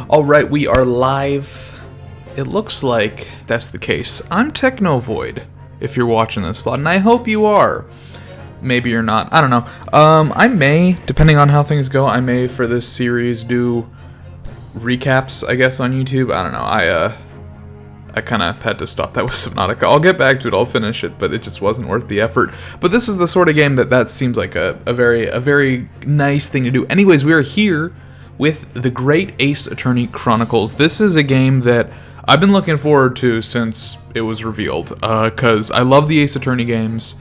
Alright, we are live. It looks like that's the case. I'm Technovoid, if you're watching this VOD, and I hope you are. Maybe you're not. I don't know. I may, depending on how things go, I may, for this series, do recaps, I guess, on YouTube. I don't know. I kind of had to stop that with Subnautica. I'll get back to it, I'll finish it, but it just wasn't worth the effort. But this is the sort of game that seems like a very nice thing to do. Anyways, we are here with the Great Ace Attorney Chronicles. This is a game that I've been looking forward to since it was revealed, because I love the Ace Attorney games.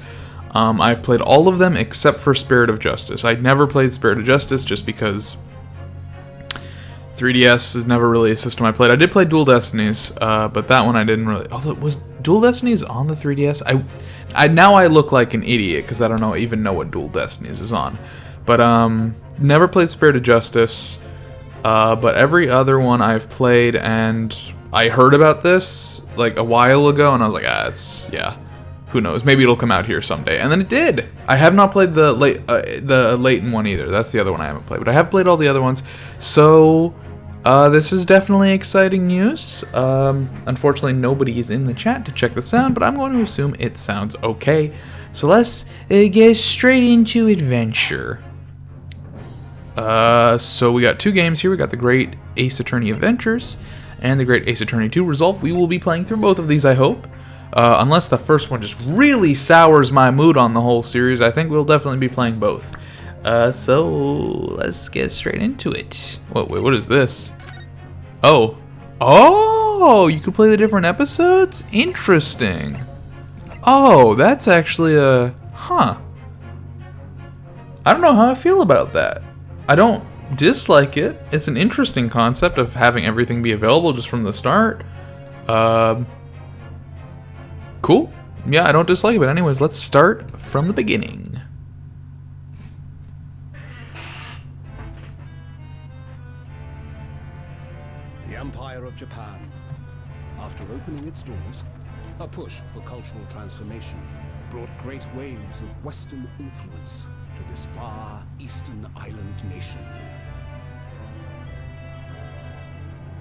I've played all of them except for Spirit of Justice. I never played Spirit of Justice just because 3DS is never really a system I played. I did play Dual Destinies, but that one I didn't really. Although, was Dual Destinies on the 3DS? Now I look like an idiot because I don't even know what Dual Destinies is on. But never played Spirit of Justice. But every other one I've played, and I heard about this like a while ago, and I was like, yeah. Who knows? Maybe it'll come out here someday. And then it did. I have not played the Leighton one either. That's the other one I haven't played. But I have played all the other ones. So this is definitely exciting news. Unfortunately, nobody is in the chat to check the sound, but I'm going to assume it sounds okay. So let's get straight into adventure. So we got two games here. We got the Great Ace Attorney Adventures and the Great Ace Attorney 2 Resolve. We will be playing through both of these, I hope. Unless the first one just really sours my mood on the whole series, I think we'll definitely be playing both. So let's get straight into it. Wait, what is this? Oh, you could play the different episodes? Interesting. Oh, that's actually I don't know how I feel about that. I don't dislike it. It's an interesting concept of having everything be available just from the start. Cool. Yeah, I don't dislike it, but anyways, let's start from the beginning. The Empire of Japan. After opening its doors, a push for cultural transformation brought great waves of Western influence to this far eastern island nation.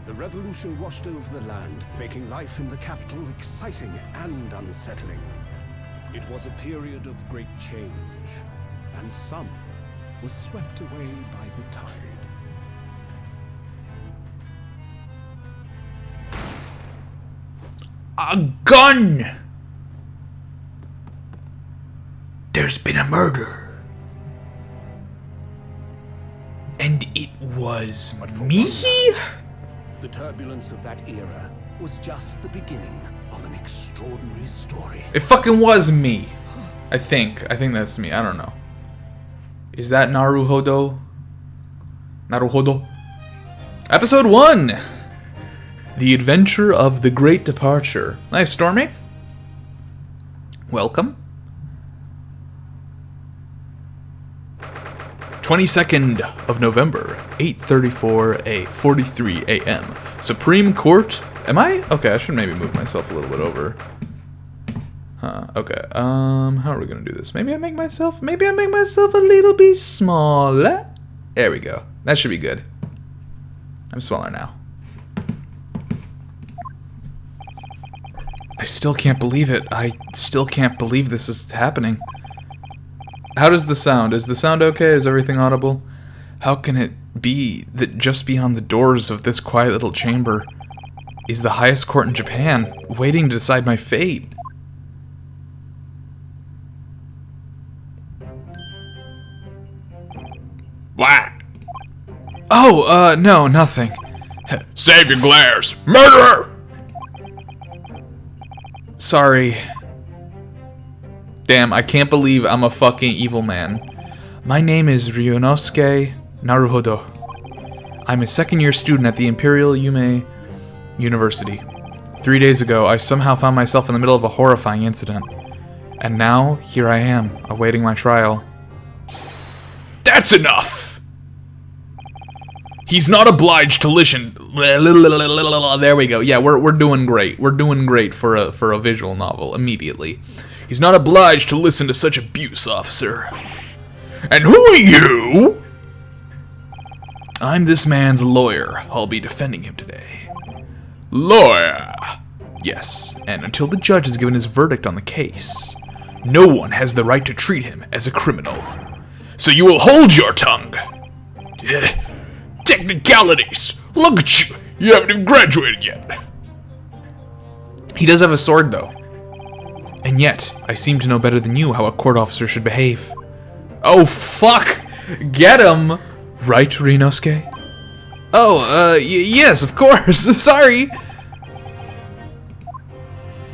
The revolution washed over the land, making life in the capital exciting and unsettling. It was a period of great change, and some was swept away by the tide. A gun! There's been a murder. And it was me? The turbulence of that era was just the beginning of an extraordinary story. It fucking was me. I think that's me. I don't know. Is that Naruhodo? Episode 1. The Adventure of the Great Departure. Nice, Stormy. Welcome. 22nd of November, 8:43 a.m. Supreme Court. Am I? Okay, I should maybe move myself a little bit over. Okay. How are we gonna do this? Maybe I make myself a little bit smaller. There we go. That should be good. I'm smaller now. I still can't believe it. I still can't believe this is happening. How does the sound? Is the sound okay? Is everything audible? How can it be that just beyond the doors of this quiet little chamber is the highest court in Japan, waiting to decide my fate? What? Oh, no, nothing. Save your glares! Murderer! Sorry. Damn, I can't believe I'm a fucking evil man. My name is Ryunosuke Naruhodo. I'm a second-year student at the Imperial Yume University. 3 days ago, I somehow found myself in the middle of a horrifying incident. And now, here I am, awaiting my trial. That's enough! He's not obliged to listen. There we go. Yeah, we're doing great. We're doing great for a visual novel immediately. He's not obliged to listen to such abuse, officer. And who are you? I'm this man's lawyer. I'll be defending him today. Lawyer? Yes, and until the judge has given his verdict on the case, no one has the right to treat him as a criminal. So you will hold your tongue. Technicalities. Look at you. You haven't even graduated yet. He does have a sword, though. And yet, I seem to know better than you how a court officer should behave. Oh, fuck! Get him! Right, Ryunosuke? Oh, yes, of course. Sorry.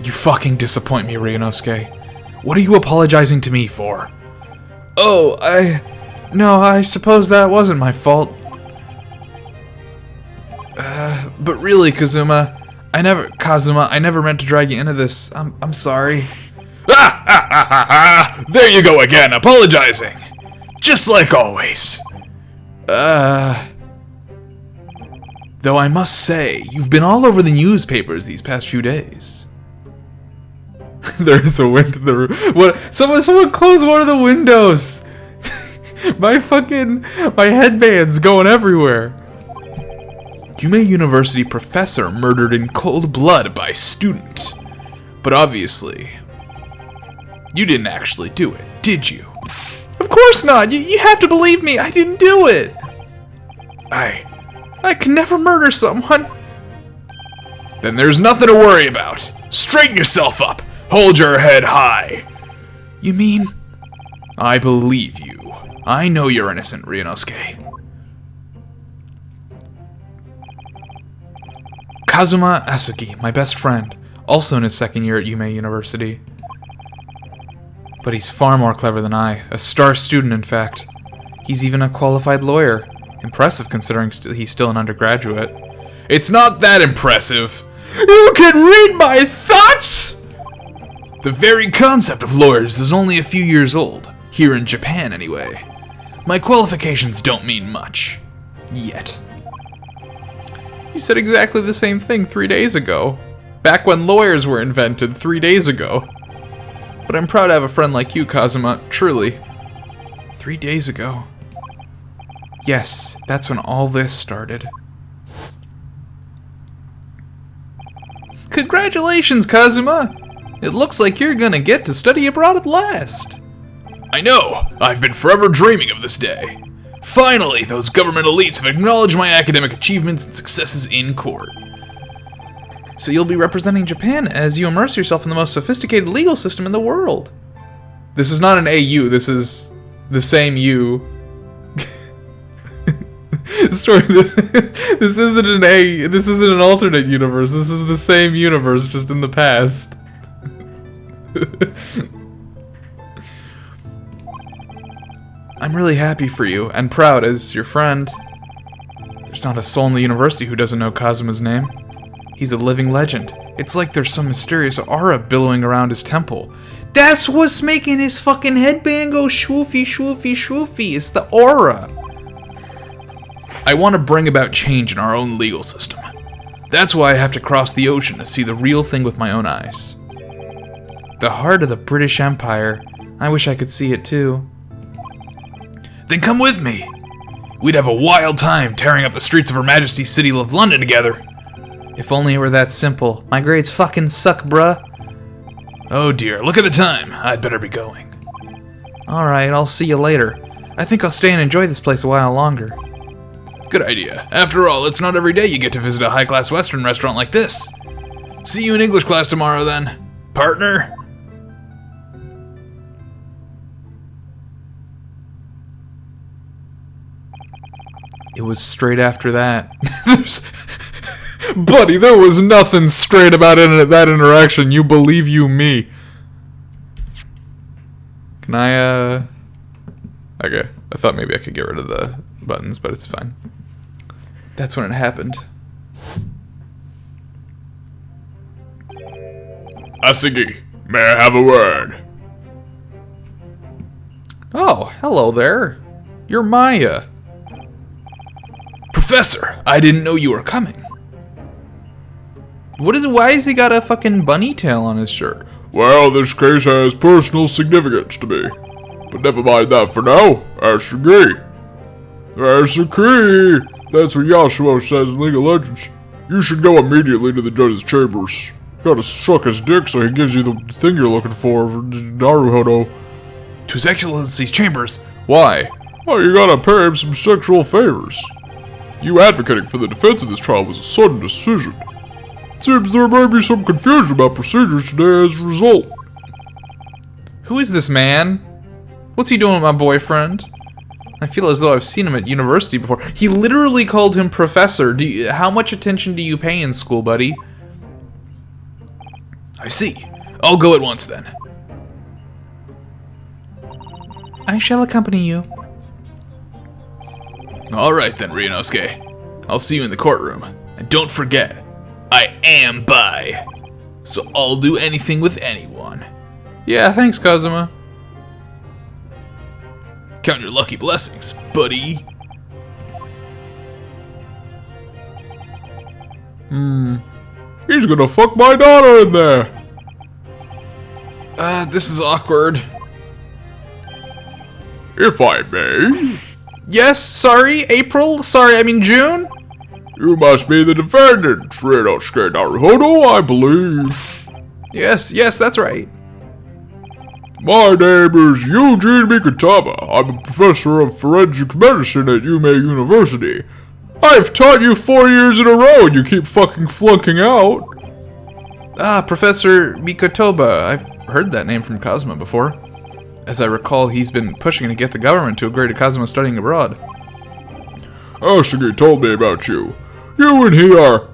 You fucking disappoint me, Ryunosuke. What are you apologizing to me for? Oh, No, I suppose that wasn't my fault. But really, Kazuma, I never meant to drag you into this. I'm sorry. There you go again, apologizing. Just like always. Though I must say, you've been all over the newspapers these past few days. There's a window in the room. What? Someone close one of the windows. My headband's going everywhere. Yume University professor murdered in cold blood by student. But obviously, you didn't actually do it, did you? Of course not. You have to believe me. I didn't do it. I can never murder someone. Then there's nothing to worry about. Straighten yourself up. Hold your head high. You mean? I believe you. I know you're innocent, Ryunosuke. Kazuma Asuki, my best friend, also in his second year at Yume University. But he's far more clever than I, a star student in fact. He's even a qualified lawyer. Impressive considering he's still an undergraduate. It's not that impressive. You can read my thoughts! The very concept of lawyers is only a few years old, here in Japan anyway. My qualifications don't mean much. Yet. You said exactly the same thing 3 days ago. Back when lawyers were invented 3 days ago. But I'm proud to have a friend like you, Kazuma, truly. 3 days ago. Yes, that's when all this started. Congratulations, Kazuma! It looks like you're gonna get to study abroad at last. I know! I've been forever dreaming of this day. Finally, those government elites have acknowledged my academic achievements and successes in court. So you'll be representing Japan as you immerse yourself in the most sophisticated legal system in the world. This is not an AU, this is the same U. Story. This isn't an this isn't an alternate universe, this is the same universe, just in the past. I'm really happy for you, and proud as your friend. There's not a soul in the university who doesn't know Kazuma's name. He's a living legend. It's like there's some mysterious aura billowing around his temple. That's what's making his fucking headband go swoofy, swoofy, swoofy. It's the aura. I want to bring about change in our own legal system. That's why I have to cross the ocean to see the real thing with my own eyes. The heart of the British Empire. I wish I could see it too. Then come with me. We'd have a wild time tearing up the streets of Her Majesty's City of London together. If only it were that simple. My grades fucking suck, bruh. Oh dear, look at the time. I'd better be going. Alright, I'll see you later. I think I'll stay and enjoy this place a while longer. Good idea. After all, it's not every day you get to visit a high-class Western restaurant like this. See you in English class tomorrow then, partner. It was straight after that. Buddy, there was nothing straight about that interaction. You believe you me. Can I, Okay, I thought maybe I could get rid of the buttons, but it's fine. That's when it happened. Asugi, may I have a word? Oh, hello there. You're Maya. Professor, I didn't know you were coming. Why has he got a fucking bunny tail on his shirt? Well, this case has personal significance to me. But never mind that for now. Asagi. Asagi! That's what Yasuo says in League of Legends. You should go immediately to the judge's chambers. Gotta suck his dick so he gives you the thing you're looking for Naruhodo. To His Excellency's chambers. Why? Oh, you gotta pay him some sexual favors. You advocating for the defense of this trial was a sudden decision. It seems there may be some confusion about procedures today as a result. Who is this man? What's he doing with my boyfriend? I feel as though I've seen him at university before. He literally called him professor. How much attention do you pay in school, buddy? I see. I'll go at once then. I shall accompany you. Alright then, Ryunosuke. I'll see you in the courtroom. And don't forget, I am bi. So I'll do anything with anyone. Yeah, thanks, Kazuma. Count your lucky blessings, buddy. He's gonna fuck my daughter in there. This is awkward. If I may. Yes, sorry, April? Sorry, I mean June? You must be the defendant, Ryunosuke Naruhodo, I believe. Yes, that's right. My name is Eugene Mikutama. I'm a professor of forensic medicine at Yume University. I've taught you 4 years in a row and you keep fucking flunking out. Professor Mikotoba. I've heard that name from Kazuma before. As I recall, he's been pushing to get the government to agree to Kazuma studying abroad. Asagi told me about you. You and he are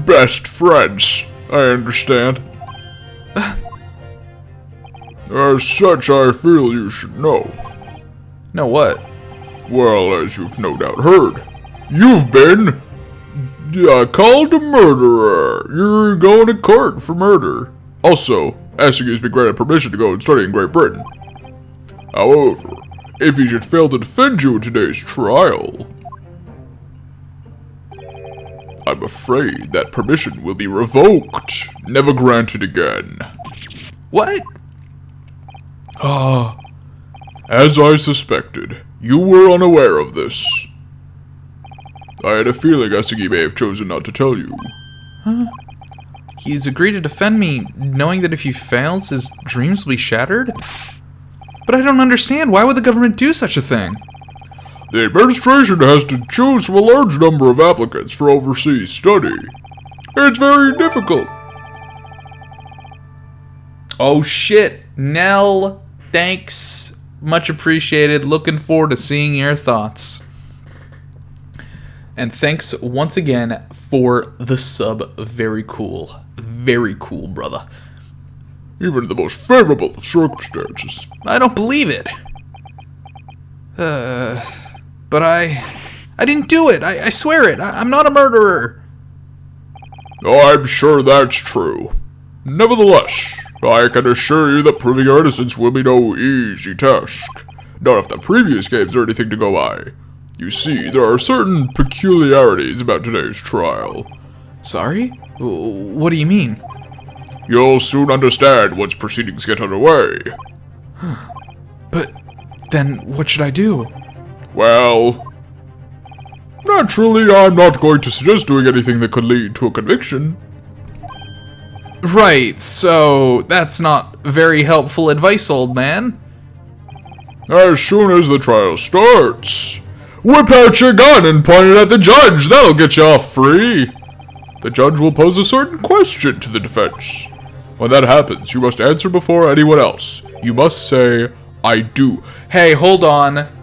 best friends, I understand. As such, I feel you should know. Know what? Well, as you've no doubt heard, you've been called a murderer. You're going to court for murder. Also, Asagi's been granted permission to go and study in Great Britain. However, if he should fail to defend you in today's trial, I'm afraid that permission will be revoked, never granted again. What? As I suspected, you were unaware of this. I had a feeling Asagi may have chosen not to tell you. He's agreed to defend me, knowing that if he fails, his dreams will be shattered? But I don't understand. Why would the government do such a thing? The administration has to choose from a large number of applicants for overseas study. It's very difficult. Oh shit. Nell, thanks. Much appreciated. Looking forward to seeing your thoughts. And thanks once again for the sub. Very cool. Very cool, brother. Even in the most favorable of circumstances. I don't believe it. But I didn't do it. I swear it. I'm not a murderer. I'm sure that's true. Nevertheless, I can assure you that proving your innocence will be no easy task. Not if the previous games are anything to go by. You see, there are certain peculiarities about today's trial. Sorry? What do you mean? You'll soon understand once proceedings get underway. But then what should I do? Well, naturally, I'm not going to suggest doing anything that could lead to a conviction. Right, so that's not very helpful advice, old man. As soon as the trial starts, whip out your gun and point it at the judge. That'll get you off free. The judge will pose a certain question to the defense. When that happens, you must answer before anyone else. You must say, I do. Hey, hold on.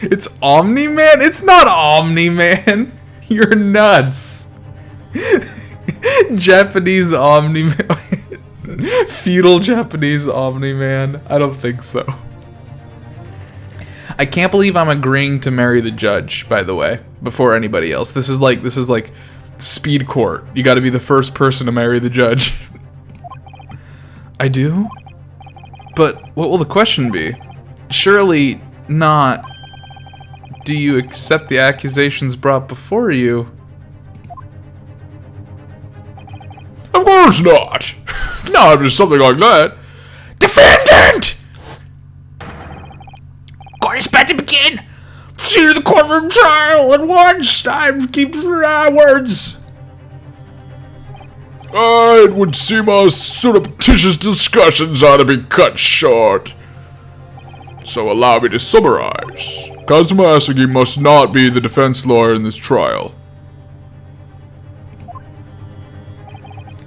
It's Omni-Man? It's not Omni-Man. You're nuts. Japanese Omni-Man. Feudal Japanese Omni-Man. I don't think so. I can't believe I'm agreeing to marry the judge, by the way, before anybody else. This is like speed court. You gotta be the first person to marry the judge. I do? But what will the question be? Surely not, do you accept the accusations brought before you? Of course not. Not just something like that. Defendant! Court is about to begin! Proceed to the courtroom trial at once! I keep words! It would seem our surreptitious discussions ought to be cut short. So allow me to summarize. Kazuma Asagi must not be the defense lawyer in this trial.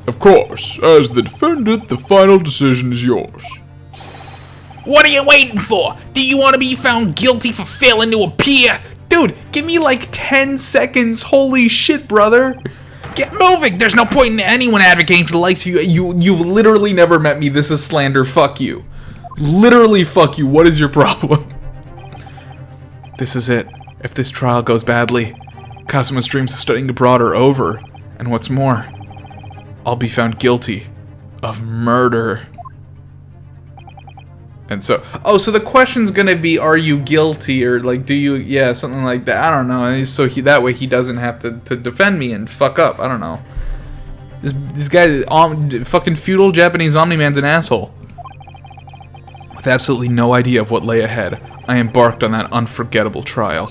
Of course, as the defendant, the final decision is yours. What are you waiting for? Do you want to be found guilty for failing to appear? Dude, give me like 10 seconds. Holy shit, brother. Get moving! There's no point in anyone advocating for the likes of you. You've literally never met me. This is slander. Fuck you. Literally fuck you. What is your problem? This is it. If this trial goes badly, Kazuma's dreams of studying abroad are over. And what's more, I'll be found guilty of murder. And so, so the question's gonna be, are you guilty, or like, do you, yeah, something like that. I don't know. And so that way he doesn't have to defend me and fuck up. I don't know. This guy, fucking feudal Japanese Omni-Man's an asshole. With absolutely no idea of what lay ahead, I embarked on that unforgettable trial.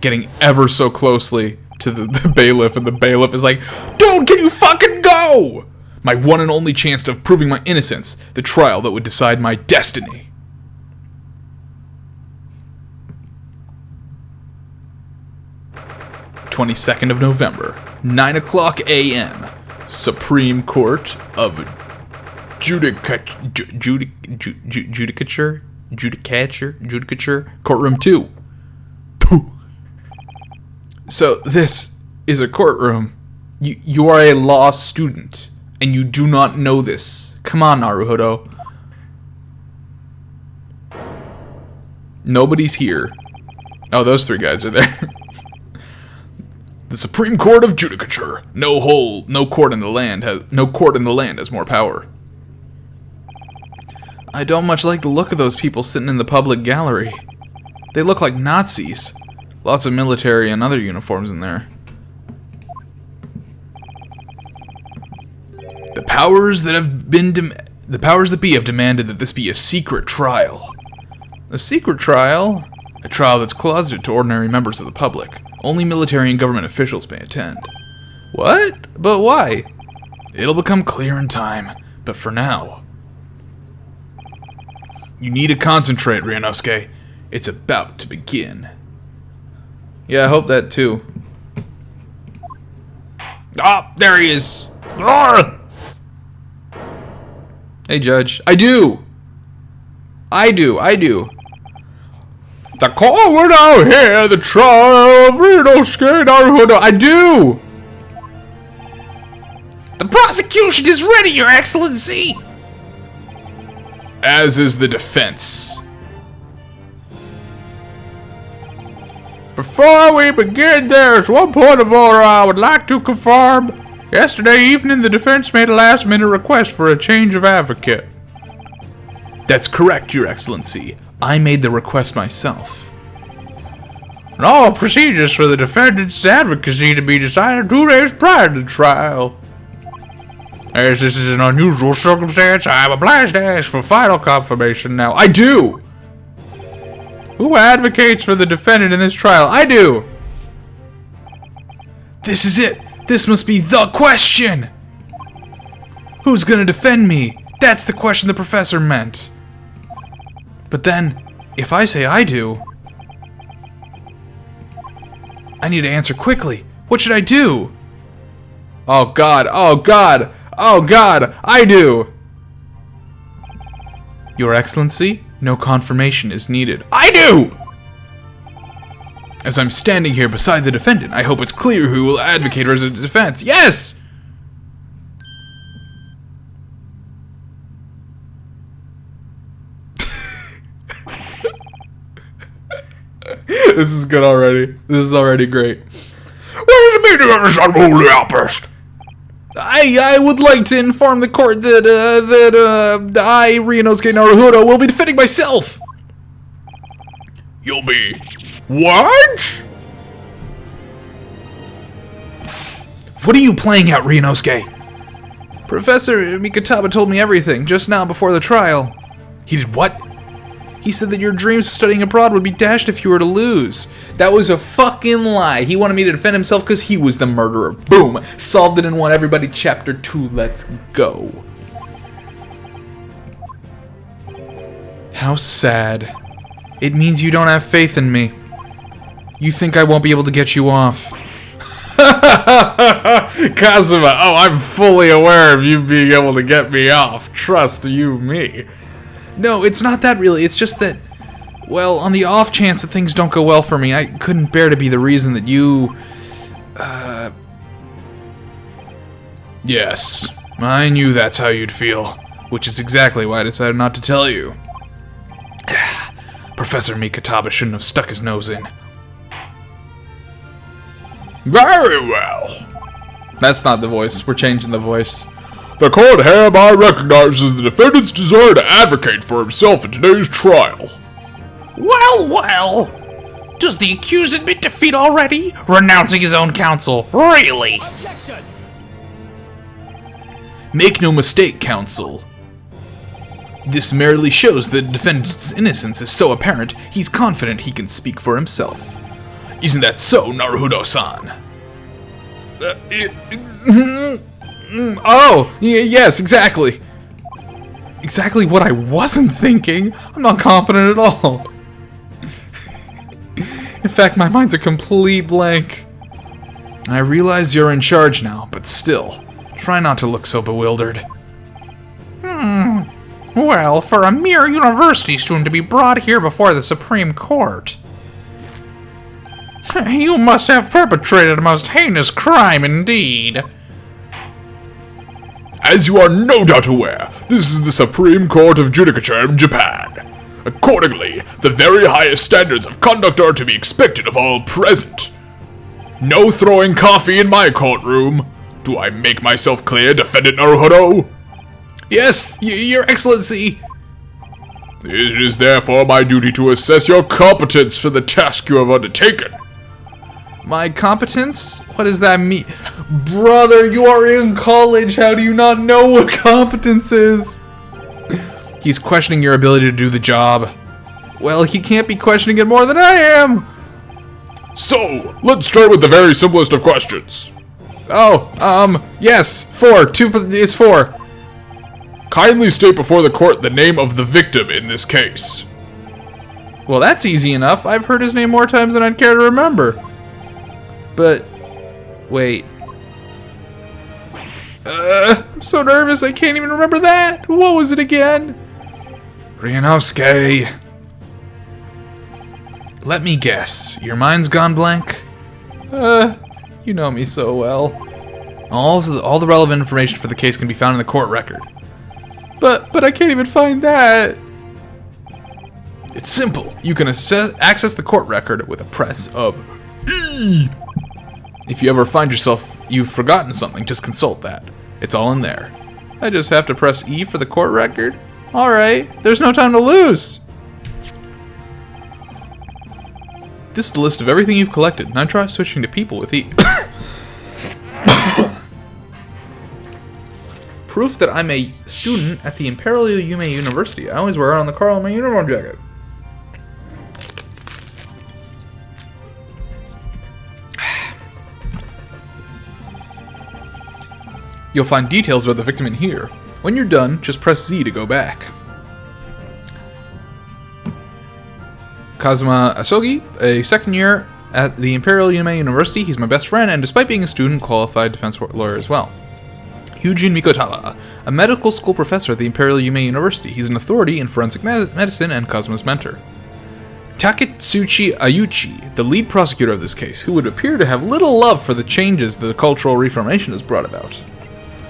Getting ever so closely to the bailiff, and the bailiff is like, dude, can you fucking go? My one and only chance of proving my innocence, the trial that would decide my destiny. (22nd of November, 9:00 a.m. Supreme Court of Judicature, Courtroom 2. So this is a courtroom. You are a law student, and you do not know this. Come on, Naruhodo. Nobody's here. Oh, those three guys are there. The Supreme Court of Judicature. No court in the land has more power. I don't much like the look of those people sitting in the public gallery. They look like Nazis. Lots of military and other uniforms in there. The powers that be have demanded that this be a secret trial. A secret trial? A trial that's closeted to ordinary members of the public. Only military and government officials may attend. What? But why? It'll become clear in time, but for now... You need to concentrate, Ryunosuke. It's about to begin. Yeah, I hope that too. Ah, there he is! Arrgh! Hey, Judge. I do! The court will now hear the trial of Ryunosuke Naruhodo. I do! The prosecution is ready, Your Excellency! As is the defense. Before we begin, there's one point of order I would like to confirm. Yesterday evening, the defense made a last-minute request for a change of advocate. That's correct, Your Excellency. I made the request myself. And all procedures for the defendant's advocacy to be decided 2 days prior to the trial. As this is an unusual circumstance, I am obliged to ask for final confirmation now. I do! Who advocates for the defendant in this trial? I do! This is it! This must be the question! Who's gonna defend me? That's the question the professor meant. But then, if I say I do... I need to answer quickly. What should I do? Oh God, oh God, oh God, I do! Your Excellency, no confirmation is needed. I do! As I'm standing here beside the defendant, I hope it's clear who will advocate for his defense. Yes! This is good already. This is already great. What is the meaning of this unholy outburst? I would like to inform the court that I, Ryunosuke Naruhodo, will be defending myself. You'll be... What? What are you playing at, Ryunosuke? Professor Mikataba told me everything just now before the trial. He did what? He said that your dreams of studying abroad would be dashed if you were to lose. That was a fucking lie. He wanted me to defend himself because he was the murderer. Boom. Solved it in one. Everybody, chapter 2. Let's go. How sad. It means you don't have faith in me. You think I won't be able to get you off. Kazuma, oh, I'm fully aware of you being able to get me off. Trust you, me. No, it's not that really. It's just that, well, on the off chance that things don't go well for me, I couldn't bear to be the reason that you, Yes, I knew that's how you'd feel, which is exactly why I decided not to tell you. Professor Mikataba shouldn't have stuck his nose in. Very well. That's not the voice. We're changing the voice. The court hereby recognizes the defendant's desire to advocate for himself in today's trial. Well, well! Does the accused admit defeat already? Renouncing his own counsel. Really? Objection! Make no mistake, counsel. This merely shows that the defendant's innocence is so apparent, he's confident he can speak for himself. Isn't that so, Naruhodo-san? Yes, exactly. Exactly what I wasn't thinking. I'm not confident at all. In fact, my mind's a complete blank. I realize you're in charge now, but still, try not to look so bewildered. Well, for a mere university student to be brought here before the Supreme Court. You must have perpetrated a most heinous crime indeed. As you are no doubt aware, this is the Supreme Court of Judicature in Japan. Accordingly, the very highest standards of conduct are to be expected of all present. No throwing coffee in my courtroom. Do I make myself clear, Defendant Naruhodo? Yes, Your Excellency. It is therefore my duty to assess your competence for the task you have undertaken. My competence? What does that mean? Brother, you are in college. How do you not know what competence is? He's questioning your ability to do the job. Well, he can't be questioning it more than I am. So, let's start with the very simplest of questions. Yes, 4. It's 4. Kindly state before the court the name of the victim in this case. Well, that's easy enough. I've heard his name more times than I'd care to remember. But, wait. I'm so nervous I can't even remember that. What was it again? Ryunosuke. Let me guess. Your mind's gone blank? You know me so well. All the relevant information for the case can be found in the court record. But I can't even find that. It's simple. You can access the court record with a press of E. If you ever find yourself you've forgotten something, just consult that. It's all in there. I just have to press E for the court record? Alright, there's no time to lose. This is the list of everything you've collected. Now try switching to people with E. Proof that I'm a student at the Imperial Yume University. I always wear it on the car on my uniform jacket. You'll find details about the victim in here. When you're done, just press Z to go back. Kazuma Asogi, a second year at the Imperial Yume University. He's my best friend, and despite being a student, qualified defense lawyer as well. Eugene Mikotala, a medical school professor at the Imperial Yume University. He's an authority in forensic medicine and Kazuma's mentor. Taketsuchi Ayuchi, the lead prosecutor of this case, who would appear to have little love for the changes the Cultural Reformation has brought about.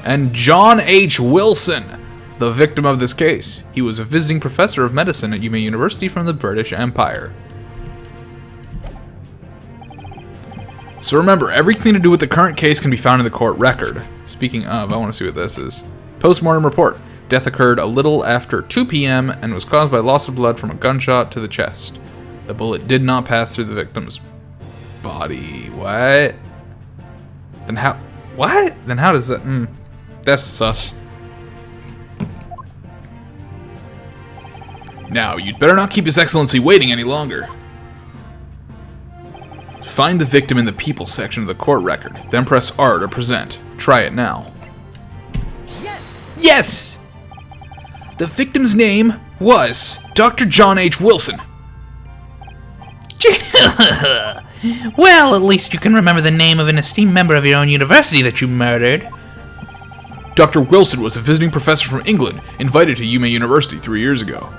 And John H. Wilson, the victim of this case. He was a visiting professor of medicine at Yume University from the British Empire. So remember, everything to do with the current case can be found in the court record. Speaking of, I want to see what this is. Postmortem report. Death occurred a little after 2 p.m. and was caused by loss of blood from a gunshot to the chest. The bullet did not pass through the victim's body. What? Then how? What? Then how does that? That's sus. Now, you'd better not keep His Excellency waiting any longer. Find the victim in the people section of the court record, then press R to present. Try it now. Yes! Yes! The victim's name was Dr. John H. Wilson. Well, at least you can remember the name of an esteemed member of your own university that you murdered. Dr. Wilson was a visiting professor from England, invited to Yume University 3 years ago.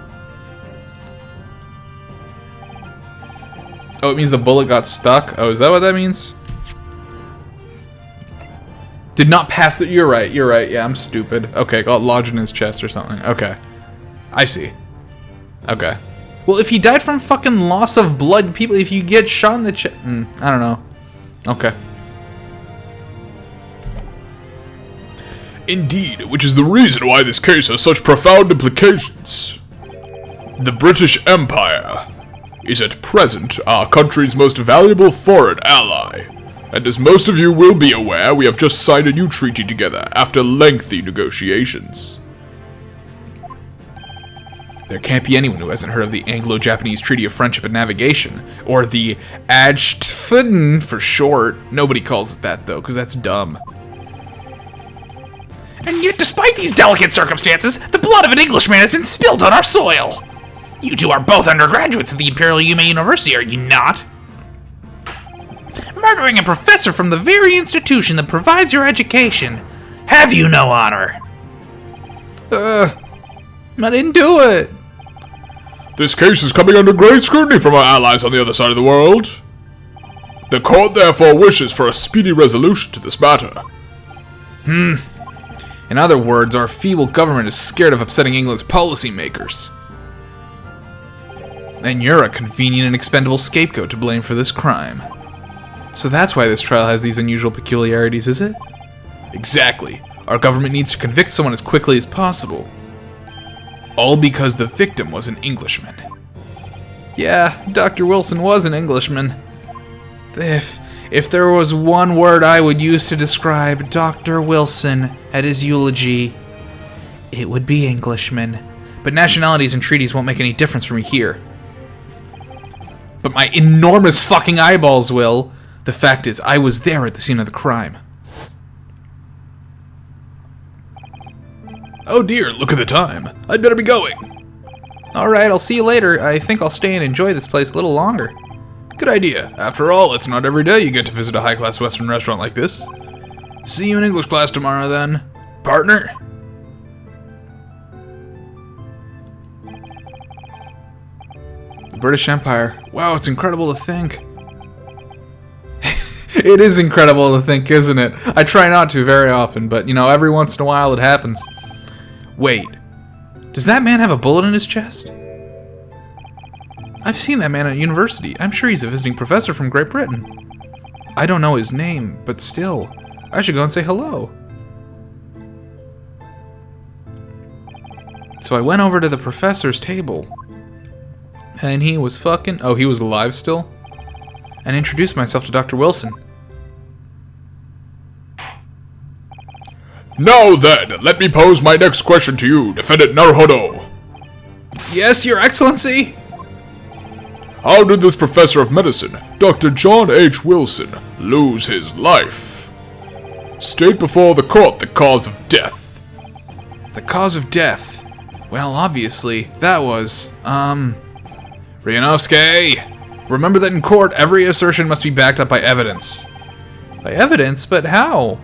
Oh, it means the bullet got stuck? Oh, is that what that means? Did not pass the... You're right, yeah, I'm stupid. Okay, got lodged in his chest or something. Okay. I see. Okay. Well, if he died from fucking loss of blood, people, if you get shot in the chest... I don't know. Okay. Indeed, which is the reason why this case has such profound implications. The British Empire is at present our country's most valuable foreign ally. And as most of you will be aware, we have just signed a new treaty together after lengthy negotiations. There can't be anyone who hasn't heard of the Anglo-Japanese Treaty of Friendship and Navigation, or the Ajtfden for short. Nobody calls it that, though, because that's dumb. And yet, despite these delicate circumstances, the blood of an Englishman has been spilled on our soil. You two are both undergraduates at the Imperial Yume University, are you not? Murdering a professor from the very institution that provides your education. Have you no honor? I didn't do it. This case is coming under great scrutiny from our allies on the other side of the world. The court therefore wishes for a speedy resolution to this matter. In other words, our feeble government is scared of upsetting England's policymakers. And you're a convenient and expendable scapegoat to blame for this crime. So that's why this trial has these unusual peculiarities, is it? Exactly. Our government needs to convict someone as quickly as possible. All because the victim was an Englishman. Yeah, Dr. Wilson was an Englishman. If there was one word I would use to describe Dr. Wilson at his eulogy, it would be Englishman. But nationalities and treaties won't make any difference for me here. But my enormous fucking eyeballs will. The fact is, I was there at the scene of the crime. Oh dear, look at the time. I'd better be going. Alright, I'll see you later. I think I'll stay and enjoy this place a little longer. Good idea. After all, it's not every day you get to visit a high-class Western restaurant like this. See you in English class tomorrow then, partner. The British Empire. Wow, it's incredible to think. It is incredible to think, isn't it? I try not to very often, but, you know, every once in a while it happens. Wait. Does that man have a bullet in his chest? I've seen that man at university. I'm sure he's a visiting professor from Great Britain. I don't know his name, but still. I should go and say hello. So I went over to the professor's table. And he was fucking... Oh, he was alive still? And introduced myself to Dr. Wilson. Now then, let me pose my next question to you, Defendant Naruhodo. Yes, Your Excellency? How did this professor of medicine, Dr. John H. Wilson, lose his life? State before the court the cause of death. The cause of death? Well, obviously, that was, Ryunosuke! Remember that in court, every assertion must be backed up by evidence. By evidence? But how?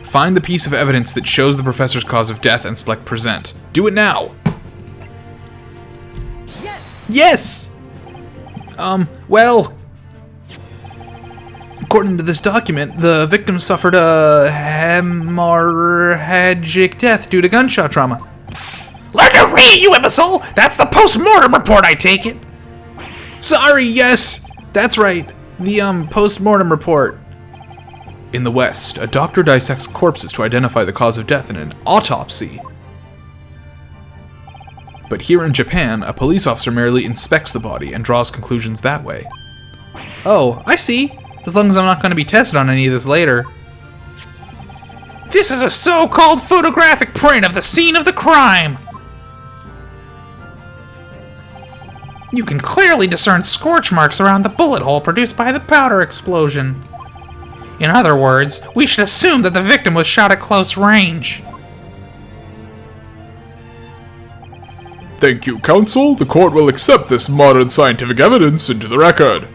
Find the piece of evidence that shows the professor's cause of death and select present. Do it now! Yes! Yes! Well... According to this document, the victim suffered a hemorrhagic death due to gunshot trauma. Learn to read, you imbecile! That's the post-mortem report, I take it! Sorry, yes! That's right. The, post-mortem report. In the West, a doctor dissects corpses to identify the cause of death in an autopsy. But here in Japan, a police officer merely inspects the body and draws conclusions that way. Oh, I see. As long as I'm not going to be tested on any of this later. This is a so-called photographic print of the scene of the crime. You can clearly discern scorch marks around the bullet hole produced by the powder explosion. In other words, we should assume that the victim was shot at close range. Thank you, counsel. The court will accept this modern scientific evidence into the record.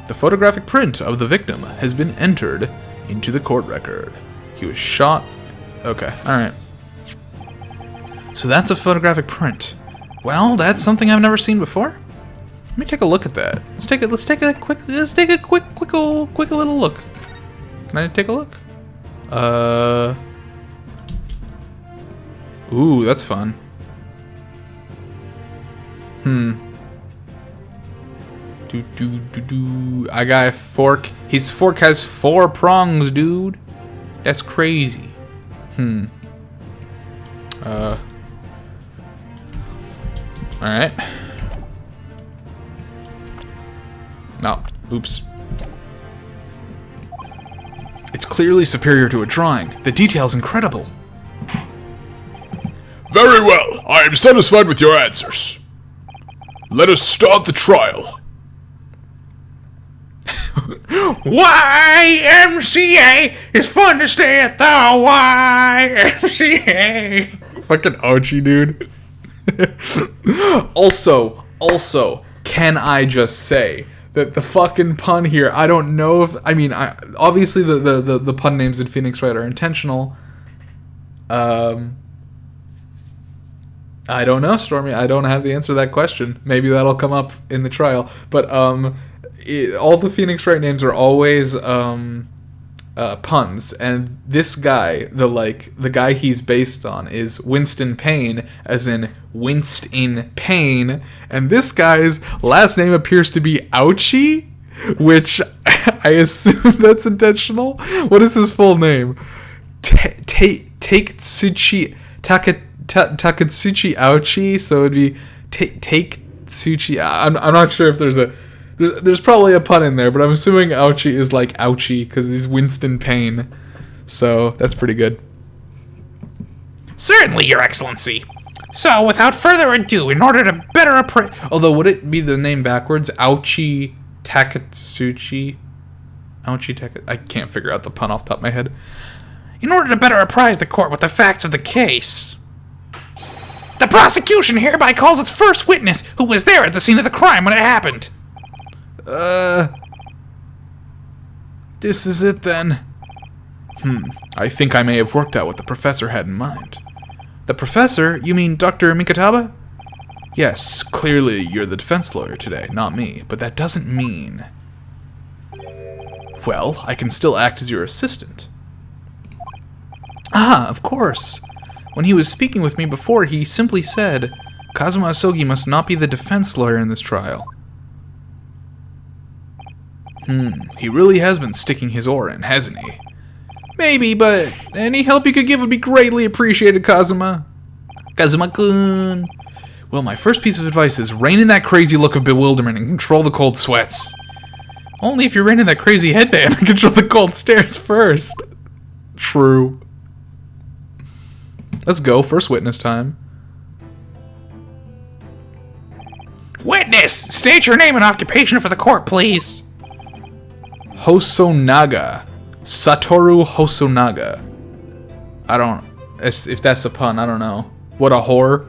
The photographic print of the victim has been entered into the court record. He was shot. Okay, alright. So that's a photographic print. Well, that's something I've never seen before. Let me take a look at that. Let's take a quick little look. Can I take a look? Ooh, that's fun. I got a fork. His fork has 4 prongs, dude. That's crazy. Alright. No. Oops. It's clearly superior to a drawing. The detail's incredible. Very well. I am satisfied with your answers. Let us start the trial. YMCA! It's fun to stay at the YMCA! Fucking Ouchie, dude. Also, can I just say that the fucking pun here, I don't know if, I mean, obviously the pun names in Phoenix Wright are intentional. I don't know, Stormy. I don't have the answer to that question. Maybe that'll come up in the trial. But all the Phoenix Wright names are always puns, and this guy, the guy he's based on, is Winston Payne, as in winced in pain, and this guy's last name appears to be Ouchie, which I assume that's intentional. What is his full name? Takatsuchi Ouchie, so it'd be Takatsuchi. I'm not sure if there's probably a pun in there, but I'm assuming Ouchie is like Ouchie because he's Winston Payne. So that's pretty good. Certainly, Your Excellency. So, without further ado, in order to better appraise... Although, would it be the name backwards? Ouchie Takatsuchi? I can't figure out the pun off the top of my head. In order to better apprise the court with the facts of the case, the prosecution hereby calls its first witness, who was there at the scene of the crime when it happened. This is it then. I think I may have worked out what the professor had in mind. The professor? You mean Dr. Mikataba? Yes, clearly you're the defense lawyer today, not me, but that doesn't mean... Well, I can still act as your assistant. Ah, of course. When he was speaking with me before, he simply said, Kazuma Asogi must not be the defense lawyer in this trial. He really has been sticking his oar in, hasn't he? Maybe, but any help you could give would be greatly appreciated, Kazuma. Kazuma-kun. Well, my first piece of advice is rein in that crazy look of bewilderment and control the cold sweats. Only if you rein in that crazy headband and control the cold stares first. True. Let's go, first witness time. Witness! State your name and occupation for the court, please. Hosonaga. Satoru Hosonaga. I don't... If that's a pun, I don't know. What a whore.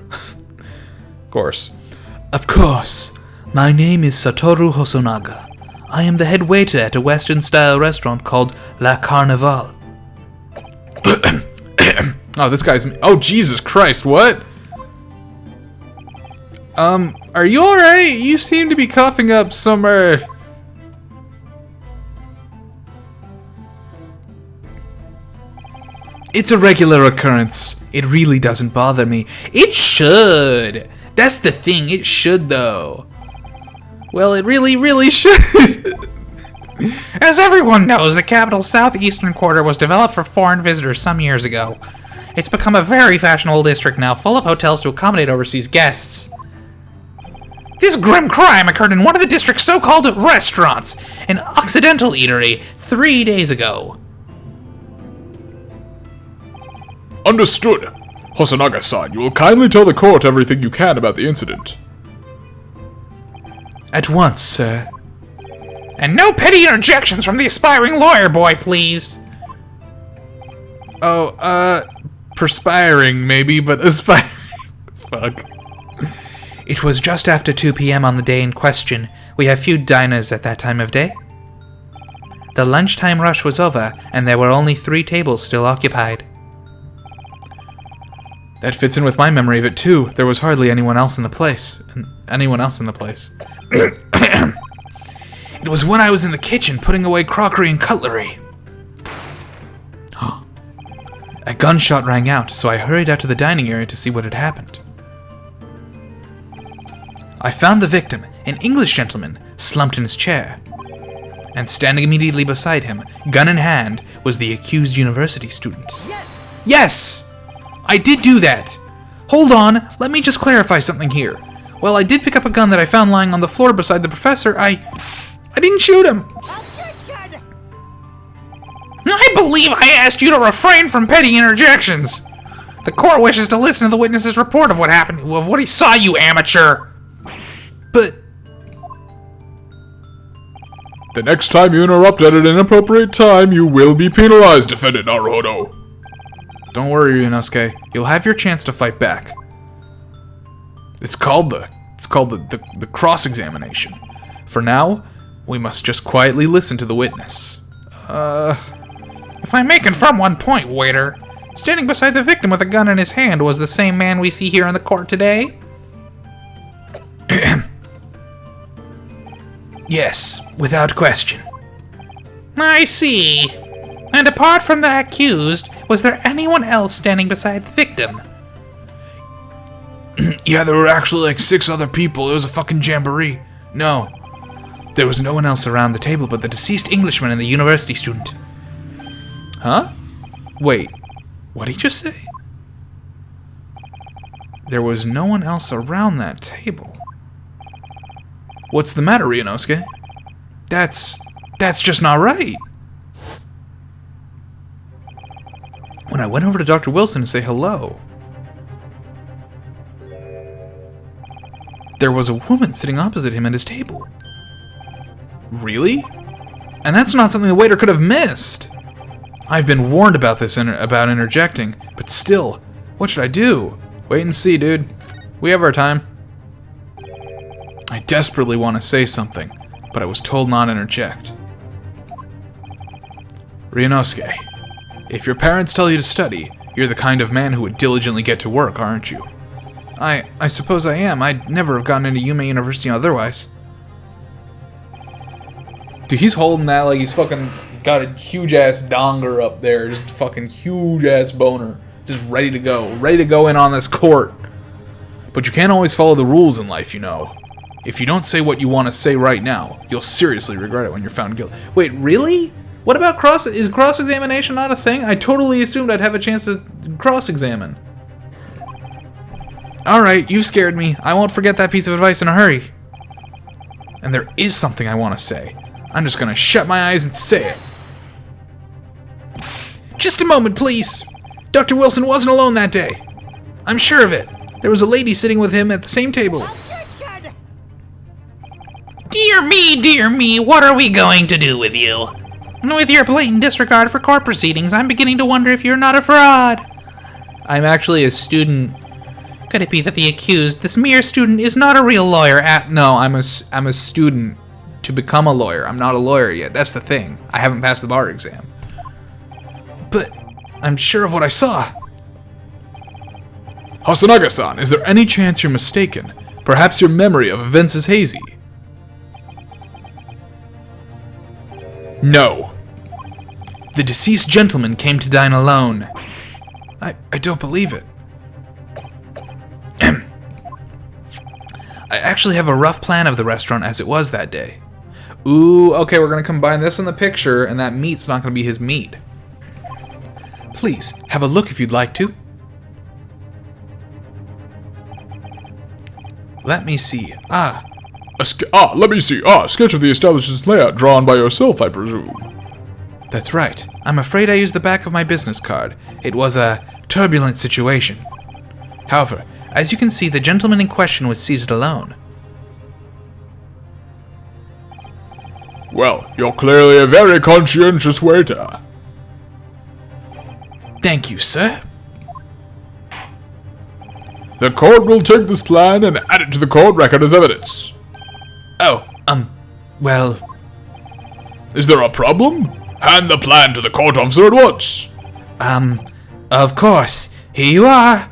Of course. My name is Satoru Hosonaga. I am the head waiter at a Western-style restaurant called La Carnival. Oh, this guy's... Oh, Jesus Christ, what? Are you alright? You seem to be coughing up some, It's a regular occurrence. It really doesn't bother me. It should. That's the thing. It should, though. Well, it really, really should. As everyone knows, the capital's southeastern quarter was developed for foreign visitors some years ago. It's become a very fashionable district now, full of hotels to accommodate overseas guests. This grim crime occurred in one of the district's so-called restaurants, an Occidental eatery, 3 days ago. Understood. Hosonaga-san, you will kindly tell the court everything you can about the incident. At once, sir. And no petty interjections from the aspiring lawyer boy, please. Oh, perspiring maybe, but aspiring. Fuck. It was just after 2 p.m. on the day in question. We have few diners at that time of day. The lunchtime rush was over, and there were only 3 tables still occupied. That fits in with my memory of it too. There was hardly anyone else in the place. It was when I was in the kitchen putting away crockery and cutlery. A gunshot rang out, so I hurried out to the dining area to see what had happened. I found the victim, an English gentleman, slumped in his chair. And standing immediately beside him, gun in hand, was the accused university student. Yes! Yes! I did do that! Hold on, let me just clarify something here. While I did pick up a gun that I found lying on the floor beside the professor, I didn't shoot him! Objection! I believe I asked you to refrain from petty interjections. The court wishes to listen to the witness's report of what happened, of what he saw, you amateur. But... The next time you interrupt at an inappropriate time, you will be penalized, Defendant Naruhodo. Don't worry, Ryunosuke. You'll have your chance to fight back. It's called the cross-examination. For now, we must just quietly listen to the witness. If I may confirm one point, waiter, standing beside the victim with a gun in his hand was the same man we see here in the court today? Yes, without question. I see. And apart from the accused, was there anyone else standing beside the victim? Yeah, there were actually like 6 other people. It was a fucking jamboree. No. There was no one else around the table but the deceased Englishman and the university student. Huh? Wait, what did he just say? There was no one else around that table. What's the matter, Ryunosuke? That's just not right. When I went over to Dr. Wilson to say hello, there was a woman sitting opposite him at his table. Really? And that's not something the waiter could have missed. I've been warned about this about interjecting, but still, what should I do? Wait and see, dude. We have our time. I desperately want to say something, but I was told not to interject. Ryunosuke, if your parents tell you to study, you're the kind of man who would diligently get to work, aren't you? I suppose I am. I'd never have gotten into Yume University otherwise. Dude, he's holding that like he's fucking got a huge-ass donger up there. Just fucking huge-ass boner. Just ready to go. Ready to go in on this court. But you can't always follow the rules in life, you know. If you don't say what you want to say right now, you'll seriously regret it when you're found guilty. Wait, really? What about cross-examination not a thing? I totally assumed I'd have a chance to cross-examine. Alright, you've scared me. I won't forget that piece of advice in a hurry. And there is something I want to say. I'm just gonna shut my eyes and say it. Just a moment, please. Dr. Wilson wasn't alone that day. I'm sure of it. There was a lady sitting with him at the same table. Objection! Dear me, what are we going to do with you? With your blatant disregard for court proceedings, I'm beginning to wonder if you're not a fraud. I'm actually a student. Could it be that the accused, this mere student, is not a real lawyer No, I'm a student to become a lawyer. I'm not a lawyer yet. That's the thing. I haven't passed the bar exam. But I'm sure of what I saw. Hasanaga-san, is there any chance you're mistaken? Perhaps your memory of events is hazy. No. The deceased gentleman came to dine alone. I don't believe it. I actually have a rough plan of the restaurant as it was that day. Ooh, okay, we're gonna combine this in the picture, and that meat's not gonna be his meat. Please, have a look if you'd like to. Let me see. Let me see. Sketch of the establishment's layout drawn by yourself, I presume. That's right. I'm afraid I used the back of my business card. It was a turbulent situation. However, as you can see, the gentleman in question was seated alone. Well, you're clearly a very conscientious waiter. Thank you, sir. The court will take this plan and add it to the court record as evidence. Oh, well... Is there a problem? Hand the plan to the court officer at once. Of course. Here you are.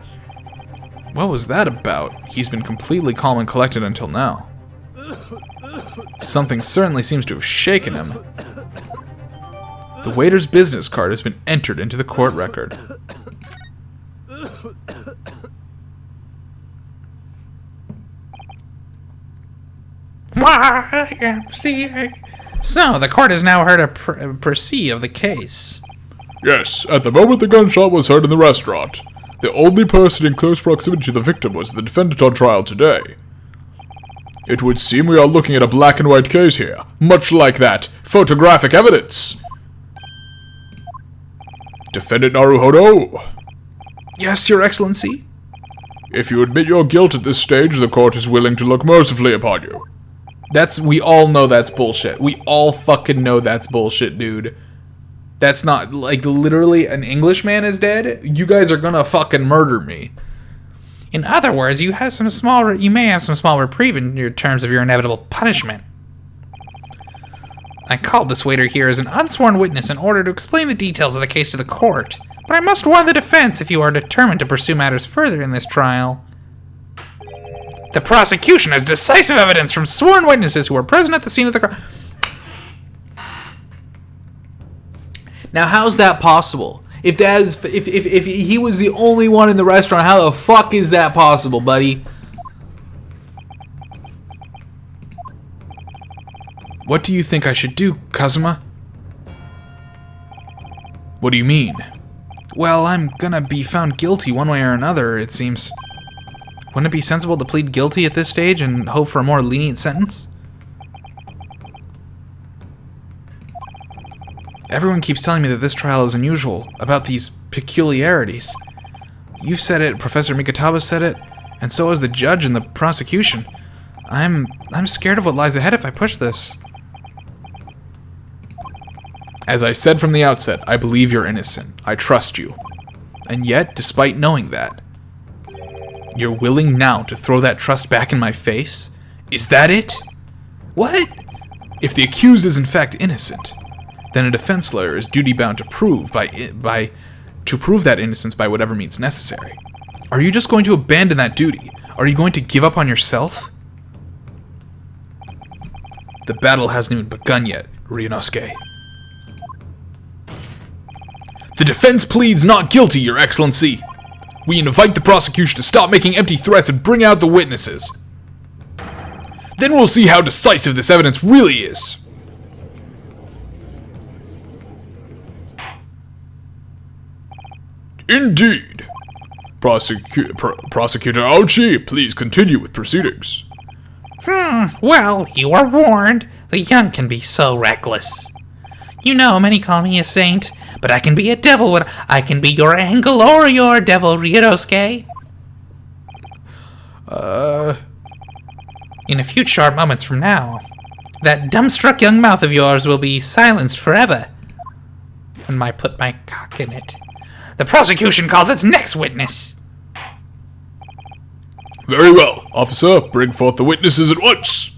What was that about? He's been completely calm and collected until now. Something certainly seems to have shaken him. The waiter's business card has been entered into the court record. So, the court has now heard a proceed of the case. Yes, at the moment the gunshot was heard in the restaurant. The only person in close proximity to the victim was the defendant on trial today. It would seem we are looking at a black and white case here, much like that photographic evidence. Defendant Naruhodo. Yes, Your Excellency. If you admit your guilt at this stage, the court is willing to look mercifully upon you. We all know that's bullshit. We all fucking know that's bullshit, dude. That's not, like, literally an Englishman is dead? You guys are gonna fucking murder me. In other words, you may have some small reprieve in your terms of your inevitable punishment. I called this waiter here as an unsworn witness in order to explain the details of the case to the court, but I must warn the defense if you are determined to pursue matters further in this trial. The prosecution has decisive evidence from sworn witnesses who were present at the scene of the crime. Now, how's that possible? If he was the only one in the restaurant, how the fuck is that possible, buddy? What do you think I should do, Kazuma? What do you mean? Well, I'm gonna be found guilty one way or another, it seems. Wouldn't it be sensible to plead guilty at this stage and hope for a more lenient sentence? Everyone keeps telling me that this trial is unusual, about these peculiarities. You've said it, Professor Mikataba said it, and so has the judge and the prosecution. I'm scared of what lies ahead if I push this. As I said from the outset, I believe you're innocent. I trust you. And yet, despite knowing that, you're willing now to throw that trust back in my face? Is that it? What? If the accused is in fact innocent, then a defense lawyer is duty-bound to prove that innocence by whatever means necessary. Are you just going to abandon that duty? Are you going to give up on yourself? The battle hasn't even begun yet, Ryunosuke. The defense pleads not guilty, Your Excellency. We invite the prosecution to stop making empty threats and bring out the witnesses. Then we'll see how decisive this evidence really is. Indeed. Prosecutor Aochi, please continue with proceedings. Well, you are warned. The young can be so reckless. You know, many call me a saint, but I can be a devil when I can be your angel or your devil, Ryunosuke. In a few short moments from now, that dumbstruck young mouth of yours will be silenced forever. And I put my cock in it. The prosecution calls its next witness. Very well, officer. Bring forth the witnesses at once.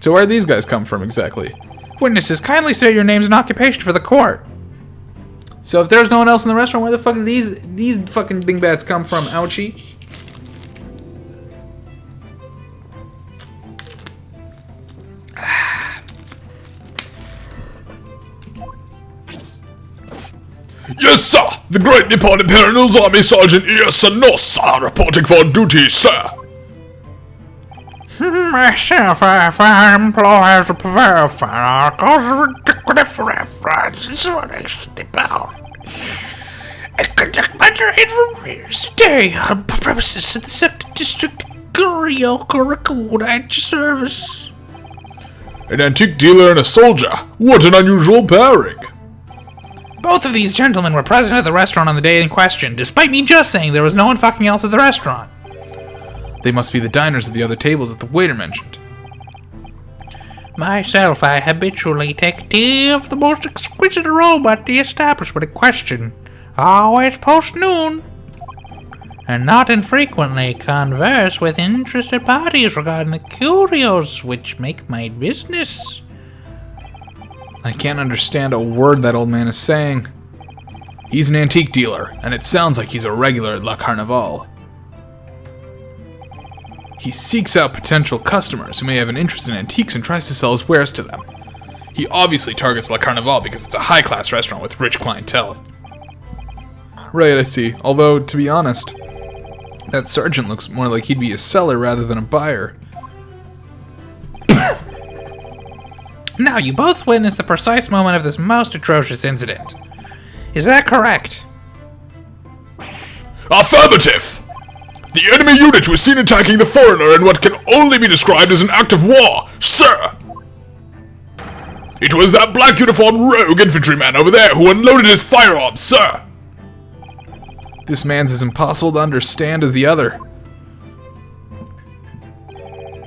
So where do these guys come from exactly? Witnesses, kindly state your names and occupation for the court. So if there's no one else in the restaurant, where the fuck did these fucking dingbats come from, Ouchie? Yes, sir! The Great Nippon Imperial's Army Sergeant Iyasanosa reporting for duty, sir! Myself, if I employ as a verifier, cause ridiculous reference what I step out. I conduct my trade from here today on premises in the Sector District Ryunosuke at your service. An antique dealer and a soldier. What an unusual pairing. Both of these gentlemen were present at the restaurant on the day in question, despite me just saying there was no one fucking else at the restaurant. They must be the diners at the other tables that the waiter mentioned. Myself, I habitually take tea of the most exquisite aroma at the establishment in question, always post-noon, and not infrequently converse with interested parties regarding the curios which make my business. I can't understand a word that old man is saying. He's an antique dealer, and it sounds like he's a regular at La Carnival. He seeks out potential customers who may have an interest in antiques and tries to sell his wares to them. He obviously targets La Carnival because it's a high-class restaurant with rich clientele. Right, I see. Although, to be honest, that sergeant looks more like he'd be a seller rather than a buyer. Now, you both witnessed the precise moment of this most atrocious incident. Is that correct? Affirmative! The enemy unit was seen attacking the foreigner in what can only be described as an act of war, sir! It was that black uniformed rogue infantryman over there who unloaded his firearms, sir! This man's as impossible to understand as the other.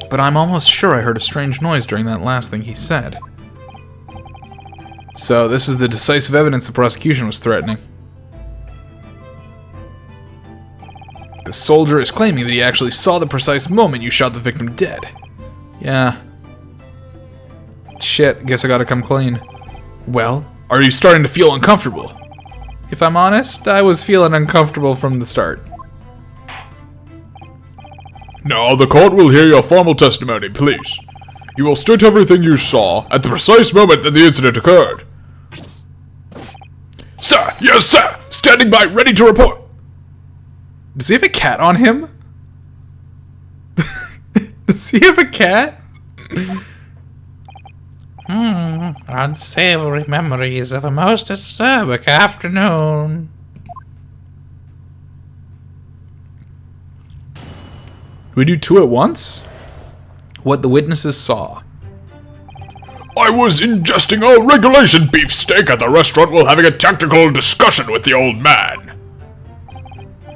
But I'm almost sure I heard a strange noise during that last thing he said. So this is the decisive evidence the prosecution was threatening. The soldier is claiming that he actually saw the precise moment you shot the victim dead. Yeah. Shit, guess I gotta come clean. Well, are you starting to feel uncomfortable? If I'm honest, I was feeling uncomfortable from the start. Now the court will hear your formal testimony, please. You will state everything you saw at the precise moment that the incident occurred. Sir! Yes, sir! Standing by, ready to report! Does he have a cat on him? Does he have a cat? Unsavory memories of a most acerbic afternoon. We do two at once? What the witnesses saw. I was ingesting a regulation beefsteak at the restaurant while having a tactical discussion with the old man.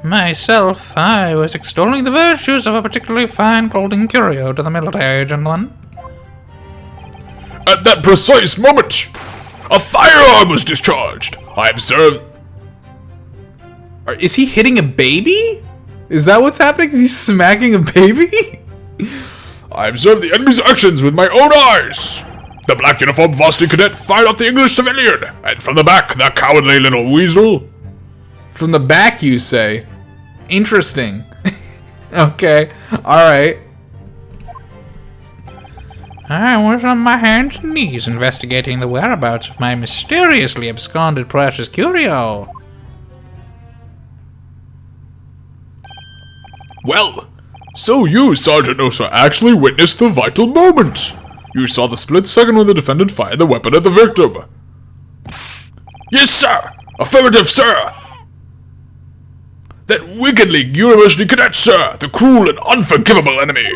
Myself, I was extolling the virtues of a particularly fine golden curio to the military gentleman. At that precise moment, a firearm was discharged. I observed... Is he hitting a baby? Is that what's happening? Is he smacking a baby? I observed the enemy's actions with my own eyes. The black uniformed varsity cadet fired off the English civilian, and from the back, that cowardly little weasel. From the back, you say? Interesting. Okay, alright. I was on my hands and knees investigating the whereabouts of my mysteriously absconded precious curio. Well, so you, Sergeant Osa, actually witnessed the vital moment. You saw the split second when the defendant fired the weapon at the victim. Yes, sir! Affirmative, sir! That Wicked League University cadet, sir! The cruel and unforgivable enemy!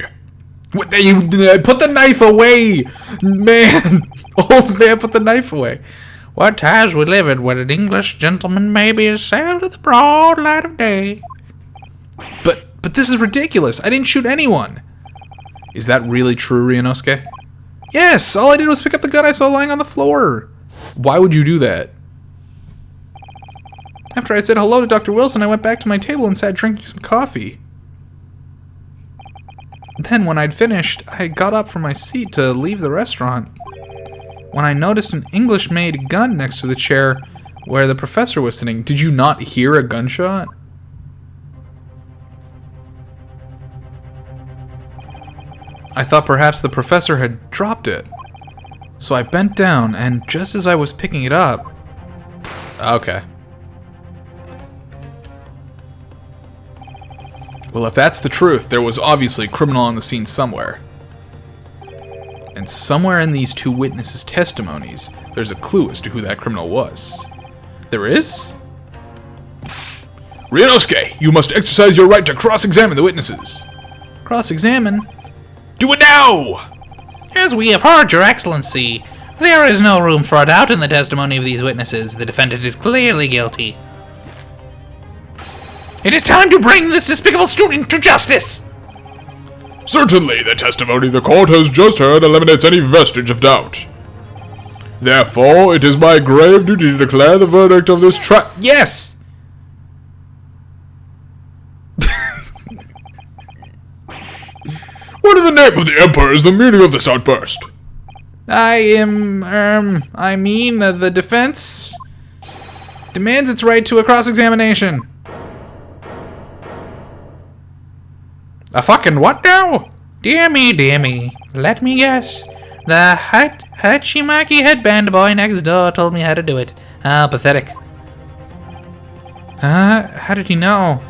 What, you put the knife away! Man! Old man, put the knife away. What times we live in when an English gentleman may be assailed in the broad light of day. But this is ridiculous. I didn't shoot anyone. Is that really true, Ryunosuke? Yes, all I did was pick up the gun I saw lying on the floor. Why would you do that? After I said hello to Dr. Wilson, I went back to my table and sat drinking some coffee. Then, when I'd finished, I got up from my seat to leave the restaurant. When I noticed an English-made gun next to the chair where the professor was sitting, did you not hear a gunshot? I thought perhaps the professor had dropped it. So I bent down, and just as I was picking it up... Okay. Well, if that's the truth, there was obviously a criminal on the scene somewhere. And somewhere in these two witnesses' testimonies, there's a clue as to who that criminal was. There is? Ryunosuke, you must exercise your right to cross-examine the witnesses. Cross-examine? Do it now! As we have heard, Your Excellency, there is no room for a doubt in the testimony of these witnesses. The defendant is clearly guilty. It is time to bring this despicable student to justice! Certainly, the testimony the court has just heard eliminates any vestige of doubt. Therefore, it is my grave duty to declare the verdict of this trial. Yes! What in the name of the Emperor is the meaning of this outburst? The defense demands its right to a cross-examination. A fucking what now? Dear me. Let me guess. The Hachimaki headband boy next door told me how to do it. How pathetic. How did he know?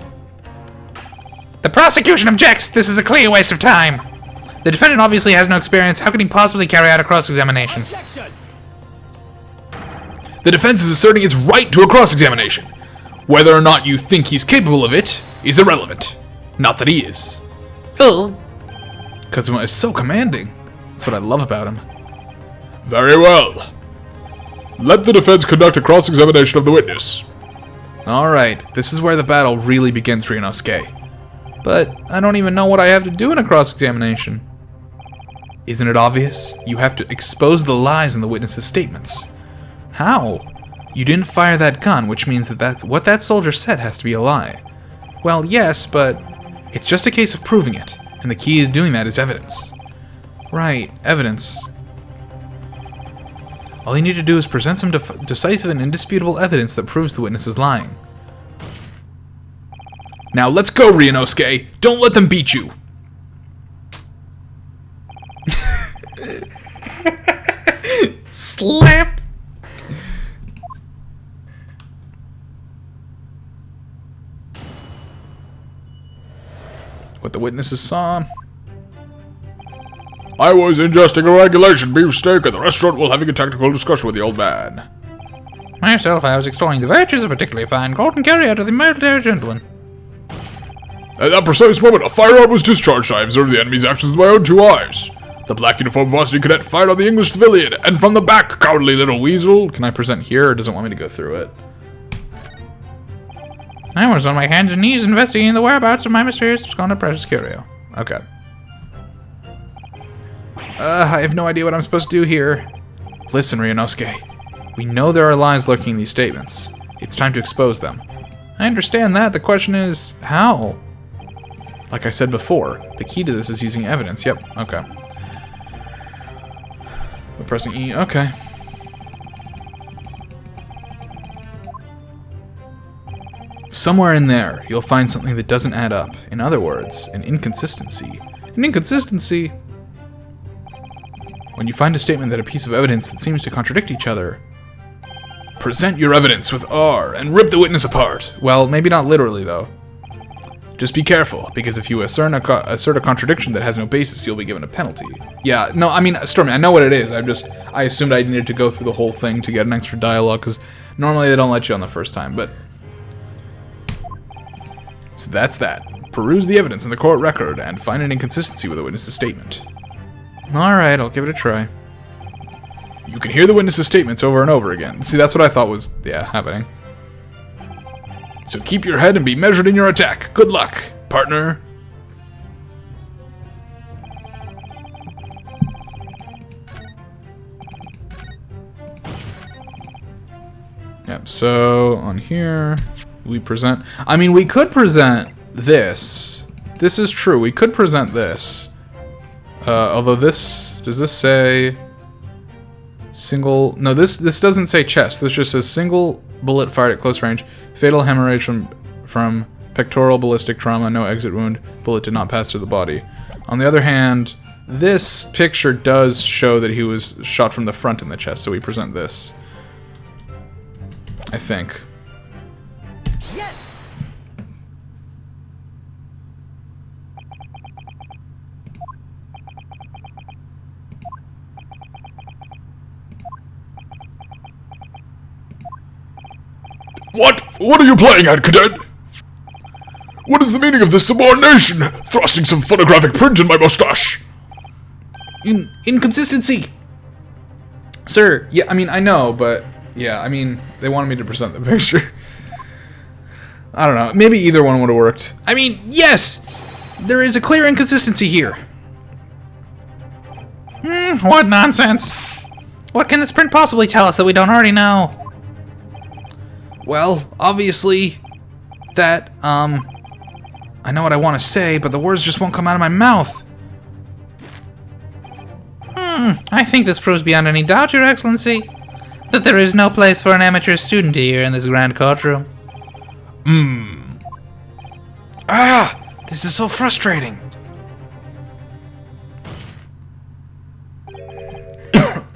The prosecution objects. This is a clear waste of time. The defendant obviously has no experience. How can he possibly carry out a cross-examination? The defense is asserting its right to a cross-examination. Whether or not you think he's capable of it is irrelevant. Not that he is. Oh. Kazuma is so commanding. That's what I love about him. Very well. Let the defense conduct a cross-examination of the witness. Alright, this is where the battle really begins, Ryunosuke. But I don't even know what I have to do in a cross-examination. Isn't it obvious? You have to expose the lies in the witness's statements. How? You didn't fire that gun, which means that what that soldier said has to be a lie. Well, yes, but it's just a case of proving it, and the key to doing that is evidence. Right, evidence. All you need to do is present some decisive and indisputable evidence that proves the witness is lying. Now let's go, Ryunosuke! Don't let them beat you! Slap! What the witnesses saw. I was ingesting a regulation beefsteak at the restaurant while having a technical discussion with the old man. Myself, I was extolling the virtues of a particularly fine golden carrier to the military gentleman. At that precise moment, a firearm was discharged. I observed the enemy's actions with my own 2 eyes. The black uniformed varsity cadet fired on the English civilian, and from the back, cowardly little weasel. Can I present here, or does it want me to go through it? I was on my hands and knees investigating the whereabouts of my mysterious absconded precious curio. Okay. I have no idea what I'm supposed to do here. Listen, Ryunosuke. We know there are lies lurking in these statements. It's time to expose them. I understand that. The question is, how? Like I said before, the key to this is using evidence. Yep, okay. We're pressing E, okay. Somewhere in there, you'll find something that doesn't add up. In other words, an inconsistency. An inconsistency? When you find a statement that a piece of evidence that seems to contradict each other, present your evidence with R and rip the witness apart. Well, maybe not literally, though. Just be careful, because if you assert a contradiction that has no basis, you'll be given a penalty. Yeah, no, I mean, Stormy, I know what it is. I assumed I needed to go through the whole thing to get an extra dialogue, because normally they don't let you on the first time, but... So that's that. Peruse the evidence in the court record and find an inconsistency with the witness's statement. Alright, I'll give it a try. You can hear the witness's statements over and over again. See, that's what I thought was, happening. So keep your head and be measured in your attack. Good luck, partner. Yep, so on here, we present... I mean, we could present this. This is true. We could present this. Although this... Does this say... Single... No, this doesn't say chest. This just says single bullet fired at close range. Fatal hemorrhage from pectoral ballistic trauma. No exit wound. Bullet did not pass through the body. On the other hand, this picture does show that he was shot from the front in the chest, so we present this. I think. Yes! What? What are you playing at, cadet? What is the meaning of this subordination? Thrusting some photographic print in my mustache. Inconsistency! Sir, yeah, I mean, I know, but... Yeah, I mean, they wanted me to present the picture. I don't know. Maybe either one would have worked. I mean, yes! There is a clear inconsistency here. What nonsense? What can this print possibly tell us that we don't already know? Well, obviously, that, I know what I want to say, but the words just won't come out of my mouth. I think this proves beyond any doubt, Your Excellency, that there is no place for an amateur student here in this grand courtroom. This is so frustrating.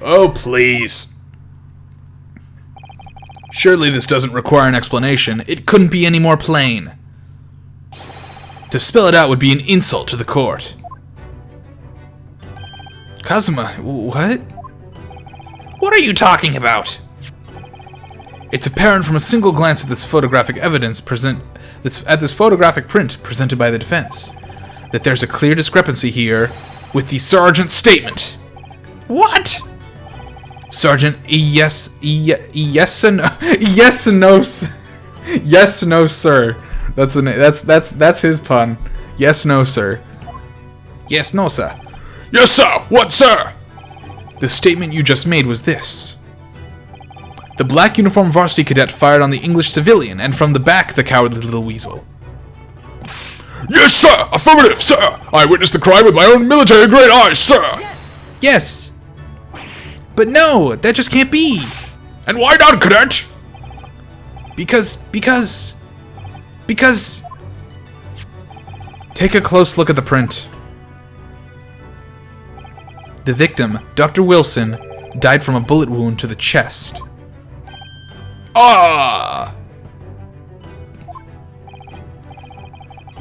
Oh, please. Surely this doesn't require an explanation. It couldn't be any more plain. To spell it out would be an insult to the court. Kazuma, what? What are you talking about? It's apparent from a single glance at this photographic this photographic print presented by the defense that there's a clear discrepancy here with the sergeant's statement. What? Sergeant, yes and no, sir. That's his pun. Yes, no, sir. Yes, no, sir. Yes, sir. What, sir? The statement you just made was this. The black uniformed varsity cadet fired on the English civilian, and from the back, the cowardly little weasel. Yes, sir. Affirmative, sir. I witnessed the crime with my own military-grade eyes, sir. Yes. But no, that just can't be. And why not, cadet? Because... Take a close look at the print. The victim, Dr. Wilson, died from a bullet wound to the chest. Ah!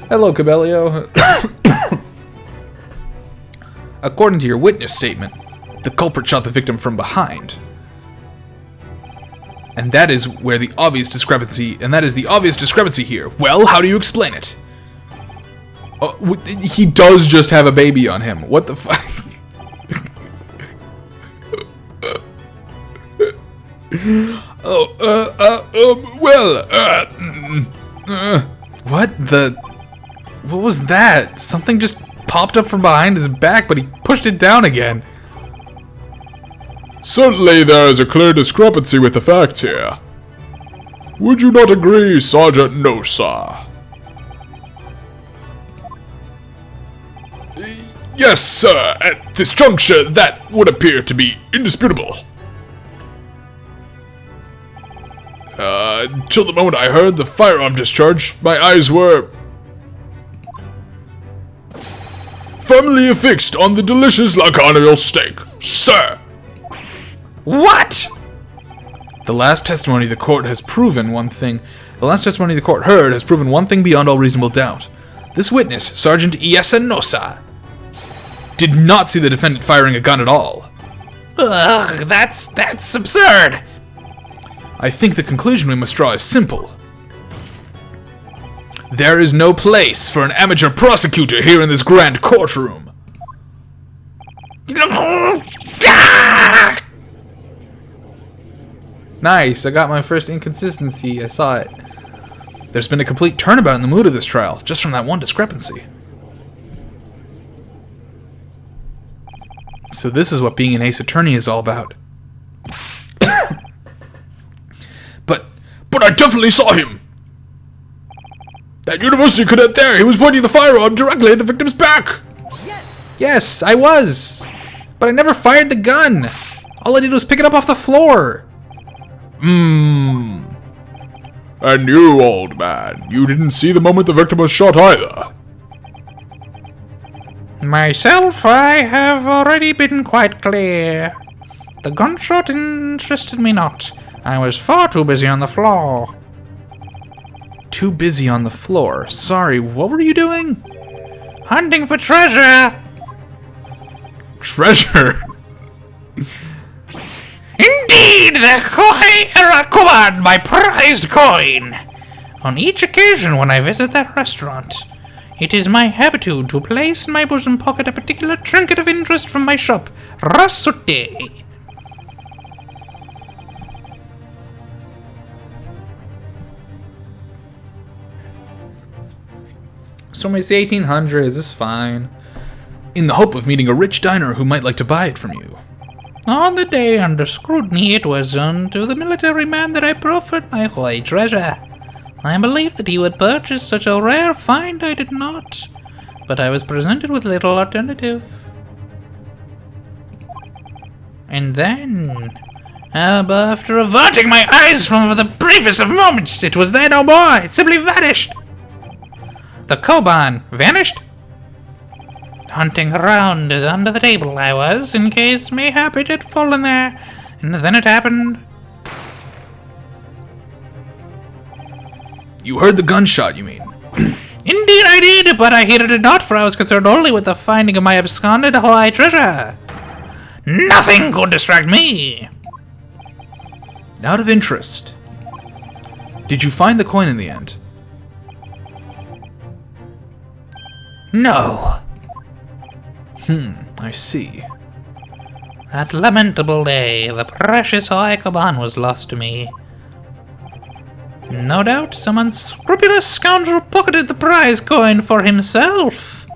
Hello, Cabello. According to your witness statement, the culprit shot the victim from behind. And that is where the obvious discrepancy, here. Well, how do you explain it? He does just have a baby on him. What the fuck? What was that? Something just popped up from behind his back, but he pushed it down again. Certainly there is a clear discrepancy with the facts here. Would you not agree, Sergeant Nosa? Yes, sir. At this juncture, that would appear to be indisputable. Till the moment I heard the firearm discharge, my eyes were firmly affixed on the delicious lacarnial steak, sir. What? The last testimony the court has proven one thing. The last testimony the court heard has proven one thing beyond all reasonable doubt. This witness, Sergeant Iesanosa, did not see the defendant firing a gun at all. Ugh, that's absurd. I think the conclusion we must draw is simple. There is no place for an amateur prosecutor here in this grand courtroom. Nice, I got my first inconsistency. I saw it. There's been a complete turnabout in the mood of this trial, just from that one discrepancy. So this is what being an ace attorney is all about. But I definitely saw him! That university cadet there, he was pointing the firearm directly at the victim's back! Yes, I was! But I never fired the gun! All I did was pick it up off the floor! And you, old man, you didn't see the moment the victim was shot either. Myself, I have already been quite clear. The gunshot interested me not. I was far too busy on the floor. Too busy on the floor? Sorry, what were you doing? Hunting for treasure! Treasure? Indeed, the Kohei Erakuban, my prized coin! On each occasion when I visit that restaurant, it is my habitude to place in my bosom pocket a particular trinket of interest from my shop, Rasute. Storm is the 1800s, it's fine. in the hope of meeting a rich diner who might like to buy it from you. On the day under scrutiny, it was unto the military man that I proffered my high treasure. I believed that he would purchase such a rare find. I did not, but I was presented with little alternative. And then, after averting my eyes from for the briefest of moments, it was there no more. It simply vanished. The koban vanished? Hunting around under the table I was, in case mayhap it had fallen there, and then it happened. You heard the gunshot, you mean? Indeed I did, but I heeded it not, for I was concerned only with the finding of my absconded high treasure. Nothing could distract me. Out of interest, did you find the coin in the end? No. I see. That lamentable day, the precious Oikaban was lost to me. No doubt some unscrupulous scoundrel pocketed the prize coin for himself.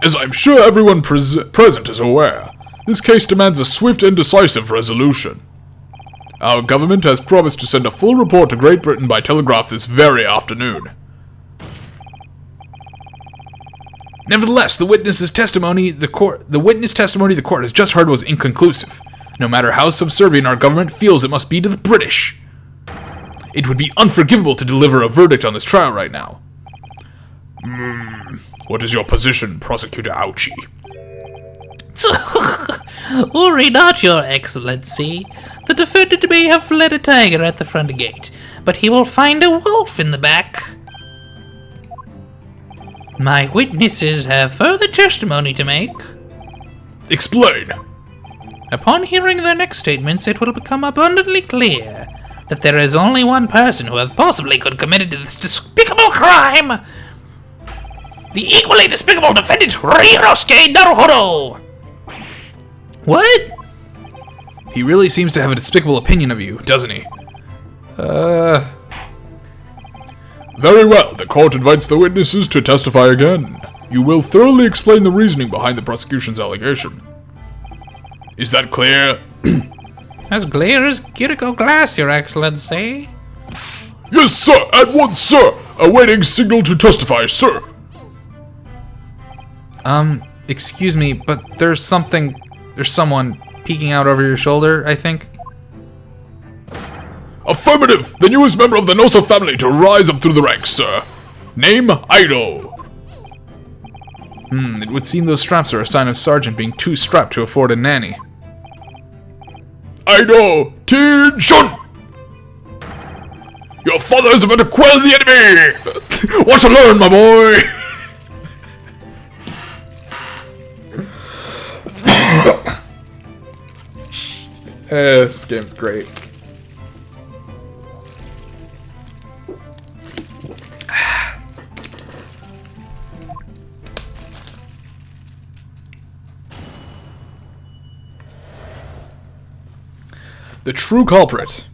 As I'm sure everyone present is aware, this case demands a swift and decisive resolution. Our government has promised to send a full report to Great Britain by telegraph this very afternoon. Nevertheless, the witness testimony the court has just heard was inconclusive. No matter how subservient our government feels it must be to the British, it would be unforgivable to deliver a verdict on this trial right now. What is your position, Prosecutor Ouchie? Worry not, Your Excellency. The defendant may have fled a tiger at the front gate, but he will find a wolf in the back. My witnesses have further testimony to make. Explain. Upon hearing their next statements, it will become abundantly clear that there is only one person who possibly could have committed this despicable crime. The equally despicable defendant, Ryunosuke Naruhodo! What? He really seems to have a despicable opinion of you, doesn't he? Very well, the court invites the witnesses to testify again. You will thoroughly explain the reasoning behind the prosecution's allegation. Is that clear? As clear as Kiriko glass, Your Excellency. Yes, sir! At once, sir! Awaiting signal to testify, sir! Excuse me, but there's someone peeking out over your shoulder, I think. Affirmative! The newest member of the Nosa family to rise up through the ranks, sir. Name, Idol. It would seem those straps are a sign of Sergeant being too strapped to afford a nanny. Idol, attention! Your father is about to quell the enemy! Want to learn, my boy? This game's great. The true culprit.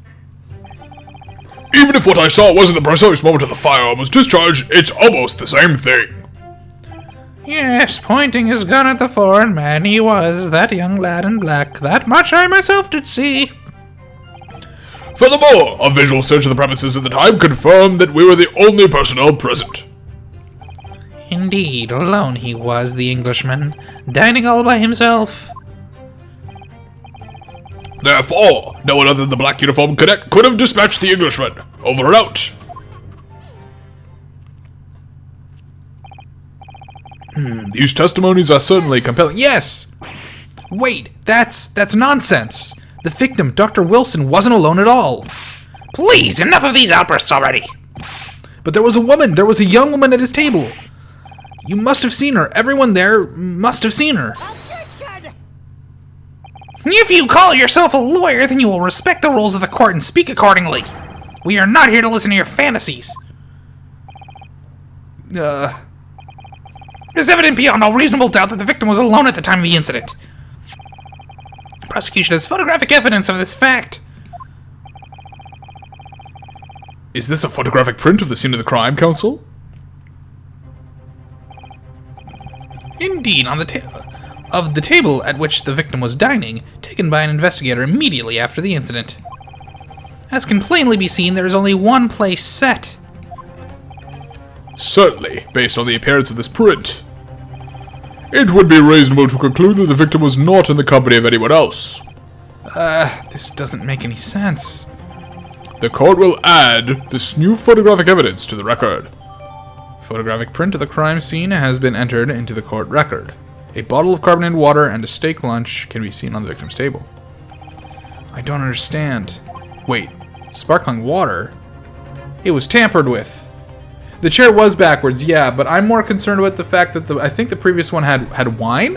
Even if what I saw wasn't the precise moment of the firearm was discharged, it's almost the same thing. Yes, pointing his gun at the foreign man, he was that young lad in black. That much I myself did see. Furthermore, a visual search of the premises at the time confirmed that we were the only personnel present. Indeed, alone he was, the Englishman, dining all by himself. Therefore, no one other than the black uniformed cadet could have dispatched the Englishman. Over and out. These testimonies are certainly compelling. Yes! Wait, that's nonsense. The victim, Dr. Wilson, wasn't alone at all. Please, enough of these outbursts already. But there was a woman. There was a young woman at his table. You must have seen her. Everyone there must have seen her. If you call yourself a lawyer, then you will respect the rules of the court and speak accordingly. We are not here to listen to your fantasies. It's evident beyond all reasonable doubt that the victim was alone at the time of the incident. The prosecution has photographic evidence of this fact. Is this a photographic print of the scene of the crime, counsel? Indeed, on the table at which the victim was dining, taken by an investigator immediately after the incident. As can plainly be seen, there is only one place set. Certainly, based on the appearance of this print. It would be reasonable to conclude that the victim was not in the company of anyone else. This doesn't make any sense. The court will add this new photographic evidence to the record. Photographic print of the crime scene has been entered into the court record. A bottle of carbonated water and a steak lunch can be seen on the victim's table. I don't understand. Wait, sparkling water? It was tampered with. The chair was backwards, yeah, but I'm more concerned with the fact that I think the previous one had wine?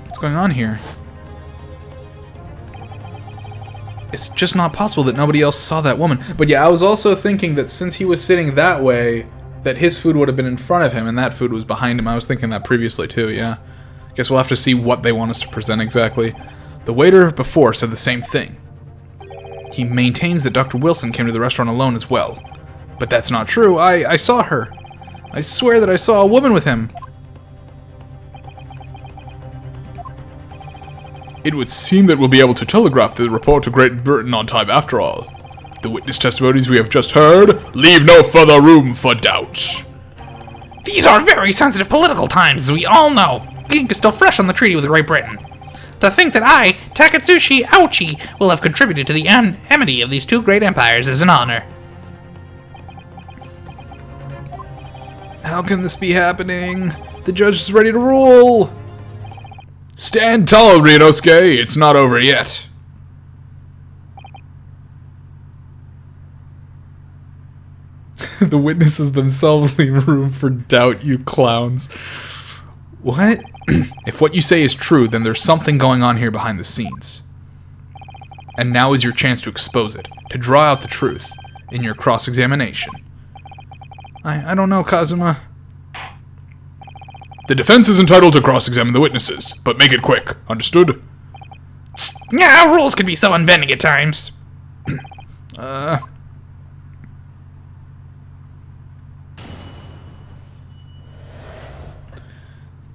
What's going on here? It's just not possible that nobody else saw that woman. But yeah, I was also thinking that since he was sitting that way, that his food would have been in front of him and that food was behind him. I was thinking that previously too, yeah. Guess we'll have to see what they want us to present exactly. The waiter before said the same thing. He maintains that Dr. Wilson came to the restaurant alone as well. But that's not true. I saw her. I swear that I saw a woman with him. It would seem that we'll be able to telegraph the report to Great Britain on time after all. The witness testimonies we have just heard leave no further room for doubt. These are very sensitive political times, as we all know. The ink is still fresh on the treaty with Great Britain. To think that I, Takatsuchi Ouchi, will have contributed to the enmity of these two great empires is an honor. How can this be happening? The judge is ready to rule. Stand tall, Ryunosuke. It's not over yet. The witnesses themselves leave room for doubt, you clowns. What? If what you say is true, then there's something going on here behind the scenes. And now is your chance to expose it, to draw out the truth in your cross-examination. I don't know, Kazuma. The defense is entitled to cross-examine the witnesses, but make it quick. Understood? Yeah, rules can be so unbending at times.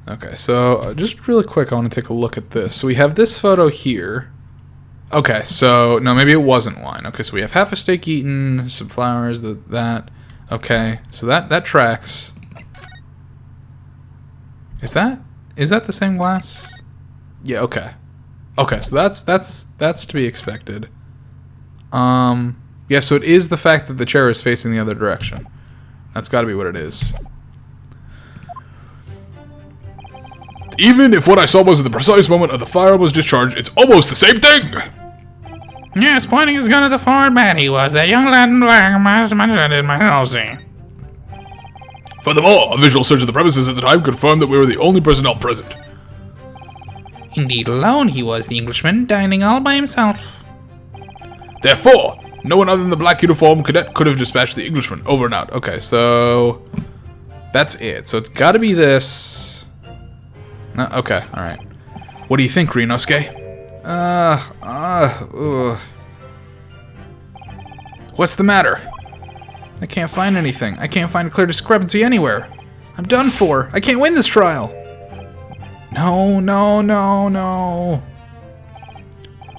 Okay, so just really quick, I want to take a look at this. So we have this photo here. Okay, so, no, maybe it wasn't wine. Okay, so we have half a steak eaten, some flowers, that. Okay, so that tracks. Is that the same glass? Yeah, okay. Okay, so that's to be expected. Yeah, so it is the fact that the chair is facing the other direction. That's got to be what it is. Even if what I saw was at the precise moment of the firearm's discharge, it's almost the same thing! Yes, pointing his gun at the foreign man he was. That young lad in black mentioned in my housing. Furthermore, a visual search of the premises at the time confirmed that we were the only personnel present. Indeed, alone he was, the Englishman, dining all by himself. Therefore, no one other than the black uniformed cadet could have dispatched the Englishman. Over and out. Okay, so that's it. So it's got to be this. Okay, all right. What do you think, Ryunosuke? What's the matter? I can't find anything. I can't find a clear discrepancy anywhere. I'm done for. I can't win this trial. No.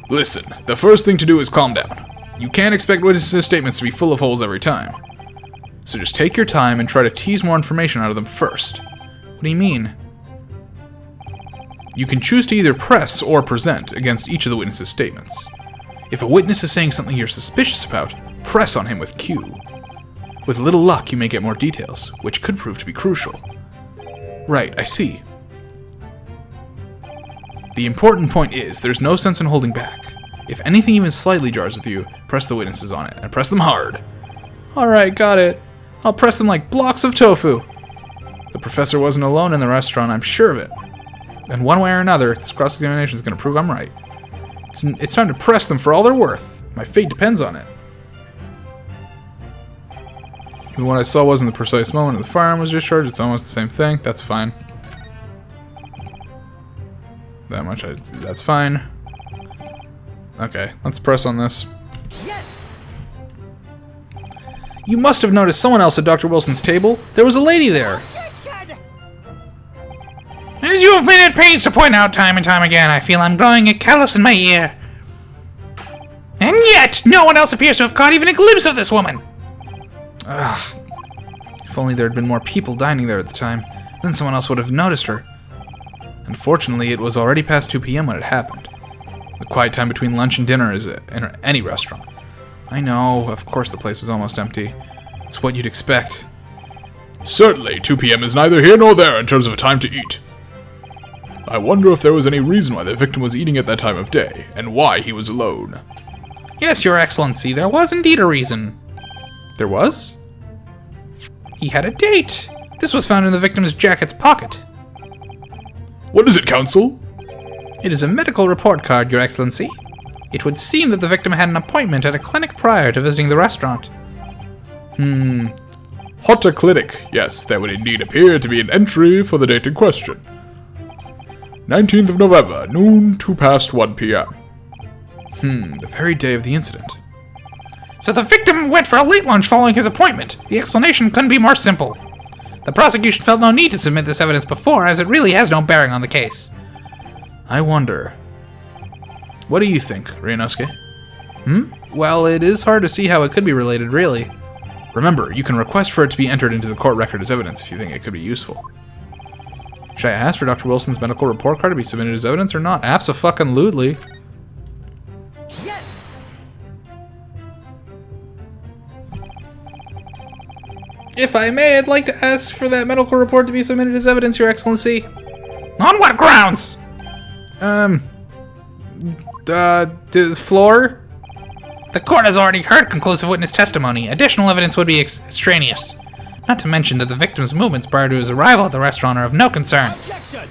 Listen, the first thing to do is calm down. You can't expect witnesses' statements to be full of holes every time. So just take your time and try to tease more information out of them first. What do you mean? You can choose to either press or present against each of the witnesses' statements. If a witness is saying something you're suspicious about, press on him with Q. With a little luck, you may get more details, which could prove to be crucial. Right, I see. The important point is, there's no sense in holding back. If anything even slightly jars with you, press the witnesses on it, and press them hard. Alright, got it. I'll press them like blocks of tofu. The professor wasn't alone in the restaurant, I'm sure of it. And one way or another, this cross-examination is going to prove I'm right. It's time to press them for all they're worth. My fate depends on it. Even what I saw wasn't the precise moment of the firearm was discharged. It's almost the same thing. That's fine. That's fine. Okay, let's press on this. Yes! You must have noticed someone else at Dr. Wilson's table. There was a lady there. pains to point out time and time again, I feel I'm growing a callus in my ear. And yet, no one else appears to have caught even a glimpse of this woman. Ugh. If only there had been more people dining there at the time, then someone else would have noticed her. Unfortunately, it was already past 2 p.m. when it happened. The quiet time between lunch and dinner is in any restaurant. I know, of course the place is almost empty. It's what you'd expect. Certainly, 2 p.m. is neither here nor there in terms of a time to eat. I wonder if there was any reason why the victim was eating at that time of day, and why he was alone. Yes, Your Excellency, there was indeed a reason. There was? He had a date. This was found in the victim's jacket's pocket. What is it, Counsel? It is a medical report card, Your Excellency. It would seem that the victim had an appointment at a clinic prior to visiting the restaurant. Hotta Clinic. Yes, there would indeed appear to be an entry for the date in question. 19th of November, noon to past 1 p.m. The very day of the incident. So the victim went for a late lunch following his appointment. The explanation couldn't be more simple. The prosecution felt no need to submit this evidence before, as it really has no bearing on the case. I wonder. What do you think, Ryunosuke? Well, it is hard to see how it could be related, really. Remember, you can request for it to be entered into the court record as evidence if you think it could be useful. Should I ask for Dr. Wilson's medical report card to be submitted as evidence or not? Abso-fucking-lutely. Yes! If I may, I'd like to ask for that medical report to be submitted as evidence, Your Excellency. On what grounds? The floor? The court has already heard conclusive witness testimony. Additional evidence would be extraneous. Not to mention that the victim's movements prior to his arrival at the restaurant are of no concern. Objection!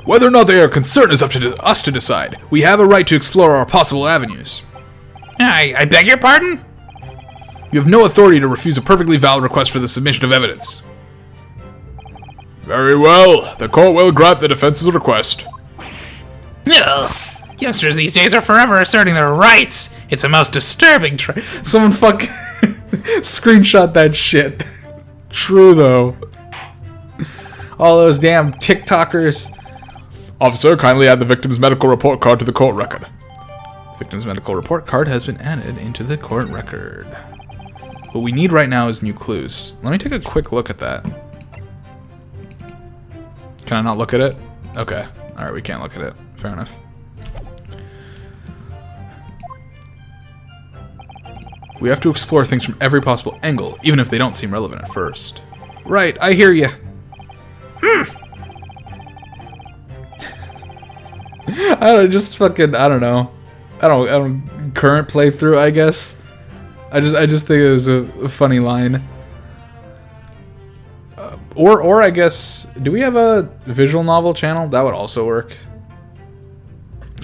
Whether or not they are concerned is up to us to decide. We have a right to explore our possible avenues. I beg your pardon? You have no authority to refuse a perfectly valid request for the submission of evidence. Very well. The court will grant the defense's request. Ugh. Youngsters these days are forever asserting their rights. It's a most disturbing Someone fucking screenshot that shit. True, though. All those damn TikTokers. Officer, kindly add the victim's medical report card to the court record. Victim's medical report card has been added into the court record. What we need right now is new clues. Let me take a quick look at that. Can I not look at it? Okay. Alright, we can't look at it. Fair enough. We have to explore things from every possible angle, even if they don't seem relevant at first. Right, I hear you. I don't know. I don't current playthrough, I guess. I just think it was a funny line. Or I guess, do we have a visual novel channel? That would also work.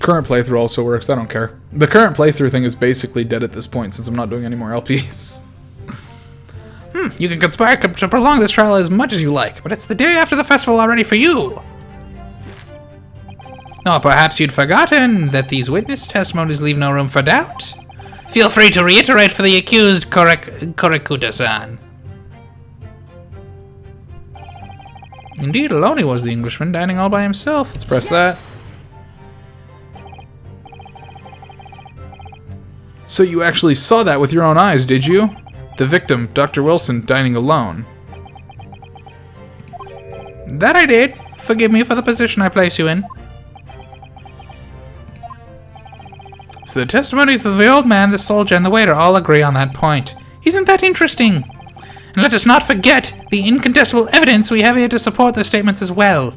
Current playthrough also works, I don't care. The current playthrough thing is basically dead at this point since I'm not doing any more LPs. You can conspire to prolong this trial as much as you like, but it's the day after the festival already for you. Or perhaps you'd forgotten that these witness testimonies leave no room for doubt. Feel free to reiterate for the accused, Korekuta-san. Indeed, alone he was the Englishman, dining all by himself. Let's press that. So you actually saw that with your own eyes, did you? The victim, Dr. Wilson, dining alone. That I did. Forgive me for the position I place you in. So the testimonies of the old man, the soldier, and the waiter all agree on that point. Isn't that interesting? And let us not forget the incontestable evidence we have here to support the statements as well.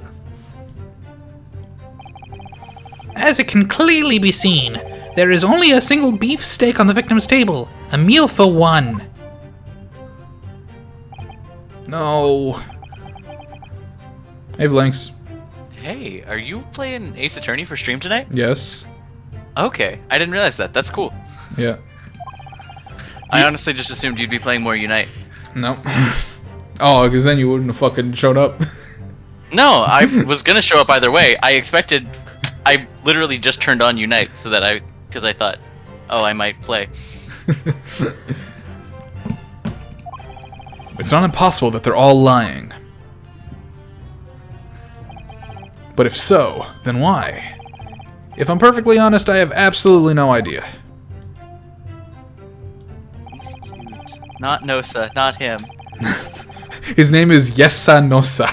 As it can clearly be seen, there is only a single beef steak on the victim's table. A meal for one. No. I have links. Hey, are you playing Ace Attorney for stream tonight? Yes. Okay, I didn't realize that. That's cool. Yeah. I honestly just assumed you'd be playing more Unite. No. Oh, because then you wouldn't have fucking showed up. No, I was gonna show up either way. I literally just turned on Unite so that because I thought, oh, I might play. It's not impossible that they're all lying. But if so, then why? If I'm perfectly honest, I have absolutely no idea. Not Nosa, not him. His name is Yesanosa.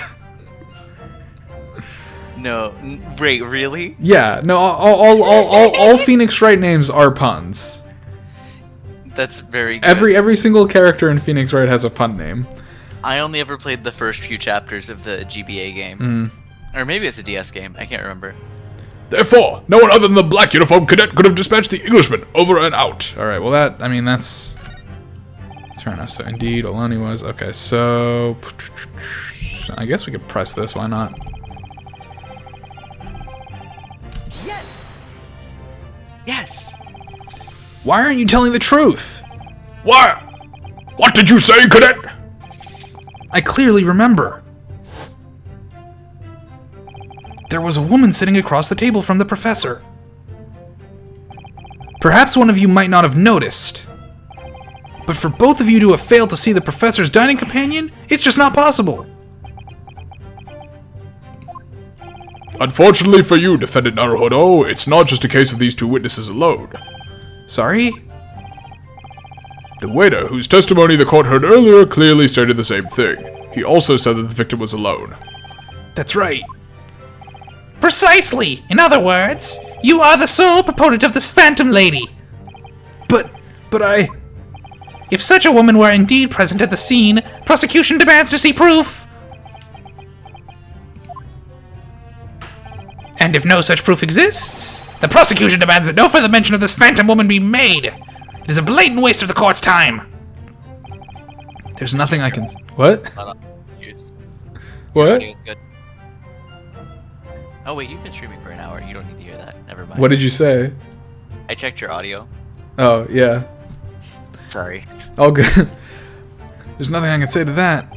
No, wait, really? Yeah, no, all Phoenix Wright names are puns. That's very good. Every single character in Phoenix Wright has a pun name. I only ever played the first few chapters of the GBA game. Or maybe it's a DS game, I can't remember. Therefore, no one other than the black uniform cadet could have dispatched the Englishman over and out. Alright, well that's fair enough. So indeed, Oloni was. Okay, so I guess we could press this, why not? Yes! Why aren't you telling the truth? What? What did you say, cadet? I clearly remember. There was a woman sitting across the table from the professor. Perhaps one of you might not have noticed. But for both of you to have failed to see the professor's dining companion, it's just not possible. Unfortunately for you, Defendant Naruhodo, it's not just a case of these two witnesses alone. Sorry? The waiter, whose testimony the court heard earlier, clearly stated the same thing. He also said that the victim was alone. That's right. Precisely! In other words, you are the sole proponent of this phantom lady. But I... If such a woman were indeed present at the scene, prosecution demands to see proof. And if no such proof exists, the prosecution demands that no further mention of this phantom woman be made. It is a blatant waste of the court's time. There's nothing I can... What? Cheers. What? Okay, good. Oh wait, you've been streaming for an hour. You don't need to hear that. Never mind. What did you say? I checked your audio. Oh, yeah. Sorry. All good. There's nothing I can say to that.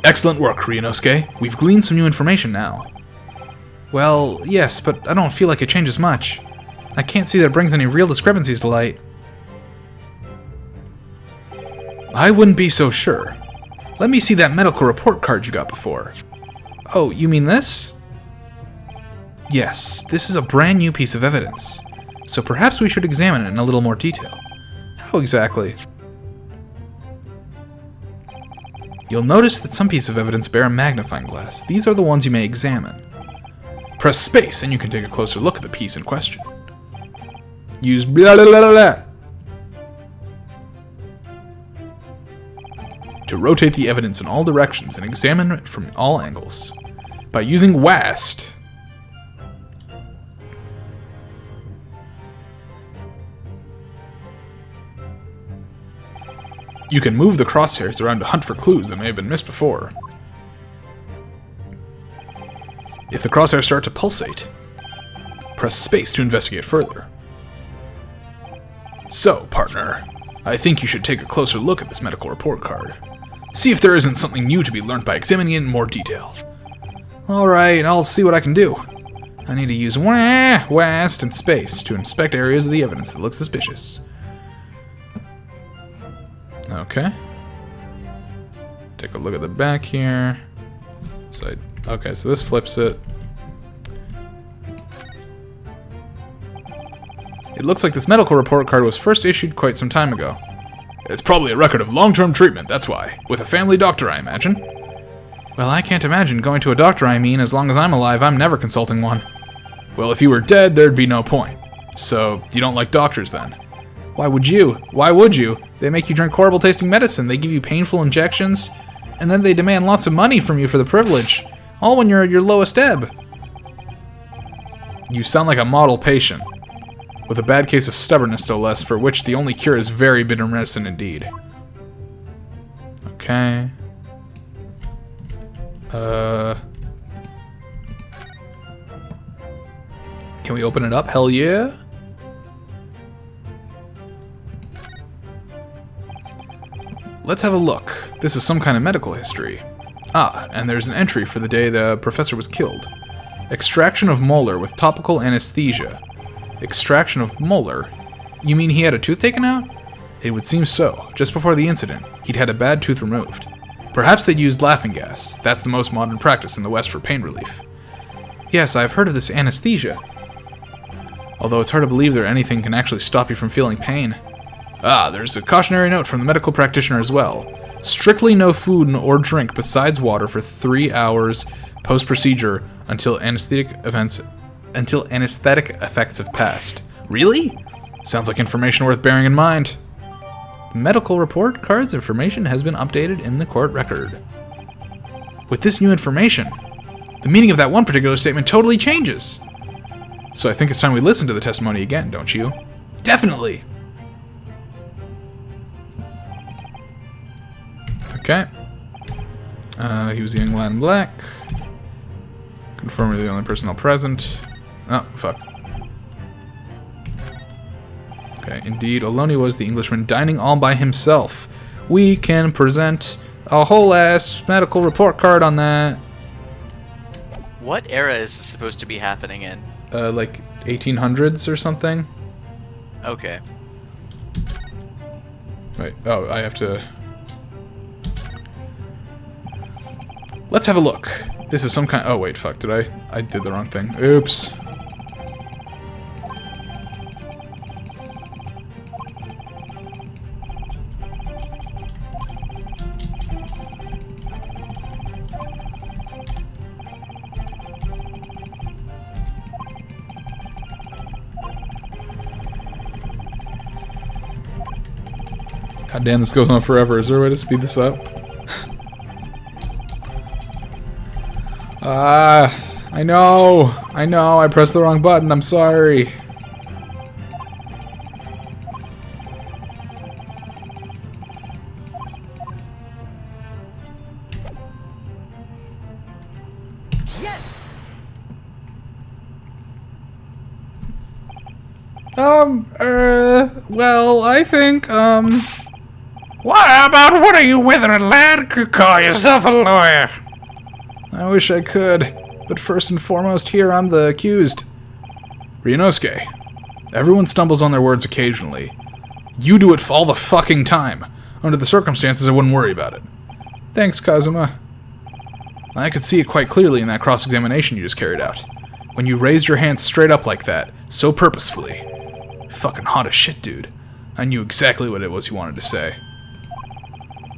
Excellent work, Ryunosuke. We've gleaned some new information now. Well, yes, but I don't feel like it changes much. I can't see that it brings any real discrepancies to light. I wouldn't be so sure. Let me see that medical report card you got before. Oh, you mean this? Yes, this is a brand new piece of evidence. So perhaps we should examine it in a little more detail. How exactly? You'll notice that some pieces of evidence bear a magnifying glass. These are the ones you may examine. Press space and you can take a closer look at the piece in question. Use blah blah blah blah to rotate the evidence in all directions and examine it from all angles. By using WAST, you can move the crosshairs around to hunt for clues that may have been missed before. If the crosshairs start to pulsate, press space to investigate further. So, partner, I think you should take a closer look at this medical report card. See if there isn't something new to be learned by examining it in more detail. Alright, I'll see what I can do. I need to use WAST and space to inspect areas of the evidence that look suspicious. Okay. Take a look at the back here. Okay, so this flips it. It looks like this medical report card was first issued quite some time ago. It's probably a record of long-term treatment, that's why. With a family doctor, I imagine. Well, I can't imagine going to a doctor. I mean, as long as I'm alive, I'm never consulting one. Well, if you were dead, there'd be no point. So, you don't like doctors then? Why would you? Why would you? They make you drink horrible tasting medicine, they give you painful injections, and then they demand lots of money from you for the privilege. All when you're at your lowest ebb. You sound like a model patient. With a bad case of stubbornness, no less, for which the only cure is very bitter medicine indeed. Okay. Can we open it up? Hell yeah. Let's have a look. This is some kind of medical history. Ah, and there's an entry for the day the professor was killed. Extraction of molar with topical anesthesia. Extraction of molar? You mean he had a tooth taken out? It would seem so. Just before the incident, he'd had a bad tooth removed. Perhaps they'd used laughing gas. That's the most modern practice in the West for pain relief. Yes, I've heard of this anesthesia. Although it's hard to believe that anything can actually stop you from feeling pain. Ah, there's a cautionary note from the medical practitioner as well. Strictly no food or drink besides water for 3 hours post-procedure until anesthetic effects have passed. Really? Sounds like information worth bearing in mind. The medical report card's information has been updated in the court record. With this new information, the meaning of that one particular statement totally changes. So I think it's time we listen to the testimony again, don't you? Definitely! Okay. He was the young lad in black. Confirming the only personnel present. Oh, fuck. Okay, indeed, alone he was the Englishman dining all by himself. We can present a whole-ass medical report card on that. What era is this supposed to be happening in? Like 1800s or something? Okay. Wait, oh, I have to... Let's have a look. This is some kind... Oh, wait, fuck, did I did the wrong thing. Oops. God damn, this goes on forever. Is there a way to speed this up? I know, I pressed the wrong button, I'm sorry. Yes! Well, I think, What about what are you withering, lad? Could call yourself a lawyer. I wish I could, but first and foremost here, I'm the accused. Ryunosuke, everyone stumbles on their words occasionally. You do it all the fucking time. Under the circumstances, I wouldn't worry about it. Thanks, Kazuma. I could see it quite clearly in that cross-examination you just carried out. When you raised your hands straight up like that, so purposefully. Fucking hot as shit, dude. I knew exactly what it was you wanted to say.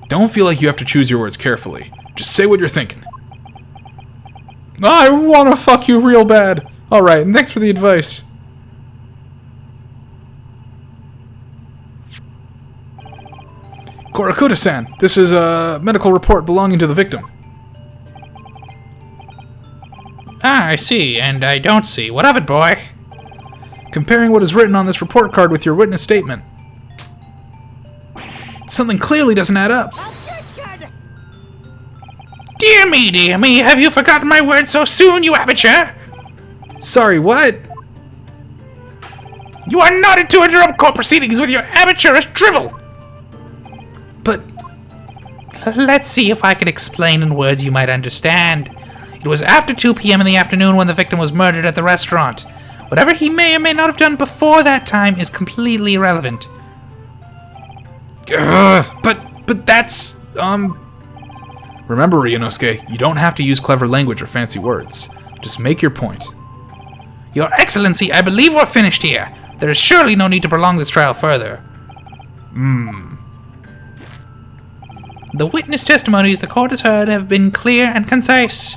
Don't feel like you have to choose your words carefully. Just say what you're thinking. I wanna fuck you real bad. Alright, and thanks for the advice. Korakuta-san, this is a medical report belonging to the victim. Ah, I see, and I don't see. What of it, boy? Comparing what is written on this report card with your witness statement. Something clearly doesn't add up. Dear me, have you forgotten my words so soon, you amateur? Sorry, what? You are not to interrupt court proceedings with your amateurish drivel! But... Let's see if I can explain in words you might understand. It was after 2 p.m. in the afternoon when the victim was murdered at the restaurant. Whatever he may or may not have done before that time is completely irrelevant. But that's, Remember, Ryunosuke, you don't have to use clever language or fancy words. Just make your point. Your Excellency, I believe we're finished here. There is surely no need to prolong this trial further. The witness testimonies the court has heard have been clear and concise.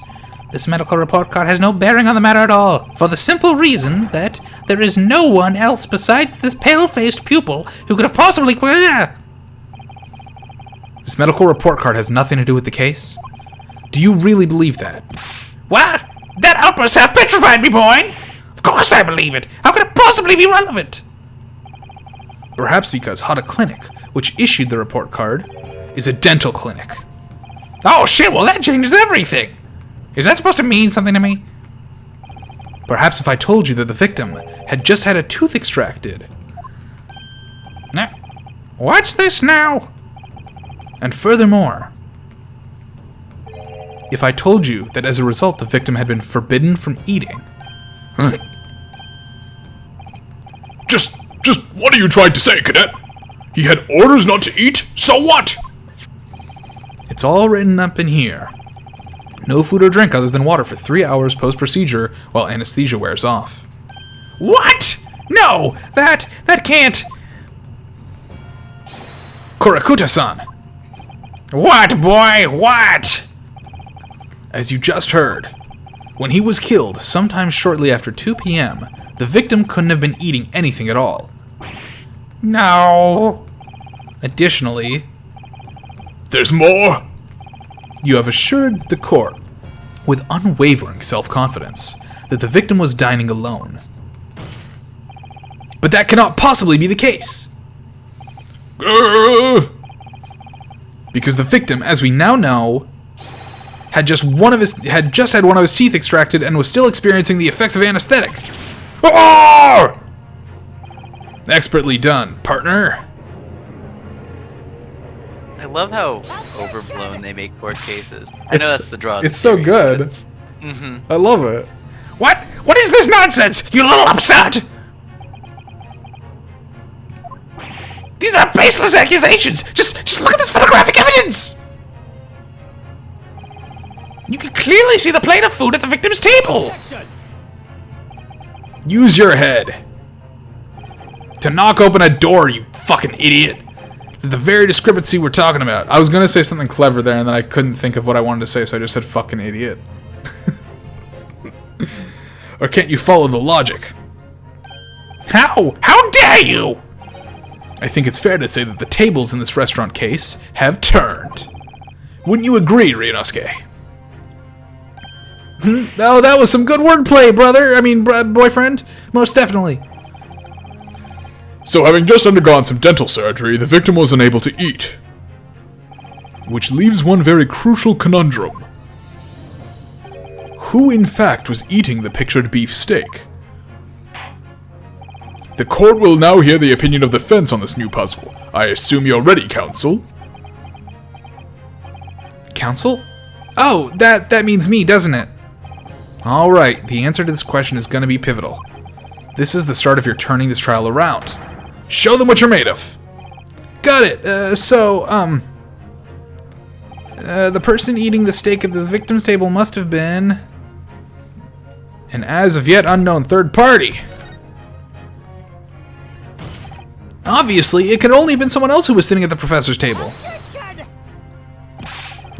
This medical report card has no bearing on the matter at all, for the simple reason that there is no one else besides this pale-faced pupil who could have possibly... This medical report card has nothing to do with the case? Do you really believe that? What? That outburst half petrified me, boy! Of course I believe it! How could it possibly be relevant? Perhaps because Hata Clinic, which issued the report card, is a dental clinic. Oh shit, well that changes everything! Is that supposed to mean something to me? Perhaps if I told you that the victim had just had a tooth extracted. Now, watch this now! And furthermore, if I told you that as a result the victim had been forbidden from eating. Just what are you trying to say, Cadet? He had orders not to eat? So what? It's all written up in here. No food or drink other than water for 3 hours post-procedure while anesthesia wears off. What? No, that can't. Kurakuta-san! What, boy? What? As you just heard, when he was killed sometime shortly after 2 p.m., the victim couldn't have been eating anything at all. No. Additionally, There's more? you have assured the court, with unwavering self-confidence, that the victim was dining alone. But that cannot possibly be the case! Because the victim, as we now know, had just had one of his teeth extracted and was still experiencing the effects of anesthetic. Oh! Expertly done, partner. I love how overblown they make court cases. I know that's the draw. of the It's so series, good. but it's- I love it. What is this nonsense, you little upstart? These are baseless accusations. Just look at this photographic evidence. You can clearly see the plate of food at the victim's table. Use your head to knock open a door, you fucking idiot. The very discrepancy we're talking about. I was gonna say something clever there, and then I couldn't think of what I wanted to say, so I just said fucking idiot. Or can't you follow the logic? How dare you? I think it's fair to say that the tables in this restaurant case have turned. Wouldn't you agree, Ryunosuke? Oh, that was some good wordplay, brother. I mean, boyfriend. Most definitely. So having just undergone some dental surgery, the victim was unable to eat. Which leaves one very crucial conundrum. Who in fact was eating the pictured beef steak? The court will now hear the opinion of the defense on this new puzzle. I assume you're ready, counsel? Counsel? Oh, that means me, doesn't it? Alright, the answer to this question is going to be pivotal. This is the start of your turning this trial around. Show them what you're made of. Got it. The person eating the steak at the victim's table must have been an as of yet unknown third party. Obviously, it could only have been someone else who was sitting at the professor's table.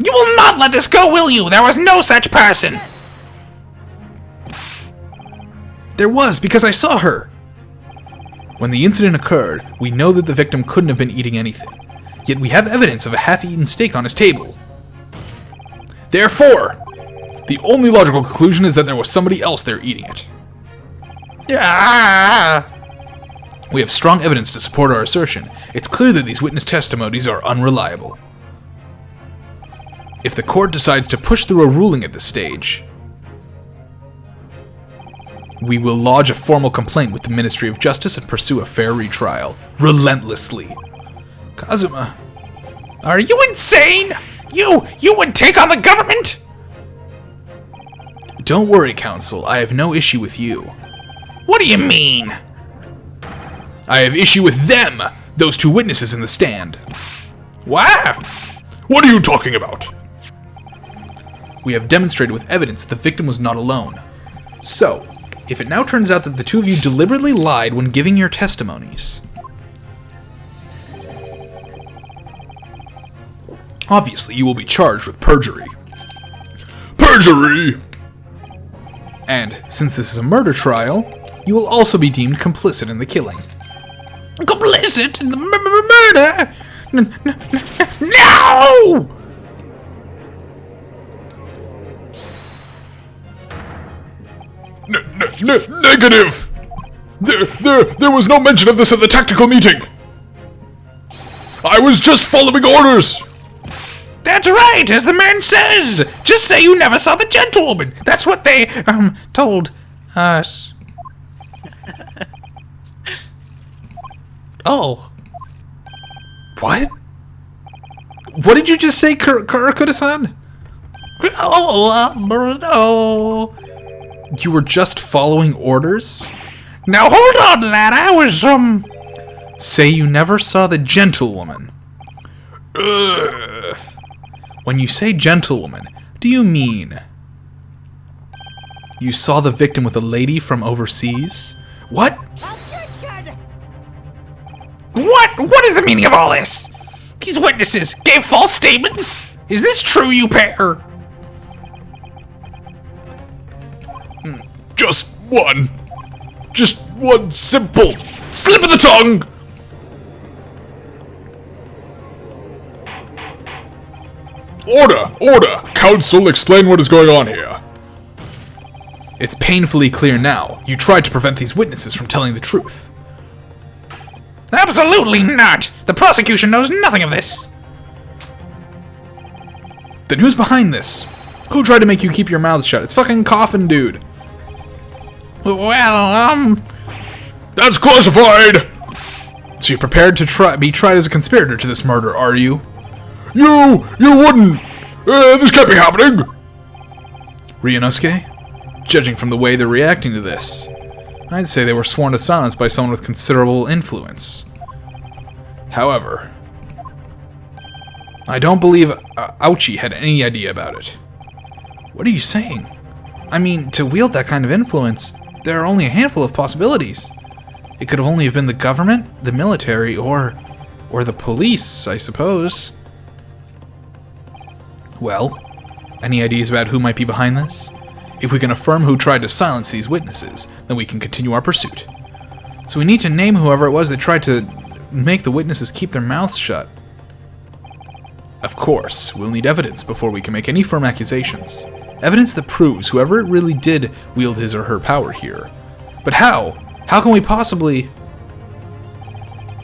You will not let this go, will you? There was no such person. There was, because I saw her. When the incident occurred, we know that the victim couldn't have been eating anything. Yet we have evidence of a half-eaten steak on his table. Therefore, the only logical conclusion is that there was somebody else there eating it. Ah. We have strong evidence to support our assertion. It's clear that these witness testimonies are unreliable. If the court decides to push through a ruling at this stage, we will lodge a formal complaint with the Ministry of Justice and pursue a fair retrial, relentlessly. Kazuma, Are you insane? You would take on the government? don't worry, Counsel. I have no issue with you. What do you mean? I have issue with them, those two witnesses in the stand. Wow. What are you talking about? We have demonstrated with evidence the victim was not alone. So, if it now turns out that the two of you deliberately lied when giving your testimonies, obviously you will be charged with perjury. Perjury! And, since this is a murder trial, you will also be deemed complicit in the killing. Complicit in the murder? No! Negative! There was no mention of this at the tactical meeting! I was just following orders! That's right, as the man says. Just say you never saw the gentlewoman. That's what they, told us. Oh. What? What did you just say, Kurakuta-san? Oh, no. You were just following orders? Now hold on, lad. I was, Say you never saw the gentlewoman. Ugh. When you say gentlewoman, do you mean you saw the victim with a lady from overseas? What? What is the meaning of all this? These witnesses gave false statements? Is this true, you pair? Just one simple slip of the tongue. Order! Counsel, explain what is going on here. It's painfully clear now. You tried to prevent these witnesses from telling the truth. Absolutely not! The prosecution knows nothing of this! Then who's behind this? Who tried to make you keep your mouths shut? It's fucking Coffin Dude. Well, That's classified! So you're prepared to be tried as a conspirator to this murder, are you? You wouldn't! This can't be happening! Ryunosuke? Judging from the way they're reacting to this, I'd say they were sworn to silence by someone with considerable influence. However, I don't believe Ouchie had any idea about it. What are you saying? I mean, to wield that kind of influence, there are only a handful of possibilities. It could have only have been the government, the military, or the police, I suppose. Well, any ideas about who might be behind this? If we can affirm who tried to silence these witnesses, then we can continue our pursuit. So we need to name whoever it was that tried to make the witnesses keep their mouths shut. Of course, we'll need evidence before we can make any firm accusations. Evidence that proves whoever really did wield his or her power here. But how? How can we possibly...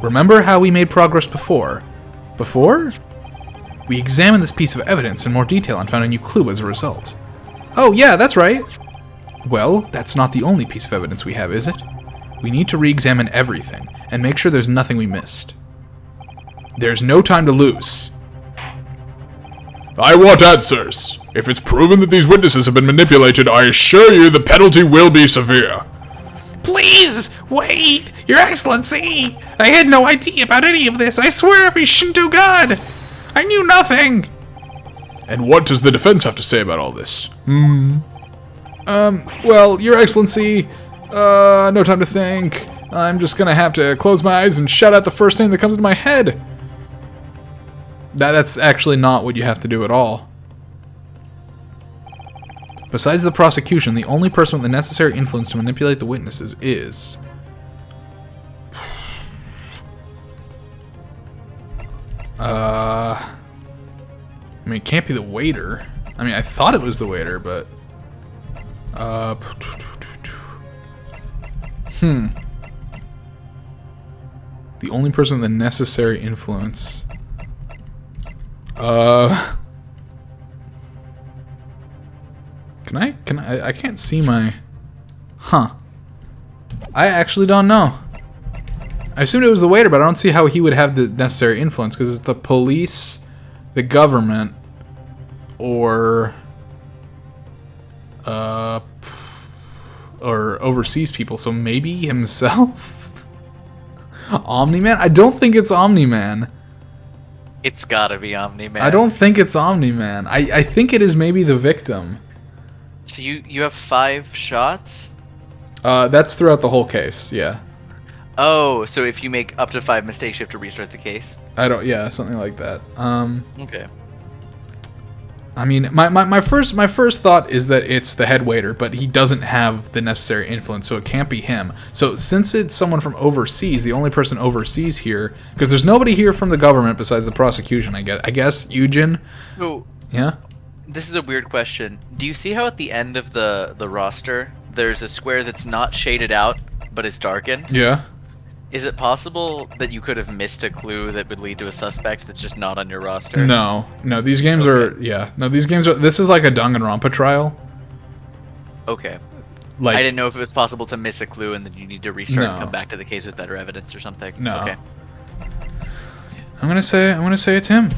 Remember how we made progress before? Before? We examined this piece of evidence in more detail and found a new clue as a result. Oh yeah, that's right! Well, that's not the only piece of evidence we have, is it? We need to re-examine everything, and make sure there's nothing we missed. There's no time to lose. I want answers. If it's proven that these witnesses have been manipulated, I assure you the penalty will be severe. please, wait, Your Excellency! I had no idea about any of this, I swear every Shinto god! I knew nothing! And what does the defense have to say about all this? Well, Your Excellency, no time to think. I'm just gonna have to close my eyes and shout out the first name that comes to my head. That's actually not what you have to do at all. Besides the prosecution, the only person with the necessary influence to manipulate the witnesses is... I mean, it can't be the waiter. I mean, I thought it was the waiter, but... The only person with the necessary influence... Can I can't see my... I actually don't know. I assumed it was the waiter, but I don't see how he would have the necessary influence, because it's the police, the government, or overseas people, so maybe himself? Omni-Man? I don't think it's Omni-Man. It's gotta be Omni-Man. I don't think it's Omni-Man. I think it is maybe the victim. So you have 5 shots? That's throughout the whole case, yeah. Oh, so if you make up to 5 mistakes, you have to restart the case? Yeah, something like that. Okay. I mean, my first thought is that it's the head waiter, but he doesn't have the necessary influence, so it can't be him. So since it's someone from overseas, the only person overseas here, because there's nobody here from the government besides the prosecution, I guess Eugen. So, yeah. This is a weird question. Do you see how at the end of the roster, there's a square that's not shaded out, but is darkened? Yeah. Is it possible that you could have missed a clue that would lead to a suspect that's just not on your roster? No, these games are, yeah. No, these games are, this is like a Danganronpa trial. Okay. Like, I didn't know if it was possible to miss a clue and then you need to restart No. and come back to the case with better evidence or something. No. Okay. I'm gonna say it's him.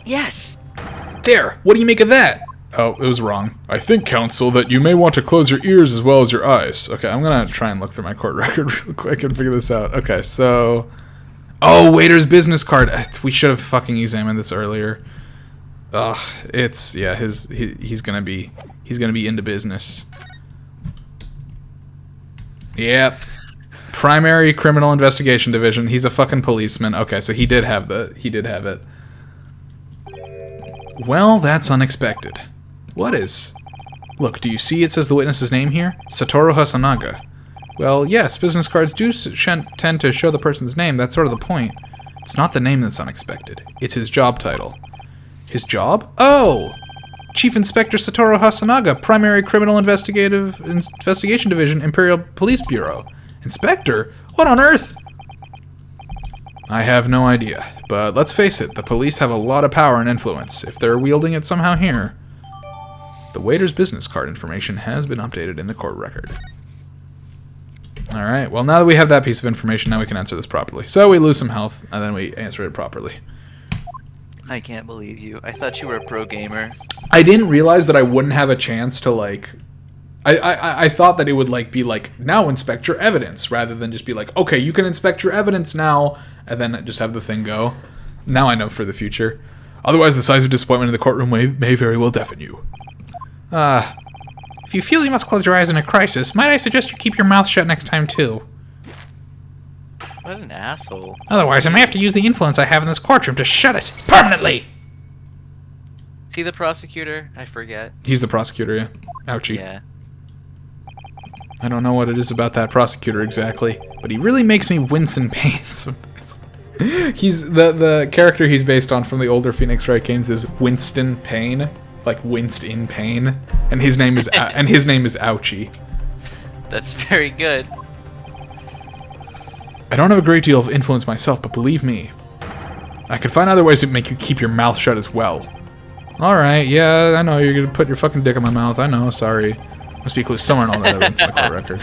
Yes! There! What do you make of that? Oh, it was wrong. I think, counsel, that you may want to close your ears as well as your eyes. Okay, I'm gonna try and look through my court record real quick and figure this out. Okay, so... Oh, waiter's business card. We should have fucking examined this earlier. Ugh, it's... Yeah, he's gonna be into business. Yep. Primary Criminal Investigation Division. He's a fucking policeman. Okay, so he did have it. Well, that's unexpected. What is? Look, do you see it says the witness's name here? Satoru Hasanaga. Well, yes, business cards do tend to show the person's name. That's sort of the point. It's not the name that's unexpected. It's his job title. His job? Oh! Chief Inspector Satoru Hasanaga, Primary Criminal Investigation Division, Imperial Police Bureau. Inspector? What on earth? I have no idea, but let's face it, the police have a lot of power and influence, if they're wielding it somehow here. The waiter's business card information has been updated in the court record. Alright, well now that we have that piece of information, now we can answer this properly. So we lose some health, and then we answer it properly. I can't believe you. I thought you were a pro gamer. I didn't realize that I wouldn't have a chance to, like... I thought that it would, like, be like, now inspect your evidence, rather than just be like, okay, you can inspect your evidence now, and then just have the thing go. Now I know for the future. Otherwise, the size of disappointment in the courtroom may very well deafen you. If you feel you must close your eyes in a crisis, might I suggest you keep your mouth shut next time, too? What an asshole. Otherwise, I may have to use the influence I have in this courtroom to shut it permanently! Is he the prosecutor? I forget. He's the prosecutor, yeah. Ouchie. Yeah. I don't know what it is about that prosecutor exactly, but he really makes me wince in pain sometimes. He's the character he's based on from the older Phoenix Wright games is Winston Payne, like winced in pain, and his name is Ouchie. That's very good. I don't have a great deal of influence myself, but believe me, I can find other ways to make you keep your mouth shut as well. Alright, yeah, I know you're gonna put your fucking dick in my mouth, I know, sorry. Must be a clue somewhere in all that evidence in the court record.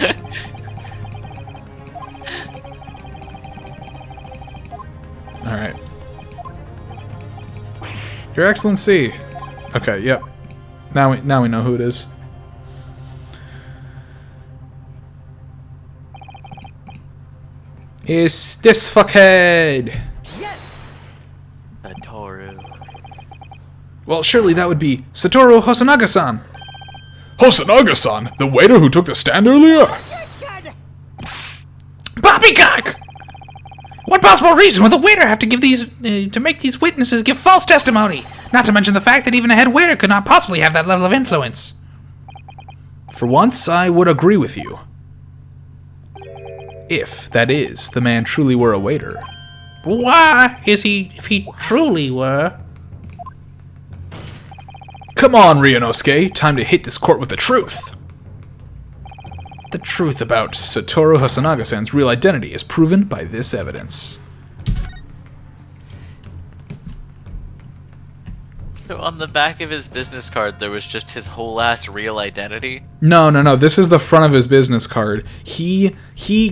Alright. Your Excellency! Okay, yep. Now we know who it is. Is this fuckhead? Satoru. Well, surely that would be Satoru Hasanaga-san! Hasanaga-san, the waiter who took the stand earlier? Poppycock! What possible reason would the waiter have to give to make these witnesses give false testimony? Not to mention the fact that even a head waiter could not possibly have that level of influence. For once, I would agree with you. If, that is, the man truly were a waiter. Why is he, if he truly were? Come on, Ryunosuke, time to hit this court with the truth. The truth about Satoru Hasanaga-san's real identity is proven by this evidence. So on the back of his business card, there was just his whole ass real identity? No. This is the front of his business card. He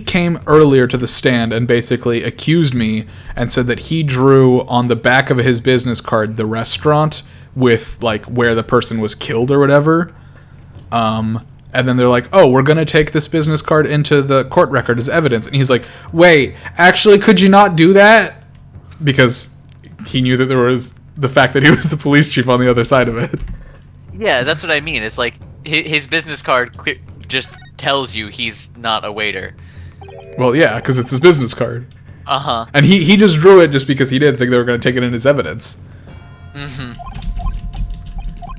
came earlier to the stand and basically accused me and said that he drew on the back of his business card the restaurant with, like, where the person was killed or whatever. And then they're like, oh, we're going to take this business card into the court record as evidence. And he's like, wait, actually, could you not do that? Because he knew that there was the fact that he was the police chief on the other side of it. Yeah, that's what I mean. It's like his business card just tells you he's not a waiter. Well, yeah, because it's his business card. Uh-huh. And he just drew it just because he didn't think they were going to take it in as evidence. Mm-hmm.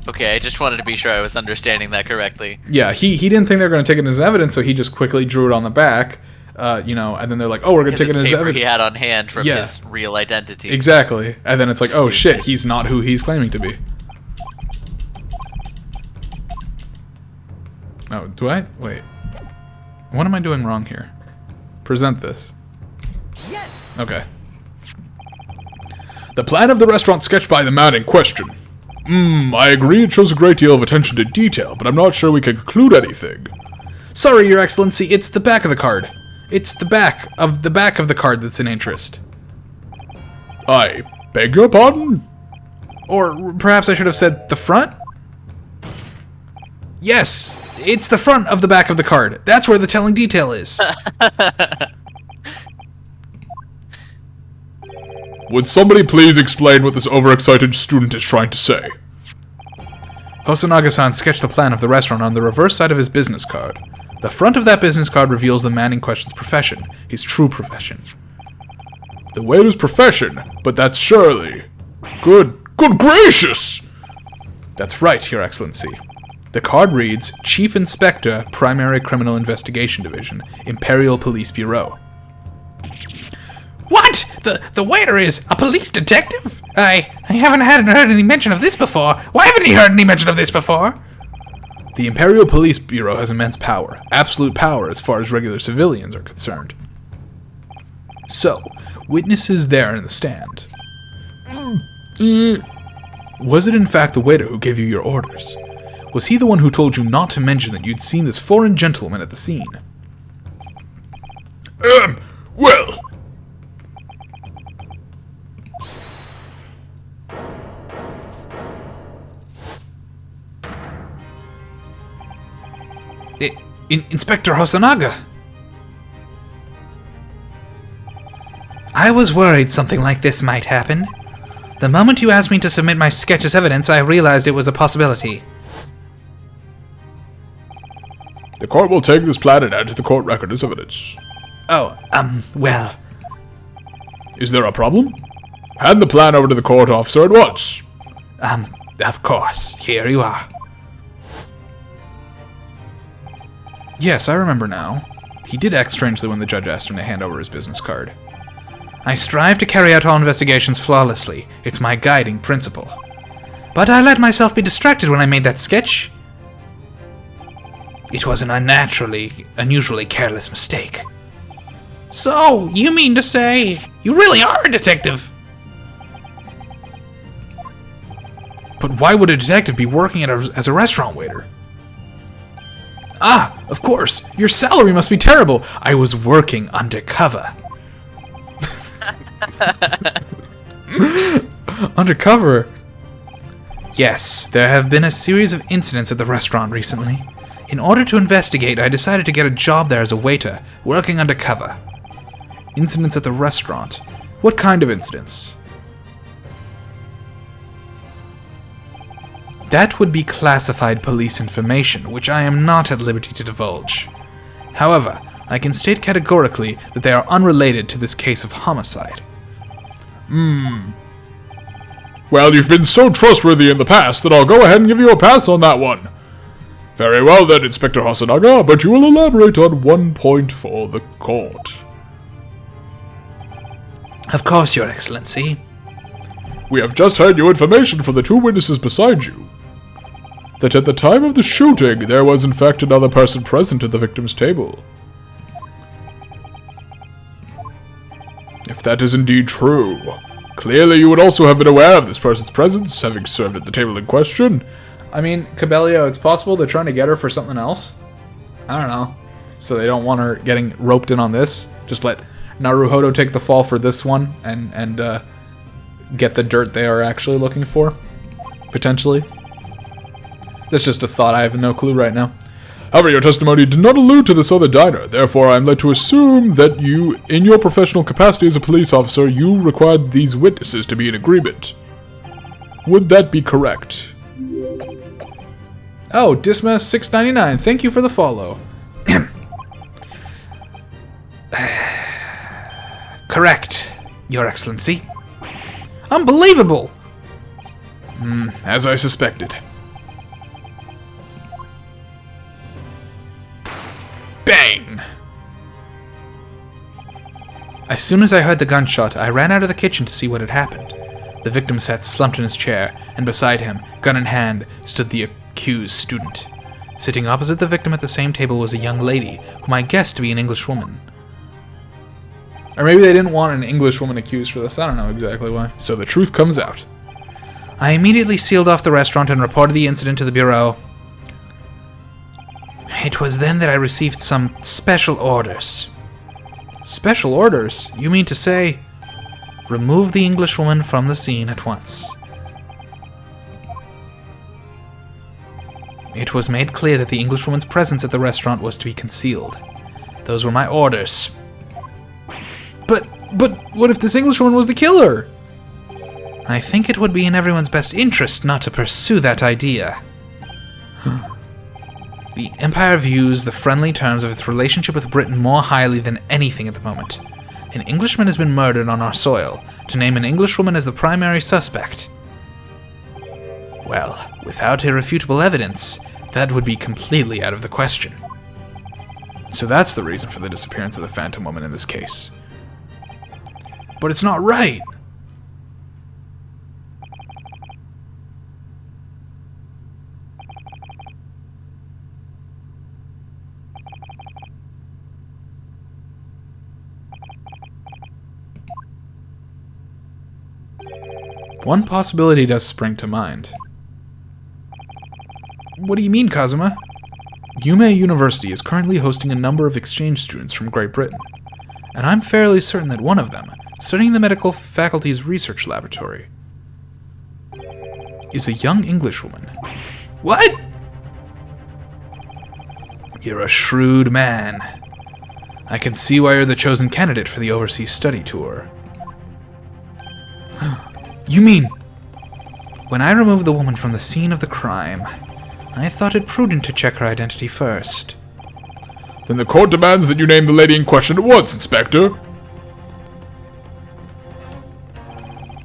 Okay, I just wanted to be sure I was understanding that correctly. Yeah, he didn't think they were going to take it as evidence, so he just quickly drew it on the back, and then they're like, oh, we're going to take it as evidence. He had on hand from his real identity. Exactly. And then it's like, oh shit, he's not who he's claiming to be. Oh, do I? Wait. What am I doing wrong here? Present this. Yes! Okay. The plan of the restaurant sketched by the man in question. I agree it shows a great deal of attention to detail, but I'm not sure we can conclude anything. Sorry, Your Excellency, it's the back of the card. It's the back of the card that's in interest. I beg your pardon? Or perhaps I should have said the front? Yes, it's the front of the back of the card. That's where the telling detail is. Would somebody please explain what this overexcited student is trying to say? Hosonaga-san sketched the plan of the restaurant on the reverse side of his business card. The front of that business card reveals the man in question's profession, his true profession. The waiter's profession, but that's surely... Good gracious! That's right, Your Excellency. The card reads, Chief Inspector, Primary Criminal Investigation Division, Imperial Police Bureau. What? The waiter is a police detective? I haven't heard any mention of this before. Why haven't you heard any mention of this before? The Imperial Police Bureau has immense power. Absolute power as far as regular civilians are concerned. So, witnesses there in the stand. Was it in fact the waiter who gave you your orders? Was he the one who told you not to mention that you'd seen this foreign gentleman at the scene? Well... Inspector Hosonaga! I was worried something like this might happen. The moment you asked me to submit my sketch as evidence, I realized it was a possibility. The court will take this plan and add to the court record as evidence. Well... Is there a problem? Hand the plan over to the court officer at once. Of course. Here you are. Yes, I remember now. He did act strangely when the judge asked him to hand over his business card. I strive to carry out all investigations flawlessly. It's my guiding principle. But I let myself be distracted when I made that sketch. It was an unusually careless mistake. So, you mean to say, you really are a detective? But why would a detective be working as a restaurant waiter? Ah, of course. Your salary must be terrible. I was working undercover. Undercover? Yes, there have been a series of incidents at the restaurant recently. In order to investigate, I decided to get a job there as a waiter, working undercover. Incidents at the restaurant? What kind of incidents? That would be classified police information, which I am not at liberty to divulge. However, I can state categorically that they are unrelated to this case of homicide. Well, you've been so trustworthy in the past that I'll go ahead and give you a pass on that one. Very well then, Inspector Hosonaga, but you will elaborate on one point for the court. Of course, Your Excellency. We have just heard your information from the two witnesses beside you. That at the time of the shooting, there was in fact another person present at the victim's table. If that is indeed true, clearly you would also have been aware of this person's presence, having served at the table in question. I mean, Cabello, it's possible they're trying to get her for something else. I don't know. So they don't want her getting roped in on this. Just let Naruhodo take the fall for this one and get the dirt they are actually looking for. Potentially. That's just a thought. I have no clue right now. However, your testimony did not allude to this other diner. Therefore, I am led to assume that you, in your professional capacity as a police officer, you required these witnesses to be in agreement. Would that be correct? Oh, Dismas 699. Thank you for the follow. Correct, Your Excellency. Unbelievable! As I suspected. Bang! As soon as I heard the gunshot, I ran out of the kitchen to see what had happened. The victim sat slumped in his chair, and beside him, gun in hand, stood the accused student. Sitting opposite the victim at the same table was a young lady, whom I guessed to be an English woman. Or maybe they didn't want an English woman accused for this. I don't know exactly why. So the truth comes out. I immediately sealed off the restaurant and reported the incident to the Bureau. It was then that I received some special orders. Special orders? You mean to say... Remove the Englishwoman from the scene at once. It was made clear that the Englishwoman's presence at the restaurant was to be concealed. Those were my orders. But what if this Englishwoman was the killer? I think it would be in everyone's best interest not to pursue that idea. The Empire views the friendly terms of its relationship with Britain more highly than anything at the moment. An Englishman has been murdered on our soil. To name an Englishwoman as the primary suspect. Well, without irrefutable evidence, that would be completely out of the question. So that's the reason for the disappearance of the Phantom Woman in this case. But it's not right! One possibility does spring to mind. What do you mean, Kazuma? Yume University is currently hosting a number of exchange students from Great Britain, and I'm fairly certain that one of them, studying the medical faculty's research laboratory, is a young Englishwoman. What? You're a shrewd man. I can see why you're the chosen candidate for the overseas study tour. You mean, when I removed the woman from the scene of the crime, I thought it prudent to check her identity first. Then the court demands that you name the lady in question at once, Inspector.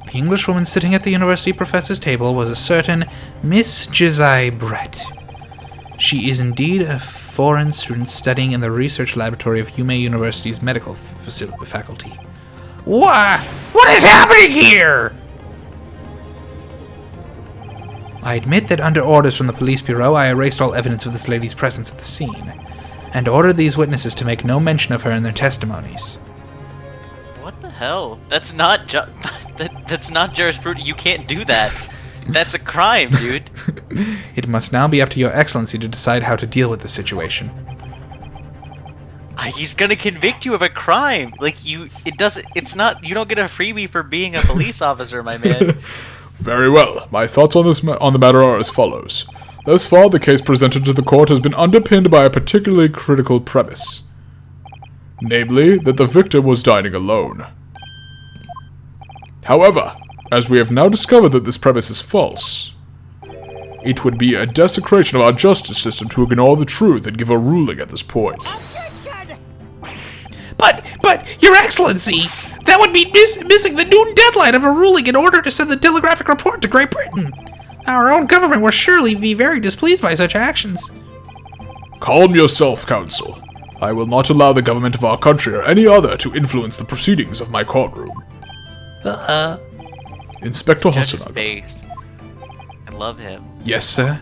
The Englishwoman sitting at the university professor's table was a certain Miss Josiah Brett. She is indeed a foreign student studying in the research laboratory of Yume University's medical faculty. What is happening here? I admit that under orders from the police bureau, I erased all evidence of this lady's presence at the scene, and ordered these witnesses to make no mention of her in their testimonies. What the hell? That's not that's not jurisprudence. You can't do that. That's a crime, dude. It must now be up to your excellency to decide how to deal with the situation. He's gonna convict you of a crime. Like you don't get a freebie for being a police officer, my man. Very well. My thoughts on the matter are as follows. Thus far, the case presented to the court has been underpinned by a particularly critical premise. Namely, that the victim was dining alone. However, as we have now discovered that this premise is false, it would be a desecration of our justice system to ignore the truth and give a ruling at this point. But, Your Excellency, that would be missing the noon deadline of a ruling in order to send the telegraphic report to Great Britain. Our own government will surely be very displeased by such actions. Calm yourself, Counsel. I will not allow the government of our country or any other to influence the proceedings of my courtroom. Inspector Judge's Hosonaga. face. I love him. Yes, sir?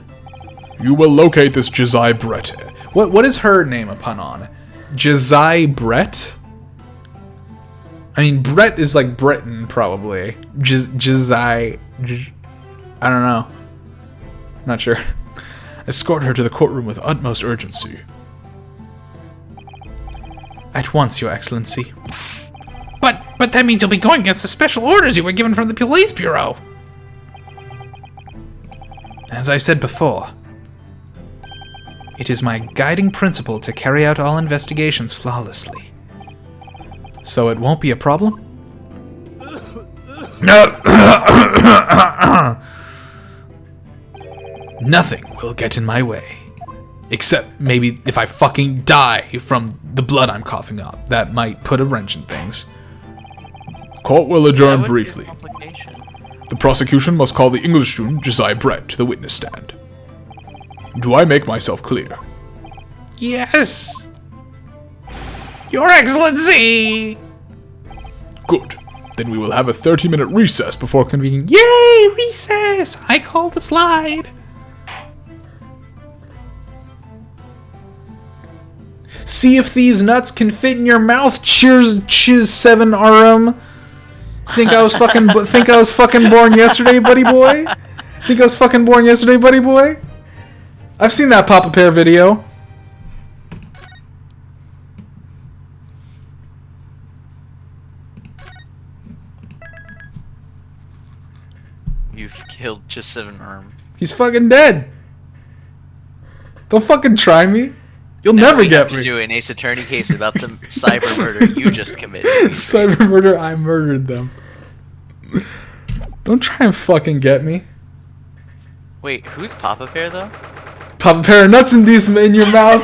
You will locate this Josiah Brett. What is her name a pun on? Josiah Brett? I mean, Brett is like Britain, probably. Josiah... I don't know. Not sure. Escort her to the courtroom with utmost urgency. At once, Your Excellency. But that means you'll be going against the special orders you were given from the police bureau. As I said before, it is my guiding principle to carry out all investigations flawlessly. So it won't be a problem? Nothing will get in my way. Except maybe if I fucking die from the blood I'm coughing up. That might put a wrench in things. Court will adjourn That would be a briefly. complication. The prosecution must call the English student Josiah Brett to the witness stand. Do I make myself clear? Yes. Your Excellency. Good. Then we will have a 30-minute recess before convening. Yay, recess! I call the slide. See if these nuts can fit in your mouth. Cheers 7 RM. Think I was fucking born yesterday, buddy boy? Think I was fucking born yesterday, buddy boy? I've seen that Papa Pear video. You've killed just 7 arm. He's fucking dead. Don't fucking try me. You'll never We have get to me. do an Ace Attorney case about the cyber murder you just committed. Cyber murder, I murdered them. Don't try and fucking get me. Wait, who's Papa Bear though? Pop a pair of nuts in your mouth.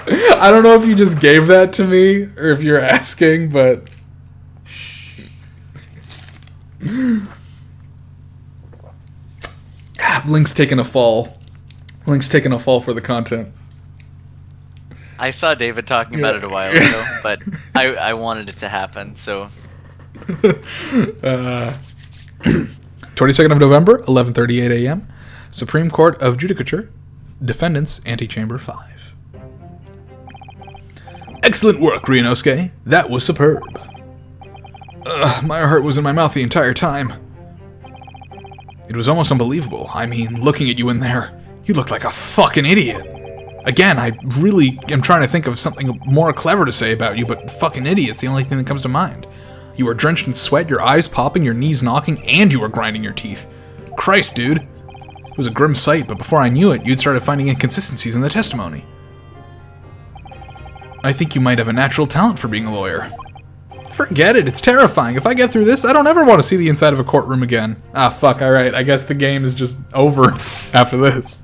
I don't know if you just gave that to me or if you're asking, but Link's taking a fall. Link's taking a fall for the content. I saw David talking about it a while ago, but I wanted it to happen, so 22nd of November, 11:38 a.m. Supreme Court of Judicature, Defendants, Antechamber 5. Excellent work, Ryunosuke. That was superb. My heart was in my mouth the entire time. It was almost unbelievable. I mean, looking at you in there, you looked like a fucking idiot. Again, I really am trying to think of something more clever to say about you, but fucking idiot's the only thing that comes to mind. You were drenched in sweat, your eyes popping, your knees knocking, and you were grinding your teeth. Christ, dude. It was a grim sight, but before I knew it, you'd started finding inconsistencies in the testimony. I think you might have a natural talent for being a lawyer. Forget it, it's terrifying. If I get through this, I don't ever want to see the inside of a courtroom again. Ah, fuck, alright, I guess the game is just over after this.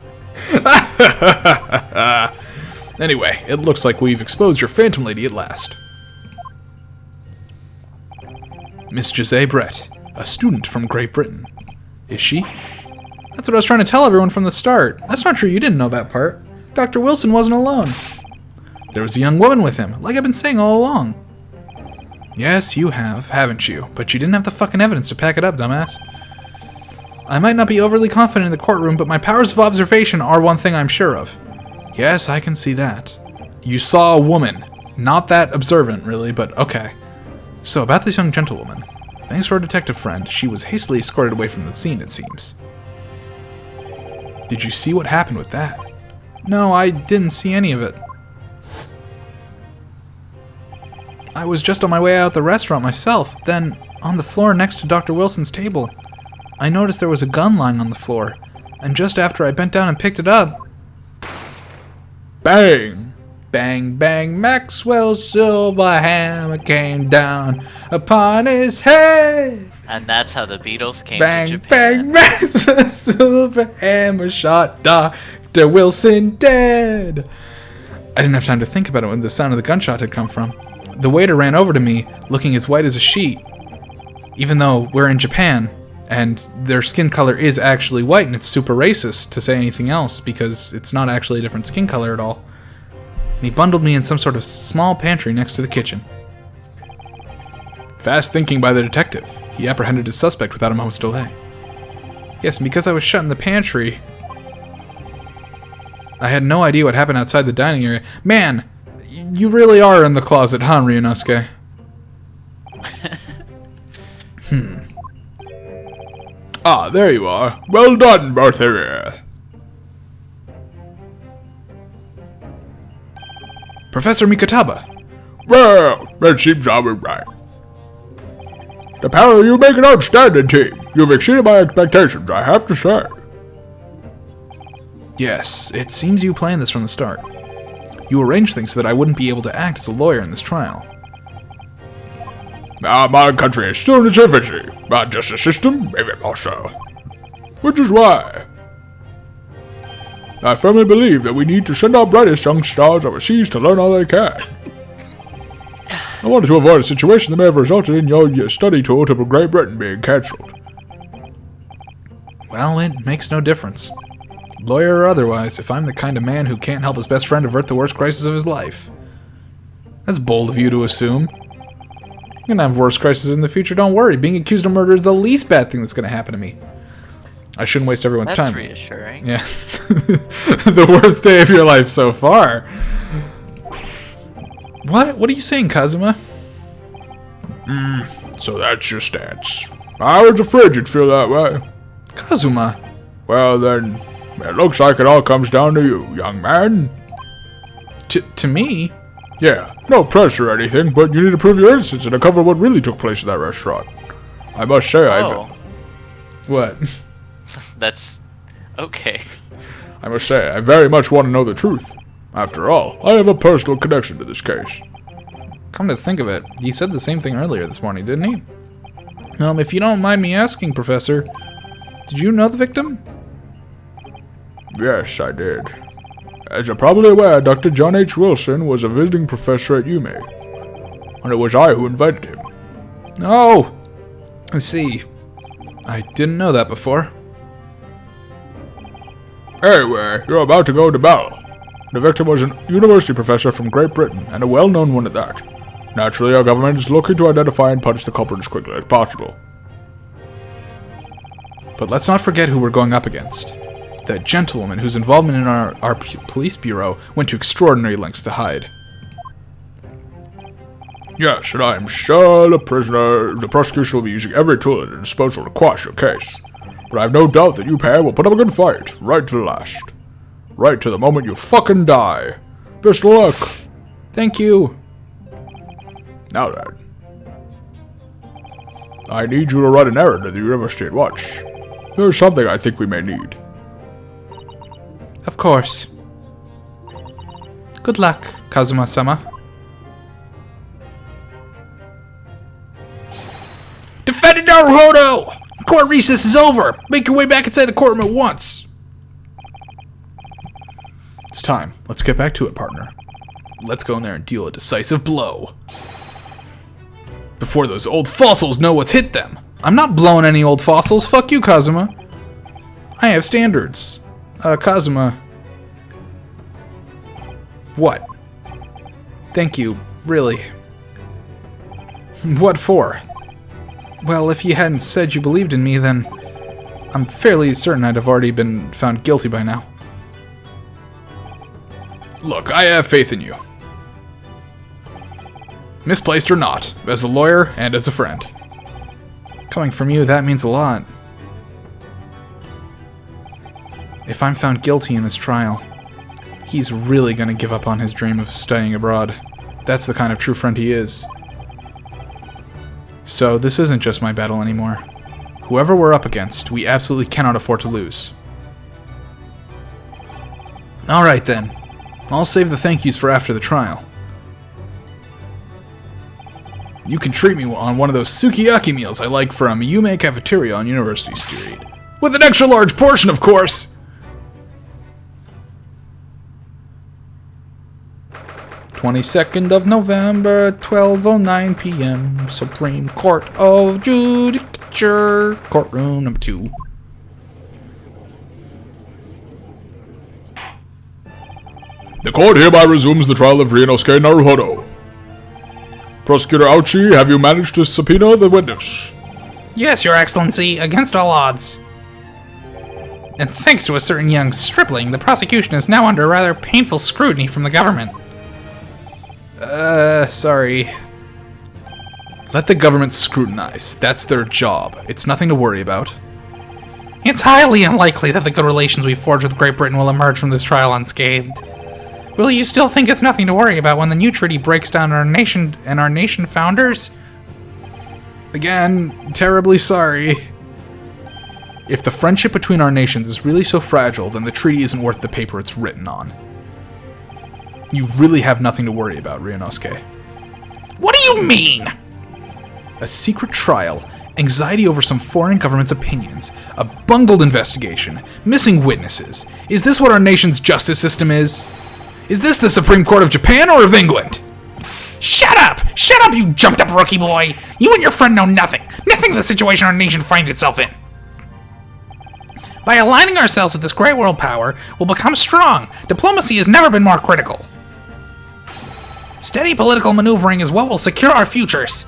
Anyway, it looks like we've exposed your Phantom Lady at last. Miss Jose Brett, a student from Great Britain. Is she? That's what I was trying to tell everyone from the start. That's not true, you didn't know that part. Dr. Wilson wasn't alone. There was a young woman with him, like I've been saying all along. Yes, you have, haven't you? But you didn't have the fucking evidence to pack it up, dumbass. I might not be overly confident in the courtroom, but my powers of observation are one thing I'm sure of. Yes, I can see that. You saw a woman. Not that observant, really, but okay. So, about this young gentlewoman. Thanks to our detective friend, she was hastily escorted away from the scene, it seems. Did you see what happened with that? No, I didn't see any of it. I was just on my way out the restaurant myself, then, on the floor next to Dr. Wilson's table, I noticed there was a gun lying on the floor, and just after I bent down and picked it up... Bang! Bang, bang, Maxwell's silver hammer came down upon his head! and that's how the Beatles came Bang, to Japan. bang, Maxwell's silver hammer shot Dr. Wilson dead! I didn't have time to think about it when the sound of the gunshot had come from. The waiter ran over to me, looking as white as a sheet. Even though we're in Japan, and their skin color is actually white, and it's super racist to say anything else, because it's not actually a different skin color at all. And he bundled me in some sort of small pantry next to the kitchen. Fast thinking by the detective. He apprehended his suspect without a moment's delay. Yes, and because I was shut in the pantry, I had no idea what happened outside the dining area. Man, you really are in the closet, huh, Ryunosuke? Ah, there you are. Well done, both of you. Professor Mikotaba. Well, that seems all right. The pair of you make an outstanding team. You've exceeded my expectations, I have to say. Yes, it seems you planned this from the start. You arranged things so that I wouldn't be able to act as a lawyer in this trial. My country is still in its infancy. Our justice system, maybe more so. Which is why I firmly believe that we need to send our brightest young stars overseas to learn all they can. I wanted to avoid a situation that may have resulted in your study tour to Great Britain being cancelled. Well, it makes no difference. Lawyer or otherwise, if I'm the kind of man who can't help his best friend avert the worst crisis of his life. That's bold of you to assume. You're gonna have worse crises in the future, don't worry. Being accused of murder is the least bad thing that's gonna happen to me. I shouldn't waste everyone's time. That's reassuring. Yeah. The worst day of your life so far. What? What are you saying, Kazuma? So that's your stance. I was afraid you'd feel that way. Kazuma. Well then, it looks like it all comes down to you, young man. To me? Yeah, no pressure or anything, but you need to prove your innocence and uncover what really took place at that restaurant. I must say, Oh, What? That's okay. I must say, I very much want to know the truth. After all, I have a personal connection to this case. Come to think of it, he said the same thing earlier this morning, didn't he? If you don't mind me asking, Professor, did you know the victim? Yes, I did. As you're probably aware, Dr. John H. Wilson was a visiting professor at UMA, and it was I who invited him. Oh, I see. I didn't know that before. Anyway, you're about to go to battle. The victim was a university professor from Great Britain, and a well-known one at that. Naturally, our government is looking to identify and punish the culprit as quickly as possible. But let's not forget who we're going up against. That gentlewoman whose involvement in our police bureau went to extraordinary lengths to hide. Yes, and I am sure the prosecution will be using every tool at their disposal to quash your case. But I have no doubt that you pair will put up a good fight, right to the last. Right to the moment you fucking die. Best of luck. Thank you. Now then. I need you to run an errand at the university at once. There's something I think we may need. Of course. Good luck, Kazuma-sama. Defendant Naruhodo! Court recess is over! Make your way back inside the courtroom at once! It's time. Let's get back to it, partner. Let's go in there and deal a decisive blow. Before those old fossils know what's hit them. I'm not blowing any old fossils. Fuck you, Kazuma. I have standards. Kazuma. What? Thank you, really. What for? Well, if you hadn't said you believed in me, then I'm fairly certain I'd have already been found guilty by now. Look, I have faith in you. Misplaced or not, as a lawyer and as a friend. Coming from you, that means a lot. If I'm found guilty in this trial, he's really gonna give up on his dream of studying abroad. That's the kind of true friend he is. So this isn't just my battle anymore. Whoever we're up against, we absolutely cannot afford to lose. Alright then. I'll save the thank yous for after the trial. You can treat me on one of those sukiyaki meals I like from Yume Cafeteria on University Street. With an extra large portion, of course! 22nd of November, 12:09 p.m. Supreme Court of Judicature, courtroom number 2. The court hereby resumes the trial of Ryunosuke Naruhodo. Prosecutor Auchi, have you managed to subpoena the witness? Yes, Your Excellency, against all odds. And thanks to a certain young stripling, the prosecution is now under rather painful scrutiny from the government. Sorry. Let the government scrutinize. That's their job. It's nothing to worry about. It's highly unlikely that the good relations we forged with Great Britain will emerge from this trial unscathed. Will you still think it's nothing to worry about when the new treaty breaks down our nation and our nation founders? Again, terribly sorry. If the friendship between our nations is really so fragile, then the treaty isn't worth the paper it's written on. You really have nothing to worry about, Ryunosuke. What do you mean? A secret trial, anxiety over some foreign government's opinions, a bungled investigation, missing witnesses. Is this what our nation's justice system is? Is this the Supreme Court of Japan or of England? Shut up! Shut up, you jumped-up rookie boy! You and your friend know nothing. Nothing of the situation our nation finds itself in. By aligning ourselves with this great world power, we'll become strong. Diplomacy has never been more critical. Steady political maneuvering is what will secure our futures.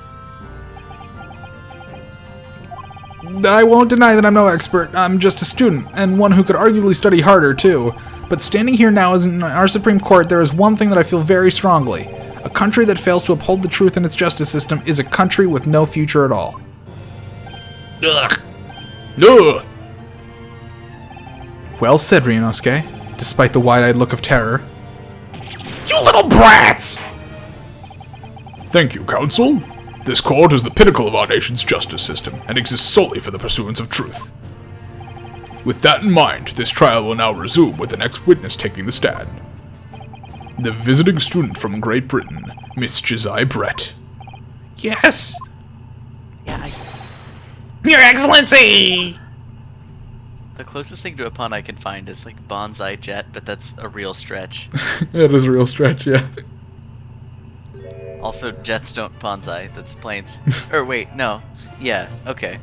I won't deny that I'm no expert. I'm just a student, and one who could arguably study harder, too. But standing here now as in our Supreme Court, there is one thing that I feel very strongly. A country that fails to uphold the truth in its justice system is a country with no future at all. Ugh. Ugh! Well said, Ryunosuke, despite the wide-eyed look of terror. You little brats! Thank you, Counsel. This court is the pinnacle of our nation's justice system, and exists solely for the pursuance of truth. With that in mind, this trial will now resume with the next witness taking the stand. The visiting student from Great Britain, Miss Josiah Brett. Yes! Yeah, Your Excellency! the closest thing to a pun I can find is like bonsai jet, but that's a real stretch. It is a real stretch, yeah. Also, jets don't bonsai, that's planes. Or wait, no. Yeah, okay.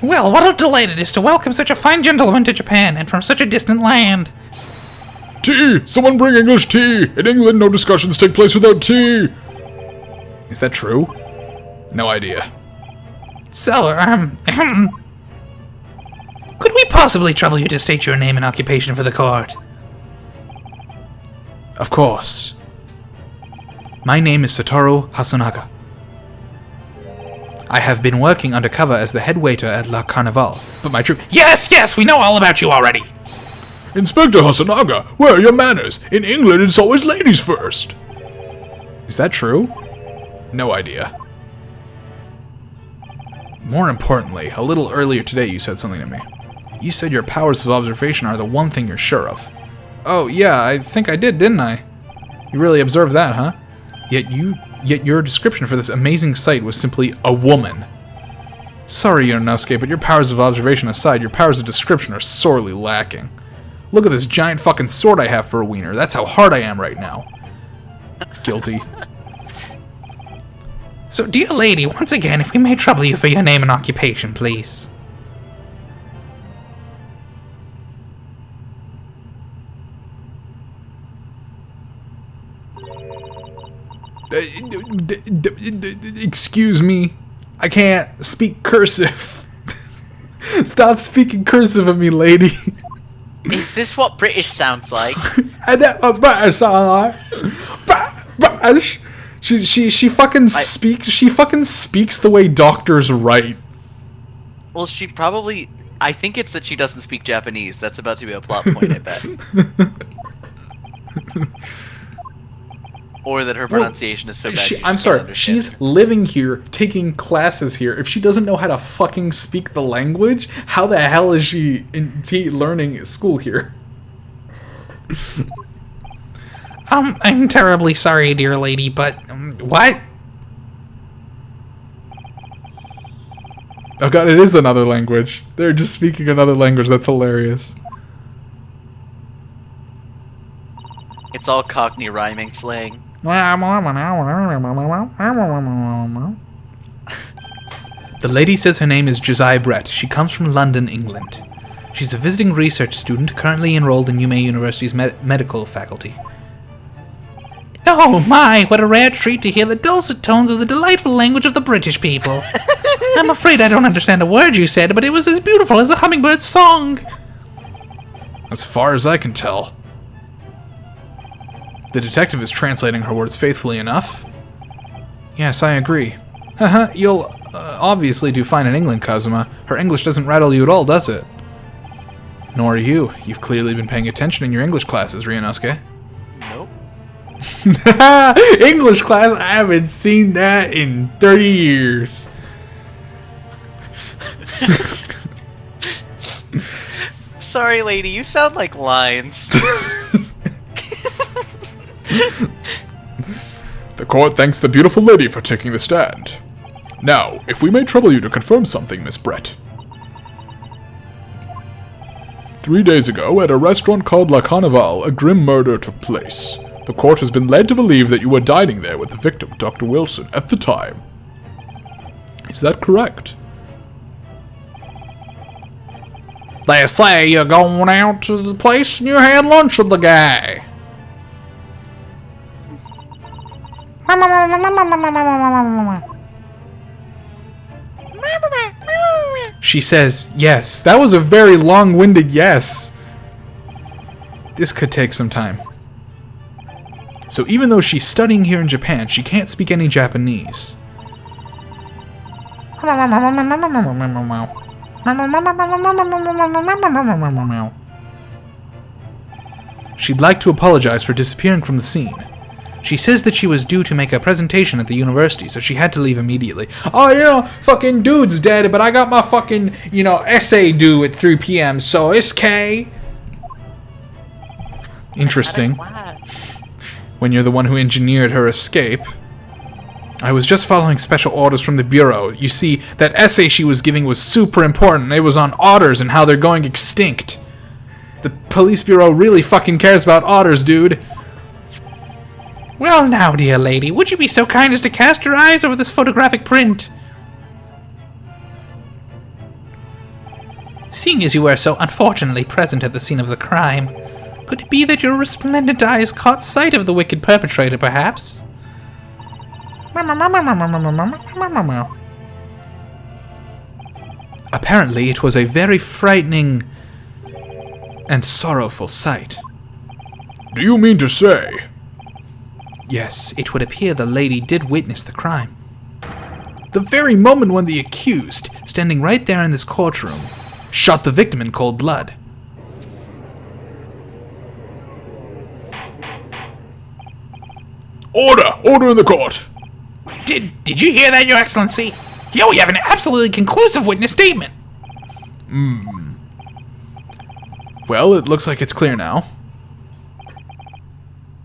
Well, what a delight it is to welcome such a fine gentleman to Japan, and from such a distant land. Tea! Someone bring English tea! In England, no discussions take place without tea! Is that true? No idea. So, could we possibly trouble you to state your name and occupation for the court? Of course. My name is Satoru Hasunaga. I have been working undercover as the head waiter at La Carnival, but my true— Yes, we know all about you already. Inspector Hasunaga, where are your manners? In England, it's always ladies first! Is that true? No idea. More importantly, a little earlier today you said something to me. You said your powers of observation are the one thing you're sure of. Oh yeah, I think I did, didn't I? You really observed that, huh? Yet your description for this amazing sight was simply a woman. Sorry, Ryunosuke, but your powers of observation aside, your powers of description are sorely lacking. Look at this giant fucking sword I have for a wiener. That's how hard I am right now. Guilty. So, dear lady, once again, if we may trouble you for your name and occupation, please. Excuse me. I can't speak cursive. Stop speaking cursive of me, lady. Is this what British sounds like? And that British sound like British. She fucking speaks. She fucking speaks the way doctors write. Well, she probably... I think it's that she doesn't speak Japanese. That's about to be a plot point, I bet. Or that her pronunciation is so bad. I'm sorry. She's living here, taking classes here. If she doesn't know how to fucking speak the language, how the hell is she learning at school here? I'm terribly sorry, dear lady, but what? Oh god, it is another language. They're just speaking another language. That's hilarious. It's all Cockney rhyming slang. The lady says her name is Josiah Brett. She comes from London, England. She's a visiting research student currently enrolled in UMA University's medical faculty. Oh my, what a rare treat to hear the dulcet tones of the delightful language of the British people. I'm afraid I don't understand a word you said, but it was as beautiful as a hummingbird's song. As far as I can tell. The detective is translating her words faithfully enough. Yes, I agree. Haha, you'll obviously do fine in England, Kazuma. Her English doesn't rattle you at all, does it? Nor you. You've clearly been paying attention in your English classes, Ryunosuke. Nope. English class? I haven't seen that in 30 years. Sorry, lady, you sound like lines. The court thanks the beautiful lady for taking the stand. Now, if we may trouble you to confirm something, Miss Brett. 3 days ago, at a restaurant called La Carnival, a grim murder took place. The court has been led to believe that you were dining there with the victim, Dr. Wilson, at the time. Is that correct? They say you're going out to the place and you had lunch with the guy. She says, yes. That was a very long-winded yes. This could take some time. So even though she's studying here in Japan, she can't speak any Japanese. She'd like to apologize for disappearing from the scene. She says that she was due to make a presentation at the university, so she had to leave immediately. Oh, fucking dude's dead, but I got my fucking, essay due at 3 p.m., so it's K. Interesting. When you're the one who engineered her escape. I was just following special orders from the Bureau. You see, that essay she was giving was super important. It was on otters and how they're going extinct. The police bureau really fucking cares about otters, dude. Well now, dear lady, would you be so kind as to cast your eyes over this photographic print? Seeing as you were so unfortunately present at the scene of the crime, could it be that your resplendent eyes caught sight of the wicked perpetrator, perhaps? Apparently, it was a very frightening and sorrowful sight. Do you mean to say? Yes, it would appear the lady did witness the crime. The very moment when the accused, standing right there in this courtroom, shot the victim in cold blood. Order! Order in the court! Did you hear that, Your Excellency? Yo, we have an absolutely conclusive witness statement. Well, it looks like it's clear now.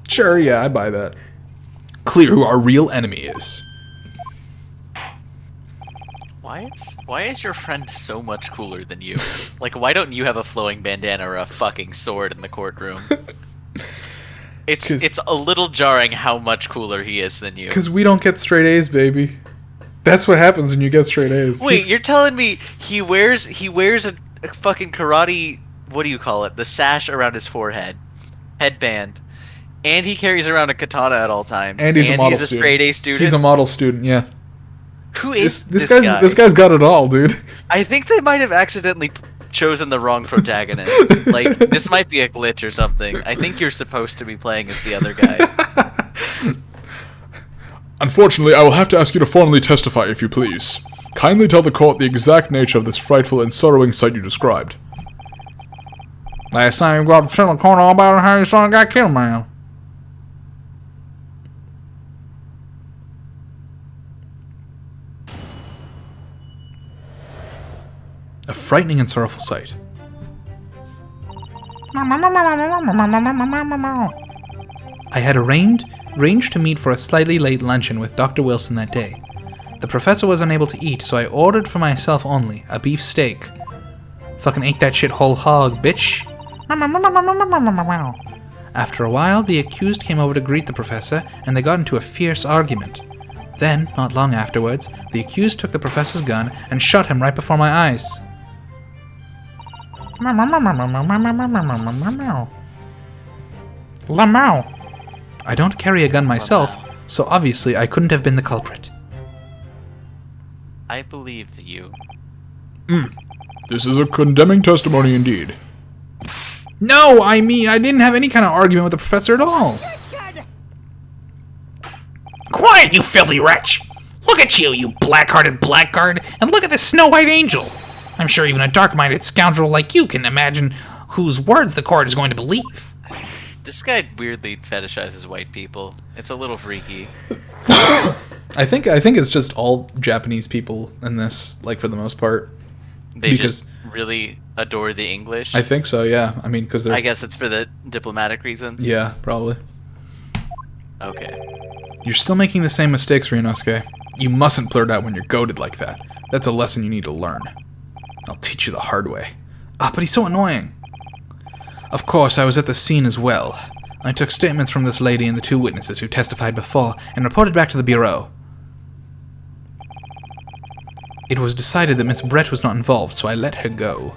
Sure, yeah, I buy that. Clear who our real enemy is. Why is your friend so much cooler than you? Like, why don't you have a flowing bandana or a fucking sword in the courtroom? It's a little jarring how much cooler he is than you. Because we don't get straight A's, baby. That's what happens when you get straight A's. Wait, you're telling me he wears a fucking karate, what do you call it? The sash around his forehead, headband, and he carries around a katana at all times. And he's a model student. straight A student. He's a model student, yeah. Who is this guy? This guy's got it all, dude. I think they might have accidentally chosen the wrong protagonist. Like, this might be a glitch or something. I think you're supposed to be playing as the other guy. Unfortunately, I will have to ask you to formally testify, if you please. Kindly tell the court the exact nature of this frightful and sorrowing sight you described. Last time you got to tell the court all about how your son got killed, man. A frightening and sorrowful sight. I had arranged to meet for a slightly late luncheon with Dr. Wilson that day. The professor was unable to eat, so I ordered for myself only a beef steak. Fucking ate that shit whole hog, bitch. After a while, the accused came over to greet the professor, and they got into a fierce argument. Then, not long afterwards, the accused took the professor's gun and shot him right before my eyes. I don't carry a gun myself, so obviously I couldn't have been the culprit. I believe you. This is a condemning testimony indeed. No, I mean, I didn't have any kind of argument with the professor at all. Quiet, you filthy wretch! Look at you, you black-hearted blackguard, and look at this snow-white angel! I'm sure even a dark-minded scoundrel like you can imagine whose words the court is going to believe. This guy weirdly fetishizes white people. It's a little freaky. I think it's just all Japanese people in this, like, for the most part. They just really adore the English? I think so, yeah. I mean, because they're... I guess it's for the diplomatic reasons? Yeah, probably. Okay. You're still making the same mistakes, Ryunosuke. You mustn't blurt out when you're goaded like that. That's a lesson you need to learn. I'll teach you the hard way. Ah, but he's so annoying. Of course, I was at the scene as well. I took statements from this lady and the two witnesses who testified before and reported back to the Bureau. It was decided that Miss Brett was not involved, so I let her go.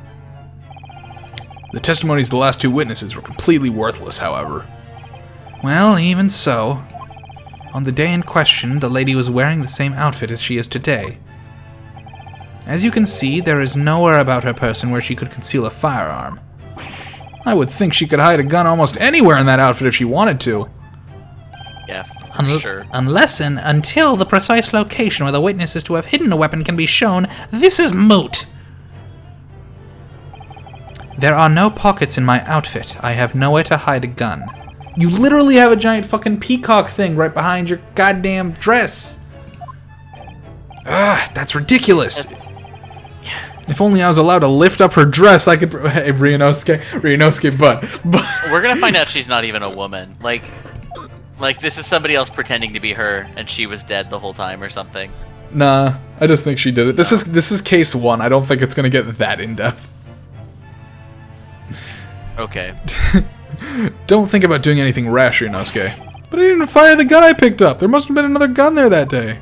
The testimonies of the last two witnesses were completely worthless, however. Well, even so. On the day in question, the lady was wearing the same outfit as she is today. As you can see, there is nowhere about her person where she could conceal a firearm. I would think she could hide a gun almost anywhere in that outfit if she wanted to. Yeah, for sure. Unless and until the precise location where the witness is to have hidden a weapon can be shown, this is moot. There are no pockets in my outfit. I have nowhere to hide a gun. You literally have a giant fucking peacock thing right behind your goddamn dress. Ah, that's ridiculous. If only I was allowed to lift up her dress, I could... Hey, Ryunosuke, but... We're gonna find out she's not even a woman. Like this is somebody else pretending to be her, and she was dead the whole time or something. Nah, I just think she did it. This is case 1. I don't think it's gonna get that in-depth. Okay. Don't think about doing anything rash, Ryunosuke. But I didn't fire the gun I picked up. There must have been another gun there that day.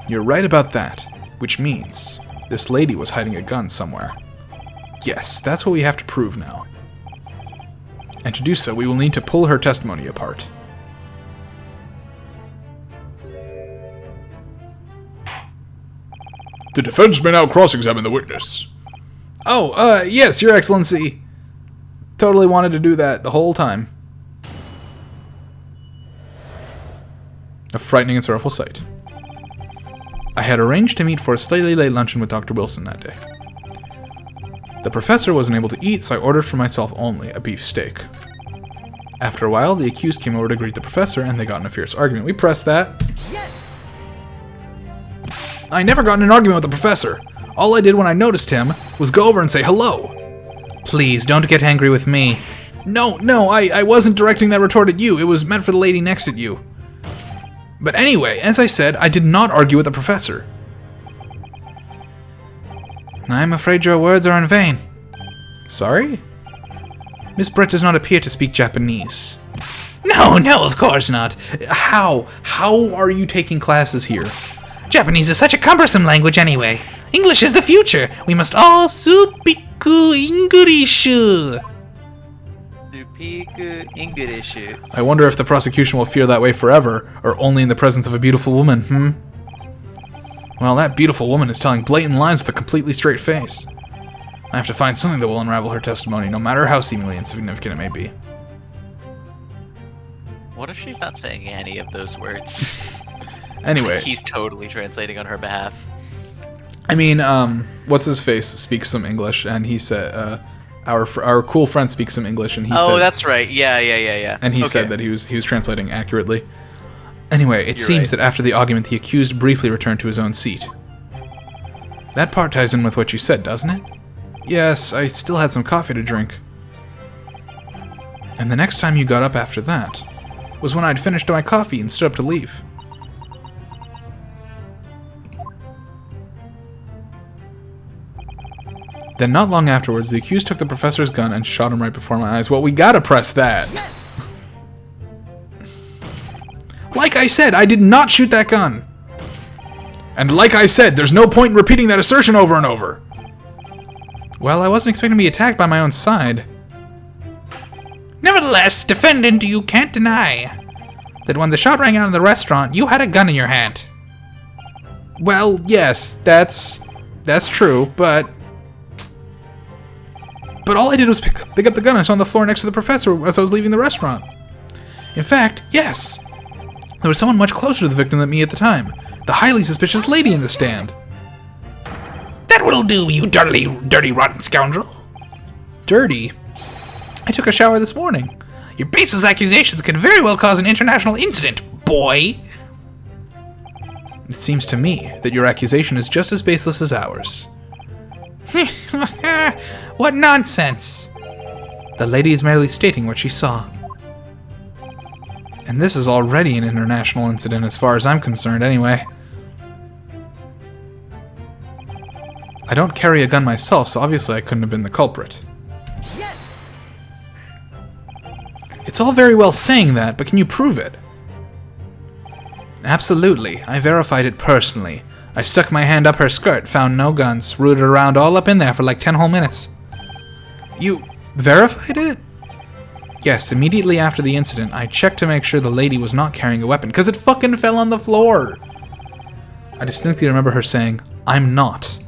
You're right about that, which means this lady was hiding a gun somewhere. Yes, that's what we have to prove now. And to do so, we will need to pull her testimony apart. The defense may now cross-examine the witness. Oh, yes, Your Excellency. Totally wanted to do that the whole time. A frightening and sorrowful sight. I had arranged to meet for a slightly late luncheon with Dr. Wilson that day. The professor wasn't able to eat, so I ordered for myself only a beef steak. After a while, the accused came over to greet the professor, and they got in a fierce argument. We pressed that. Yes! I never got in an argument with the professor. All I did when I noticed him was go over and say hello. Please, don't get angry with me. No, I wasn't directing that retort at you. It was meant for the lady next to you. But anyway, as I said, I did not argue with the professor. I'm afraid your words are in vain. Sorry? Miss Brett does not appear to speak Japanese. No, of course not. How? How are you taking classes here? Japanese is such a cumbersome language anyway. English is the future. We must all speak English. I wonder if the prosecution will feel that way forever, or only in the presence of a beautiful woman, Well, that beautiful woman is telling blatant lies with a completely straight face. I have to find something that will unravel her testimony, no matter how seemingly insignificant it may be. What if she's not saying any of those words? Anyway. He's totally translating on her behalf. I mean, what's-his-face speaks some English, and he said, our cool friend speaks some English, and he said... Oh, that's right. Yeah. And he said that he was translating accurately. Anyway, it seems that after the argument, the accused briefly returned to his own seat. That part ties in with what you said, doesn't it? Yes, I still had some coffee to drink. And the next time you got up after that was when I'd finished my coffee and stood up to leave. Then not long afterwards, the accused took the professor's gun and shot him right before my eyes. Well, we gotta press that. Yes! Like I said, I did not shoot that gun. And like I said, there's no point in repeating that assertion over and over. Well, I wasn't expecting to be attacked by my own side. Nevertheless, defendant, you can't deny that when the shot rang out in the restaurant, you had a gun in your hand. Well, yes, that's true, but all I did was pick up the gun I saw on the floor next to the professor as I was leaving the restaurant. In fact, yes, there was someone much closer to the victim than me at the time. The highly suspicious lady in the stand. That will do, you dirty, rotten scoundrel. Dirty? I took a shower this morning. Your baseless accusations could very well cause an international incident, boy. It seems to me that your accusation is just as baseless as ours. What nonsense. The lady is merely stating what she saw. And this is already an international incident as far as I'm concerned anyway. I don't carry a gun myself, so obviously I couldn't have been the culprit. Yes! It's all very well saying that, but can you prove it? Absolutely. I verified it personally. I stuck my hand up her skirt, found no guns, rooted around all up in there for like 10 whole minutes. You verified it? Yes, immediately after the incident, I checked to make sure the lady was not carrying a weapon, because it fucking fell on the floor. I distinctly remember her saying, "I'm not."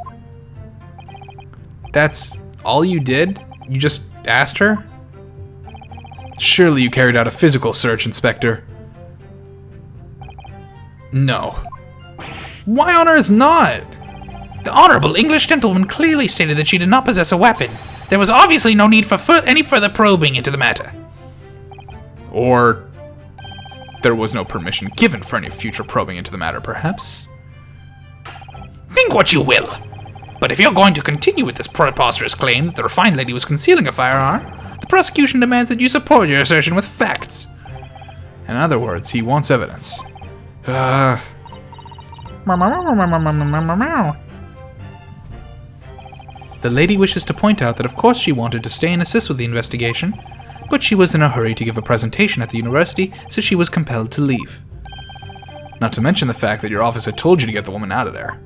That's all you did? You just asked her? Surely you carried out a physical search, Inspector. No. Why on earth not? The honorable English gentleman clearly stated that she did not possess a weapon. There was obviously no need for any further probing into the matter. Or there was no permission given for any future probing into the matter, perhaps? Think what you will. But if you're going to continue with this preposterous claim that the refined lady was concealing a firearm, the prosecution demands that you support your assertion with facts. In other words, he wants evidence. The lady wishes to point out that of course she wanted to stay and assist with the investigation, but she was in a hurry to give a presentation at the university, so she was compelled to leave. Not to mention the fact that your office had told you to get the woman out of there.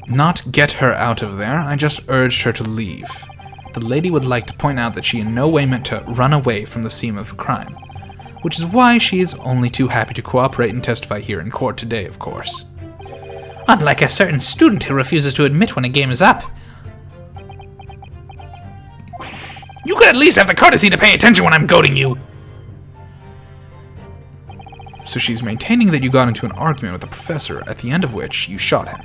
Not get her out of there, I just urged her to leave. The lady would like to point out that she in no way meant to run away from the scene of the crime, which is why she is only too happy to cooperate and testify here in court today, of course. Unlike a certain student who refuses to admit when a game is up. You could at least have the courtesy to pay attention when I'm goading you. So she's maintaining that you got into an argument with the professor, at the end of which you shot him.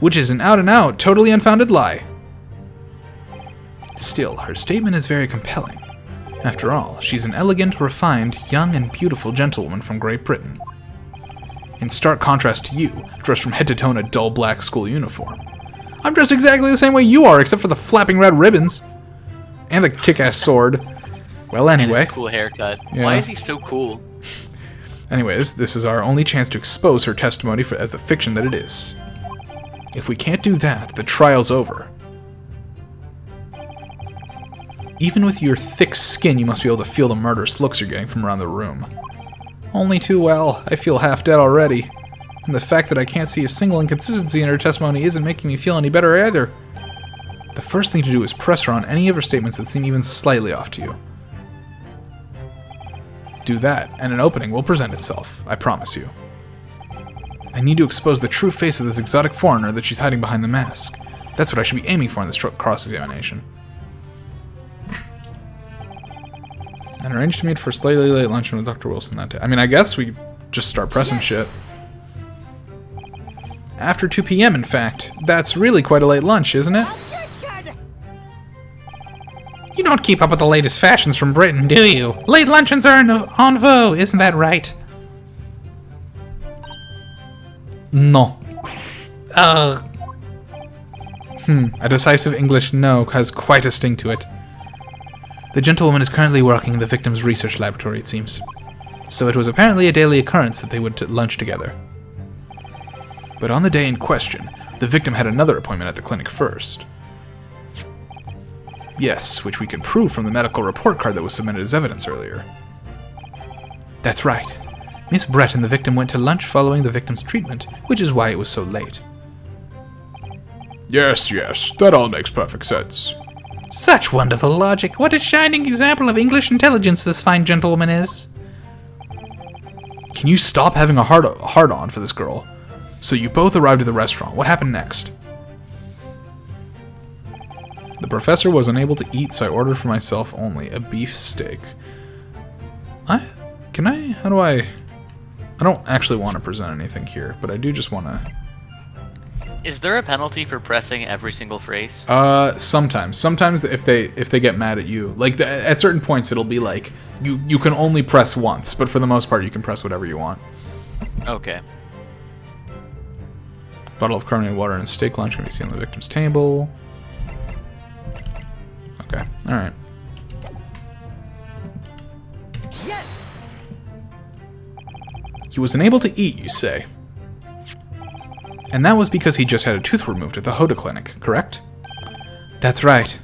Which is an out-and-out, totally unfounded lie. Still, her statement is very compelling. After all, she's an elegant, refined, young and beautiful gentlewoman from Great Britain. In stark contrast to you, dressed from head to toe in a dull black school uniform. I'm dressed exactly the same way you are, except for the flapping red ribbons. And the kick-ass sword. Well, anyway. And his cool haircut. Yeah. Why is he so cool? Anyways, this is our only chance to expose her testimony as the fiction that it is. If we can't do that, the trial's over. Even with your thick skin, you must be able to feel the murderous looks you're getting from around the room. Only too well. I feel half dead already. And the fact that I can't see a single inconsistency in her testimony isn't making me feel any better either. The first thing to do is press her on any of her statements that seem even slightly off to you. Do that, and an opening will present itself, I promise you. I need to expose the true face of this exotic foreigner that she's hiding behind the mask. That's what I should be aiming for in this cross-examination. And arranged to meet for a slightly late luncheon with Dr. Wilson that day. I mean, I guess we just start pressing shit. After 2 p.m., in fact. That's really quite a late lunch, isn't it? You don't keep up with the latest fashions from Britain, do you? Late luncheons are en vogue, isn't that right? No. Ugh. A decisive English no has quite a sting to it. The gentlewoman is currently working in the victim's research laboratory, it seems. So it was apparently a daily occurrence that they would lunch together. But on the day in question, the victim had another appointment at the clinic first. Yes, which we can prove from the medical report card that was submitted as evidence earlier. That's right. Miss Brett and the victim went to lunch following the victim's treatment, which is why it was so late. Yes, that all makes perfect sense. Such wonderful logic. What a shining example of English intelligence this fine gentlewoman is. Can you stop having a hard-on for this girl? So you both arrived at the restaurant. What happened next? The professor was unable to eat, so I ordered for myself only a beef steak. I don't actually want to present anything here, but I do just want to... Is there a penalty for pressing every single phrase? Sometimes. Sometimes if they get mad at you, like at certain points it'll be like you can only press once, but for the most part you can press whatever you want. Okay. Bottle of carbonated water and a steak lunch can be seen on the victim's table. Okay. All right. Yes. He was unable to eat, you say. And that was because he just had a tooth removed at the Hoda clinic, correct? That's right.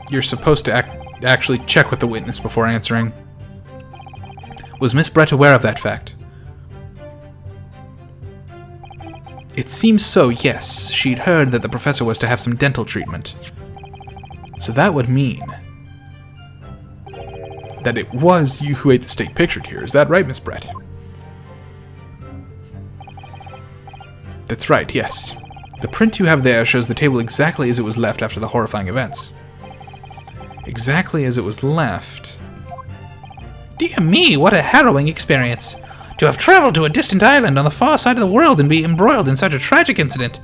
You're supposed to actually check with the witness before answering. Was Miss Brett aware of that fact? It seems so, yes. She'd heard that the professor was to have some dental treatment. So that would mean that it was you who ate the steak pictured here. Is that right, Miss Brett? That's right, yes. The print you have there shows the table exactly as it was left after the horrifying events. Exactly as it was left. Dear me, what a harrowing experience. To have traveled to a distant island on the far side of the world and be embroiled in such a tragic incident.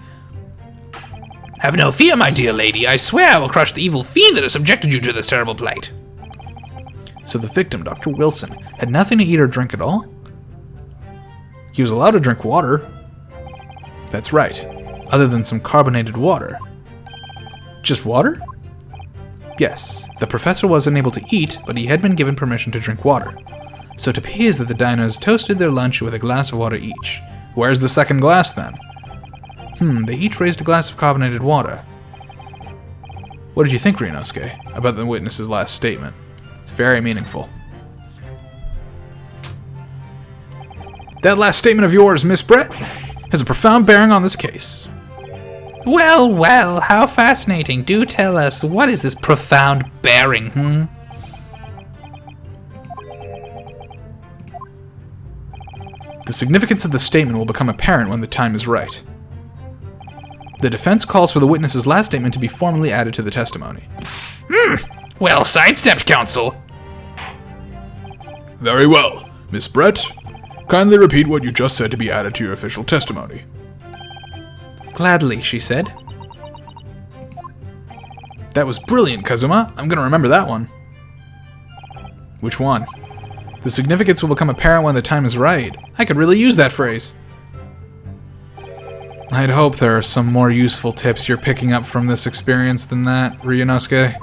Have no fear, my dear lady. I swear I will crush the evil fiend that has subjected you to this terrible plight. So the victim, Dr. Wilson, had nothing to eat or drink at all? He was allowed to drink water. That's right, other than some carbonated water. Just water? Yes, the professor wasn't able to eat, but he had been given permission to drink water. So it appears that the diners toasted their lunch with a glass of water each. Where's the second glass then? They each raised a glass of carbonated water. What did you think, Ryunosuke, about the witness's last statement? It's very meaningful. That last statement of yours, Miss Brett, has a profound bearing on this case. Well, well, how fascinating. Do tell us, what is this profound bearing, The significance of the statement will become apparent when the time is right. The defense calls for the witness's last statement to be formally added to the testimony. Well sidestepped, counsel. Very well. Miss Brett, kindly repeat what you just said to be added to your official testimony. Gladly, she said. That was brilliant, Kazuma. I'm gonna remember that one. Which one? The significance will become apparent when the time is right. I could really use that phrase. I'd hope there are some more useful tips you're picking up from this experience than that, Ryunosuke.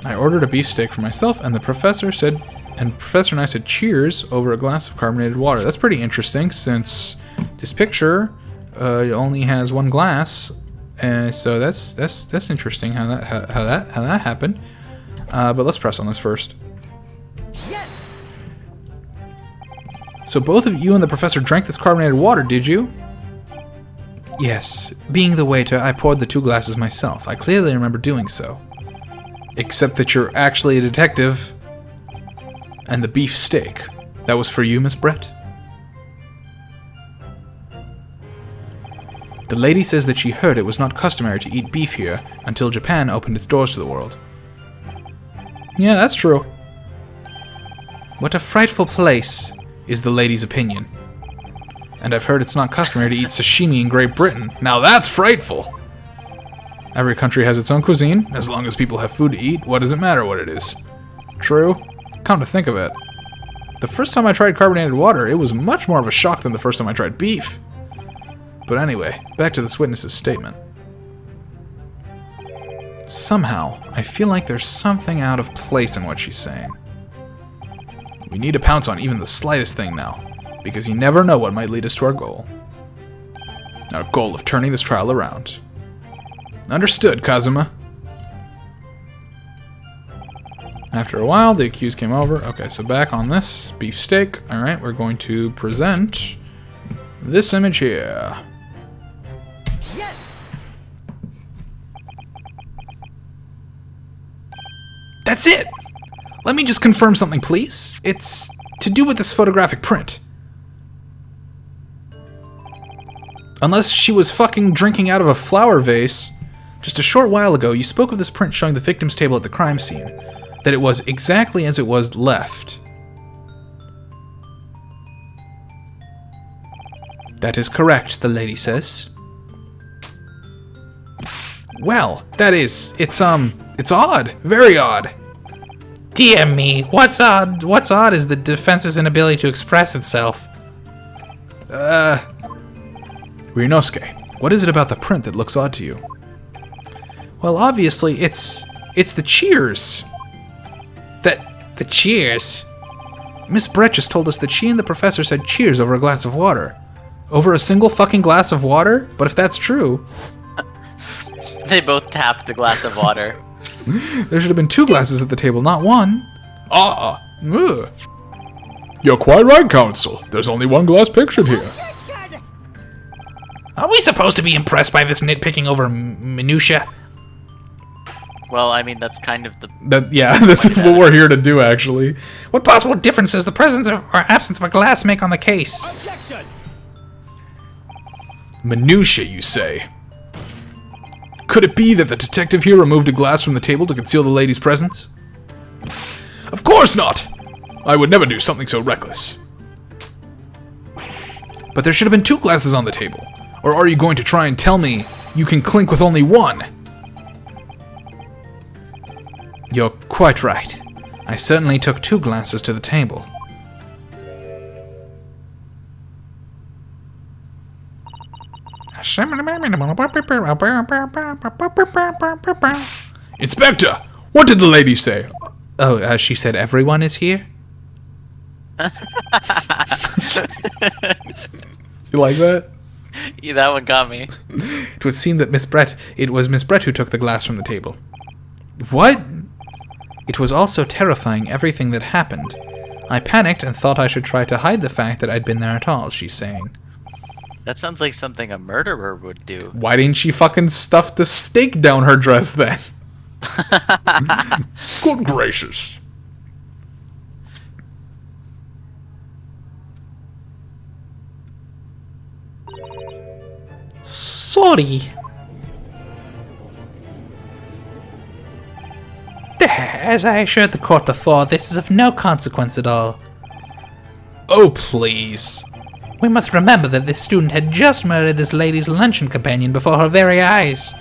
I ordered a beefsteak for myself, and Professor and I said cheers over a glass of carbonated water. That's pretty interesting, since this picture only has one glass, so that's interesting how that happened. But let's press on this first. Yes! So both of you and the professor drank this carbonated water, did you? Yes. Being the waiter, I poured the 2 glasses myself. I clearly remember doing so. Except that you're actually a detective. And the beef steak. That was for you, Miss Brett? The lady says that she heard it was not customary to eat beef here until Japan opened its doors to the world. Yeah, that's true. What a frightful place, is the lady's opinion. And I've heard it's not customary to eat sashimi in Great Britain. Now that's frightful! Every country has its own cuisine. As long as people have food to eat, what does it matter what it is? True. Come to think of it. The first time I tried carbonated water, it was much more of a shock than the first time I tried beef. But anyway, back to this witness's statement. Somehow, I feel like there's something out of place in what she's saying. We need to pounce on even the slightest thing now, because you never know what might lead us to our goal. Our goal of turning this trial around. Understood, Kazuma. After a while, the accused came over. Okay, so back on this beefsteak. Alright, we're going to present this image here. Yes! That's it! Let me just confirm something, please. It's to do with this photographic print. Unless she was fucking drinking out of a flower vase. Just a short while ago, you spoke of this print showing the victim's table at the crime scene. That it was exactly as it was left. That is correct, the lady says. Well, it's odd. Very odd. Dear me, what's odd? What's odd is the defense's inability to express itself. Ryunosuke, what is it about the print that looks odd to you? Well, obviously, it's the cheers. The cheers? Miss Brett just told us that she and the professor said cheers over a glass of water. Over a single fucking glass of water? But if that's true... They both tapped the glass of water. There should have been 2 glasses at the table, not one. Ugh. You're quite right, counsel. There's only 1 glass pictured here. Are we supposed to be impressed by this nitpicking over minutia? Well, I mean, that's kind of the... That's what we're here to do, actually. What possible difference does the presence or absence of a glass make on the case? Objection! Minutia, you say? Could it be that the detective here removed a glass from the table to conceal the lady's presence? Of course not! I would never do something so reckless. But there should have been 2 glasses on the table. Or are you going to try and tell me you can clink with only one? You're quite right. I certainly took 2 glasses to the table. Inspector, what did the lady say? Oh, she said everyone is here? You like that? Yeah, that one got me. It would seem that it was Miss Brett who took the glass from the table. What? It was all so terrifying, everything that happened. I panicked and thought I should try to hide the fact that I'd been there at all, she's saying. That sounds like something a murderer would do. Why didn't she fucking stuff the stake down her dress then? Good gracious. Sorry. As I assured the court before, this is of no consequence at all. Oh, please. We must remember that this student had just murdered this lady's luncheon companion before her very eyes.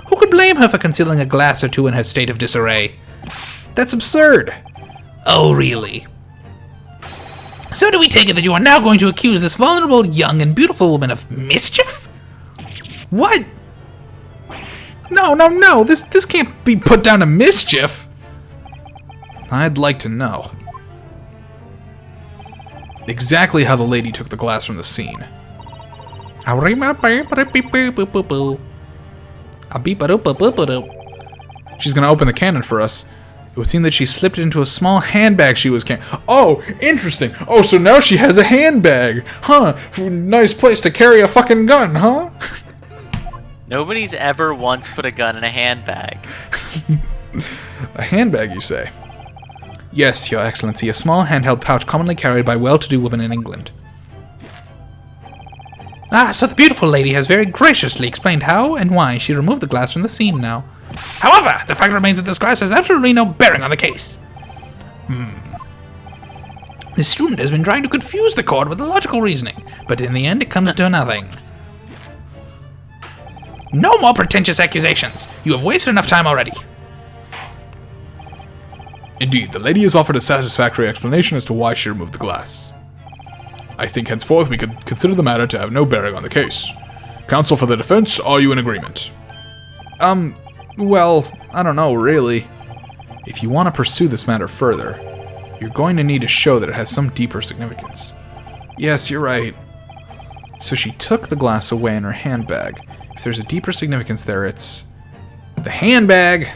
Who could blame her for concealing a glass or 2 in her state of disarray? That's absurd. Oh, really? So do we take it that you are now going to accuse this vulnerable, young, and beautiful woman of mischief? What? No. This can't be put down to mischief. I'd like to know exactly how the lady took the glass from the scene. She's gonna open the cannon for us. It would seem that she slipped it into a small handbag she was carrying. Oh, interesting. Oh, so now she has a handbag. Huh. Nice place to carry a fucking gun, huh? Nobody's ever once put a gun in a handbag. A handbag, you say? Yes, Your Excellency, a small handheld pouch commonly carried by well-to-do women in England. Ah, so the beautiful lady has very graciously explained how and why she removed the glass from the scene now. However, the fact remains that this glass has absolutely no bearing on the case. The student has been trying to confuse the court with logical reasoning, but in the end it comes to nothing. No more pretentious accusations. You have wasted enough time already. Indeed, the lady has offered a satisfactory explanation as to why she removed the glass. I think henceforth we could consider the matter to have no bearing on the case. Counsel for the defense, are you in agreement? Well, I don't know, really. If you want to pursue this matter further, you're going to need to show that it has some deeper significance. Yes, you're right. So she took the glass away in her handbag. If there's a deeper significance there, it's the handbag.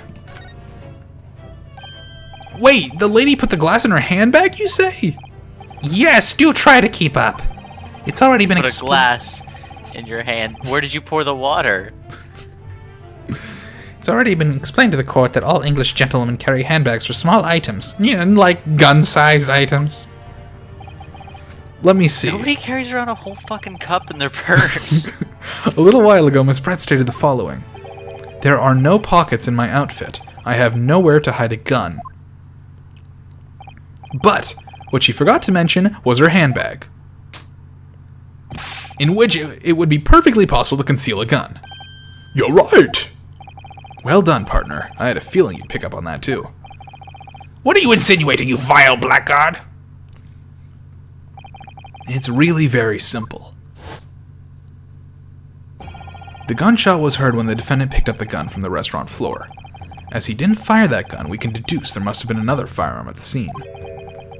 Wait, the lady put the glass in her handbag, you say? Yes, do try to keep up. It's already been Put a glass in your hand. Where did you pour the water? It's already been explained to the court that all English gentlemen carry handbags for small items, like gun-sized items. Let me see. Nobody carries around a whole fucking cup in their purse. A little while ago, Miss Brett stated the following. There are no pockets in my outfit. I have nowhere to hide a gun. But what she forgot to mention was her handbag, in which it would be perfectly possible to conceal a gun. You're right. Well done, partner. I had a feeling you'd pick up on that too. What are you insinuating, you vile blackguard? It's really very simple. The gunshot was heard when the defendant picked up the gun from the restaurant floor. As he didn't fire that gun, we can deduce there must have been another firearm at the scene.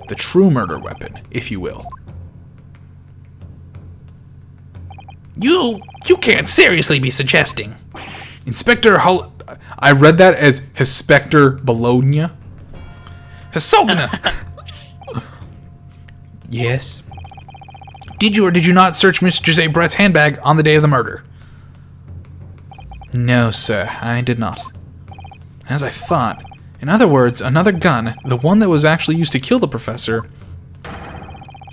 The true murder weapon, if you will. You can't seriously be suggesting. Inspector Hull... I read that as Inspector Bologna. Hasogna! Yes? Did you or did you not search Mr. J. Brett's handbag on the day of the murder? No, sir, I did not. As I thought. In other words, another gun, the one that was actually used to kill the professor,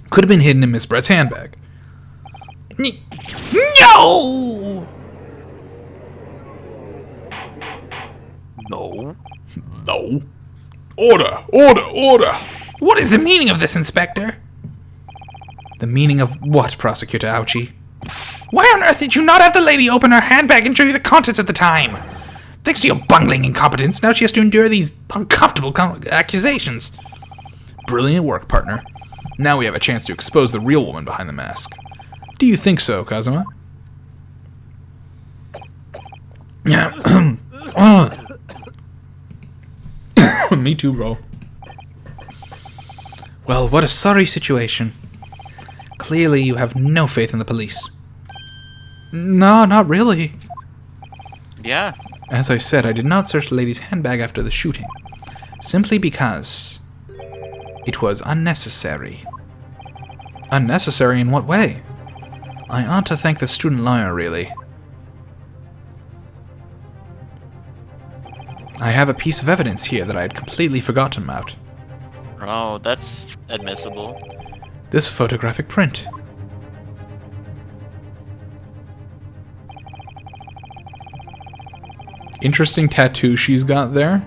could have been hidden in Miss Brett's handbag. No! No. No. Order! What is the meaning of this, Inspector? The meaning of what, Prosecutor Ouchie? Why on earth did you not have the lady open her handbag and show you the contents at the time? Thanks to your bungling incompetence, now she has to endure these uncomfortable accusations. Brilliant work, partner. Now we have a chance to expose the real woman behind the mask. Do you think so, Kazuma? Yeah. Me too, bro. Well, what a sorry situation. Clearly you have no faith in the police. No, not really. Yeah. As I said, I did not search the lady's handbag after the shooting. Simply because it was unnecessary. Unnecessary in what way? I ought to thank the student lawyer, really. I have a piece of evidence here that I had completely forgotten about. Oh, that's admissible. This photographic print. Interesting tattoo she's got there.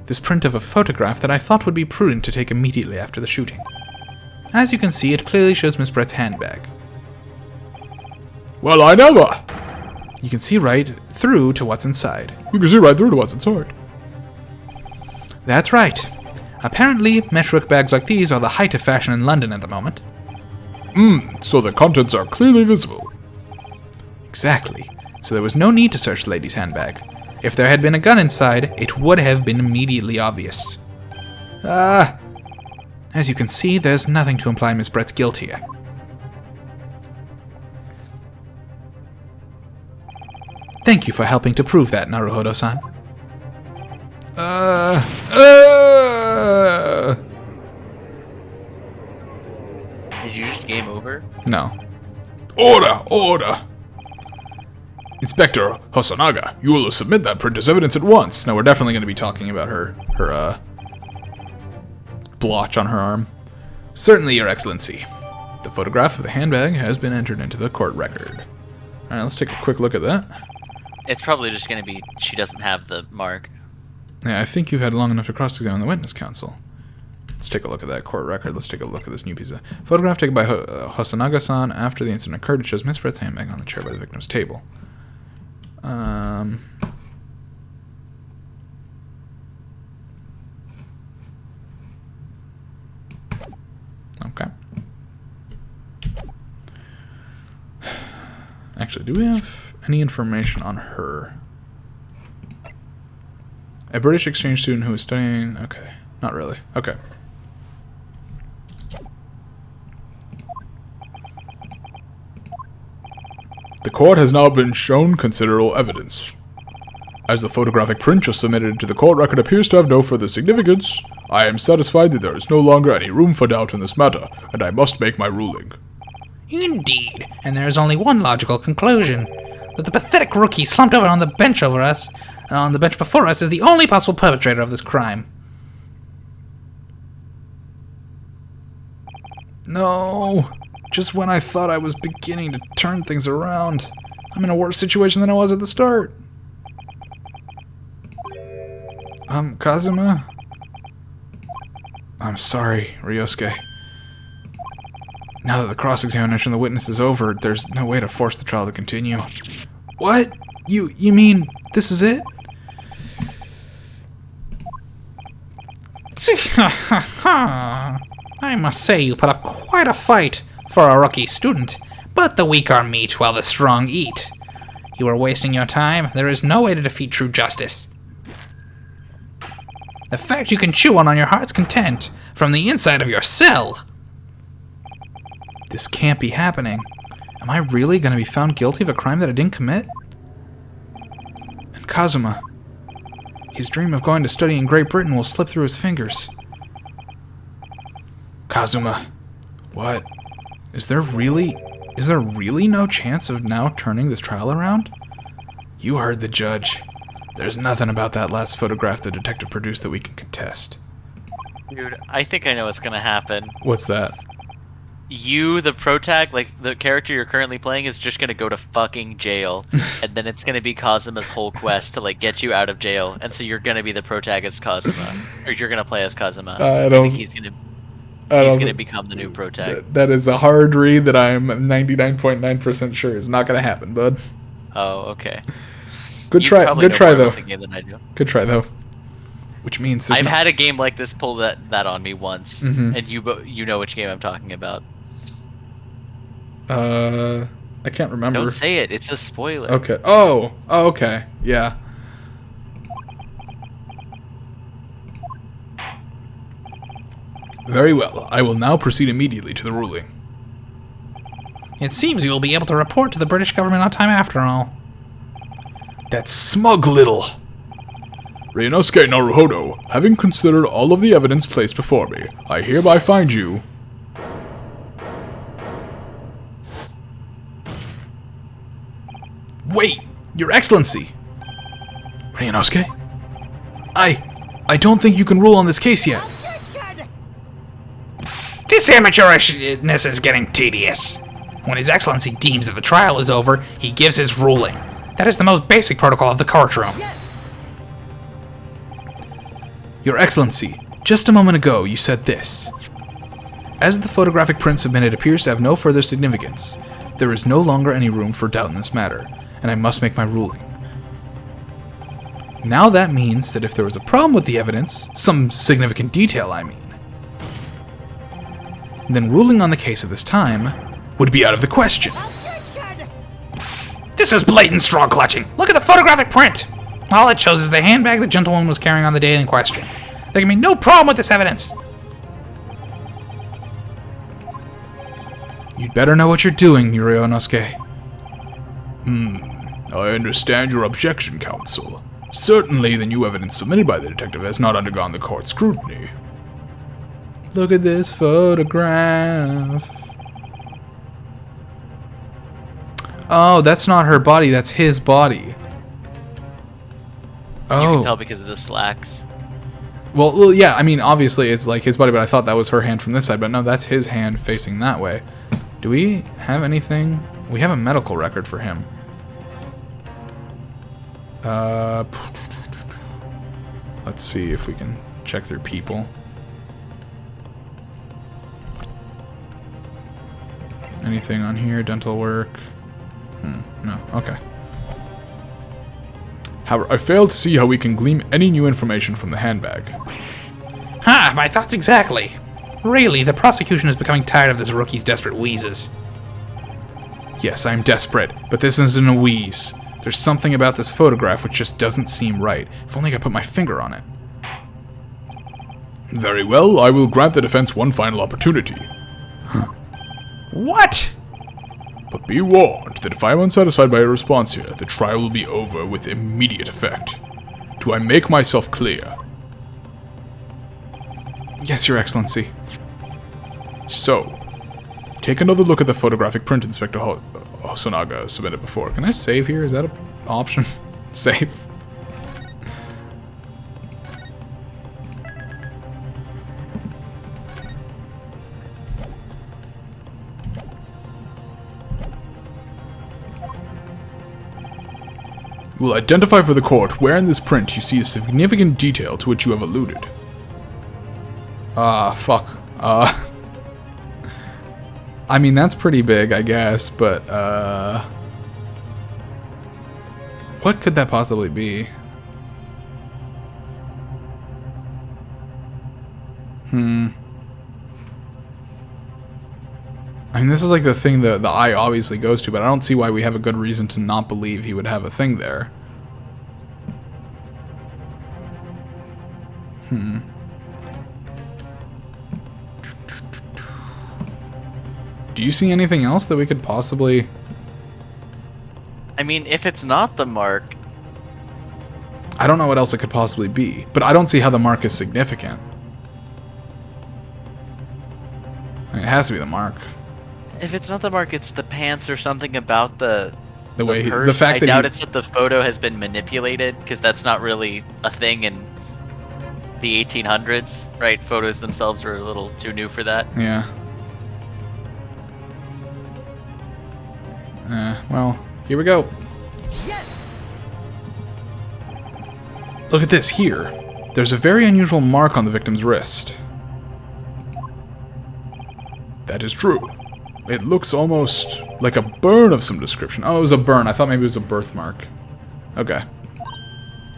This print of a photograph that I thought would be prudent to take immediately after the shooting. As you can see, it clearly shows Miss Brett's handbag. Well, I never. You can see right through to what's inside. You can see right through to what's inside. That's right. Apparently, meshwork bags like these are the height of fashion in London at the moment. So the contents are clearly visible. Exactly. So there was no need to search the lady's handbag. If there had been a gun inside, it would have been immediately obvious. As you can see, there's nothing to imply Miss Brett's guilt here. Thank you for helping to prove that, Naruhodo-san. Did you just game over? No. Order! Inspector Hosonaga, you will submit that print as evidence at once. No, we're definitely going to be talking about her blotch on her arm. Certainly, Your Excellency. The photograph of the handbag has been entered into the court record. Alright, let's take a quick look at that. It's probably just gonna be she doesn't have the mark. Yeah, I think you've had long enough to cross-examine the witness counsel. Let's take a look at that court record. Let's take a look at this new piece of photograph taken by Hosonaga-san after the incident occurred. It shows Miss Brett's handbag on the chair by the victim's table. Okay. Actually, do we have any information on her? A British exchange student who was studying... Okay, not really. Okay. The court has now been shown considerable evidence. As the photographic print just submitted to the court record appears to have no further significance, I am satisfied that there is no longer any room for doubt in this matter, and I must make my ruling. Indeed, and there is only one logical conclusion. That the pathetic rookie slumped over on the bench before us is the only possible perpetrator of this crime. No, just when I thought I was beginning to turn things around, I'm in a worse situation than I was at the start. Kazuma? I'm sorry, Ryunosuke. Now that the cross-examination of the witness is over, there's no way to force the trial to continue. What? You mean this is it? I must say you put up quite a fight for a rookie student, but the weak are meat while the strong eat. You are wasting your time. There is no way to defeat true justice. The fact you can chew on your heart's content from the inside of your cell. This can't be happening. Am I really going to be found guilty of a crime that I didn't commit? And Kazuma, his dream of going to study in Great Britain will slip through his fingers. Kazuma, what? Is there really no chance of now turning this trial around? You heard the judge. There's nothing about that last photograph the detective produced that we can contest. Dude, I think I know what's gonna happen. What's that? You, the protag, like the character you're currently playing, is just gonna go to fucking jail, and then it's gonna be Kazuma's whole quest to like get you out of jail, and so you're gonna be the protagonist Kazuma, or you're gonna play as Kazuma. I think he's gonna. He's gonna become the new Protect. That is a hard read that I'm 99.9% sure is not gonna happen, bud. Oh, okay. Good You try. probably Good know try more though. about the game than I do. Good try though. Which means there's I've no- had a game like this pull that on me once, Mhm. and you know which game I'm talking about. I can't remember. Don't say it. It's a spoiler. Okay. Oh. Oh. Okay. Yeah. Very well. I will now proceed immediately to the ruling. It seems you will be able to report to the British government on time after all. That smug little. Ryunosuke Naruhodo, having considered all of the evidence placed before me, I hereby find you... Wait, Your Excellency. Ryunosuke? I don't think you can rule on this case yet. This amateurishness is getting tedious. When His Excellency deems that the trial is over, he gives his ruling. That is the most basic protocol of the courtroom. Your Excellency, just a moment ago you said this. As the photographic print submitted appears to have no further significance, there is no longer any room for doubt in this matter, and I must make my ruling. Now that means that if there was a problem with the evidence, some significant detail I mean, then ruling on the case at this time would be out of the question. This is blatant straw clutching. Look at the photographic print. All it shows is the handbag the gentlewoman was carrying on the day in question. There can be no problem with this evidence. You'd better know what you're doing, Ryunosuke. I understand your objection, counsel. Certainly the new evidence submitted by the detective has not undergone the court scrutiny. Look at this photograph. Oh, that's not her body, that's his body. You can tell Oh. because of the slacks. Well, yeah, I mean, obviously it's like his body, but I thought that was her hand from this side, but no, that's his hand facing that way. Do we have anything? We have a medical record for him. Let's see if we can check their people. Anything on here? Dental work? No. Okay. However, I fail to see how we can glean any new information from the handbag. Ha, my thoughts exactly. Really, the prosecution is becoming tired of this rookie's desperate wheezes. Yes, I'm desperate, but this isn't a wheeze. There's something about this photograph which just doesn't seem right. If only I could put my finger on it. Very well, I will grant the defense one final opportunity. What? But be warned that if I am unsatisfied by your response here, the trial will be over with immediate effect. Do I make myself clear? Yes, Your Excellency. So, take another look at the photographic print Inspector Hosonaga submitted before. Can I save here? Is that an option? Save. You will identify for the court where in this print you see a significant detail to which you have alluded. Fuck. I mean, that's pretty big, I guess, but, what could that possibly be? I mean, this is like the thing that the eye obviously goes to, but I don't see why we have a good reason to not believe he would have a thing there. Do you see anything else that we could possibly... I mean, if it's not the mark, I don't know what else it could possibly be, but I don't see how the mark is significant. I mean, it has to be the mark. if it's not the mark, it's the pants or something about the way purse. the fact I that doubt he's, it's that the photo has been manipulated, because that's not really a thing in the 1800s, right? Photos themselves are a little too new for that. yeah. Well, here we go. Yes! Look at this here. There's a very unusual mark on the victim's wrist. That is true. It looks almost like a burn of some description. Oh, it was a burn. I thought maybe it was a birthmark. Okay.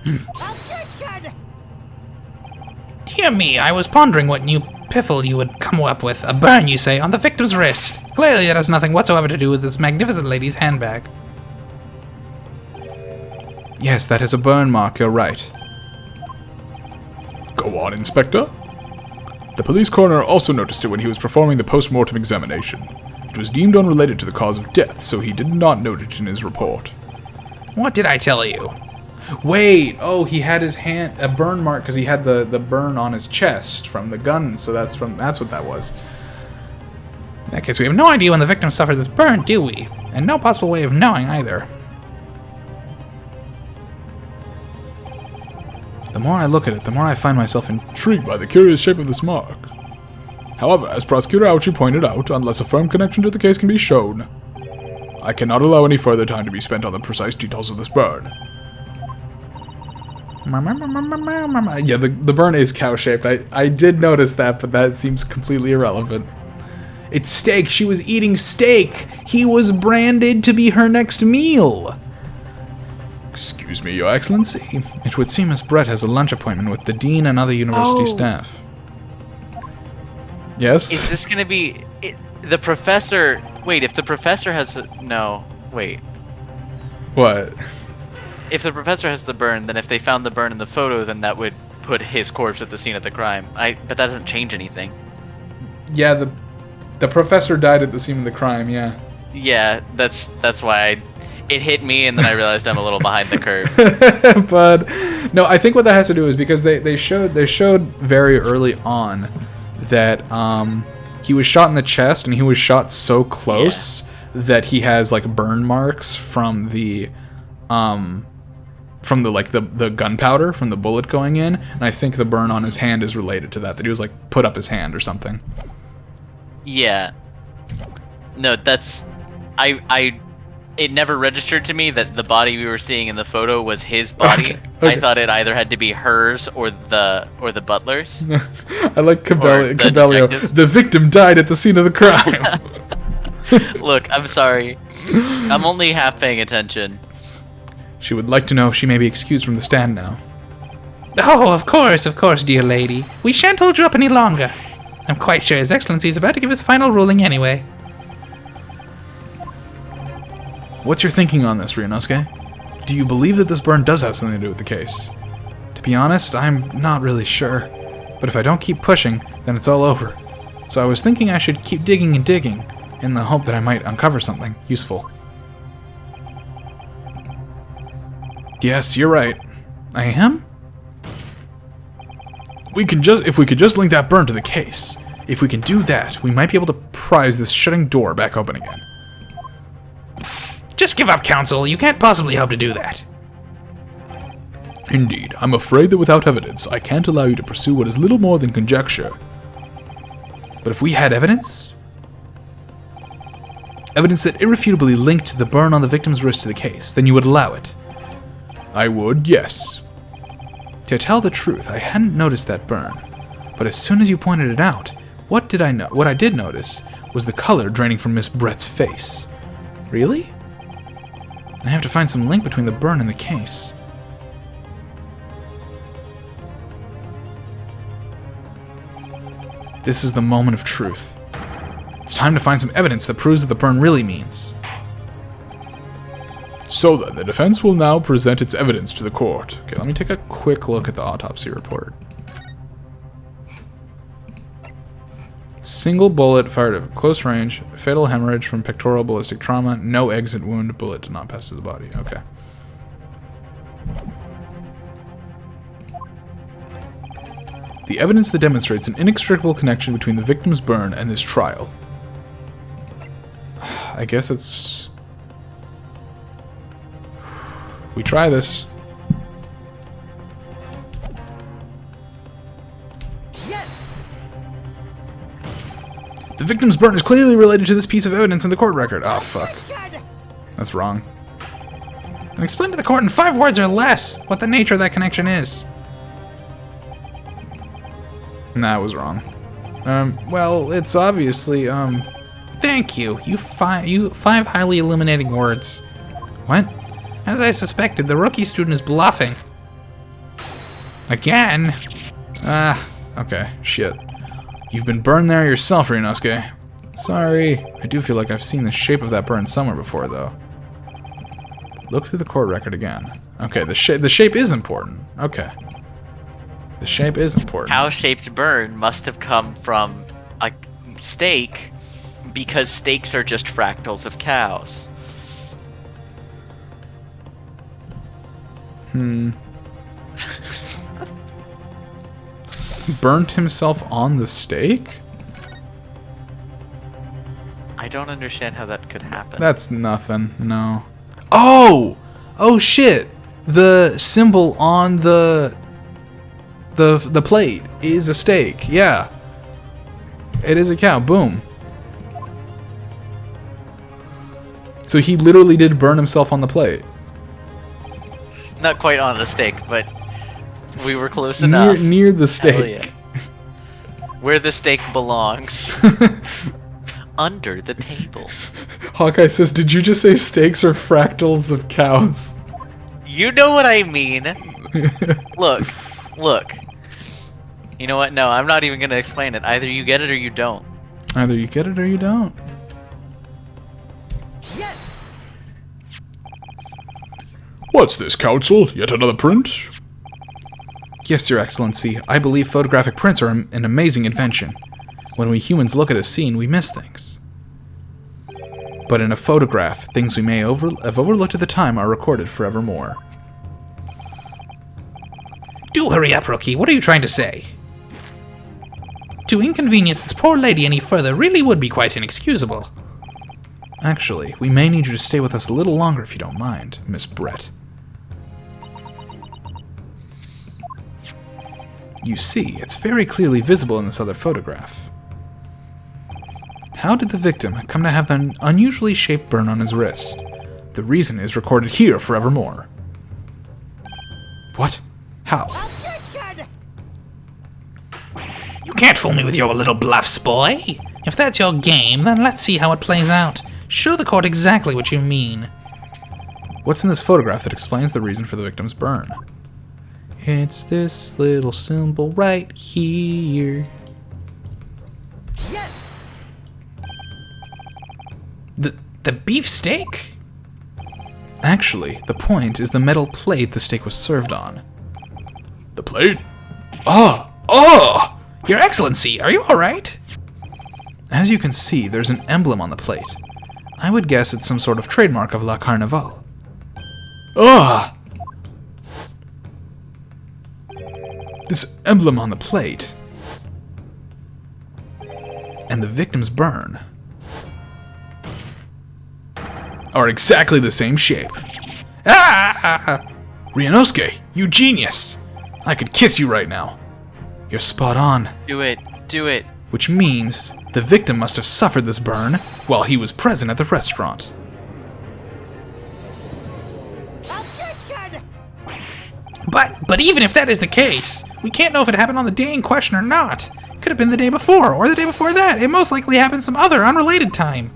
Objection! Dear me, I was pondering what new piffle you would come up with. A burn, you say, on the victim's wrist. Clearly it has nothing whatsoever to do with this magnificent lady's handbag. Yes, that is a burn mark, you're right. Go on, Inspector. The police coroner also noticed it when he was performing the post-mortem examination. It was deemed unrelated to the cause of death, so he did not note it in his report. What did I tell you? Wait, oh, he had his hand, a burn mark, because he had the burn on his chest from the gun, so that's what that was. In that case, we have no idea when the victim suffered this burn, do we? And no possible way of knowing either. The more I look at it, the more I find myself Intrigued by the curious shape of this mark. However, as Prosecutor Ouchie pointed out, unless a firm connection to the case can be shown, I cannot allow any further time to be spent on the precise details of this burn. Yeah, the burn is cow-shaped. I did notice that, but that seems completely irrelevant. It's steak. She was eating steak. He was branded to be her next meal. Excuse me, Your Excellency. It would seem Miss Brett has a lunch appointment with the dean and other university staff. Yes? Is this gonna be the professor? Wait, if the professor has no, wait. What? If the professor has the burn, then if they found the burn in the photo, then that would put his corpse at the scene of the crime. But that doesn't change anything. Yeah, the professor died at the scene of the crime. Yeah. Yeah, that's why it hit me, and then I realized I'm a little behind the curve. But no, I think what that has to do is because they showed very early on that he was shot in the chest, and he was shot so close that he has like burn marks from the gunpowder from the bullet going in, and I think the burn on his hand is related to that he was like put up his hand or something. Yeah. No, that's it never registered to me that the body we were seeing in the photo was his body. Okay. I thought it either had to be hers or the butler's. I like Cabello. detectives. The victim died at the scene of the crime. Look, I'm sorry. I'm only half paying attention. She would like to know if she may be excused from the stand now. Oh, of course, dear lady. We shan't hold you up any longer. I'm quite sure His Excellency is about to give his final ruling anyway. What's your thinking on this, Ryunosuke? Do you believe that this burn does have something to do with the case? To be honest, I'm not really sure. But if I don't keep pushing, then it's all over. So I was thinking I should keep digging and digging, in the hope that I might uncover something useful. Yes, you're right. I am? If we could just link that burn to the case. If we can do that, we might be able to prise this shutting door back open again. Just give up, counsel. You can't possibly hope to do that. Indeed, I'm afraid that without evidence, I can't allow you to pursue what is little more than conjecture. But if we had evidence? Evidence that irrefutably linked the burn on the victim's wrist to the case, then you would allow it. I would, yes. To tell the truth, I hadn't noticed that burn. But as soon as you pointed it out, what I did notice was the color draining from Miss Brett's face. Really? I have to find some link between the burn and the case. This is the moment of truth. It's time to find some evidence that proves what the burn really means. So then, the defense will now present its evidence to the court. Okay, let me take a quick look at the autopsy report. Single bullet fired at close range, fatal hemorrhage from pectoral ballistic trauma, no exit wound, bullet did not pass through the body. Okay. The evidence that demonstrates an inextricable connection between the victim's burn and this trial. I guess it's... We try this. Yes! The victim's burn is clearly related to this piece of evidence in the court record. Oh, fuck. Objection! That's wrong. And explain to the court in 5 words or less what the nature of that connection is. Nah, I was wrong. Well, it's obviously, Thank you. You five highly illuminating words. What? As I suspected, the rookie student is bluffing. Again? okay, shit. You've been burned there yourself, Ryunosuke. Sorry. I do feel like I've seen the shape of that burn somewhere before, though. Look through the court record again. Okay, the shape is important. Okay. The shape is important. Cow-shaped burn must have come from a steak, because steaks are just fractals of cows. Burnt himself on the stake? I don't understand how that could happen. That's nothing. No. Oh! Oh shit! The symbol on the plate is a stake. Yeah. It is a cow. Boom. So he literally did burn himself on the plate. Not quite on the steak, but we were close enough. Near the Hell stake. yeah. Where the steak belongs. Under the table. Hawkeye says, did you just say steaks are fractals of cows? You know what I mean. Look. You know what? No, I'm not even gonna explain it. Either you get it or you don't. Either you get it or you don't. Yes! What's this, Council? Yet another print? Yes, Your Excellency. I believe photographic prints are an amazing invention. When we humans look at a scene, we miss things. But in a photograph, things we may have overlooked at the time are recorded forevermore. Do hurry up, Rookie. What are you trying to say? To inconvenience this poor lady any further really would be quite inexcusable. Actually, we may need you to stay with us a little longer if you don't mind, Miss Brett. You see, it's very clearly visible in this other photograph. How did the victim come to have an unusually shaped burn on his wrist? The reason is recorded here forevermore. What? How? Objection! You can't fool me with your little bluffs, boy. If that's your game, then let's see how it plays out. Show the court exactly what you mean. What's in this photograph that explains the reason for the victim's burn? It's this little symbol right here. Yes! The beefsteak? Actually, the point is the metal plate the steak was served on. The plate? Your Excellency, are you alright? As you can see, there's an emblem on the plate. I would guess it's some sort of trademark of La Carnival. Ugh! This emblem on the plate and the victim's burn are exactly the same shape. Ah! Ryunosuke, you genius! I could kiss you right now. You're spot on. Do it. Which means the victim must have suffered this burn while he was present at the restaurant. Objection! But even if that is the case, we can't know if it happened on the day in question or not. It could have been the day before, or the day before that. It most likely happened some other unrelated time.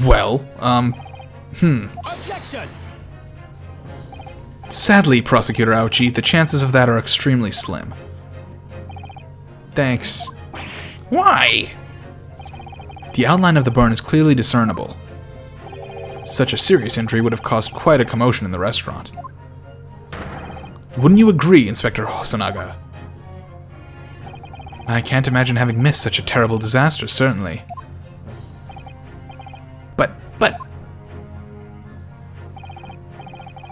Well, Objection! Sadly, Prosecutor Ouchi, the chances of that are extremely slim. Thanks. Why? The outline of the burn is clearly discernible. Such a serious injury would have caused quite a commotion in the restaurant. Wouldn't you agree, Inspector Hosonaga? I can't imagine having missed such a terrible disaster, certainly. But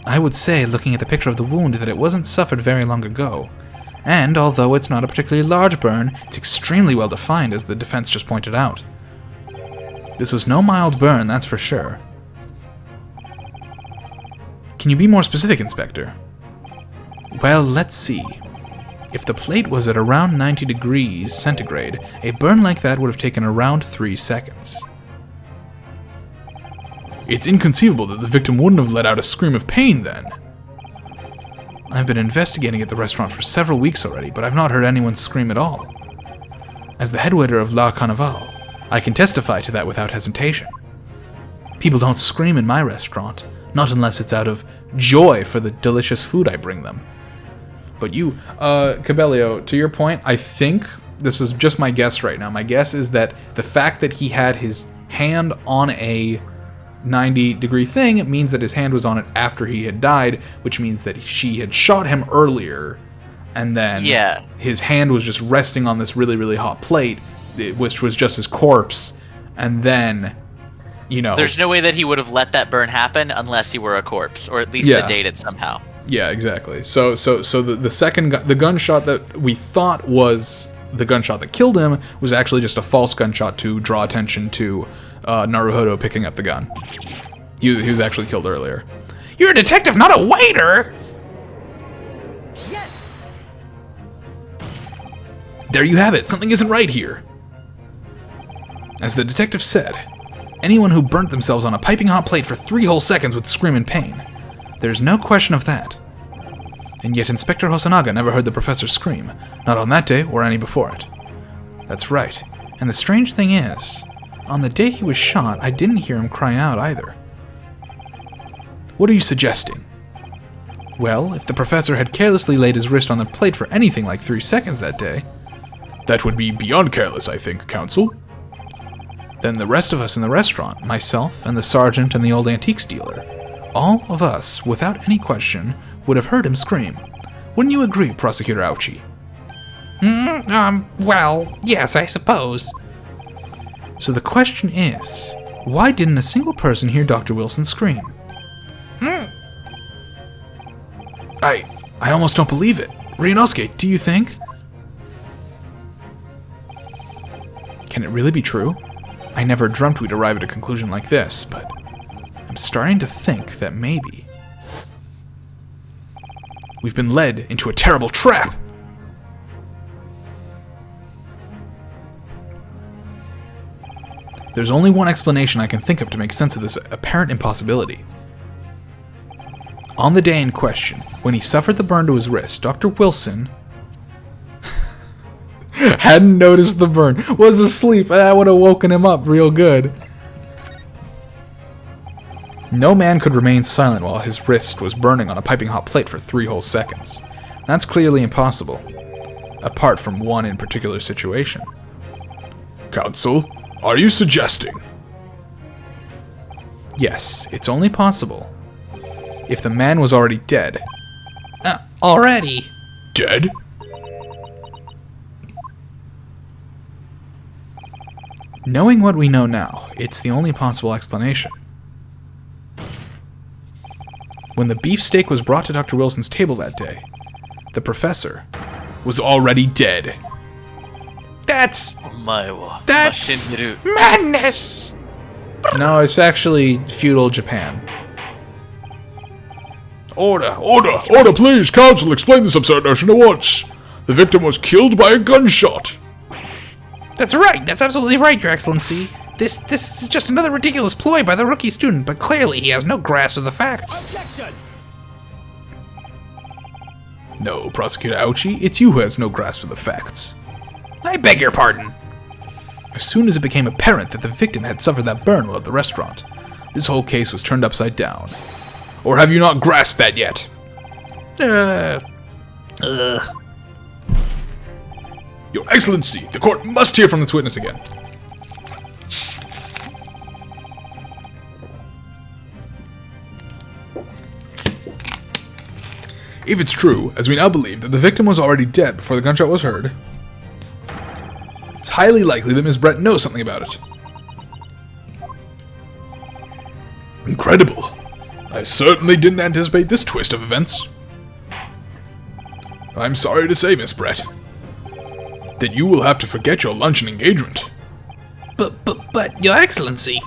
I would say, looking at the picture of the wound, that it wasn't suffered very long ago. And although it's not a particularly large burn, it's extremely well defined, as the defense just pointed out. This was no mild burn, that's for sure. Can you be more specific, Inspector? Well, let's see. If the plate was at around 90 degrees centigrade, a burn like that would have taken around 3 seconds. It's inconceivable that the victim wouldn't have let out a scream of pain then. I've been investigating at the restaurant for several weeks already, but I've not heard anyone scream at all. As the head waiter of La Carnival, I can testify to that without hesitation. People don't scream in my restaurant, not unless it's out of joy for the delicious food I bring them. But you, Cabello, to your point, I think, this is just my guess right now, my guess is that the fact that he had his hand on a 90-degree thing, it means that his hand was on it after he had died, which means that she had shot him earlier, and then his hand was just resting on this really, really hot plate, which was just his corpse, and then, you know... There's no way that he would have let that burn happen unless he were a corpse, or at least sedated somehow. Yeah, exactly. So the second the gunshot that we thought was the gunshot that killed him was actually just a false gunshot to draw attention to Naruhodo picking up the gun. He was actually killed earlier. You're a detective, not a waiter! Yes! There you have it. Something isn't right here. As the detective said, anyone who burnt themselves on a piping hot plate for 3 whole seconds would scream in pain. There's no question of that. And yet Inspector Hosonaga never heard the professor scream, not on that day or any before it. That's right. And the strange thing is, on the day he was shot, I didn't hear him cry out either. What are you suggesting? Well, if the professor had carelessly laid his wrist on the plate for anything like 3 seconds that day... That would be beyond careless, I think, Counsel. Then the rest of us in the restaurant, myself and the sergeant and the old antiques dealer, all of us, without any question, would have heard him scream. Wouldn't you agree, Prosecutor Ouchie? Well, yes, I suppose. So the question is, why didn't a single person hear Dr. Wilson scream? I almost don't believe it. Ryunosuke, do you think? Can it really be true? I never dreamt we'd arrive at a conclusion like this, but I'm starting to think that maybe we've been led into a terrible trap. There's only one explanation I can think of to make sense of this apparent impossibility. On the day in question, when he suffered the burn to his wrist, Dr. Wilson hadn't noticed the burn, was asleep, and that would have woken him up real good. No man could remain silent while his wrist was burning on a piping hot plate for 3 whole seconds. That's clearly impossible, apart from one in particular situation. Counsel, are you suggesting? Yes, it's only possible if the man was already dead. Already? Dead? Knowing what we know now, it's the only possible explanation. When the beefsteak was brought to Dr. Wilson's table that day, the professor was already dead. That's madness! No, it's actually feudal Japan. Order, please! Counsel, explain this absurd notion at once! The victim was killed by a gunshot! That's right, that's absolutely right, Your Excellency. This is just another ridiculous ploy by the rookie student, but clearly he has no grasp of the facts. Objection! No, Prosecutor Ouchie, it's you who has no grasp of the facts. I beg your pardon. As soon as it became apparent that the victim had suffered that burn while at the restaurant, this whole case was turned upside down. Or have you not grasped that yet? Your Excellency, the court must hear from this witness again. If it's true, as we now believe, that the victim was already dead before the gunshot was heard, it's highly likely that Miss Brett knows something about it. Incredible. I certainly didn't anticipate this twist of events. I'm sorry to say, Miss Brett, that you will have to forget your luncheon engagement. But, Your Excellency.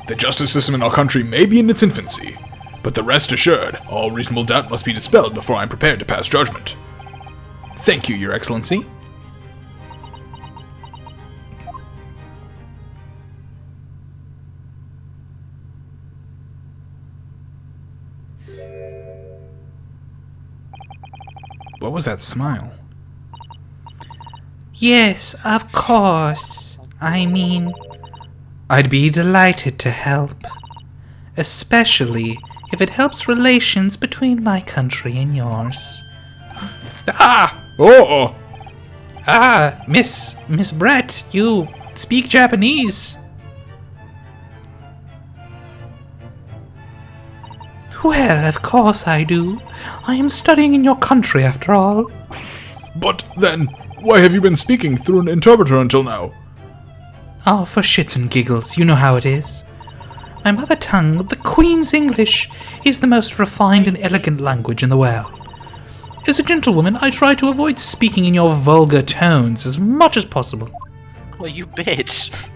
The justice system in our country may be in its infancy, but the rest assured, all reasonable doubt must be dispelled before I am prepared to pass judgment. Thank you, Your Excellency. What was that smile? Yes, of course. I mean, I'd be delighted to help. Especially if it helps relations between my country and yours. Ah! Oh! Ah, Miss Brett, you speak Japanese. Well, of course I do. I am studying in your country, after all. But then, why have you been speaking through an interpreter until now? Oh, for shits and giggles, you know how it is. My mother tongue, the Queen's English, is the most refined and elegant language in the world. As a gentlewoman, I try to avoid speaking in your vulgar tones as much as possible. Well, you bitch.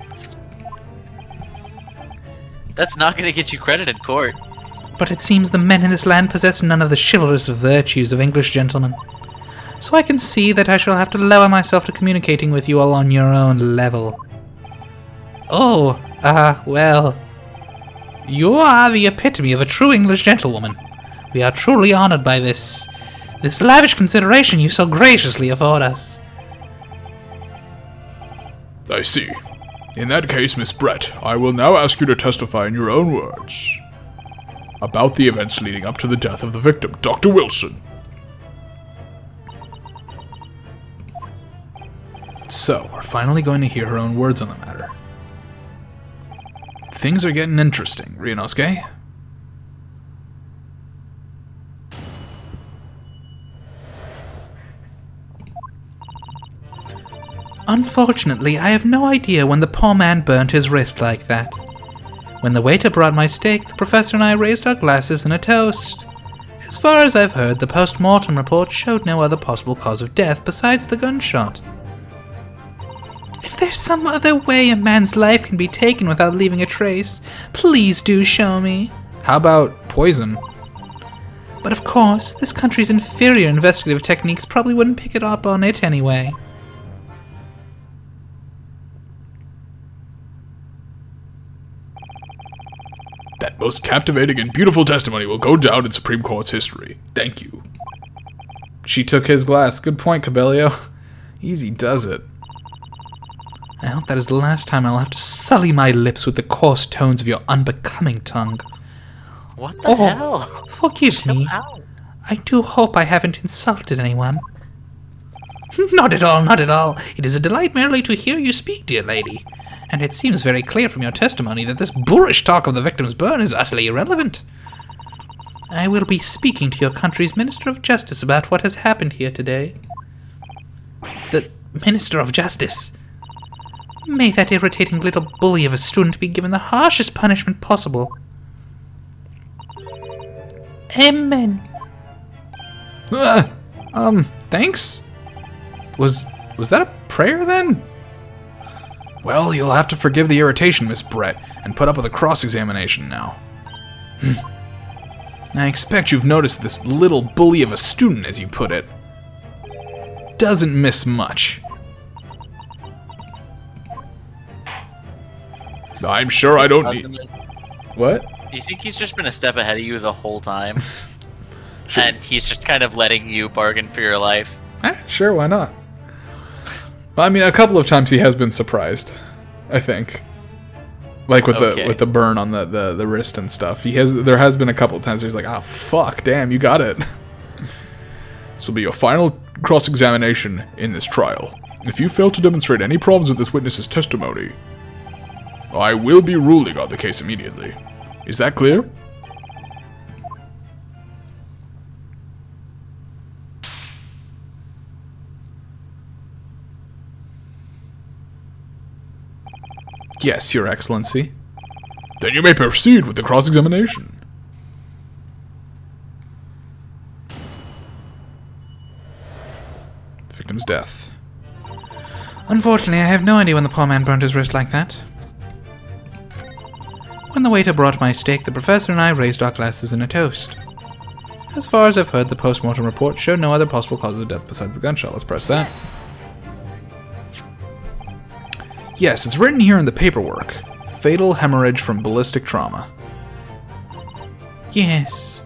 That's not gonna get you credit in court. But it seems the men in this land possess none of the chivalrous virtues of English gentlemen. So I can see that I shall have to lower myself to communicating with you all on your own level. Oh, well. You are the epitome of a true English gentlewoman. We are truly honored by this lavish consideration you so graciously afford us. I see. In that case, Miss Brett, I will now ask you to testify in your own words about the events leading up to the death of the victim, Dr. Wilson. So, we're finally going to hear her own words on the matter. Things are getting interesting, Ryunosuke. Unfortunately, I have no idea when the poor man burnt his wrist like that. When the waiter brought my steak, the professor and I raised our glasses in a toast. As far as I've heard, the post-mortem report showed no other possible cause of death besides the gunshot. If there's some other way a man's life can be taken without leaving a trace, please do show me. How about poison? But of course, this country's inferior investigative techniques probably wouldn't pick it up on it anyway. That most captivating and beautiful testimony will go down in Supreme Court's history. Thank you. She took his glass. Good point, Cabello. Easy does it. I hope that is the last time I'll have to sully my lips with the coarse tones of your unbecoming tongue. What the hell? Forgive me. Ow. I do hope I haven't insulted anyone. Not at all, not at all. It is a delight merely to hear you speak, dear lady. And it seems very clear from your testimony that this boorish talk of the victim's burn is utterly irrelevant. I will be speaking to your country's Minister of Justice about what has happened here today. The Minister of Justice? May that irritating little bully of a student be given the harshest punishment possible. Amen. Thanks? Was that a prayer then? Well, you'll have to forgive the irritation, Miss Brett, and put up with a cross-examination now. I expect you've noticed this little bully of a student, as you put it. Doesn't miss much. I'm sure I don't need... What? You think he's just been a step ahead of you the whole time? Sure. And he's just kind of letting you bargain for your life? Sure, why not? Well, I mean, a couple of times he has been surprised, I think. Like with the burn on the wrist and stuff. There has been a couple of times he's like, fuck, damn, you got it. This will be your final cross-examination in this trial. If you fail to demonstrate any problems with this witness's testimony, I will be ruling on the case immediately. Is that clear? Yes, Your Excellency. Then you may proceed with the cross-examination. The victim's death. Unfortunately, I have no idea when the poor man burned his wrist like that. When the waiter brought my steak, the professor and I raised our glasses in a toast. As far as I've heard, the post-mortem report showed no other possible cause of death besides the gunshot. Let's press that. Yes, it's written here in the paperwork. Fatal hemorrhage from ballistic trauma. Yes.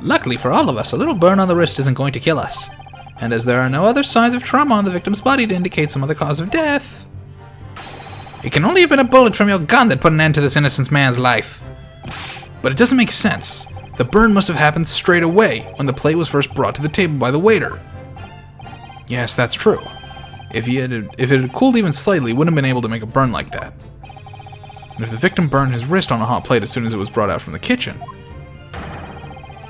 Luckily for all of us, a little burn on the wrist isn't going to kill us. and as there are no other signs of trauma on the victim's body to indicate some other cause of death, it can only have been a bullet from your gun that put an end to this innocent man's life. But it doesn't make sense. The burn must have happened straight away when the plate was first brought to the table by the waiter. Yes, that's true. If it had cooled even slightly, he wouldn't have been able to make a burn like that. And if the victim burned his wrist on a hot plate as soon as it was brought out from the kitchen,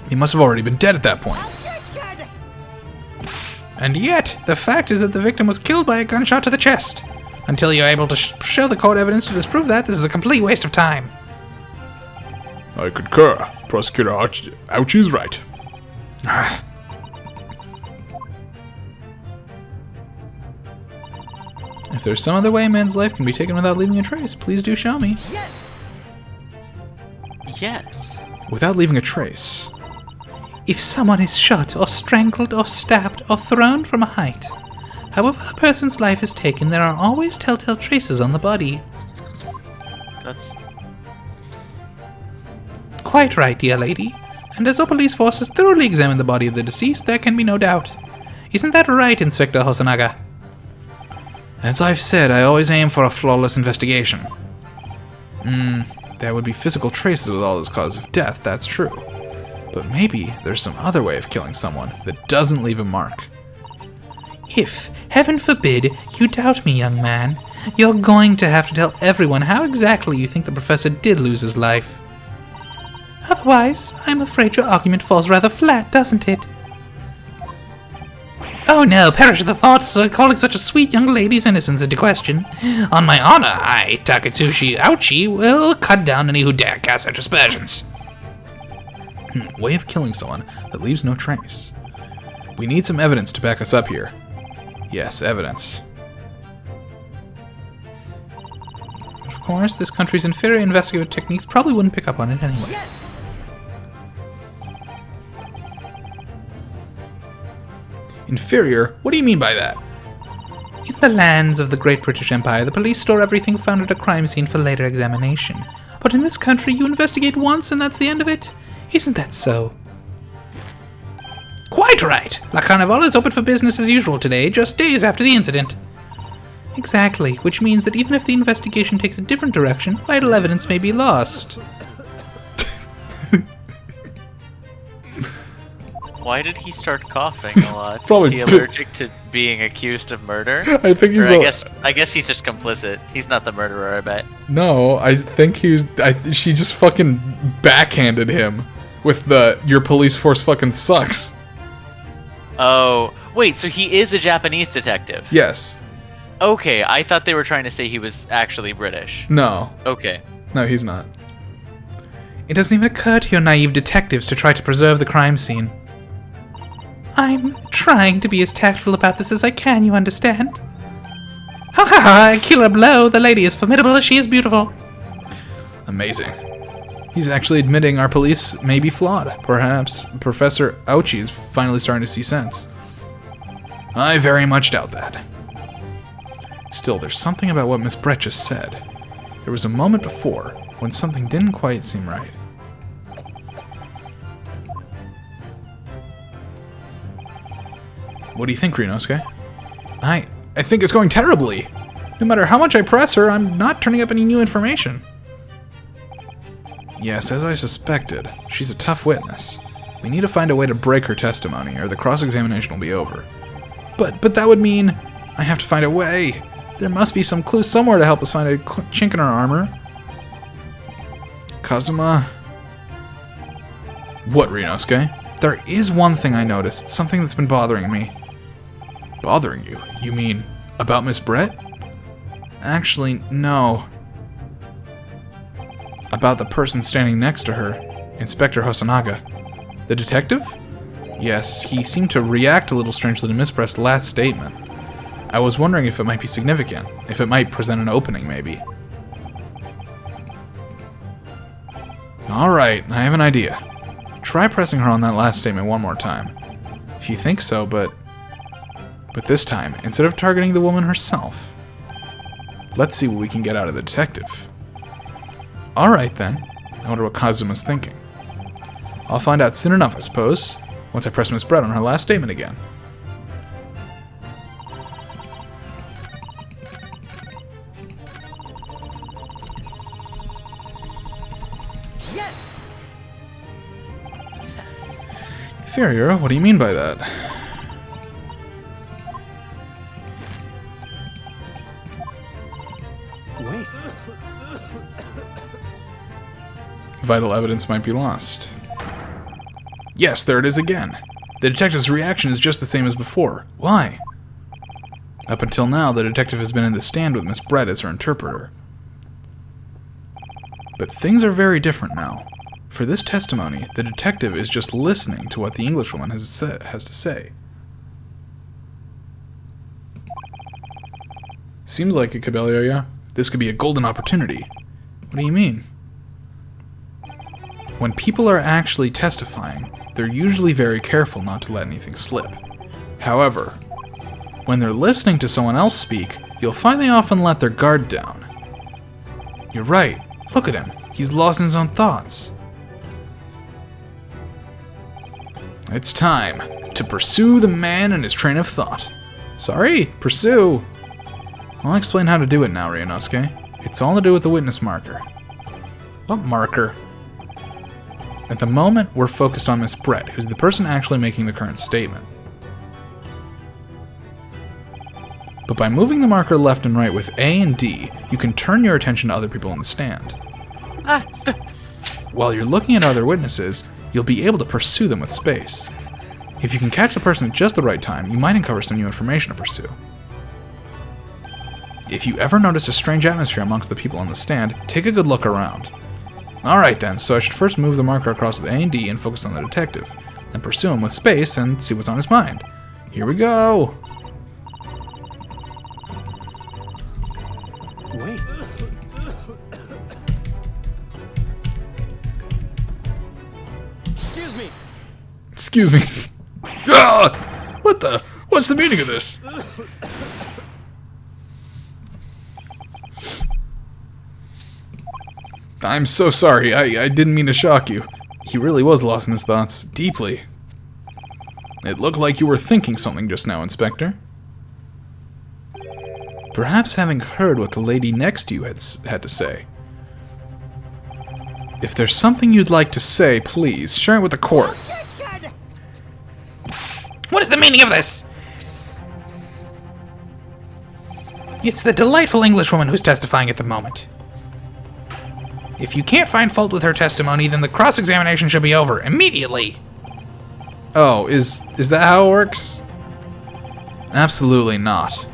he must have already been dead at that point. Objection! And yet, the fact is that the victim was killed by a gunshot to the chest. Until you're able to show the court evidence to disprove that, this is a complete waste of time. I concur. Prosecutor Ouchie is right. If there's some other way a man's life can be taken without leaving a trace, please do show me. Yes! Yes. Without leaving a trace. If someone is shot, or strangled, or stabbed, or thrown from a height, however a person's life is taken, there are always telltale traces on the body. That's... Quite right, dear lady. And as our police force has thoroughly examined the body of the deceased, there can be no doubt. Isn't that right, Inspector Hosonaga? As I've said, I always aim for a flawless investigation. There would be physical traces with all those causes of death, that's true. But maybe there's some other way of killing someone that doesn't leave a mark. If, heaven forbid, you doubt me, young man, you're going to have to tell everyone how exactly you think the professor did lose his life. Otherwise, I'm afraid your argument falls rather flat, doesn't it? Oh no, perish the thoughts of calling such a sweet young lady's innocence into question. On my honor, I, Takatsushi Ouchie, will cut down any who dare cast such aspersions. Way of killing someone that leaves no trace. We need some evidence to back us up here. Yes, evidence. Of course, this country's inferior investigative techniques probably wouldn't pick up on it anyway. Yes! Inferior? What do you mean by that? In the lands of the Great British Empire, the police store everything found at a crime scene for later examination. But in this country, you investigate once and that's the end of it? Isn't that so? Quite right! La Carnival is open for business as usual today, just days after the incident. Exactly, which means that even if the investigation takes a different direction, vital evidence may be lost. Why did he start coughing a lot? Probably Is he allergic to being accused of murder? I think he's. I guess he's just complicit. He's not the murderer, I bet. No, I think she just fucking backhanded him with the "your police force fucking sucks." Oh, wait, so he is a Japanese detective? Yes. Okay, I thought they were trying to say he was actually British. No. Okay. No, he's not. It doesn't even occur to your naive detectives to try to preserve the crime scene. I'm trying to be as tactful about this as I can, you understand? Ha ha ha, a killer blow. The lady is formidable as she is beautiful. Amazing. He's actually admitting our police may be flawed. Perhaps Professor Ouchie is finally starting to see sense. I very much doubt that. Still, there's something about what Miss Brett just said. There was a moment before when something didn't quite seem right. What do you think, Ryunosuke? I think it's going terribly. No matter how much I press her, I'm not turning up any new information. Yes, as I suspected, she's a tough witness. We need to find a way to break her testimony, or the cross-examination will be over. But that would mean I have to find a way. There must be some clue somewhere to help us find a chink in our armor. Kazuma? What, Ryunosuke? There is one thing I noticed, something that's been bothering me. Bothering you? You mean about Miss Brett? Actually, no. About the person standing next to her, Inspector Hosonaga. The detective? Yes, he seemed to react a little strangely to Miss Brett's last statement. I was wondering if it might be significant, if it might present an opening, maybe. Alright, I have an idea. Try pressing her on that last statement one more time. She thinks so, but this time, instead of targeting the woman herself, let's see what we can get out of the detective. Alright then, I wonder what Kazuma's thinking. I'll find out soon enough, I suppose, once I press Miss Brett on her last statement again. Inferior? What do you mean by that? Wait. Vital evidence might be lost. Yes, there it is again. The detective's reaction is just the same as before. Why? Up until now, the detective has been in the stand with Miss Brett as her interpreter. But things are very different now. For this testimony, the detective is just listening to what the Englishwoman has to say. Seems like it, Cabello, yeah? This could be a golden opportunity. What do you mean? When people are actually testifying, they're usually very careful not to let anything slip. However, when they're listening to someone else speak, you'll find they often let their guard down. You're right. Look at him. He's lost in his own thoughts. It's time to pursue the man and his train of thought. Sorry? Pursue? I'll explain how to do it now, Ryunosuke. It's all to do with the witness marker. What marker? At the moment, we're focused on Miss Brett, who's the person actually making the current statement. But by moving the marker left and right with A and D, you can turn your attention to other people in the stand. While you're looking at other witnesses, you'll be able to pursue them with space. If you can catch the person at just the right time, you might uncover some new information to pursue. If you ever notice a strange atmosphere amongst the people on the stand, take a good look around. Alright then, so I should first move the marker across with A and D and focus on the detective, then pursue him with space and see what's on his mind. Here we go! Wait. Excuse me. Excuse me. Ah! What the? What's the meaning of this? I'm so sorry. I didn't mean to shock you. He really was lost in his thoughts. Deeply. It looked like you were thinking something just now, Inspector. Perhaps having heard what the lady next to you had to say. If there's something you'd like to say, please, share it with the court. Attention! What is the meaning of this? It's the delightful Englishwoman who's testifying at the moment. If you can't find fault with her testimony, then the cross-examination should be over immediately. Oh, is that how it works? Absolutely not.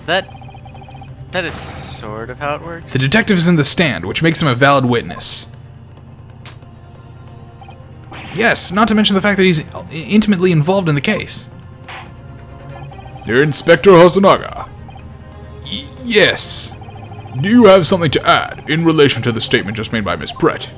That is sort of how it works. The detective is in the stand, which makes him a valid witness. Yes, not to mention the fact that he's intimately involved in the case. Dear Inspector Hosonaga, Yes. do you have something to add in relation to the statement just made by Miss Brett?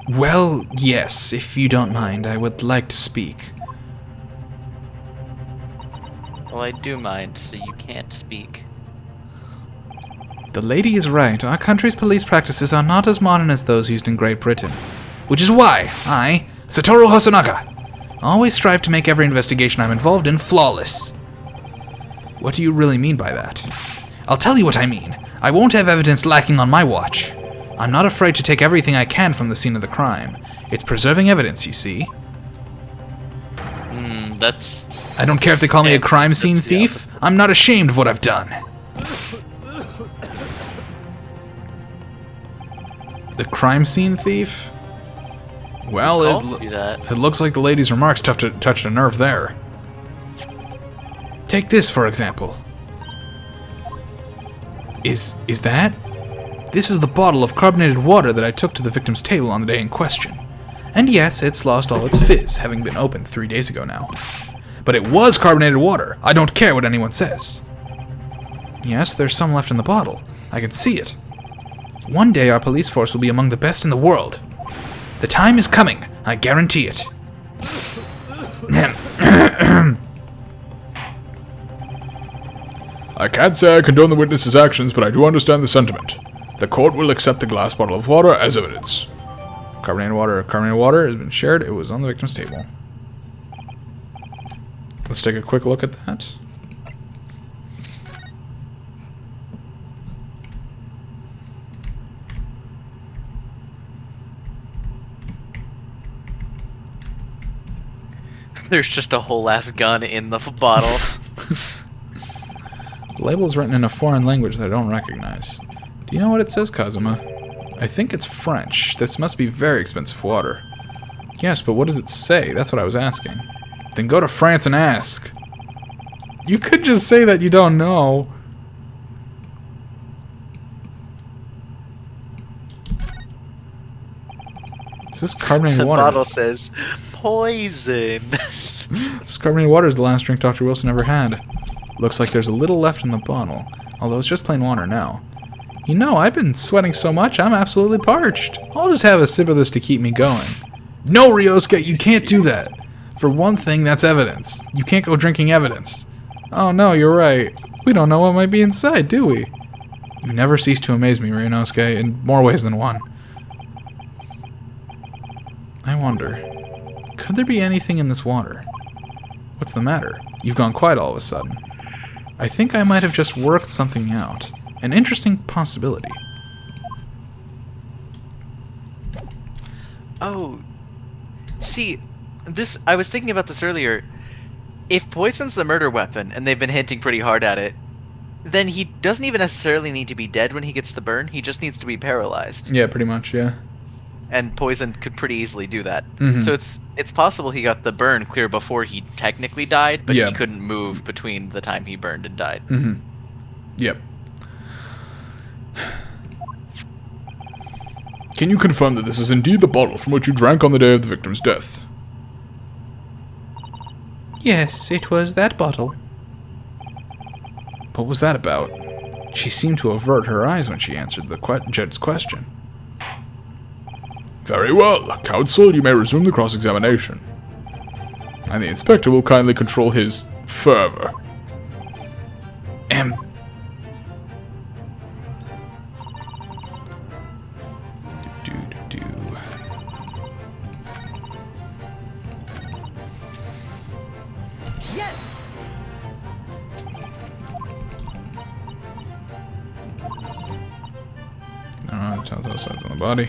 Well, yes, if you don't mind, I would like to speak. Well, I do mind, so you can't speak. The lady is right. Our country's police practices are not as modern as those used in Great Britain. Which is why I, Satoru Hosonaga, always strive to make every investigation I'm involved in flawless. What do you really mean by that? I'll tell you what I mean. I won't have evidence lacking on my watch. I'm not afraid to take everything I can from the scene of the crime. It's preserving evidence, you see. That's... I don't care if they call me a crime scene thief. I'm not ashamed of what I've done. The crime scene thief? Well, I'll do that. it looks like the lady's remarks touched a nerve there. Take this, for example. Is that? This is the bottle of carbonated water that I took to the victim's table on the day in question. And yes, it's lost all its fizz, having been opened 3 days ago now. But it was carbonated water. I don't care what anyone says. Yes, there's some left in the bottle. I can see it. One day our police force will be among the best in the world. The time is coming. I guarantee it. I can't say I condone the witness's actions, but I do understand the sentiment. The court will accept the glass bottle of water as evidence. Carbonated water has been shared. It was on the victim's table. Let's take a quick look at that. There's just a whole ass gun in the bottle. The label is written in a foreign language that I don't recognize. Do you know what it says, Kazuma? I think it's French. This must be very expensive water. Yes, but what does it say? That's what I was asking. Then go to France and ask. You could just say that you don't know. Is this carbonated The water? bottle says poison. This carbonated water is the last drink Dr. Wilson ever had. Looks like there's a little left in the bottle, although it's just plain water now. You know, I've been sweating so much, I'm absolutely parched. I'll just have a sip of this to keep me going. No, Ryunosuke, you can't do that. For one thing, that's evidence. You can't go drinking evidence. Oh no, you're right. We don't know what might be inside, do we? You never cease to amaze me, Ryunosuke, in more ways than one. I wonder, could there be anything in this water? What's the matter? You've gone quiet all of a sudden. I think I might have just worked something out. An interesting possibility. Oh, see, I was thinking about this earlier. If poison's the murder weapon, and they've been hinting pretty hard at it, then he doesn't even necessarily need to be dead when he gets the burn. He just needs to be paralyzed. Yeah, pretty much, yeah. And poison could pretty easily do that. Mhm. So it's possible he got the burn clear before he technically died, but Yeah. he couldn't move between the time he burned and died. Mm-hmm. Yep. Can you confirm that this is indeed the bottle from which you drank on the day of the victim's death? Yes, it was that bottle. What was that about? She seemed to avert her eyes when she answered the judge's question. Very well. Counsel, you may resume the cross-examination. And the inspector will kindly control his fervor. Do. Yes! No, telltale signs on the body.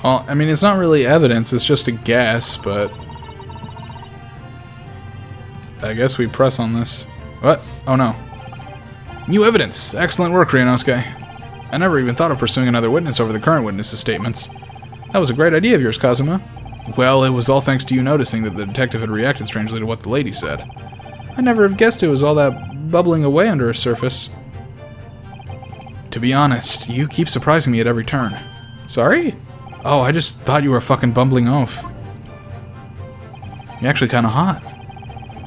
Well, I mean, it's not really evidence, it's just a guess, but I guess we press on this. What? Oh no. New evidence! Excellent work, Ryunosuke. I never even thought of pursuing another witness over the current witness's statements. That was a great idea of yours, Kazuma. Well, it was all thanks to you noticing that the detective had reacted strangely to what the lady said. I never have guessed it was all that bubbling away under a surface. To be honest, you keep surprising me at every turn. Sorry? Oh, I just thought you were a fucking bumbling oaf. You're actually kinda hot.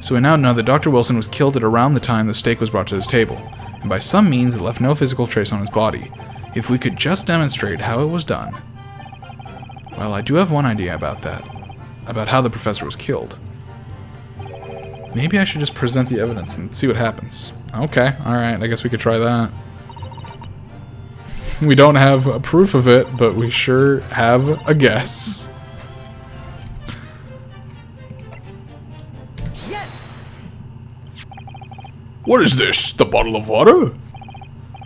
So we now know that Dr. Wilson was killed at around the time the steak was brought to his table, and by some means it left no physical trace on his body. If we could just demonstrate how it was done. Well, I do have one idea about that. About how the professor was killed. Maybe I should just present the evidence and see what happens. Okay, alright, I guess we could try that. We don't have a proof of it, but we sure have a guess. Yes! What is this? The bottle of water?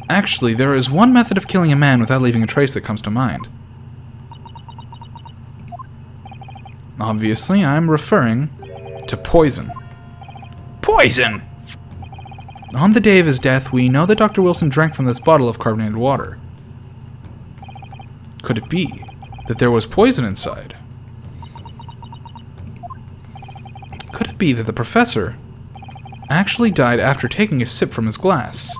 Actually, there is one method of killing a man without leaving a trace that comes to mind. Obviously, I'm referring to poison. Poison! On the day of his death, we know that Dr. Wilson drank from this bottle of carbonated water. Could it be that there was poison inside? Could it be that the professor actually died after taking a sip from his glass?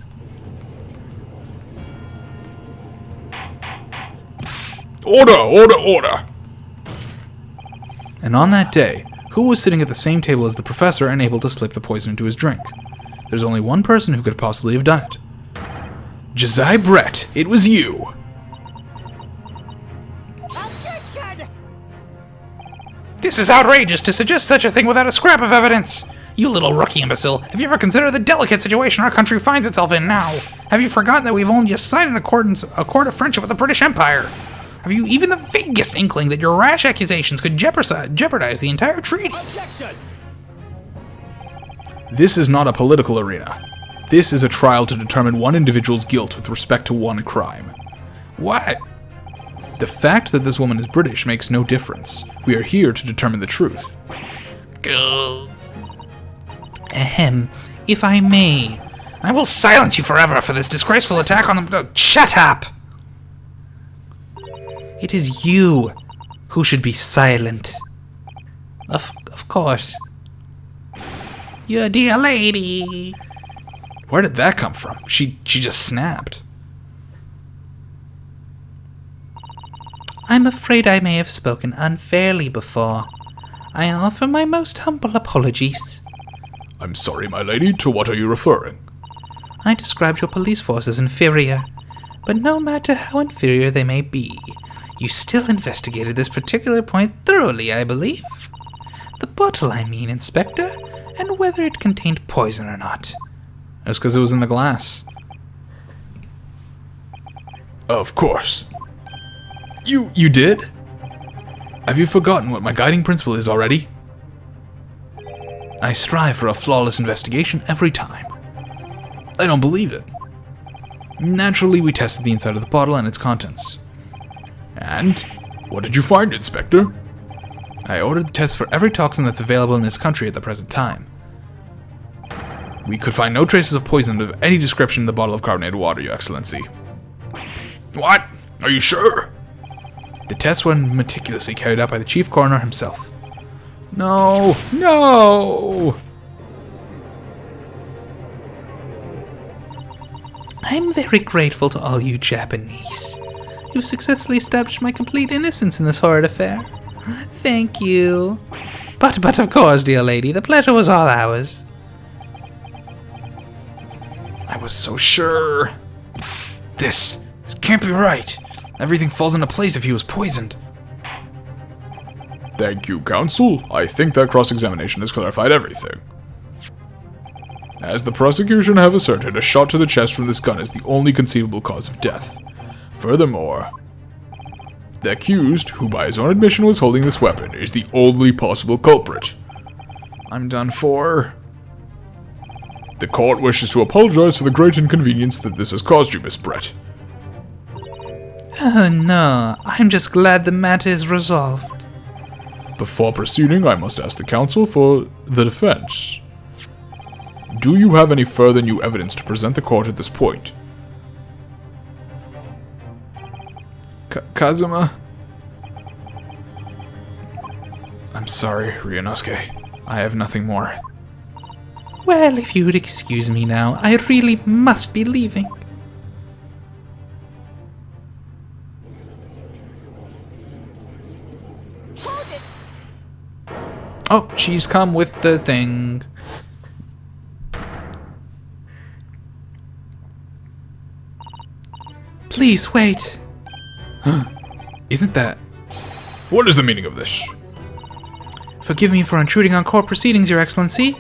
Order, order, order! And on that day, who was sitting at the same table as the professor and able to slip the poison into his drink? There's only one person who could possibly have done it. Josiah Brett, it was you! Objection! This is outrageous to suggest such a thing without a scrap of evidence. You little rookie imbecile, have you ever considered the delicate situation our country finds itself in now? Have you forgotten that we've only just signed an accord of friendship with the British Empire? Have you even the vaguest inkling that your rash accusations could jeopardize the entire treaty? Objection! This is not a political arena. This is a trial to determine one individual's guilt with respect to one crime. What? The fact that this woman is British makes no difference. We are here to determine the truth. Ahem. If I may, I will silence you forever for this disgraceful attack on the... Shut up! It is you who should be silent. Of course. Your dear lady. Where did that come from? She just snapped. I'm afraid I may have spoken unfairly before. I offer my most humble apologies. I'm sorry, my lady. To what are you referring? I described your police force as inferior, but no matter how inferior they may be, you still investigated this particular point thoroughly, I believe. The bottle, I mean, Inspector, and whether it contained poison or not. That's because it was in the glass. Of course. You did? Have you forgotten what my guiding principle is already? I strive for a flawless investigation every time. I don't believe it. Naturally, we tested the inside of the bottle and its contents. And? What did you find, Inspector? I ordered the test for every toxin that's available in this country at the present time. We could find no traces of poison of any description in the bottle of carbonated water, Your Excellency. What? Are you sure? The tests were meticulously carried out by the chief coroner himself. No! No! I'm very grateful to all you Japanese. You've successfully established my complete innocence in this horrid affair. Thank you. But of course, dear lady, the pleasure was all ours. I was so sure. This can't be right. Everything falls into place if he was poisoned. Thank you, counsel. I think that cross-examination has clarified everything. As the prosecution have asserted, a shot to the chest from this gun is the only conceivable cause of death. Furthermore, the accused, who by his own admission was holding this weapon, is the only possible culprit. I'm done for. The court wishes to apologize for the great inconvenience that this has caused you, Miss Brett. Oh no, I'm just glad the matter is resolved. Before proceeding, I must ask the counsel for the defense. Do you have any further new evidence to present the court at this point? Kazuma? I'm sorry, Ryunosuke. I have nothing more. Well, if you would excuse me now, I really must be leaving. Hold it! Oh, she's come with the thing. Please wait. Isn't that... What is the meaning of this? Forgive me for intruding on court proceedings, Your Excellency.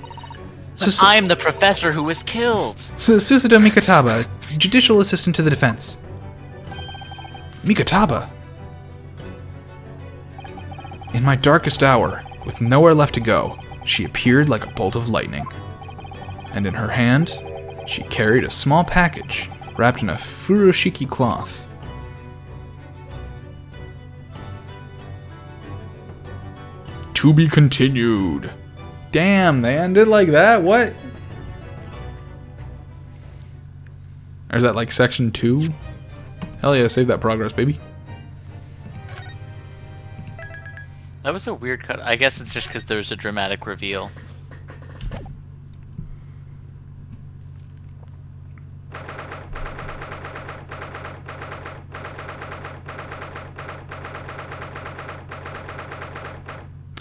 I'm the professor who was killed. Susuda Mikataba, judicial assistant to the defense. Mikataba? In my darkest hour, with nowhere left to go, she appeared like a bolt of lightning. And in her hand, she carried a small package wrapped in a furoshiki cloth. To be continued. Damn, they ended like that? What? Or is that like section 2? Hell yeah, save that progress, baby. That was a weird cut. I guess it's just because there's a dramatic reveal.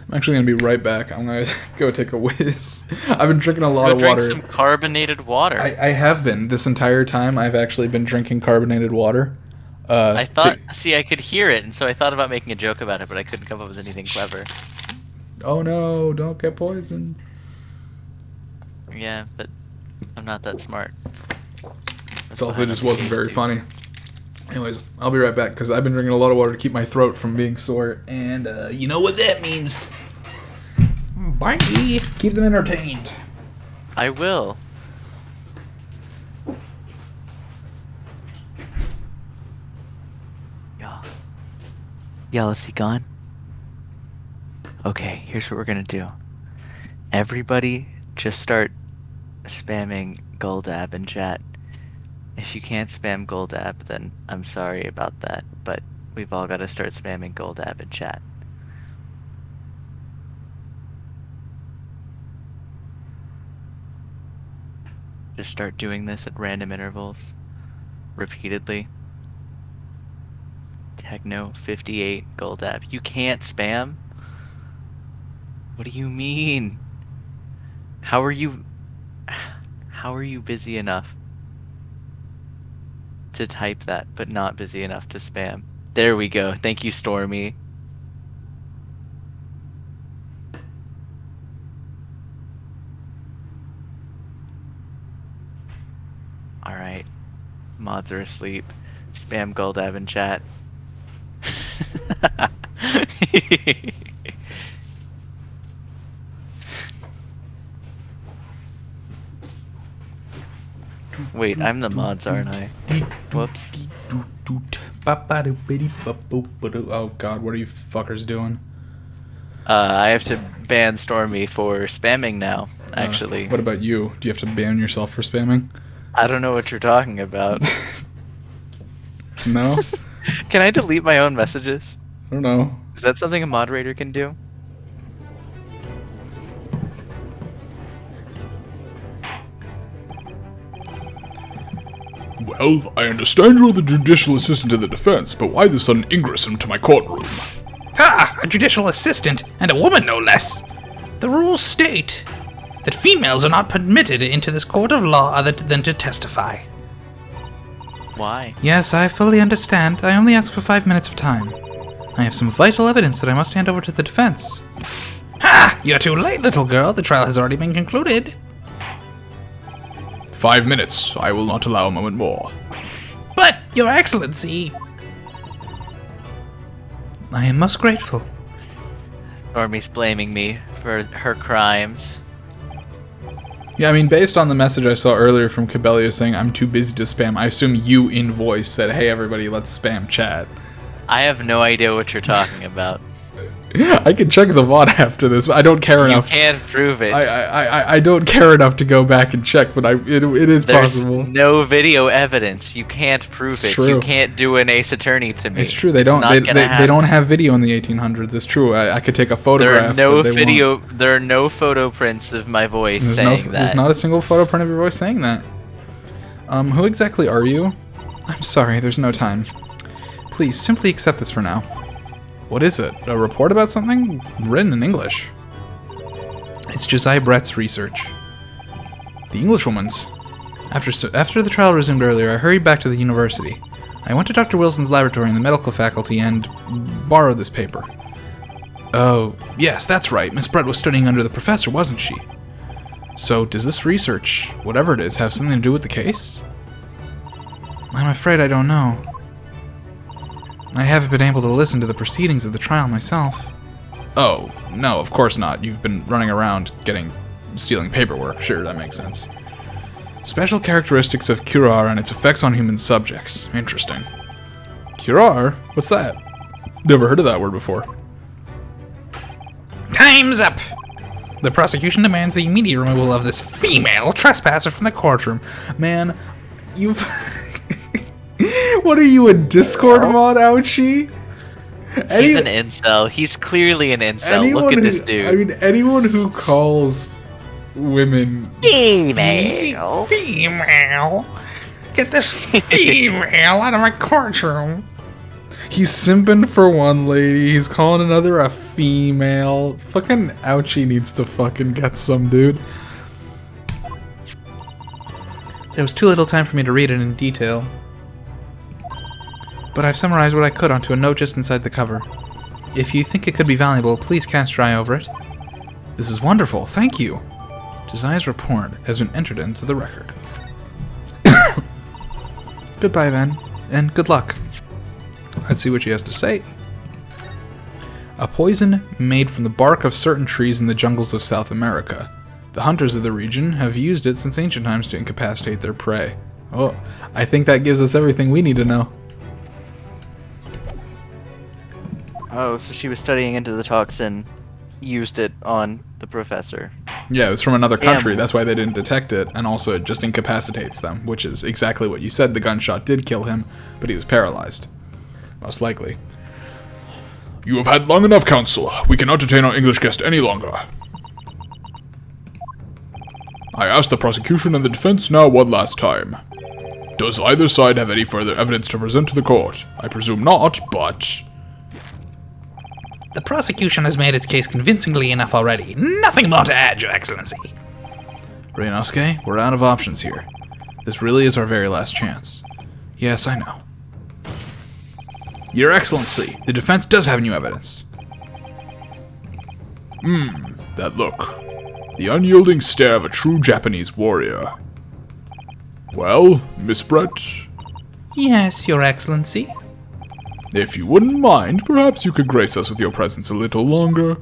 I'm actually gonna be right back. I'm gonna go take a whiz. I've been drinking a lot Go of drink water. some carbonated water. I have been. This entire time, I've actually been drinking carbonated water. I thought, see, I could hear it, and so I thought about making a joke about it, but I couldn't come up with anything clever. Oh no, don't get poisoned. Yeah, but I'm not that smart. It also just wasn't very funny. Anyways, I'll be right back because I've been drinking a lot of water to keep my throat from being sore, and you know what that means. Bye. Keep them entertained. I will. Y'all, is he gone? Okay, here's what we're gonna do. Everybody just start spamming Goldab in chat. If you can't spam Goldab, then I'm sorry about that, but we've all got to start spamming Goldab in chat. Just start doing this at random intervals, repeatedly. Techno 58 Goldab. You can't spam? What do you mean? How are you busy enough to type that, but not busy enough to spam? There we go. Thank you, Stormy. Alright. Mods are asleep. Spam Goldab in chat. Wait, I'm the mods, aren't I? Whoops. Oh god, what are you fuckers doing? I have to ban Stormy for spamming now, actually. What about you? Do you have to ban yourself for spamming? I don't know what you're talking about. No? Can I delete my own messages? I don't know. Is that something a moderator can do? Well, I understand you're the judicial assistant to the defense, but why the sudden ingress into my courtroom? Ah, a judicial assistant, and a woman no less. The rules state that females are not permitted into this court of law other than to testify. Why? Yes, I fully understand. I only ask for 5 minutes of time. I have some vital evidence that I must hand over to the defense. Ha! You're too late, little girl. The trial has already been concluded. 5 minutes. I will not allow a moment more. But, Your Excellency... I am most grateful. Stormy's blaming me for her crimes. Yeah, I mean, based on the message I saw earlier from Cabellia saying I'm too busy to spam, I assume you in voice said, hey everybody, let's spam chat. I have no idea what you're talking about. I can check the VOD after this, but I don't care enough. You can't prove it. I don't care enough to go back and check, but it is There's possible. no video evidence. You can't prove It's it. true. You can't do an Ace Attorney to me. It's true. They don't. It's They, not gonna they happen. don't have video in the 1800s. It's true. I could take a There photograph. are no but they video. won't. There are no photo prints of my voice There's saying that. There's not a single photo print of your voice saying that. Who exactly are you? I'm sorry. There's no time. Please simply accept this for now. What is it? A report about something? Written in English. It's Josiah Brett's research. The Englishwoman's. After the trial resumed earlier, I hurried back to the university. I went to Dr. Wilson's laboratory in the medical faculty and borrowed this paper. Oh, yes, that's right. Miss Brett was studying under the professor, wasn't she? So, does this research, whatever it is, have something to do with the case? I'm afraid I don't know. I haven't been able to listen to the proceedings of the trial myself. Oh, no, of course not. You've been running around stealing paperwork. Sure, that makes sense. Special characteristics of curare and its effects on human subjects. Interesting. Curare? What's that? Never heard of that word before. Time's up! The prosecution demands the immediate removal of this female trespasser from the courtroom. Man, you've... What are you, a Discord mod, Ouchie? He's an incel. He's clearly an incel. Look at this dude. I mean, anyone who calls women Female! Get this female out of my courtroom! He's simping for one lady, he's calling another a female. Fucking Ouchie needs to fucking get some, dude. There was too little time for me to read it in detail, but I've summarized what I could onto a note just inside the cover. If you think it could be valuable, please cast your eye over it. This is wonderful, thank you. Josiah's report has been entered into the record. Goodbye then, and good luck. Let's see what she has to say. A poison made from the bark of certain trees in the jungles of South America. The hunters of the region have used it since ancient times to incapacitate their prey. Oh, I think that gives us everything we need to know. Oh, so she was studying into the toxin, used it on the professor. Yeah, it was from another country, Damn. that's why they didn't detect it, and also it just incapacitates them, which is exactly what you said. The gunshot did kill him, but he was paralyzed. Most likely. You have had long enough, Counsel. We cannot detain our English guest any longer. I asked the prosecution and the defense now one last time. Does either side have any further evidence to present to the court? I presume not, but... The prosecution has made its case convincingly enough already. Nothing more to add, Your Excellency. Ryunosuke, we're out of options here. This really is our very last chance. Yes, I know. Your Excellency, the defense does have new evidence. That look. The unyielding stare of a true Japanese warrior. Well, Miss Brett, Yes, Your Excellency. if you wouldn't mind, perhaps you could grace us with your presence a little longer.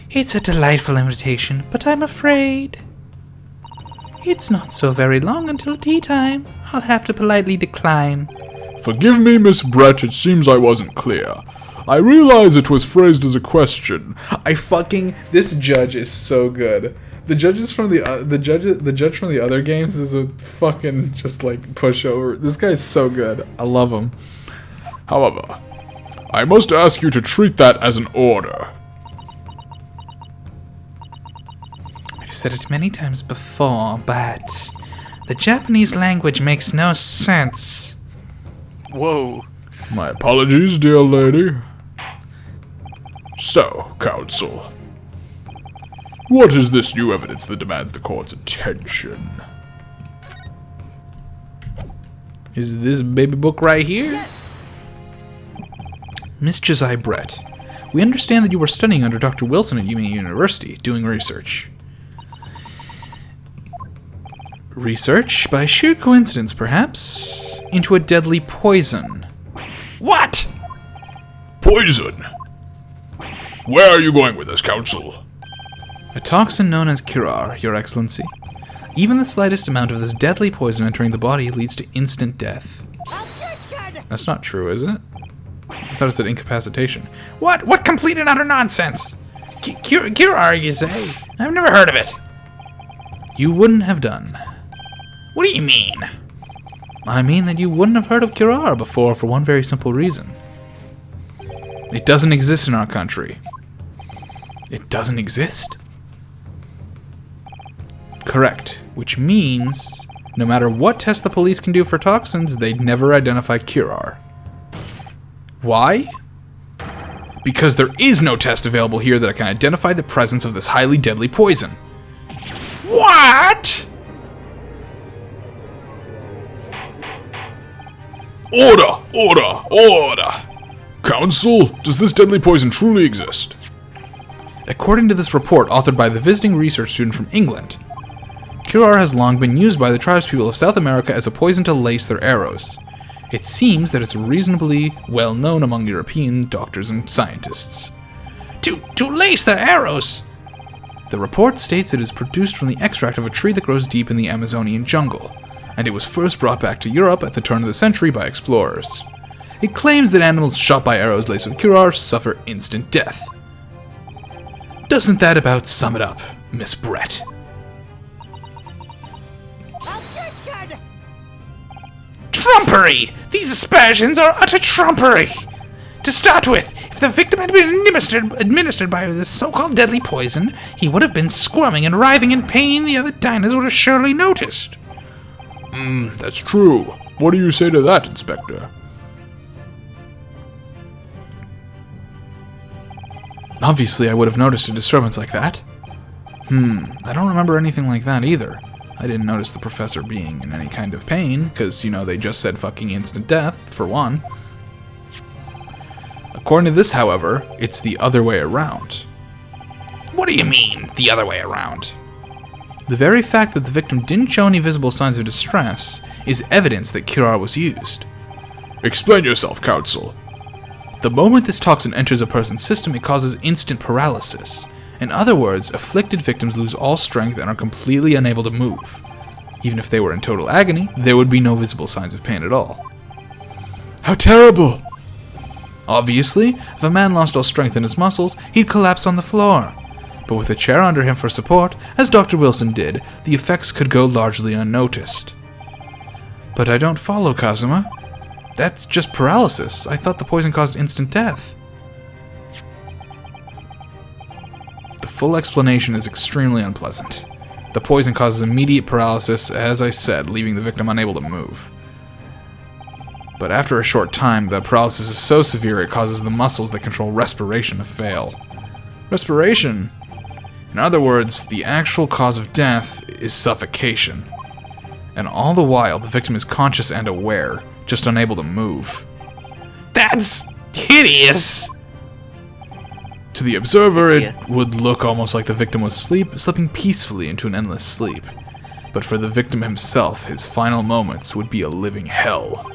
It's a delightful invitation, but I'm afraid it's not so very long until tea time. I'll have to politely decline. Forgive me, Miss Brett, it seems I wasn't clear. I realize it was phrased as a question. This judge is so good. The judge from the other games is a fucking just like pushover. This guy's so good. I love him. However, I must ask you to treat that as an order. I've said it many times before, but the Japanese language makes no sense. Whoa. My apologies, dear lady. So, Counsel, what is this new evidence that demands the court's attention? Is this baby book right here? Miss Josiah Brett, we understand that you were studying under Dr. Wilson at UMA University, doing research. Research, by sheer coincidence perhaps, into a deadly poison. What? Poison! Where are you going with this, Counsel? A toxin known as Kirar, Your Excellency. Even the slightest amount of this deadly poison entering the body leads to instant death. Objection! That's not true, is it? I thought it said incapacitation. What? What complete and utter nonsense? Kirar, you say? I've never heard of it. You wouldn't have done. What do you mean? I mean that you wouldn't have heard of Kirar before for one very simple reason. It doesn't exist in our country. It doesn't exist? Correct. Which means, no matter what test the police can do for toxins, they'd never identify Kirar. Why? Because there is no test available here that can identify the presence of this highly deadly poison. What? Order! Order! Order! Counsel, does this deadly poison truly exist? According to this report authored by the visiting research student from England, Kirar has long been used by the tribespeople of South America as a poison to lace their arrows. It seems that it's reasonably well known among European doctors and scientists. To lace their arrows? The report states it is produced from the extract of a tree that grows deep in the Amazonian jungle, and it was first brought back to Europe at the turn of the century by explorers. It claims that animals shot by arrows laced with Kirar suffer instant death. Doesn't that about sum it up, Miss Brett? Objection! Trumpery! These aspersions are utter trumpery! To start with, if the victim had been administered by this so-called deadly poison, he would have been squirming and writhing in pain the other diners would have surely noticed. That's true. What do you say to that, Inspector? Obviously, I would have noticed a disturbance like that. I don't remember anything like that either. I didn't notice the professor being in any kind of pain, because, they just said fucking instant death, for one. According to this, however, it's the other way around. What do you mean, the other way around? The very fact that the victim didn't show any visible signs of distress is evidence that Kirar was used. Explain yourself, Counsel. The moment this toxin enters a person's system, it causes instant paralysis. In other words, afflicted victims lose all strength and are completely unable to move. Even if they were in total agony, there would be no visible signs of pain at all. How terrible! Obviously, if a man lost all strength in his muscles, he'd collapse on the floor. But with a chair under him for support, as Dr. Wilson did, the effects could go largely unnoticed. But I don't follow, Kazuma. That's just paralysis. I thought the poison caused instant death. The full explanation is extremely unpleasant. The poison causes immediate paralysis, as I said, leaving the victim unable to move. But after a short time, the paralysis is so severe it causes the muscles that control respiration to fail. Respiration? In other words, the actual cause of death is suffocation. And all the while, the victim is conscious and aware, just unable to move. That's hideous! To the observer, it would look almost like the victim was slipping peacefully into an endless sleep. But for the victim himself, his final moments would be a living hell.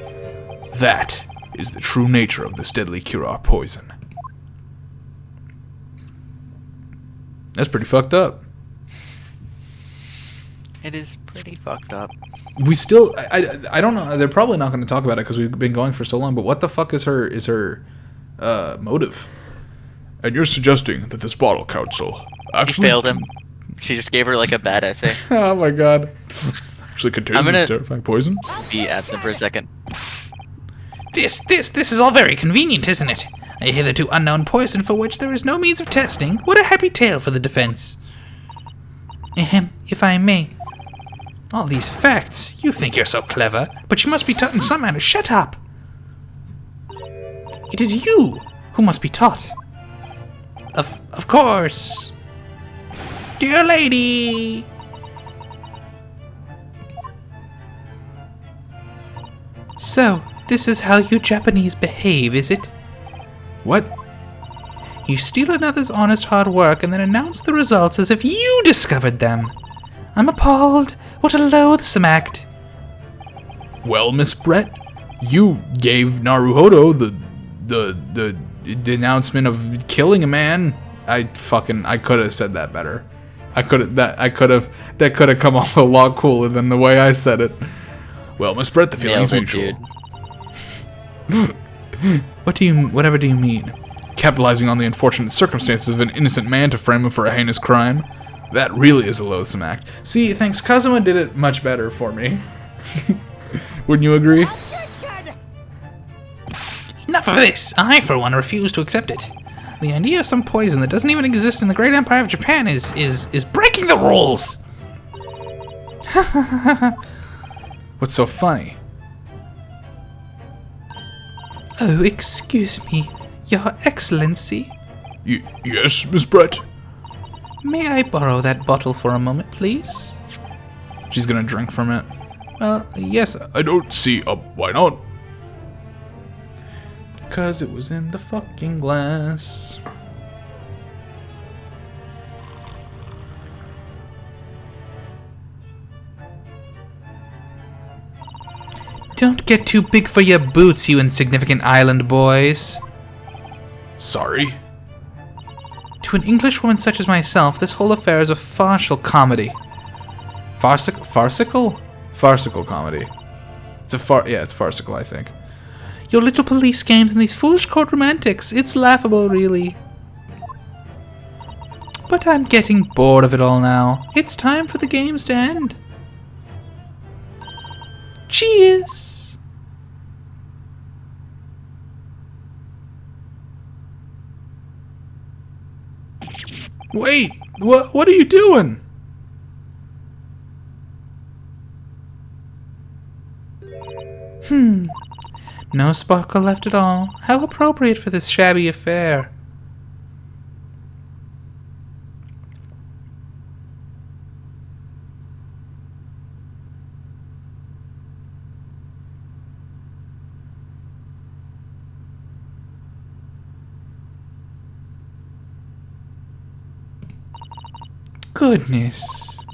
That is the true nature of this deadly Kirar poison. That's pretty fucked up. It is pretty fucked up. We still, I don't know. They're probably not going to talk about it because we've been going for so long. But what the fuck is her motive? And you're suggesting that this bottle, Counsel, actually She failed him. She just gave her like a bad essay. Oh my god. actually contains this terrifying poison? Be absent for a second. This is all very convenient, isn't it? A hitherto unknown poison for which there is no means of testing. What a happy tale for the defense. If I may. All these facts. You think you're so clever, but you must be taught in some manner. Shut up! It is you who must be taught. Of course. Dear lady! So, this is how you Japanese behave, is it? What? You steal another's honest hard work and then announce the results as if you discovered them. I'm appalled. What a loathsome act. Well, Miss Brett, you gave Naruhodo the denouncement of killing a man. I could have said that better. That could have come off a lot cooler than the way I said it. Well, Miss Brett, the feeling's mutual. Whatever do you mean? Capitalizing on the unfortunate circumstances of an innocent man to frame him for a heinous crime? That really is a loathsome act. See, thanks, Kazuma did it much better for me. Wouldn't you agree? Enough of this. I, for one, refuse to accept it. The idea of some poison that doesn't even exist in the great empire of Japan is breaking the rules. What's so funny? Oh, excuse me, Your Excellency. Yes, Miss Brett? May I borrow that bottle for a moment, please? She's gonna drink from it. Well, yes. I don't see why not? 'Cause it was in the fucking glass. Don't get too big for your boots, you insignificant island boys. Sorry. To an Englishwoman such as myself, this whole affair is a farcical comedy. Farcical? Farcical comedy. It's farcical, I think. Your little police games and these foolish court romantics, it's laughable, really. But I'm getting bored of it all now. It's time for the games to end. Cheers! Wait! What are you doing? No sparkle left at all. How appropriate for this shabby affair. Goodness.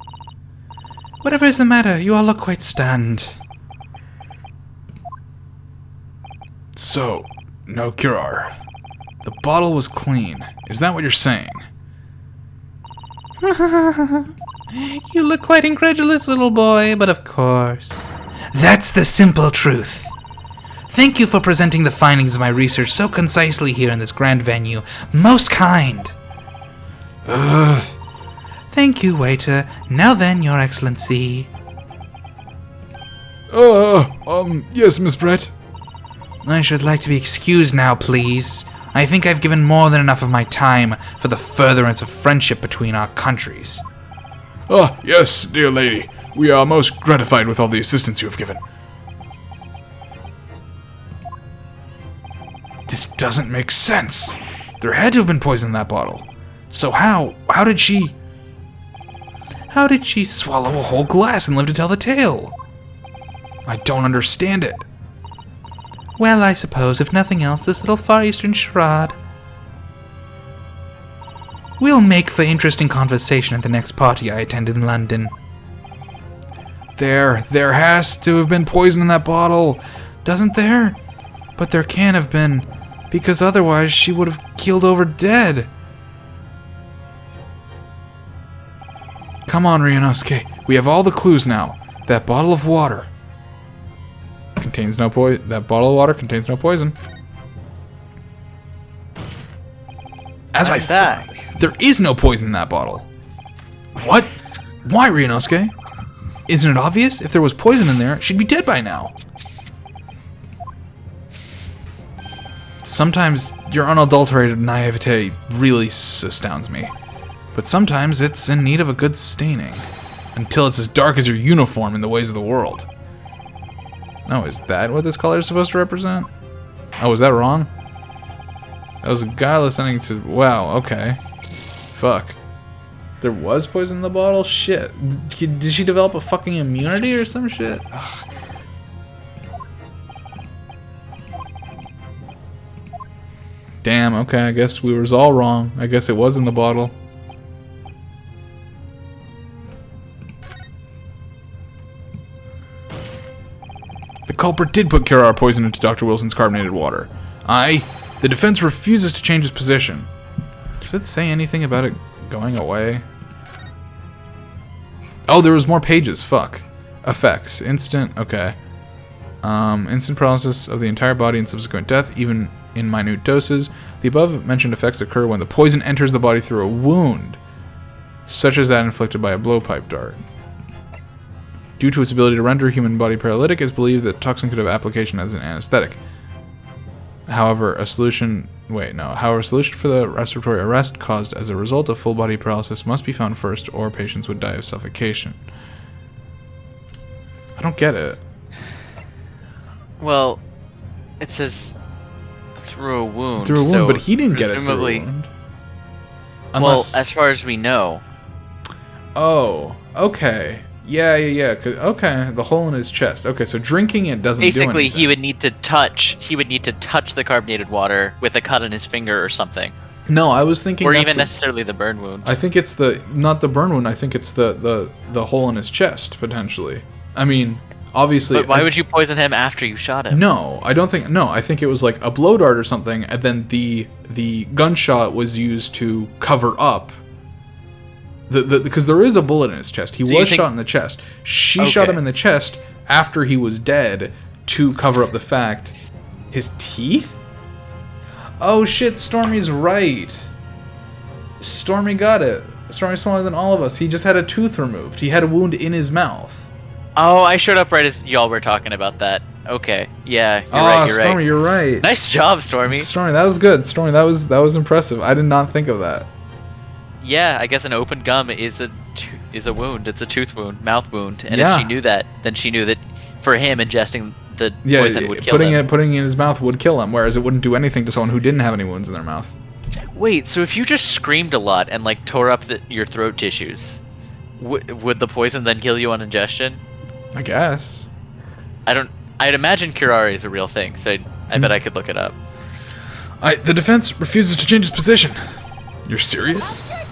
Whatever is the matter? You all look quite stunned. So, no cure. The bottle was clean. Is that what you're saying? You look quite incredulous, little boy, but of course. That's the simple truth. Thank you for presenting the findings of my research so concisely here in this grand venue. Most kind. Ugh. Thank you, waiter. Now then, Your Excellency. Yes, Miss Brett. I should like to be excused now, please. I think I've given more than enough of my time for the furtherance of friendship between our countries. Ah, yes, dear lady. We are most gratified with all the assistance you have given. This doesn't make sense. There had to have been poison in that bottle. So how did she... How did she swallow a whole glass and live to tell the tale? I don't understand it. Well, I suppose, if nothing else, this little Far Eastern charade will make for interesting conversation at the next party I attend in London. There has to have been poison in that bottle, doesn't there? But there can't have been, because otherwise she would have keeled over dead. Come on, Ryunosuke. We have all the clues now. That bottle of water contains no poison. That bottle of water contains no poison. As I thought, there is no poison in that bottle. What? Why, Ryunosuke? Isn't it obvious? If there was poison in there, she'd be dead by now. Sometimes your unadulterated naivete really astounds me. But sometimes it's in need of a good staining. Until it's as dark as your uniform in the ways of the world. Oh, is that what this color is supposed to represent? Oh, was that wrong? That was a guy listening to... Wow, okay. Fuck. There was poison in the bottle? Shit. Did she develop a fucking immunity or some shit? Ugh. Damn, okay, I guess we was all wrong. I guess it was in the bottle. The culprit did put Kirar poison into Dr. Wilson's carbonated water. The defense refuses to change its position. Does it say anything about it going away? Oh, there was more pages. Fuck. Effects. Instant. Okay. Instant paralysis of the entire body and subsequent death, even in minute doses. The above-mentioned effects occur when the poison enters the body through a wound, such as that inflicted by a blowpipe dart. Due to its ability to render human body paralytic, it's believed that toxin could have application as an anesthetic. However, a solution for the respiratory arrest caused as a result of full body paralysis must be found first, or patients would die of suffocation. I don't get it. Well, it says through a wound. Through a wound, so but he didn't get it through a presumably- wound. Well, as far as we know. Oh, okay. Yeah. Okay, the hole in his chest. Okay, so drinking it doesn't do Basically, anything. he would need to touch the carbonated water with a cut on his finger or something. No, I was thinking Or that's even the- necessarily the burn wound. I think it's not the burn wound. I think it's the hole in his chest potentially. I mean, obviously. But why would you poison him after you shot him? No, I don't think. No, I think it was like a blow dart or something, and then the gunshot was used to cover up. Because there is a bullet in his chest. He was shot in the chest. She shot him in the chest after he was dead to cover up the fact. His teeth? Oh shit, Stormy's right. Stormy got it. Stormy's smaller than all of us. He just had a tooth removed. He had a wound in his mouth. Oh, I showed up right as y'all were talking about that. Okay, yeah, you're right. You're Stormy, right. you're right. Nice job, Stormy. Stormy, that was good. Stormy, that was impressive. I did not think of that. Yeah, I guess an open gum is a wound. It's a tooth wound, mouth wound. And Yeah. if she knew that, then she knew that for him ingesting the poison would kill him. Putting it in his mouth would kill him, whereas it wouldn't do anything to someone who didn't have any wounds in their mouth. Wait, so if you just screamed a lot and like tore up your throat tissues, would the poison then kill you on ingestion? I guess. I'd imagine curare is a real thing, so I bet I could look it up. The defense refuses to change its position. You're serious? Objection!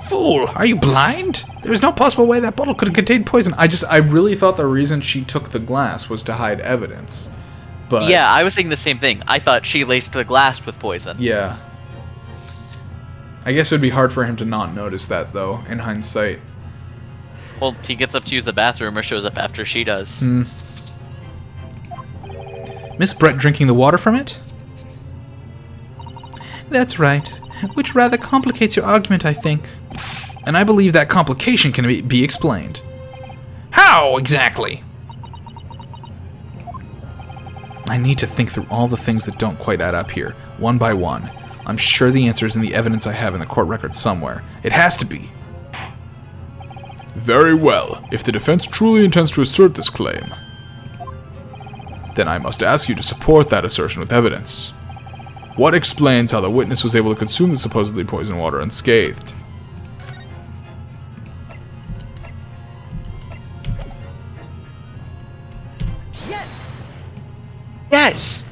Fool, are you blind? There's no possible way that bottle could have contained poison. I really thought the reason she took the glass was to hide evidence. But Yeah, I was thinking the same thing. I thought she laced the glass with poison. yeah. I guess it would be hard for him to not notice that, though, in hindsight. Well, he gets up to use the bathroom or shows up after she does. Miss Brett drinking the water from it? That's right. Which rather complicates your argument, I think. And I believe that complication can be explained. How exactly? I need to think through all the things that don't quite add up here, one by one. I'm sure the answer is in the evidence I have in the court record somewhere. It has to be. Very well. If the defense truly intends to assert this claim, then I must ask you to support that assertion with evidence. What explains how the witness was able to consume the supposedly poisoned water unscathed? Yes! Yes!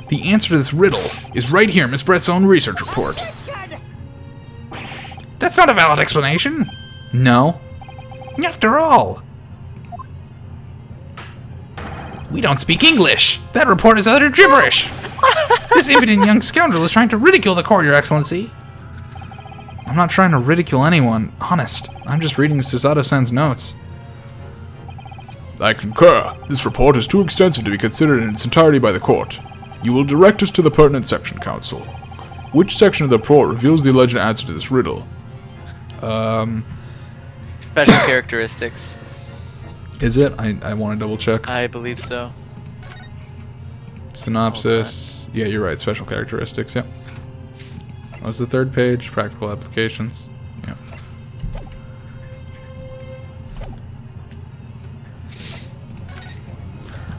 The answer to this riddle is right here in Miss Brett's own research report. Objection! That's not a valid explanation. No. After all, we don't speak English. That report is utter gibberish. This impudent young scoundrel is trying to ridicule the court, Your Excellency. I'm not trying to ridicule anyone, honest. I'm just reading Susato-san's notes. I concur. This report is too extensive to be considered in its entirety by the court. You will direct us to the pertinent section, counsel. Which section of the report reveals the alleged answer to this riddle? Special characteristics. Is it? I want to double check. I believe so. Synopsis. Yeah, you're right. Special characteristics. Yep. What's the third page? Practical applications. Yeah.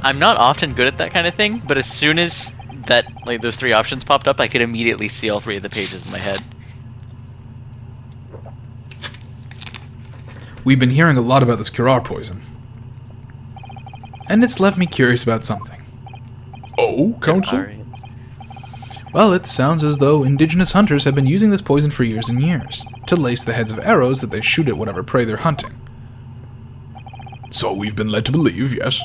I'm not often good at that kind of thing, but as soon as that, like, those three options popped up, I could immediately see all three of the pages in my head. We've been hearing a lot about this curare poison. And it's left me curious about something. Oh, counsel? Alright. Well, it sounds as though indigenous hunters have been using this poison for years and years, to lace the heads of arrows that they shoot at whatever prey they're hunting. So we've been led to believe, yes.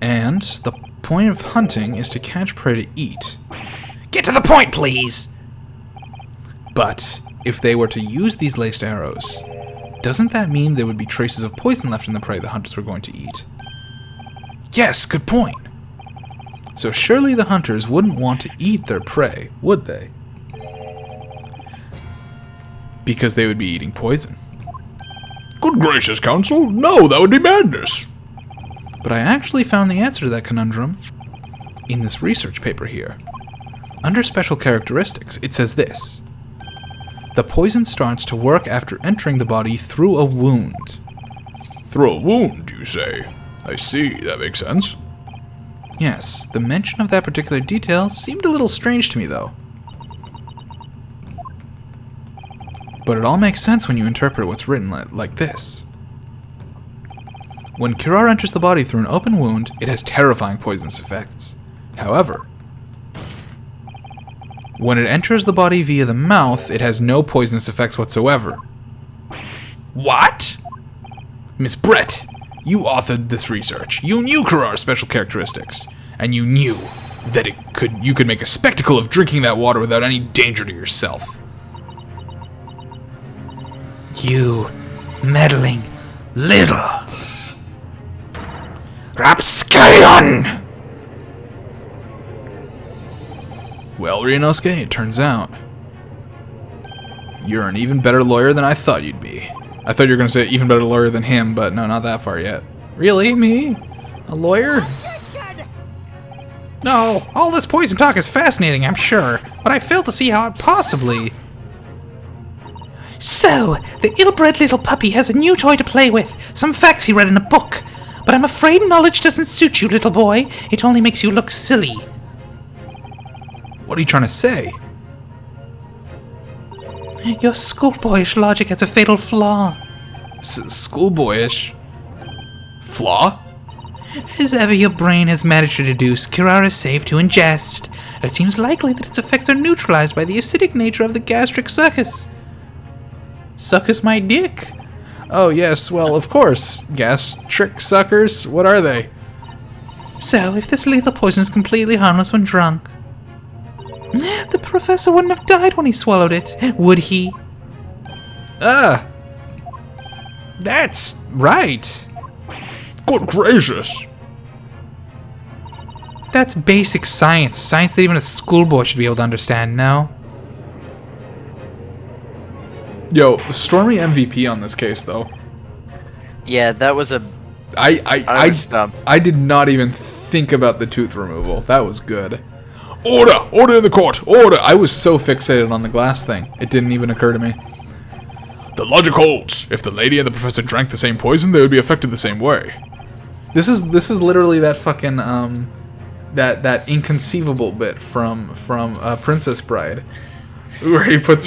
And the point of hunting is to catch prey to eat. Get to the point, please. But if they were to use these laced arrows, doesn't that mean there would be traces of poison left in the prey the hunters were going to eat? Yes, good point. So surely the hunters wouldn't want to eat their prey, would they? Because they would be eating poison. Good gracious, counsel. No, that would be madness. But I actually found the answer to that conundrum in this research paper here. Under special characteristics, it says this. The poison starts to work after entering the body through a wound. Through a wound, you say? I see, that makes sense. Yes, the mention of that particular detail seemed a little strange to me, though. But it all makes sense when you interpret what's written like this. When curare enters the body through an open wound, it has terrifying poisonous effects. However, when it enters the body via the mouth, it has no poisonous effects whatsoever. What? Miss Brett, you authored this research. You knew curare's special characteristics, and you knew that you could make a spectacle of drinking that water without any danger to yourself. You meddling little rapscallion! Well, Ryunosuke, it turns out you're an even better lawyer than I thought you'd be. I thought you were going to say even better lawyer than him, but no, not that far yet. Really? Me? A lawyer? Objection! No, all this poison talk is fascinating, I'm sure, but I fail to see how it possibly... So, the ill-bred little puppy has a new toy to play with, some facts he read in a book. But I'm afraid knowledge doesn't suit you, little boy. It only makes you look silly. What are you trying to say? Your schoolboyish logic has a fatal flaw. Schoolboyish? Flaw? As ever your brain has managed to deduce, curare is safe to ingest. It seems likely that its effects are neutralized by the acidic nature of the gastric circus. Suckers my dick. Oh, yes, well, of course. Gastric suckers? What are they? So, if this lethal poison is completely harmless when drunk, the professor wouldn't have died when he swallowed it, would he? That's right. Good gracious. That's basic science. Science that even a schoolboy should be able to understand, no? Yo, Stormy MVP on this case, though. Yeah, that was a. I was dumb. I did not even think about the tooth removal. That was good. Order! Order in the court! Order! I was so fixated on the glass thing, it didn't even occur to me. The logic holds. If the lady and the professor drank the same poison, they would be affected the same way. This is literally that fucking that inconceivable bit from Princess Bride, where he puts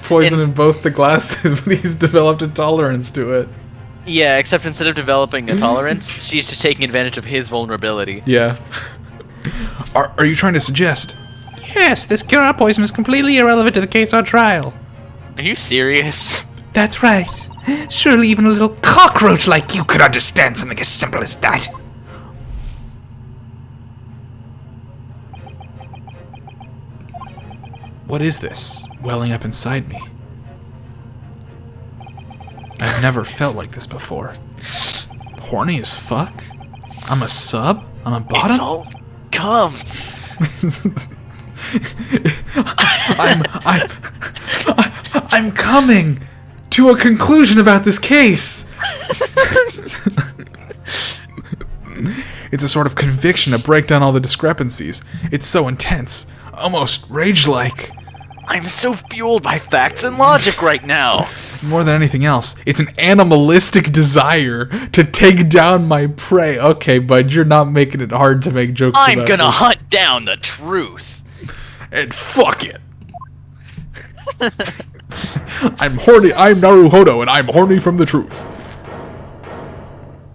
poison in both the glasses, but he's developed a tolerance to it. Yeah, except instead of developing a tolerance, she's just taking advantage of his vulnerability. Yeah. Are you trying to suggest? Yes, this cure poison is completely irrelevant to the case on trial. Are you serious? That's right. Surely even a little cockroach like you could understand something as simple as that. What is this welling up inside me? I've never felt like this before. Horny as fuck? I'm a sub? I'm a bottom? It's all cum. I'm coming to a conclusion about this case. It's a sort of conviction to break down all the discrepancies. It's so intense, almost rage-like. I'm so fueled by facts and logic right now. More than anything else, it's an animalistic desire to take down my prey. Okay, bud, you're not making it hard to make jokes I'm about gonna this. hunt down the truth. And fuck it. I'm horny. I'm Naruhodo, and I'm horny from the truth.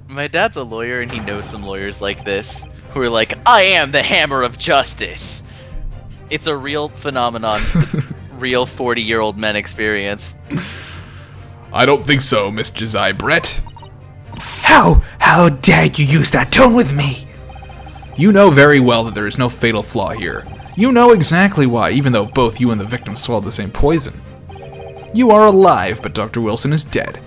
My dad's a lawyer, and he knows some lawyers like this who are like, I am the hammer of justice. It's a real phenomenon. Real 40-year-old men experience. I don't think so, Miss Josiah Brett. How dare you use that tone with me? You know very well that there is no fatal flaw here. You know exactly why, even though both you and the victim swallowed the same poison. You are alive, but Dr. Wilson is dead.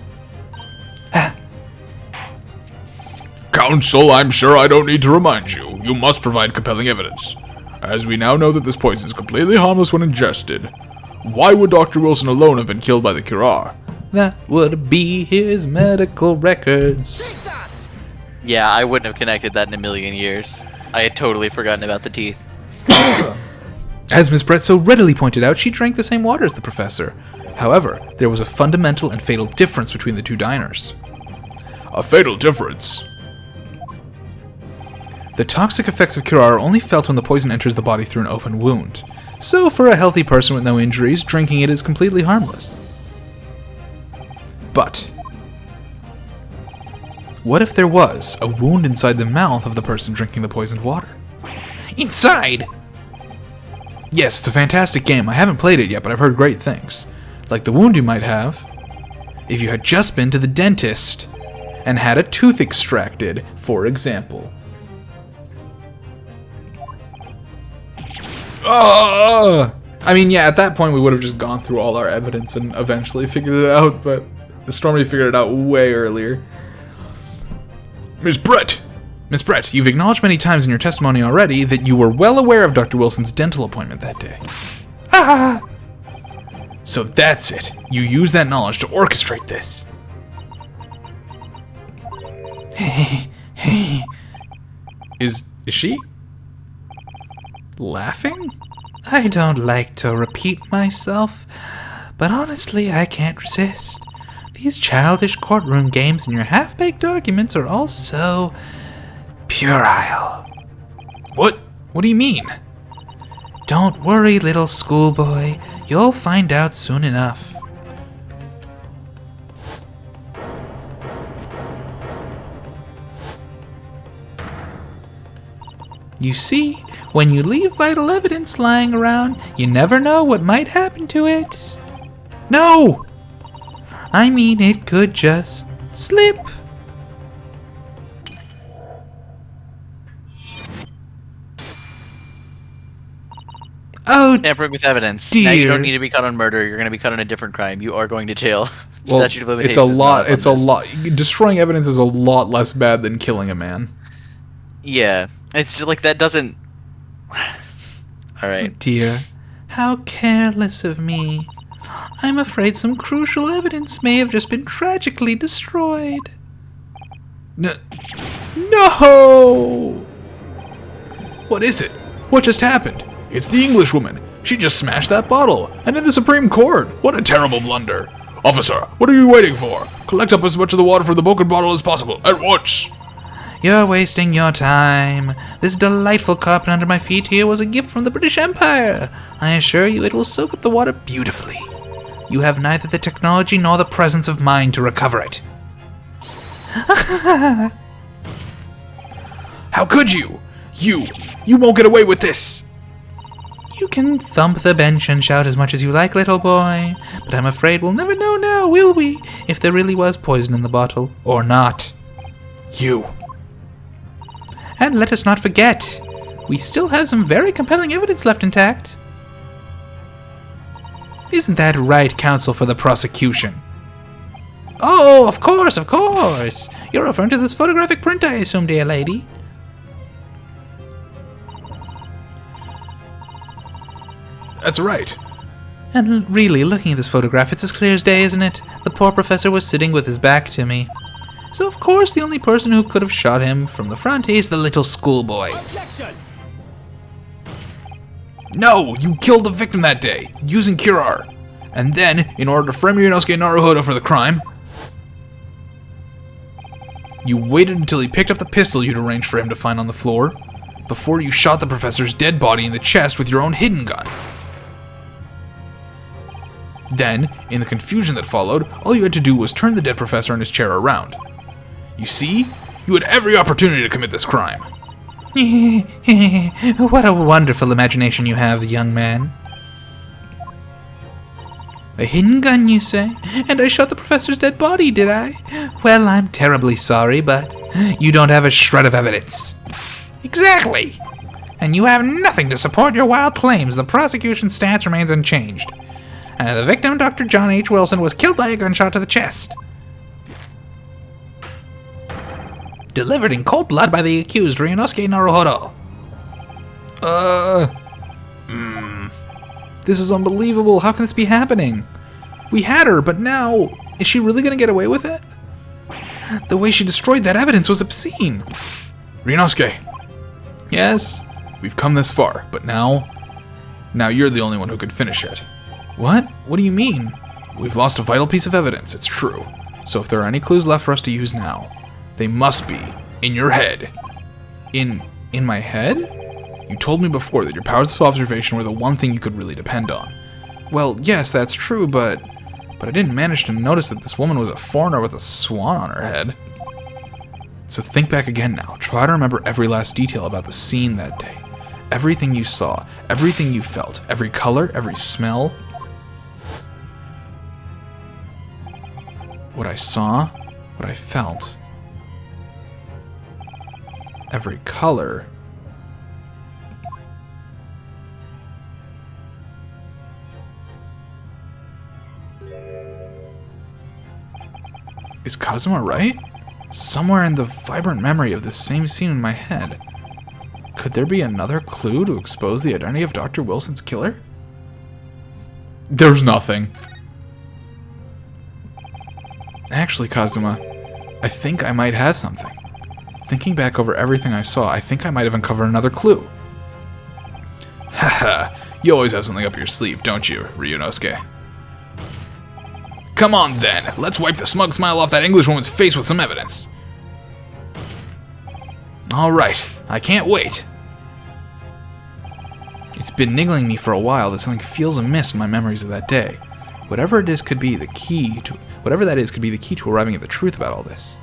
Counsel, I'm sure I don't need to remind you. You must provide compelling evidence. As we now know that this poison is completely harmless when ingested, why would Dr. Wilson alone have been killed by the Curar? That would be his medical records. Yeah, I wouldn't have connected that in a million years. I had totally forgotten about the teeth. As Miss Brett so readily pointed out, she drank the same water as the professor. However, there was a fundamental and fatal difference between the two diners. A fatal difference. The toxic effects of Curar are only felt when the poison enters the body through an open wound. So, for a healthy person with no injuries, drinking it is completely harmless. But what if there was a wound inside the mouth of the person drinking the poisoned water? Inside? Yes, it's a fantastic game. I haven't played it yet, but I've heard great things. Like the wound you might have if you had just been to the dentist and had a tooth extracted, for example. I mean, yeah, at that point we would have just gone through all our evidence and eventually figured it out, but Stormy figured it out way earlier. Miss Brett! Miss Brett, you've acknowledged many times in your testimony already that you were well aware of Dr. Wilson's dental appointment that day. Ah! So that's it. You use that knowledge to orchestrate this. Is she laughing? I don't like to repeat myself, but honestly, I can't resist. These childish courtroom games and your half-baked arguments are all so puerile. What do you mean? Don't worry, little schoolboy. You'll find out soon enough. You see, when you leave vital evidence lying around, you never know what might happen to it. No! I mean, it could just slip. Oh, Tampering with evidence. dear. Now you don't need to be caught on murder. You're going to be caught on a different crime. You are going to jail. Well, Statute of limitations. it's a lot. not on It's a this. lot. Destroying evidence is a lot less bad than killing a man. Yeah. It's just like that doesn't. Alright. dear. How careless of me. I'm afraid some crucial evidence may have just been tragically destroyed. No. What is it? What just happened? It's the Englishwoman. She just smashed that bottle. And in the Supreme Court. What a terrible blunder. Officer, what are you waiting for? Collect up as much of the water from the broken bottle as possible. At once. You're wasting your time. This delightful carpet under my feet here was a gift from the British Empire. I assure you it will soak up the water beautifully. You have neither the technology nor the presence of mind to recover it. How could you? You won't get away with this. You can thump the bench and shout as much as you like, little boy, but I'm afraid we'll never know now, will we, if there really was poison in the bottle, or not. You. And let us not forget, we still have some very compelling evidence left intact. Isn't that right, counsel for the prosecution? Oh, of course, of course. You're referring to this photographic print, I assume, dear lady. That's right. And really, looking at this photograph, it's as clear as day, isn't it? The poor professor was sitting with his back to me. So of course the only person who could have shot him from the front is the little schoolboy. Objection! No, you killed the victim that day, using Curar. And then, in order to frame Ryunosuke Naruhodo for the crime, you waited until he picked up the pistol you'd arranged for him to find on the floor, before you shot the professor's dead body in the chest with your own hidden gun. Then, in the confusion that followed, all you had to do was turn the dead professor in his chair around. You see? You had every opportunity to commit this crime. What a wonderful imagination you have, young man. A hidden gun, you say? And I shot the professor's dead body, did I? Well, I'm terribly sorry, but you don't have a shred of evidence. Exactly! And you have nothing to support your wild claims. The prosecution's stance remains unchanged. The victim, Dr. John H. Wilson, was killed by a gunshot to the chest. Delivered in cold blood by the accused, Ryunosuke Naruhodo. This is unbelievable. How can this be happening? We had her, but now, is she really going to get away with it? The way she destroyed that evidence was obscene. Ryunosuke. Yes, we've come this far, but now you're the only one who could finish it. What? What do you mean? We've lost a vital piece of evidence, it's true. So if there are any clues left for us to use now, they must be in your head. In my head? You told me before that your powers of observation were the one thing you could really depend on. Well, yes, that's true, but I didn't manage to notice that this woman was a foreigner with a swan on her head. So think back again now. Try to remember every last detail about the scene that day. Everything you saw, everything you felt, every color, every smell. What I saw, what I felt. Every color. Is Kazuma right? Somewhere in the vibrant memory of this same scene in my head. Could there be another clue to expose the identity of Dr. Wilson's killer? There's nothing. Actually, Kazuma, I think I might have something. Thinking back over everything I saw, I think I might have uncovered another clue. Haha, you always have something up your sleeve, don't you, Ryunosuke? Come on then, let's wipe the smug smile off that Englishwoman's face with some evidence. Alright, I can't wait. It's been niggling me for a while that something feels amiss in my memories of that day. Whatever it is could be the key to arriving at the truth about all this.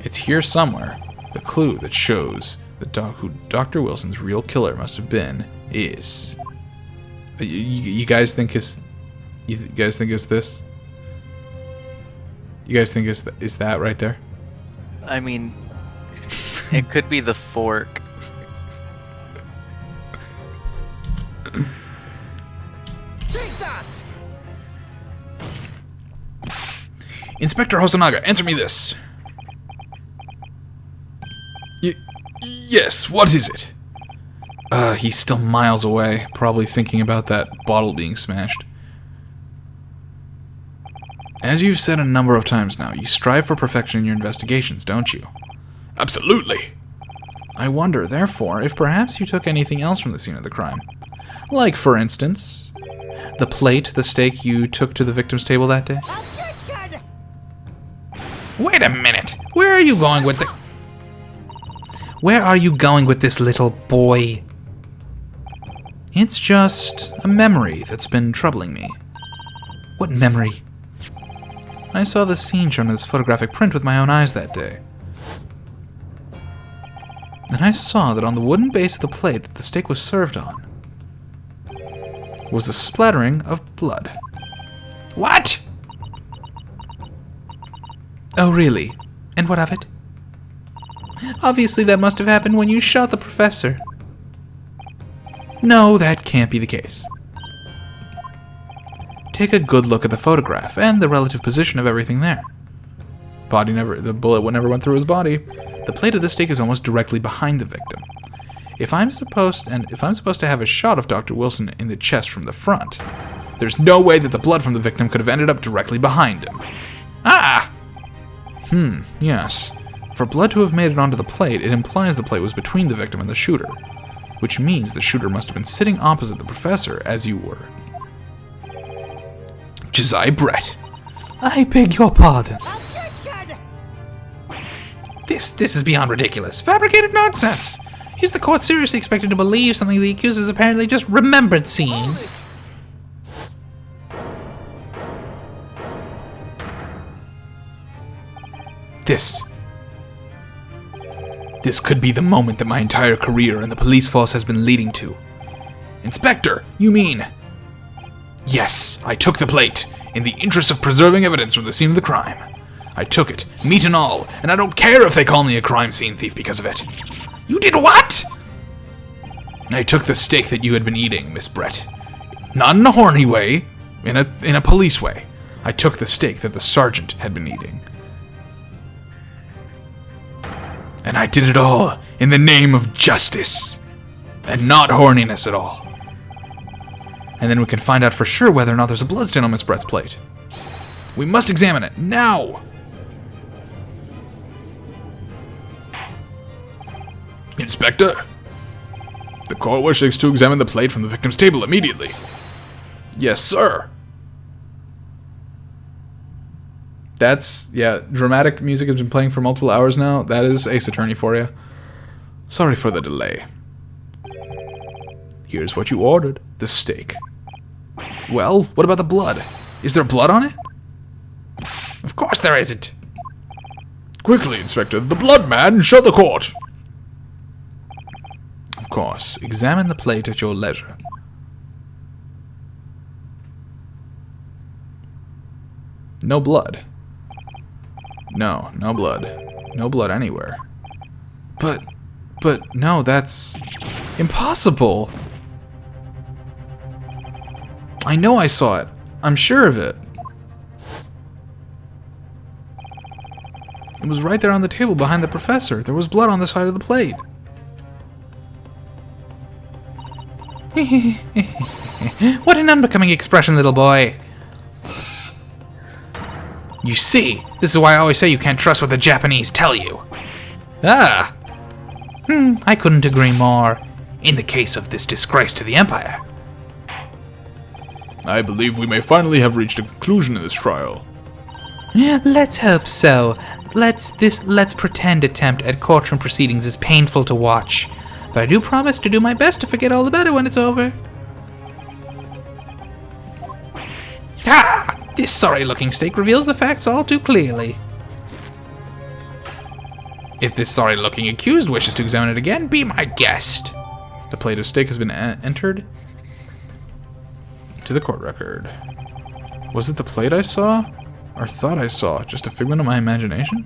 It's here somewhere. The clue that shows that who Dr. Wilson's real killer must have been is... You guys think You guys think it's this? You guys think it's that right there? I mean, it could be the fork. Take that! Inspector Hosonaga, answer me this. Yes, what is it? He's still miles away, probably thinking about that bottle being smashed. As you've said a number of times now, you strive for perfection in your investigations, don't you? Absolutely. I wonder, therefore, if perhaps you took anything else from the scene of the crime. Like, for instance, the plate, the steak you took to the victim's table that day? Objection! Wait a minute. Where are you going with Where are you going with this, little boy? It's just a memory that's been troubling me. What memory? I saw the scene shown in this photographic print with my own eyes that day. And I saw that on the wooden base of the plate that the steak was served on was a splattering of blood. What? Oh, really? And what of it? Obviously that must have happened when you shot the professor. No, that can't be the case. Take a good look at the photograph and the relative position of everything there. The bullet never went through his body. The plate of the steak is almost directly behind the victim. If I'm supposed to have a shot of Dr. Wilson in the chest from the front, there's no way that the blood from the victim could have ended up directly behind him. Ah! Yes. For blood to have made it onto the plate, it implies the plate was between the victim and the shooter, which means the shooter must have been sitting opposite the professor as you were. Josiah Brett. I beg your pardon. Objection! This is beyond ridiculous. Fabricated nonsense. Is the court seriously expected to believe something the accused has apparently just remembered seeing? This could be the moment that my entire career in the police force has been leading to. Inspector, you mean? Yes, I took the plate, in the interest of preserving evidence from the scene of the crime. I took it, meat and all, and I don't care if they call me a crime scene thief because of it. You did what? I took the steak that you had been eating, Miss Brett. Not in a horny way, in a police way. I took the steak that the sergeant had been eating. And I did it all in the name of justice, and not horniness at all. And then we can find out for sure whether or not there's a bloodstain on Miss Brett's plate. We must examine it, now! Inspector, the court wishes to examine the plate from the victim's table immediately. Yes, sir. That's, dramatic music has been playing for multiple hours now. That is Ace Attorney for you. Sorry for the delay. Here's what you ordered. The steak. Well, what about the blood? Is there blood on it? Of course there isn't. Quickly, Inspector, the blood man, show the court. Of course. Examine the plate at your leisure. No blood. No blood. No blood anywhere. But no, that's impossible. I know I saw it. I'm sure of it. It was right there on the table behind the professor. There was blood on the side of the plate. What an unbecoming expression, little boy. You see, this is why I always say you can't trust what the Japanese tell you. Ah. I couldn't agree more. In the case of this disgrace to the Empire. I believe we may finally have reached a conclusion in this trial. Let's hope so. Let's pretend attempt at courtroom proceedings is painful to watch. But I do promise to do my best to forget all about it when it's over. Ah! This sorry-looking steak reveals the facts all too clearly. If this sorry-looking accused wishes to examine it again, be my guest. The plate of steak has been entered to the court record. Was it the plate I saw? Or thought I saw? Just a figment of my imagination?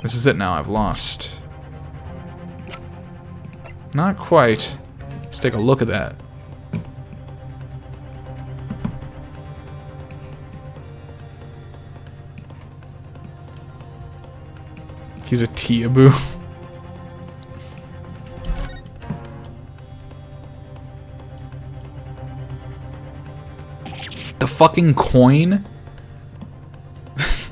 This is it now, I've lost. Not quite. Let's take a look at that. He's a Teaboo. The fucking coin?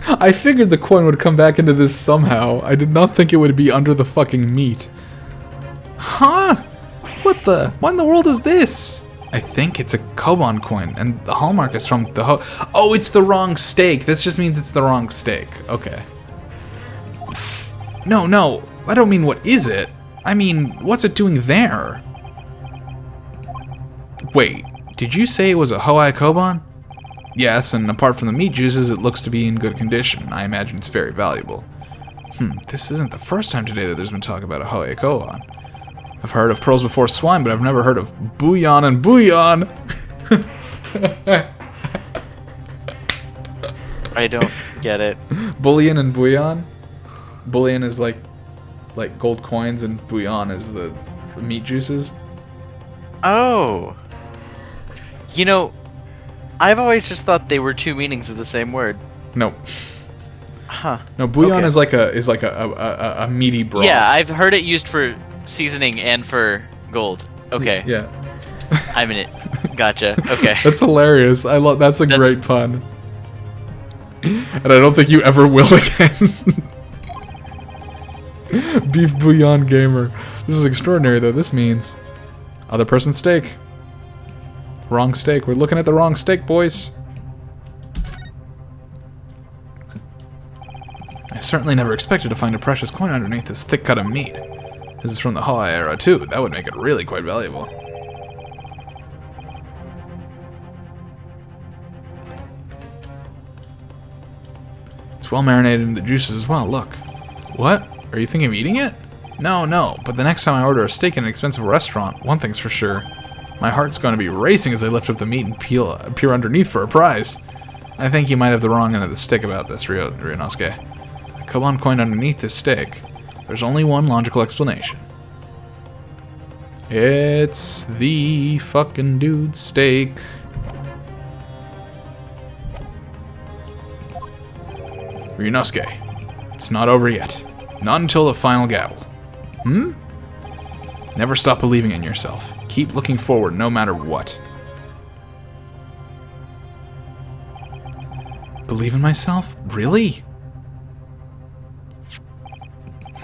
I figured the coin would come back into this somehow. I did not think it would be under the fucking meat. Huh? What the? What in the world is this? I think it's a Koban coin, and the hallmark is from the Oh, it's the wrong steak. This just means it's the wrong steak. Okay. No, I don't mean what is it. I mean, what's it doing there? Wait, did you say it was a Hoai Koban? Yes, and apart from the meat juices, it looks to be in good condition. I imagine it's very valuable. This isn't the first time today that there's been talk about a Hoai Koban. I've heard of pearls before swine, but I've never heard of bouillon and bouillon. I don't get it. Bullion and bouillon? Bullion is like gold coins, and bouillon is the meat juices. Oh. You know, I've always just thought they were two meanings of the same word. No. Huh. No, bouillon Okay. is like a meaty broth. Yeah, I've heard it used for seasoning and for gold. Okay. Yeah. I'm in it. Gotcha. Okay. That's hilarious. That's a great pun. And I don't think you ever will again. Beef bouillon gamer. This is extraordinary though. This means other person's steak. Wrong steak. We're looking at the wrong steak, boys. I certainly never expected to find a precious coin underneath this thick cut of meat. This is from the Hoai era too. That would make it really quite valuable. It's well marinated in the juices as well. Look. What? Are you thinking of eating it? No, but the next time I order a steak in an expensive restaurant, one thing's for sure. My heart's going to be racing as I lift up the meat and peer underneath for a prize. I think you might have the wrong end of the stick about this, Ryunosuke. A Koban coin underneath this steak. There's only one logical explanation. It's the fucking dude's steak. Ryunosuke, it's not over yet. Not until the final gavel. Never stop believing in yourself. Keep looking forward no matter what. Believe in myself? Really?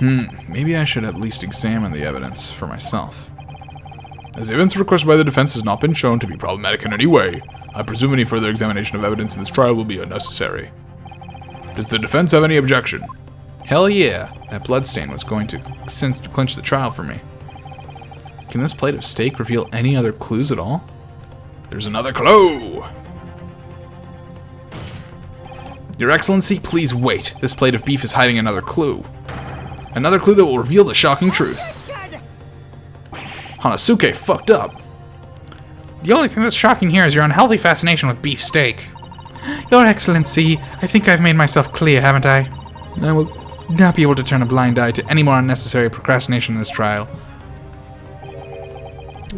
Maybe I should at least examine the evidence for myself. As the evidence requested by the defense has not been shown to be problematic in any way, I presume any further examination of evidence in this trial will be unnecessary. Does the defense have any objection? Hell yeah, that bloodstain was going to clinch the trial for me. Can this plate of steak reveal any other clues at all? There's another clue! Your Excellency, please wait. This plate of beef is hiding another clue. Another clue that will reveal the shocking truth. Hanosuke fucked up. The only thing that's shocking here is your unhealthy fascination with beef steak. Your Excellency, I think I've made myself clear, haven't I? I will not be able to turn a blind eye to any more unnecessary procrastination in this trial.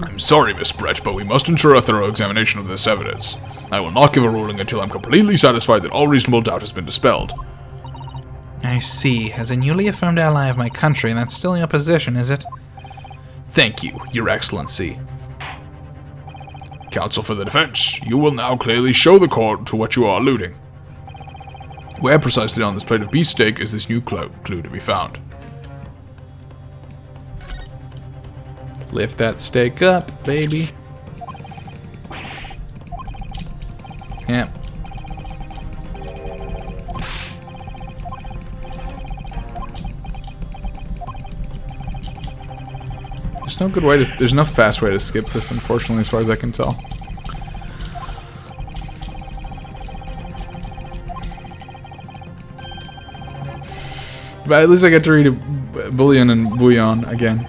I'm sorry, Miss Brett, but we must ensure a thorough examination of this evidence. I will not give a ruling until I'm completely satisfied that all reasonable doubt has been dispelled. I see. As a newly affirmed ally of my country, that's still your position, is it? Thank you, Your Excellency. Counsel for the defense, you will now clearly show the court to what you are alluding. Where precisely on this plate of beefsteak is this new clue to be found? Lift that steak up, baby. Yeah. There's no good way to. There's no fast way to skip this, unfortunately, as far as I can tell. But at least I get to read a bullion and bouillon again.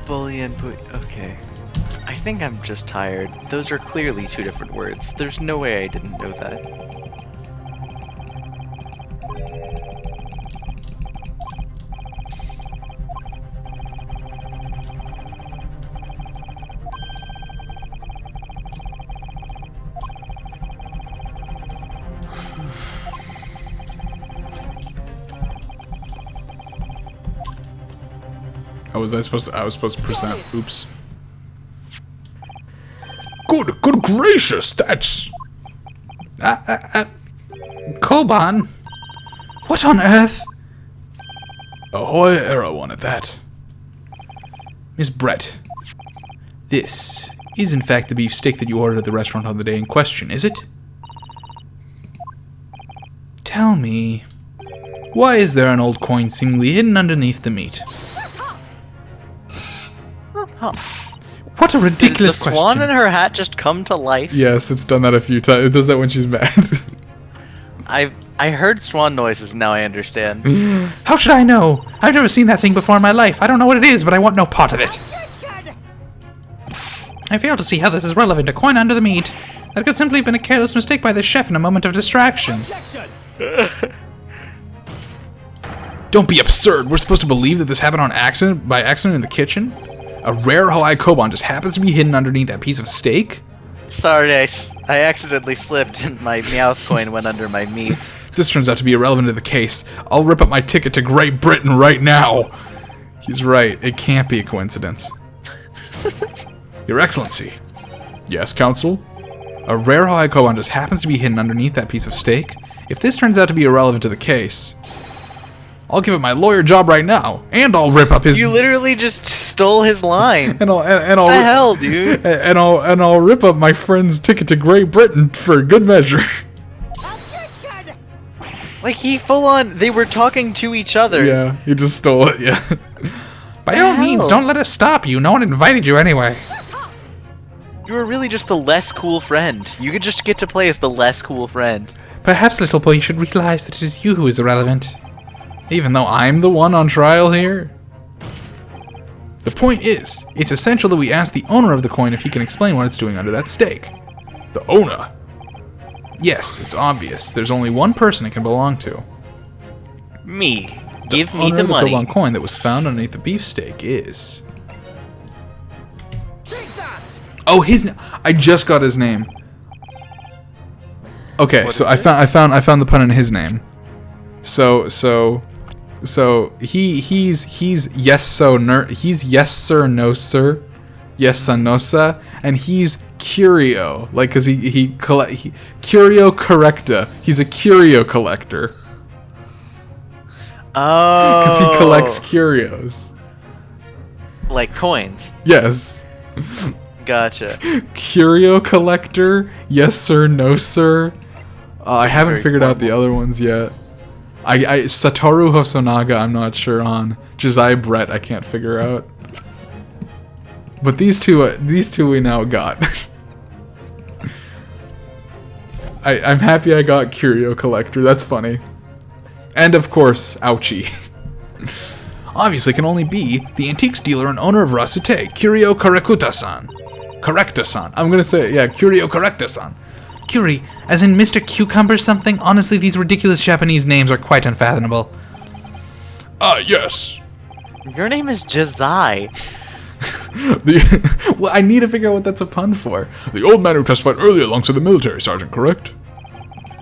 Bullion, okay. think I'm just tired. Those are clearly two different words. There's no way I didn't know that. Oh, was I supposed to? I was supposed to present. Oops. Good gracious, that's... Koban? What on earth? Ahoy, Era one at that. Miss Brett, this is in fact the beefsteak that you ordered at the restaurant on the day in question, is it? Tell me, why is there an old coin seemingly hidden underneath the meat? Huh. What a ridiculous Does the question. swan in her hat just come to life? Yes, it's done that a few times. It does that when she's mad. I heard swan noises, now I understand. How should I know? I've never seen that thing before in my life. I don't know what it is, but I want no part of it. Attention! I fail to see how this is relevant. A coin under the meat. That could simply have been a careless mistake by the chef in a moment of distraction. Objection! Don't be absurd. We're supposed to believe that this happened by accident in the kitchen? A rare Hawaii Koban just happens to be hidden underneath that piece of steak? Sorry, I accidentally slipped and my Meowth coin went under my meat. This turns out to be irrelevant to the case. I'll rip up my ticket to Great Britain right now. He's right. It can't be a coincidence. Your Excellency. Yes, Counsel? A rare Hawaii Koban just happens to be hidden underneath that piece of steak? If this turns out to be irrelevant to the case, I'll give it my lawyer job right now, and I'll rip up his. You literally just stole his line. and I'll What the hell, dude? and I'll rip up my friend's ticket to Great Britain for good measure. Objection! Like, he full on, they were talking to each other. Yeah, he just stole it. Yeah. By all hell? means, don't let us stop you. No one invited you anyway. You were really just the less cool friend. You could just get to play as the less cool friend. Perhaps, little boy, you should realize that it is you who is irrelevant. Even though I'm the one on trial here. The point is, it's essential that we ask the owner of the coin if he can explain what it's doing under that steak. The owner? Yes, it's obvious. There's only one person it can belong to. Me. Give me Owner the of the money. Koban coin that was found underneath the beefsteak is... Take that! Oh, I just got his name. Okay, What so is I found the pun in his name. So he's yes sir no sir, yes son no sa, and he's curio, like cuz he curio correcta. He's a curio collector Oh. cuz he collects curios. Like coins. Yes. Gotcha. Curio collector, yes sir no sir. I haven't Very figured out the other ones yet. I Satoru Hosonaga I'm not sure on. Josiah Brett I can't figure out. But these two we now got. I'm happy I got Curio Collector. That's funny. And of course, Ouchie. Obviously can only be the antiques dealer and owner of Rasute, Curio Correcta-san. Correcta-san. I'm gonna say it, yeah, Curio Correcta-san. Curie, as in Mr. Cucumber something? Honestly, these ridiculous Japanese names are quite unfathomable. Ah, yes. Your name is Jazai. Well, I need to figure out what that's a pun for. The old man who testified earlier alongside the military sergeant, correct?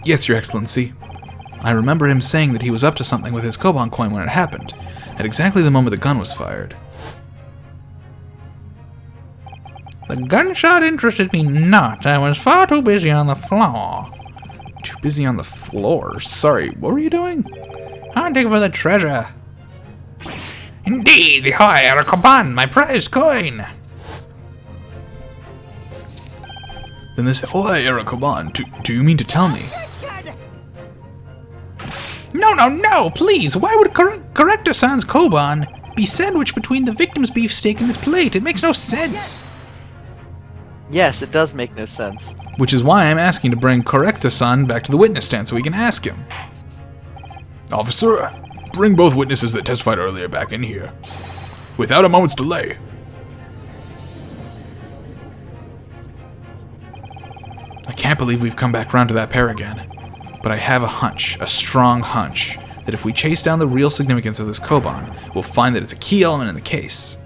Yes, Your Excellency. I remember him saying that he was up to something with his Koban coin when it happened, at exactly the moment the gun was fired. The gunshot interested me not. I was far too busy on the floor. Too busy on the floor. Sorry, what were you doing? Hunting for the treasure. Indeed, the Hawaii Koban, my prized coin. Then this Hawaii era Koban, do you mean to tell me? Attention! No, please. Why would Corrector-san's Koban be sandwiched between the victim's beefsteak and his plate? It makes no sense. Yes, it does make no sense. Which is why I'm asking to bring Correcta-san back to the witness stand so we can ask him. Officer, bring both witnesses that testified earlier back in here. Without a moment's delay. can't believe we've come back round to that pair again. But I have a hunch, a strong hunch, that if we chase down the real significance of this Koban, we'll find that it's a key element in the case.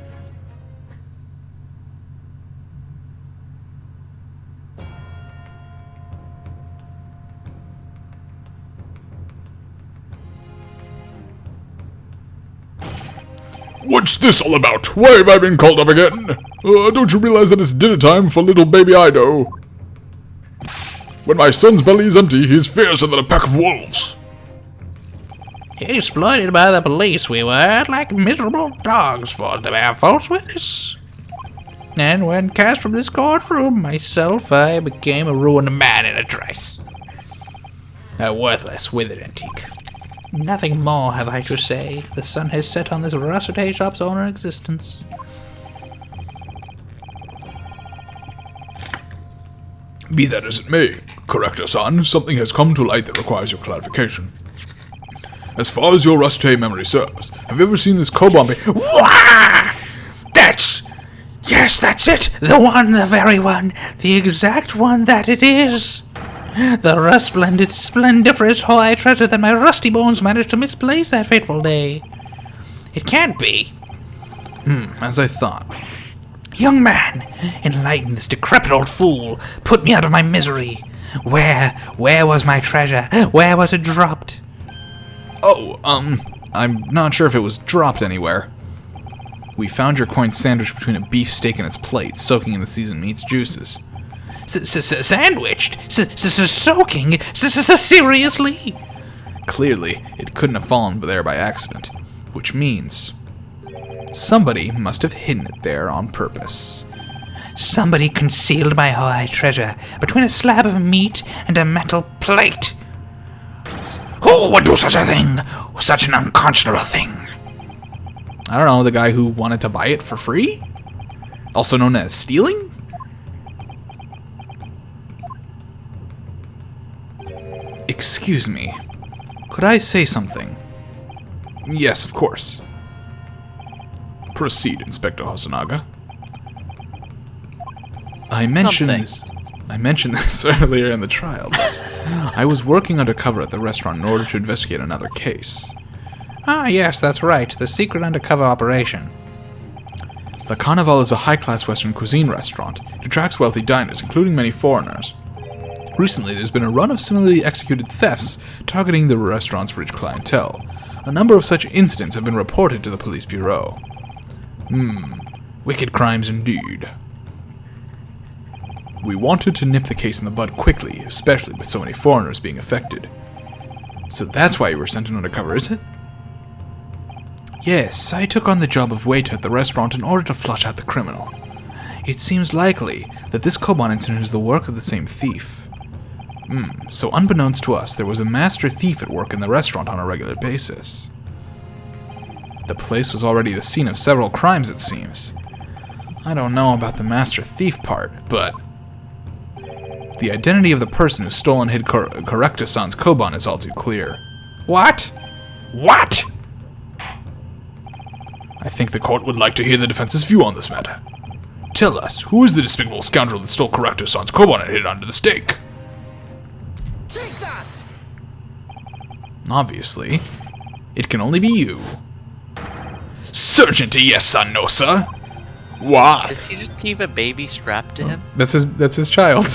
What's this all about? Why have I been called up again? Don't you realize that it's dinner time for little baby Ido? When my son's belly is empty, he's fiercer than a pack of wolves. Exploited by the police, we were like miserable dogs forced to bear false witness. And when cast from this courtroom, myself, I became a ruined man in a trice. A worthless, withered antique. Nothing more have I to say. The sun has set on this rusty shop's owner existence. Be that as it may, Corrector-san, something has come to light that requires your clarification. As far as your rusty memory serves, have you ever seen this Koban Wah! Yes, that's it! The one, the very one, the exact one that it is! The resplendent, splendiferous Hawaii treasure that my rusty bones managed to misplace that fateful day. It can't be. As I thought. Young man, enlighten this decrepit old fool. Put me out of my misery. Where was my treasure? Where was it dropped? Oh, I'm not sure if it was dropped anywhere. We found your coin sandwiched between a beef steak and its plate, soaking in the seasoned meat's juices. Sandwiched? Soaking? Seriously? Clearly, it couldn't have fallen there by accident, which means somebody must have hidden it there on purpose. Somebody concealed my Hawaii treasure between a slab of meat and a metal plate. Who would do such a thing? Such an unconscionable thing? I don't know, the guy who wanted to buy it for free? Also known as stealing? Excuse me. Could I say something? Yes, of course. Proceed, Inspector Hosonaga. I mentioned this earlier in the trial, but I was working undercover at the restaurant in order to investigate another case. Ah, yes, that's right. The secret undercover operation. The Carnival is a high-class Western cuisine restaurant. It attracts wealthy diners, including many foreigners. Recently, there's been a run of similarly executed thefts targeting the restaurant's rich clientele. A number of such incidents have been reported to the police bureau. Wicked crimes indeed. We wanted to nip the case in the bud quickly, especially with so many foreigners being affected. So that's why you were sent in undercover, is it? Yes, I took on the job of waiter at the restaurant in order to flush out the criminal. It seems likely that this Koban incident is the work of the same thief. So unbeknownst to us, there was a master thief at work in the restaurant on a regular basis. The place was already the scene of several crimes, it seems. I don't know about the master thief part, but the identity of the person who stole and hid Corrector-san's Koban is all too clear. What? What? I think the court would like to hear the defense's view on this matter. Tell us, who is the despicable scoundrel that stole Corrector-san's Koban and hid it under the stake? Take that! Obviously, it can only be you. Sergeant Yesanosa? Why? Does he just keep a baby strapped to him? That's his child.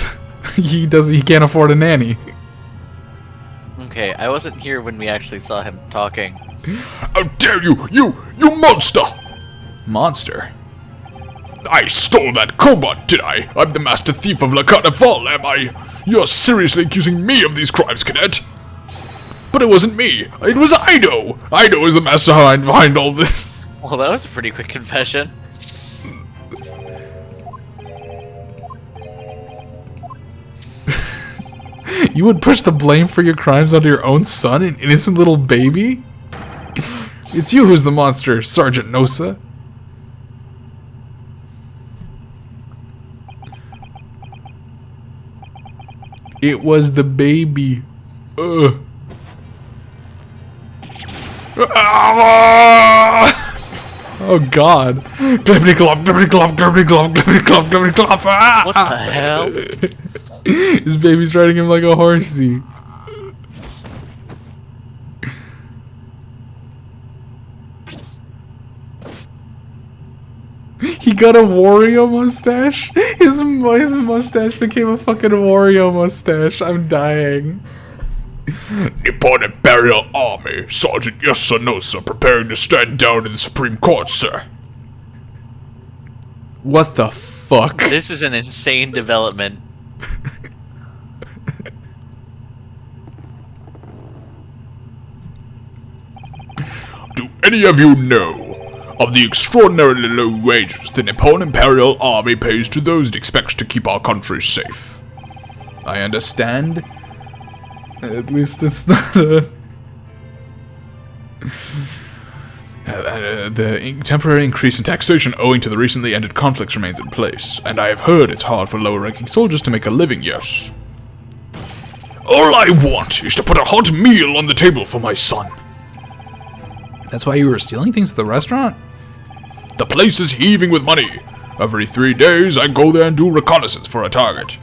He can't afford a nanny. Okay, I wasn't here when we actually saw him talking. How dare you, you monster! Monster? I stole that Koban, did I? I'm the master thief of La Carnival, am I? You're seriously accusing me of these crimes, cadet? But it wasn't me. It was Ido. Ido is the mastermind behind all this. Well, that was a pretty quick confession. You would push the blame for your crimes onto your own son, an innocent little baby? It's you who's the monster, Sergeant Nosa. It was the baby. Ugh. Oh God. Glibbity glop, glibbity glop, glibbity glop, glibbity glop, glibbity glop. What the hell? His baby's riding him like a horsey. He got a Wario mustache? His mustache became a fucking Wario mustache. I'm dying. Nippon Imperial Army, Sergeant Yasunosa, preparing to stand down in the Supreme Court, sir. What the fuck? This is an insane development. Do any of you know of the extraordinarily low wages the Nippon Imperial Army pays to those it expects to keep our country safe? I understand. At least it's not a... the temporary increase in taxation owing to the recently ended conflicts remains in place, and I have heard it's hard for lower-ranking soldiers to make a living, yes. All I want is to put a hot meal on the table for my son. That's why you were stealing things at the restaurant? The place is heaving with money. Every 3 days, I go there and do reconnaissance for a target.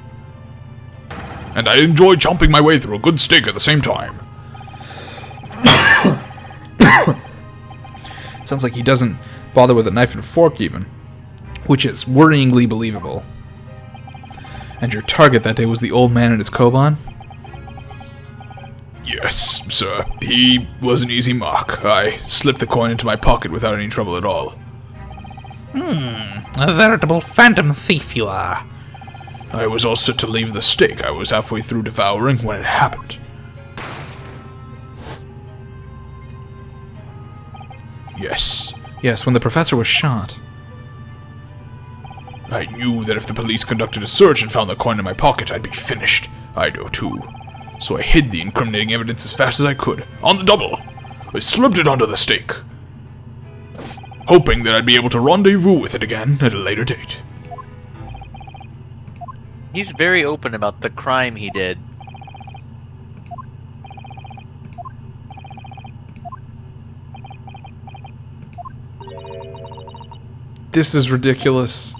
And I enjoy chomping my way through a good steak at the same time. Sounds like he doesn't bother with a knife and fork even, which is worryingly believable. And your target that day was the old man and his koban? Yes, sir. He was an easy mark. I slipped the coin into my pocket without any trouble at all. A veritable phantom thief you are. I was all set to leave the steak. I was halfway through devouring when it happened. Yes. Yes, when the professor was shot. I knew that if the police conducted a search and found the coin in my pocket, I'd be finished. I know too. So I hid the incriminating evidence as fast as I could. On the double. I slipped it onto the steak, hoping that I'd be able to rendezvous with it again at a later date. He's very open about the crime he did. This is ridiculous.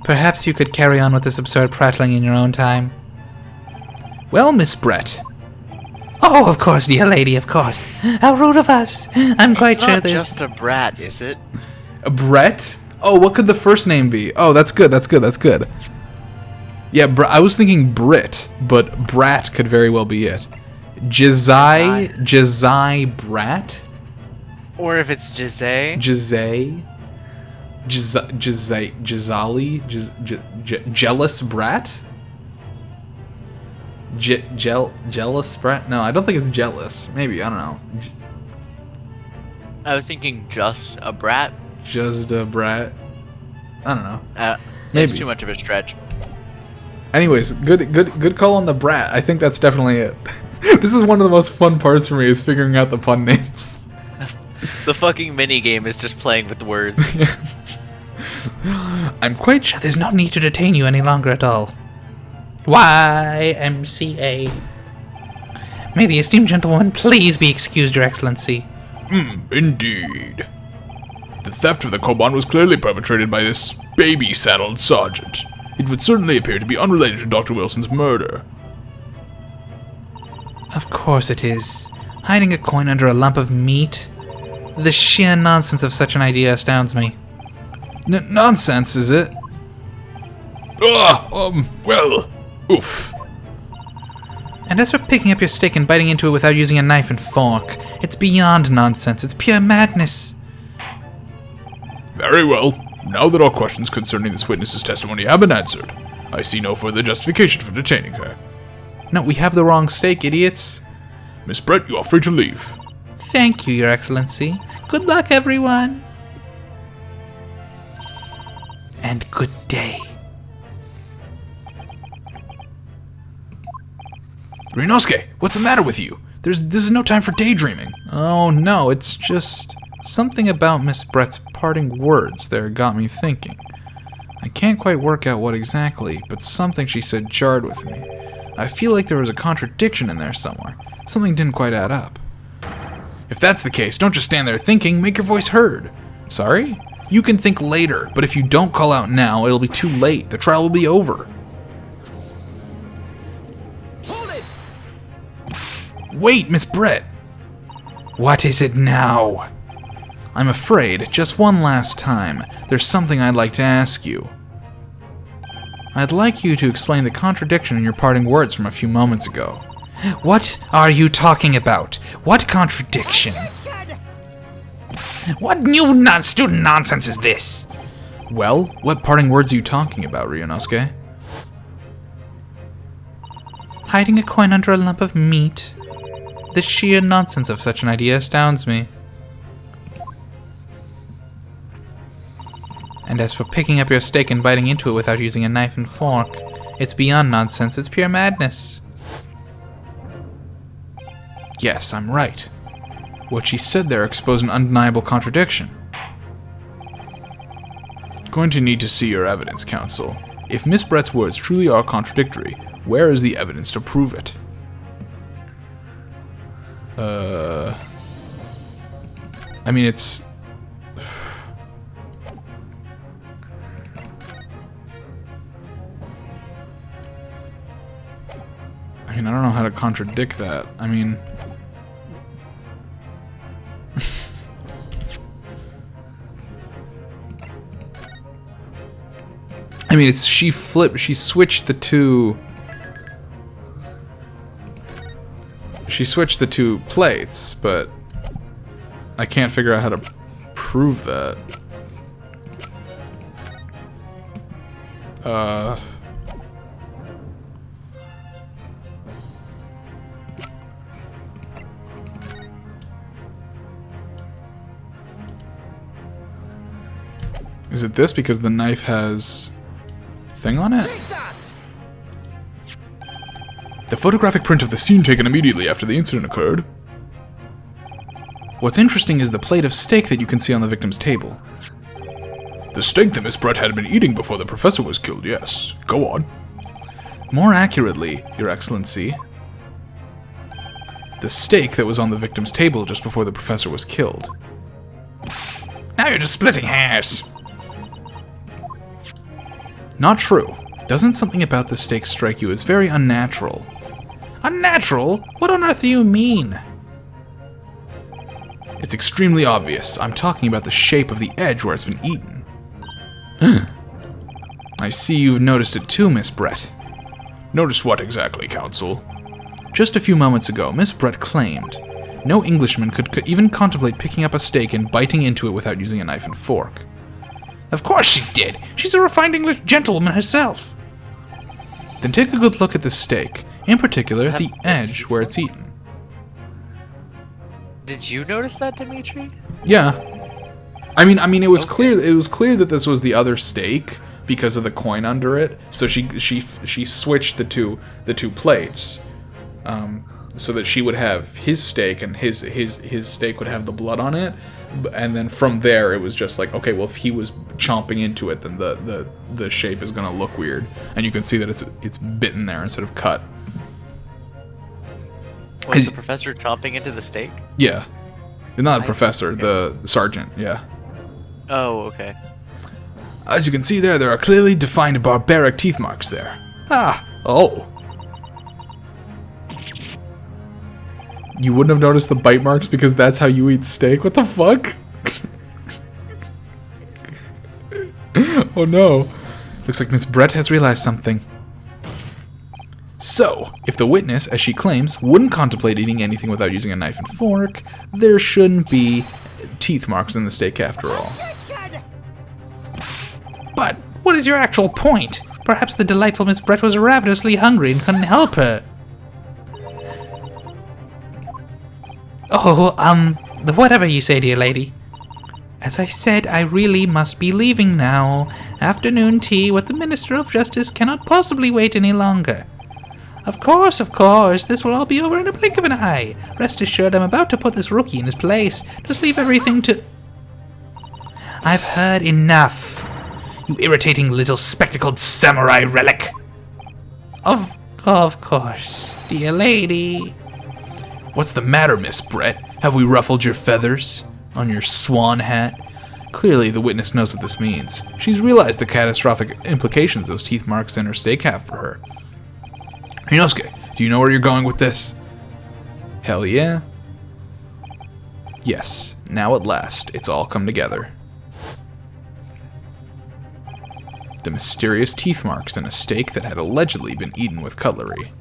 Perhaps you could carry on with this absurd prattling in your own time. Well, Miss Brett. Oh, of course, dear lady, of course. How rude of us. I'm quite It's sure not there's... just a brat, is it? A Brett? Oh, what could the first name be? Oh, that's good, that's good, that's good. Yeah, I was thinking Brit, but Brat could very well be it. Jazai Brat? Or if it's Jizay. Jazali? Jealous Brat? Jealous Brat? No, I don't think it's jealous. Maybe, I don't know. I was thinking just a brat. Just a Brat? I don't know. It's Maybe. too much of a stretch. Anyways, good call on the Brat. I think that's definitely it. This is one of the most fun parts for me, is figuring out the pun names. The fucking minigame is just playing with the words. I'm quite sure There's no need to detain you any longer at all. YMCA. May the esteemed gentlewoman please be excused, Your Excellency. Indeed. The theft of the koban was clearly perpetrated by this baby-saddled sergeant. It would certainly appear to be unrelated to Dr. Wilson's murder. Of course it is. Hiding a coin under a lump of meat? The sheer nonsense of such an idea astounds me. Nonsense, is it? Well, oof. And as for picking up your steak and biting into it without using a knife and fork, it's beyond nonsense. It's pure madness. Very well. Now that all questions concerning this witness's testimony have been answered, I see no further justification for detaining her. No, we have the wrong steak, idiots. Miss Brett, you are free to leave. Thank you, Your Excellency. Good luck, everyone. And good day. Ryunosuke, what's the matter with you? This is no time for daydreaming. Oh no, it's just something about Miss Brett's parting words there got me thinking. I can't quite work out what exactly, but something she said jarred with me. I feel like there was a contradiction in there somewhere. Something didn't quite add up. If that's the case, don't just stand there thinking, make your voice heard. Sorry? You can think later, but if you don't call out now, it'll be too late. The trial will be over. Wait, Miss Brett! What is it now? I'm afraid, just one last time, there's something I'd like to ask you. I'd like you to explain the contradiction in your parting words from a few moments ago. What are you talking about? What contradiction? What new student nonsense is this? Well, what parting words are you talking about, Ryunosuke? Hiding a coin under a lump of meat. The sheer nonsense of such an idea astounds me. And as for picking up your steak and biting into it without using a knife and fork, it's beyond nonsense, it's pure madness. Yes, I'm right. What she said there exposed an undeniable contradiction. Going to need to see your evidence, Counsel. If Miss Brett's words truly are contradictory, where is the evidence to prove it? I mean, it's... I mean, I don't know how to contradict that. I mean... I mean, it's she switched the two... She switched the two plates, but I can't figure out how to prove that. Is it this because the knife has thing on it? The photographic print of the scene taken immediately after the incident occurred. What's interesting is the plate of steak that you can see on the victim's table. The steak that Miss Brett had been eating before the professor was killed, yes. Go on. More accurately, Your Excellency, the steak that was on the victim's table just before the professor was killed. Now you're just splitting hairs. Not true. Doesn't something about the steak strike you as very unnatural? Unnatural? What on earth do you mean? It's extremely obvious. I'm talking about the shape of the edge where it's been eaten. I see you've noticed it too, Miss Brett. Notice what exactly, Counsel? Just a few moments ago, Miss Brett claimed no Englishman could even contemplate picking up a steak and biting into it without using a knife and fork. Of course she did. She's a refined English gentlewoman herself. Then take a good look at the steak, in particular the edge where it's eaten. Did you notice that, Dimitri? Yeah. I mean it was clear that this was the other steak because of the coin under it. So she switched the two plates. So that she would have his steak and his steak would have the blood on it, and then from there it was just like, okay, well, if he was chomping into it, then the shape is gonna look weird, and you can see that it's bitten there instead of cut. Was the professor chomping into the steak? Yeah, not a professor, the sergeant. Yeah. Oh, okay. As you can see there are clearly defined barbaric teeth marks there. Oh. You wouldn't have noticed the bite marks because that's how you eat steak? What the fuck? Oh no. Looks like Miss Brett has realized something. So, if the witness, as she claims, wouldn't contemplate eating anything without using a knife and fork, there shouldn't be teeth marks in the steak after all. But what is your actual point? Perhaps the delightful Miss Brett was ravenously hungry and couldn't help her. Oh, whatever you say, dear lady. As I said, I really must be leaving now. Afternoon tea with the Minister of Justice cannot possibly wait any longer. Of course, this will all be over in a blink of an eye. Rest assured, I'm about to put this rookie in his place. Just leave everything to... I've heard enough. You irritating little spectacled samurai relic. Of course, dear lady. What's the matter, Miss Brett? Have we ruffled your feathers on your swan hat? Clearly, the witness knows what this means. She's realized the catastrophic implications those teeth marks in her steak have for her. Ryunosuke, do you know where you're going with this? Hell yeah. Yes, now at last, it's all come together. The mysterious teeth marks in a steak that had allegedly been eaten with cutlery.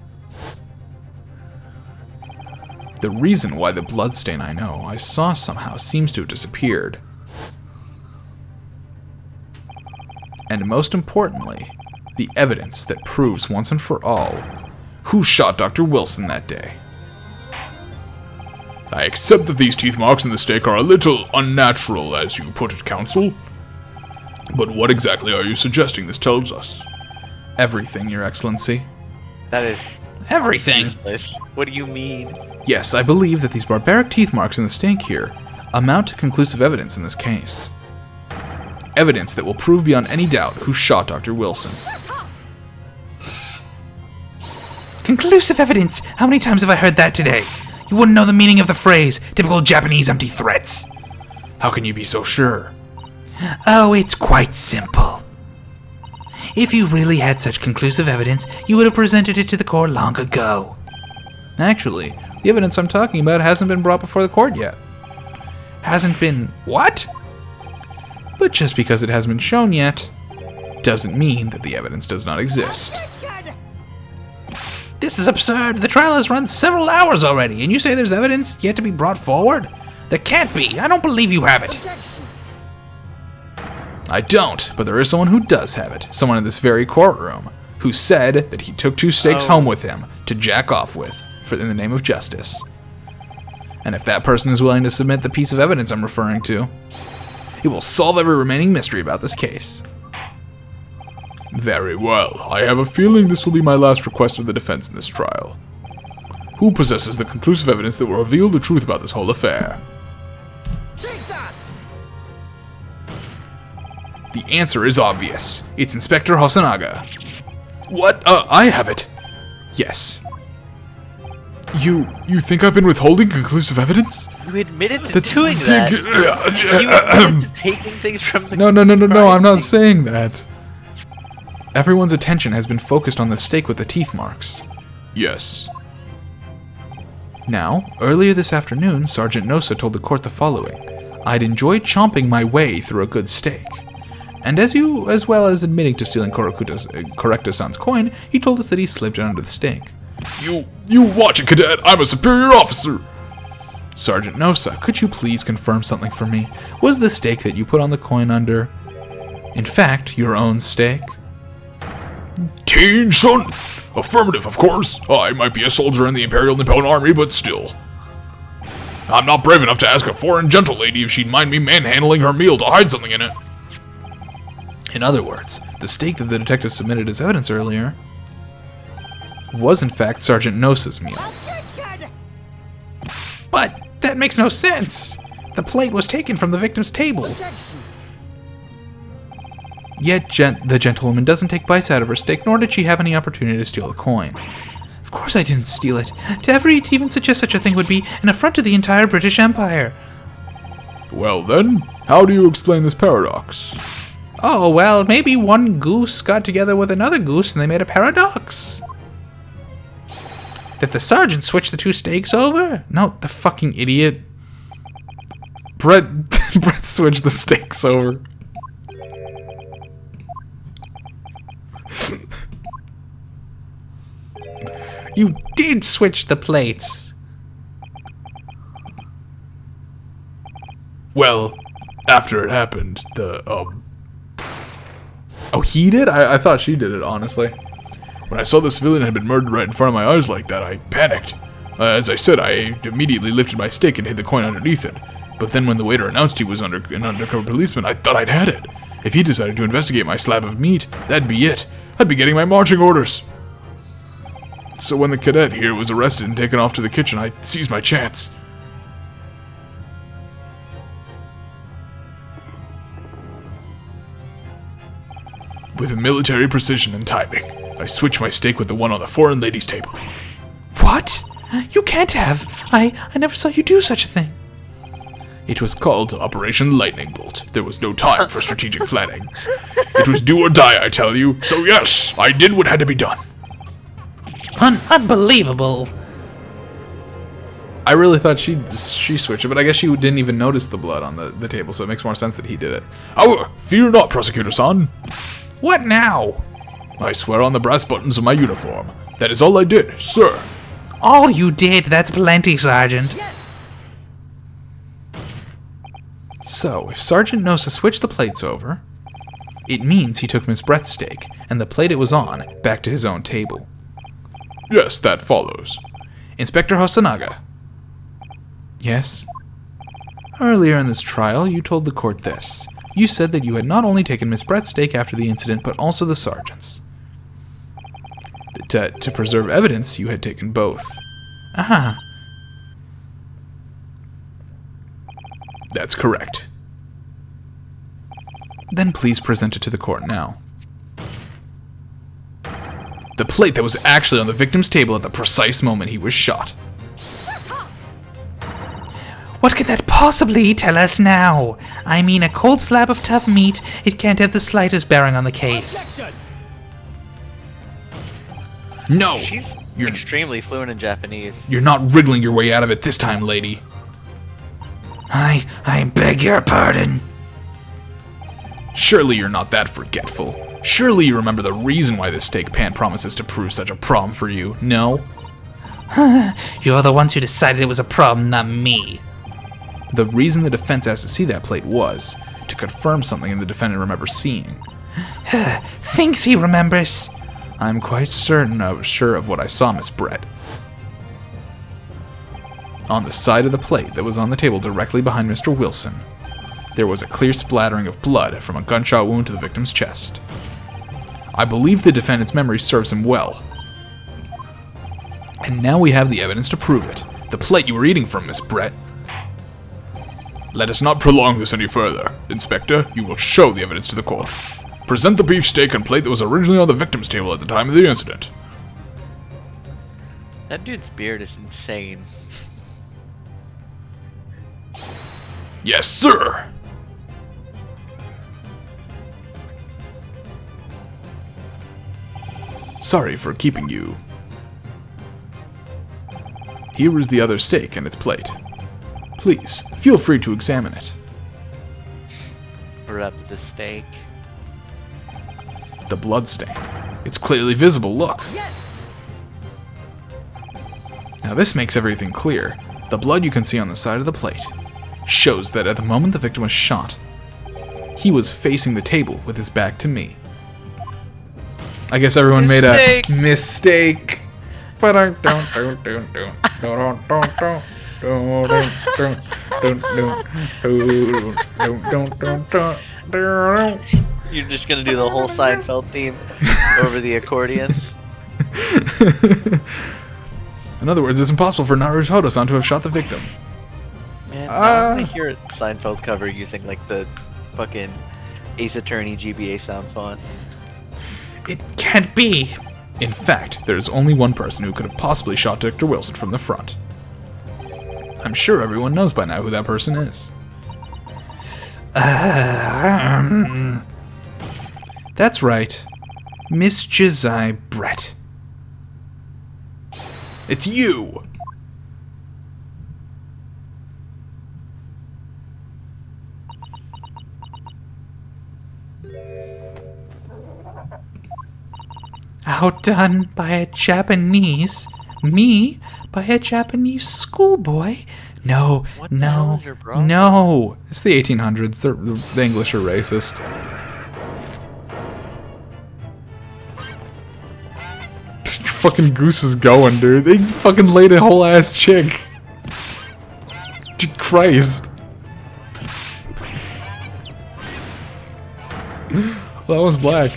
The reason why the bloodstain I saw somehow seems to have disappeared. And most importantly, the evidence that proves once and for all who shot Dr. Wilson that day. I accept that these teeth marks in the steak are a little unnatural, as you put it, Counsel. But what exactly are you suggesting this tells us? Everything, Your Excellency. That is Everything. useless. What do you mean? Yes, I believe that these barbaric teeth marks in the steak here amount to conclusive evidence in this case. Evidence that will prove beyond any doubt who shot Dr. Wilson. Conclusive evidence. How many times have I heard that today? You wouldn't know the meaning of the phrase. Typical Japanese empty threats. How can you be so sure? Oh, it's quite simple. If you really had such conclusive evidence, you would have presented it to the court long ago. Actually, the evidence I'm talking about hasn't been brought before the court yet. Hasn't been what? But just because it hasn't been shown yet, doesn't mean that the evidence does not exist. This is absurd. The trial has run several hours already, and you say there's evidence yet to be brought forward? There can't be. I don't believe you have it. I don't, but there is someone who does have it. Someone in this very courtroom who said that he took 2 steaks home with him to jack off with in the name of justice. And if that person is willing to submit the piece of evidence I'm referring to, it will solve every remaining mystery about this case. Very well. I have a feeling this will be my last request of the defense in this trial. Who possesses the conclusive evidence that will reveal the truth about this whole affair? Take that! The answer is obvious. It's Inspector Hosonaga. What? I have it. Yes. You think I've been withholding conclusive evidence? You admitted to That's doing that. You admitted to taking things from the No, I'm not saying that. Everyone's attention has been focused on the steak with the teeth marks. Yes. Now, earlier this afternoon, Sergeant Nosa told the court the following. I'd enjoy chomping my way through a good steak. And as well as admitting to stealing Correcta-san's coin, he told us that he slipped it under the steak. You watch it, Cadet! I'm a superior officer! Sergeant Nosa, could you please confirm something for me? Was the steak that you put on the coin under, in fact, your own steak? Teen son! Affirmative, of course. I might be a soldier in the Imperial Nippon Army, but still. I'm not brave enough to ask a foreign gentle lady if she'd mind me manhandling her meal to hide something in it. In other words, the steak that the detective submitted as evidence earlier was in fact Sergeant Nosa's meal. But that makes no sense. The plate was taken from the victim's table. Yet the gentlewoman doesn't take bites out of her steak, nor did she have any opportunity to steal the coin. Of course I didn't steal it. To even suggest such a thing would be an affront to the entire British Empire. Well then, how do you explain this paradox? Oh, well, maybe one goose got together with another goose and they made a paradox. That the sergeant switched the 2 steaks over? No, the fucking idiot. Brett switched the steaks over. You did switch the plates. Well, after it happened, Oh, he did? I thought she did it, honestly. when I saw the civilian had been murdered right in front of my eyes like that, I panicked. As I said, I immediately lifted my stick and hid the coin underneath it. But then when the waiter announced he was an undercover policeman, I thought I'd had it. If he decided to investigate my slab of meat, that'd be it. I'd be getting my marching orders. So when the cadet here was arrested and taken off to the kitchen, I seized my chance. With military precision and timing, I switched my steak with the one on the foreign ladies' table. What? You can't have. I never saw you do such a thing. It was called Operation Lightning Bolt. There was no time for strategic planning. It was do or die, I tell you. So yes, I did what had to be done. Unbelievable. I really thought she switched it, but I guess she didn't even notice the blood on the table, so it makes more sense that he did it. Oh, fear not, Prosecutor-san. What now? I swear on the brass buttons of my uniform. That is all I did, sir. All you did, that's plenty, Sergeant. Yes! So, if Sergeant knows to switch the plates over, it means he took Miss Brett's steak, and the plate it was on, back to his own table. Yes, that follows. Inspector Hosonaga. Yes? Earlier in this trial, you told the court this. You said that you had not only taken Miss Brett's steak after the incident, but also the sergeant's. To preserve evidence, you had taken both. Ah. That's correct. Then please present it to the court now. The plate that was actually on the victim's table at the precise moment he was shot. What can that possibly tell us now? I mean, a cold slab of tough meat, it can't have the slightest bearing on the case. Objection! No! She's You're- extremely fluent in Japanese. You're not wriggling your way out of it this time, lady. I beg your pardon. Surely you're not that forgetful. Surely you remember the reason why this steak pan promises to prove such a problem for you, no? You're the ones who decided it was a problem, not me. The reason the defense asked to see that plate was to confirm something the defendant remembers seeing. Thinks he remembers. I'm quite certain I was sure of what I saw, Miss Brett. On the side of the plate that was on the table directly behind Mr. Wilson, there was a clear splattering of blood from a gunshot wound to the victim's chest. I believe the defendant's memory serves him well. And now we have the evidence to prove it. The plate you were eating from, Miss Brett. Let us not prolong this any further. Inspector, you will show the evidence to the court. Present the beefsteak and plate that was originally on the victim's table at the time of the incident. That dude's beard is insane. Yes, sir! Sorry for keeping you. Here is the other steak and its plate. Please, feel free to examine it. Rub the steak. The blood stain. It's clearly visible, look. Yes! Now this makes everything clear. The blood you can see on the side of the plate shows that at the moment the victim was shot, he was facing the table with his back to me. I guess everyone made a mistake. You're just gonna do the whole Seinfeld theme over the accordions. In other words, it's impossible for Naruhodo-san to have shot the victim. Man, I want to hear a Seinfeld cover using like the fucking Ace Attorney GBA sound font. It can't be. In fact, there's only one person who could have possibly shot Dr. Wilson from the front. I'm sure everyone knows by now who that person is. That's right. Miss Josiah Brett. It's you! Outdone by a Japanese? Me? By a Japanese schoolboy? No, What the hell no, is your problem? No! It's the 1800s. The English are racist. Fucking goose is going, dude. They fucking laid a whole ass chick. Christ. That was black.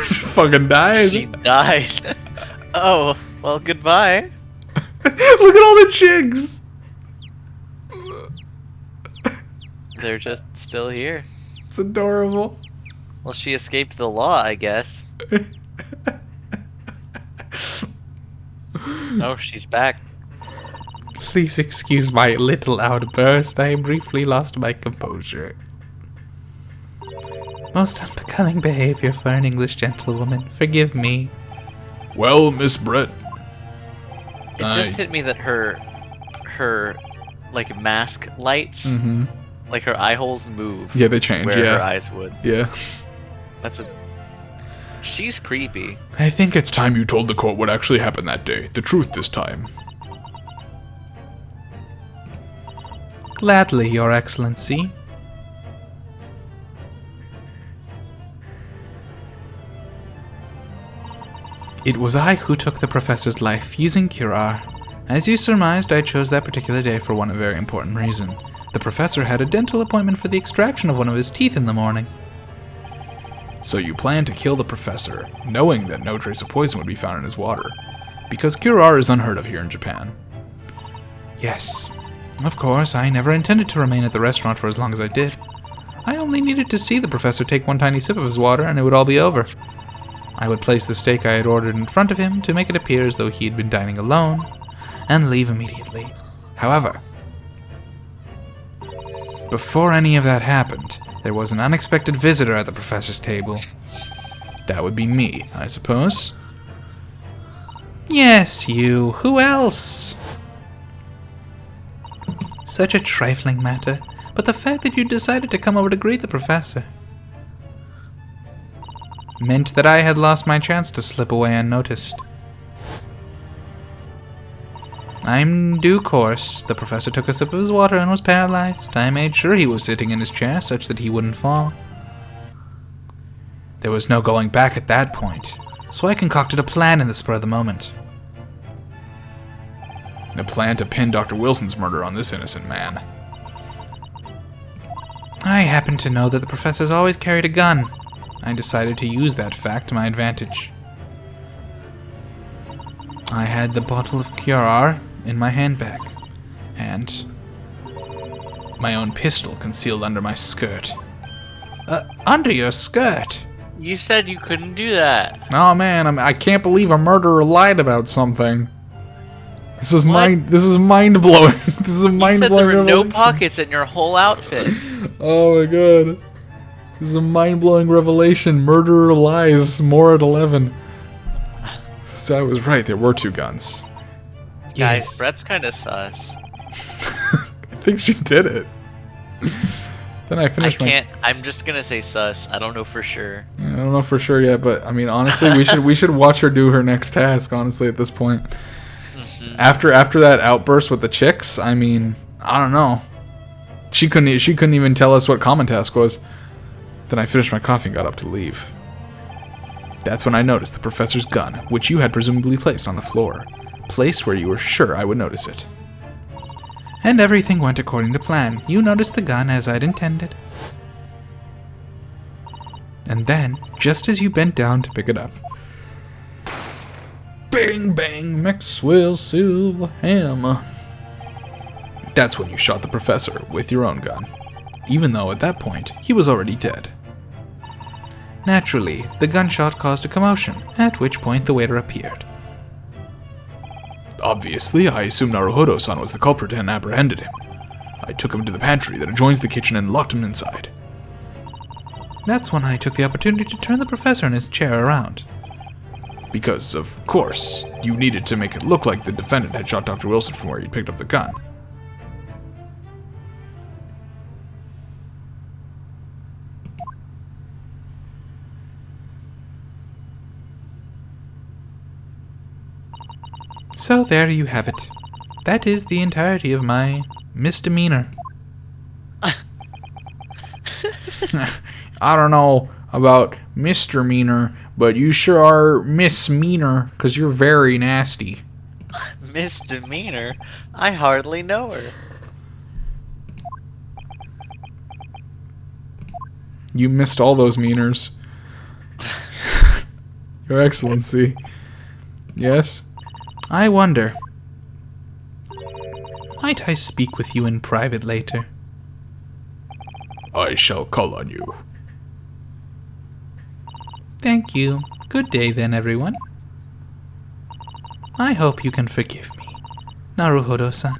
She fucking died. She died. Oh, well, goodbye. Look at all the chicks. They're just still here. It's adorable. Well, she escaped the law, I guess. Oh, she's back. Please excuse my little outburst. I briefly lost my composure. Most unbecoming behavior for an English gentlewoman. Forgive me. Well, Miss Brett. It just hit me that her like mask lights, like her eye holes move. Yeah, they change, where yeah. her eyes would. Yeah. She's creepy. I think it's time you told the court what actually happened that day. The truth this time. Gladly, Your Excellency. It was I who took the professor's life using Curar. As you surmised, I chose that particular day for one very important reason. The professor had a dental appointment for the extraction of one of his teeth in the morning. So you planned to kill the professor, knowing that no trace of poison would be found in his water, because Curar is unheard of here in Japan. Yes, of course, I never intended to remain at the restaurant for as long as I did. I only needed to see the professor take one tiny sip of his water and it would all be over. I would place the steak I had ordered in front of him to make it appear as though he had been dining alone, and leave immediately. However, before any of that happened, there was an unexpected visitor at the professor's table. That would be me, I suppose. Yes, you. Who else? Such a trifling matter, but the fact that you decided to come over to greet the professor meant that I had lost my chance to slip away unnoticed. In due course, the professor took a sip of his water and was paralyzed. I made sure he was sitting in his chair such that he wouldn't fall. There was no going back at that point, so I concocted a plan in the spur of the moment. A plan to pin Dr. Wilson's murder on this innocent man. I happened to know that the professor's always carried a gun. I decided to use that fact to my advantage. I had the bottle of Curar in my handbag, and my own pistol concealed under my skirt. Under your skirt? You said you couldn't do that. Oh man, I can't believe a murderer lied about something. This is What? This is mind blowing. This is a mind You said blowing there were no revelation. pockets in your whole outfit. Oh my god. This is a mind blowing revelation. Murderer lies. More at 11. So I was right. There were two guns. Guys, Brett's kind of sus. I think she did it. Then I finished I'm just gonna say sus. I don't know for sure. I don't know for sure yet, but I mean, honestly, we should watch her do her next task. Honestly, at this point, after that outburst with the chicks, I mean, I don't know. She couldn't even tell us what common task was. Then I finished my coffee and got up to leave. That's when I noticed the professor's gun, which you had presumably placed on the floor, placed where you were sure I would notice it. And everything went according to plan. You noticed the gun as I'd intended. And then, just as you bent down to pick it up, bang bang, Maxwell Silverhammer. That's when you shot the professor with your own gun, even though at that point he was already dead. Naturally, the gunshot caused a commotion, at which point the waiter appeared. Obviously, I assumed Naruhodo-san was the culprit and apprehended him. I took him to the pantry that adjoins the kitchen and locked him inside. That's when I took the opportunity to turn the professor in his chair around. Because, of course, you needed to make it look like the defendant had shot Dr. Wilson from where he'd picked up the gun. So there you have it. That is the entirety of my misdemeanor. I don't know about misdemeanor, but you sure are misdemeanor, because you're very nasty. Misdemeanor? I hardly know her. You missed all those meaners. Your Excellency. Yes? I wonder. Might I speak with you in private later? I shall call on you. Thank you. Good day then, everyone. I hope you can forgive me, Naruhodo-san.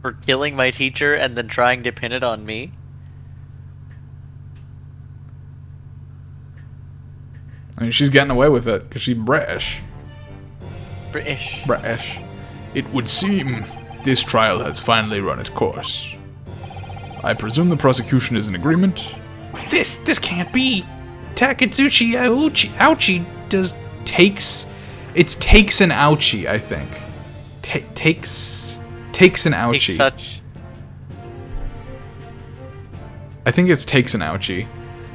For killing my teacher and then trying to pin it on me? I mean, she's getting away with it because she's British. British. It would seem this trial has finally run its course. I presume the prosecution is in agreement? This can't be. Takatsuchi Ouchi Takes an ouchie, I think. Takes an ouchie. Such. I think it's takes an ouchie.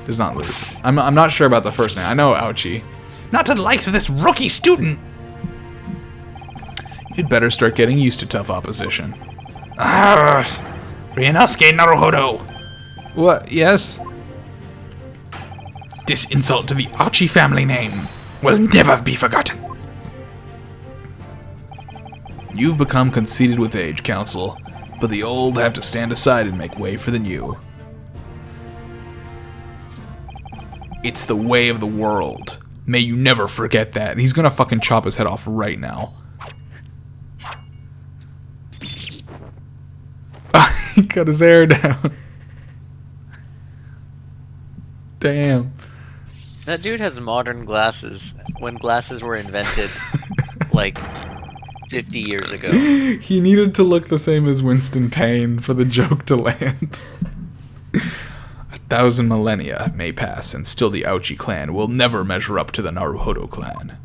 Does not lose. I'm not sure about the first name. I know ouchie. Not to the likes of this rookie student. You'd better start getting used to tough opposition. Ryunosuke Naruhodo. What? Yes? This insult to the Ouchi family name will never be forgotten. You've become conceited with age, Council, but the old have to stand aside and make way for the new. It's the way of the world. May you never forget that. He's gonna fucking chop his head off right now. He cut his hair down. Damn. That dude has modern glasses when glasses were invented like 50 years ago. He needed to look the same as Winston Payne for the joke to land. 1,000 millennia may pass, and still the Ouchi clan will never measure up to the Naruhodo clan.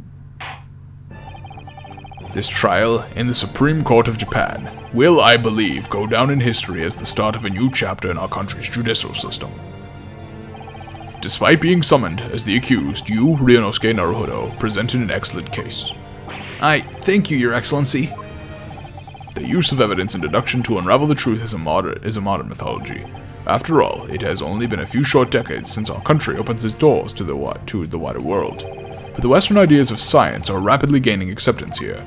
This trial in the Supreme Court of Japan will, I believe, go down in history as the start of a new chapter in our country's judicial system. Despite being summoned as the accused, you, Ryunosuke Naruhodo, presented an excellent case. I thank you, Your Excellency. The use of evidence and deduction to unravel the truth is a modern mythology. After all, it has only been a few short decades since our country opens its doors to the wider world. But the Western ideas of science are rapidly gaining acceptance here.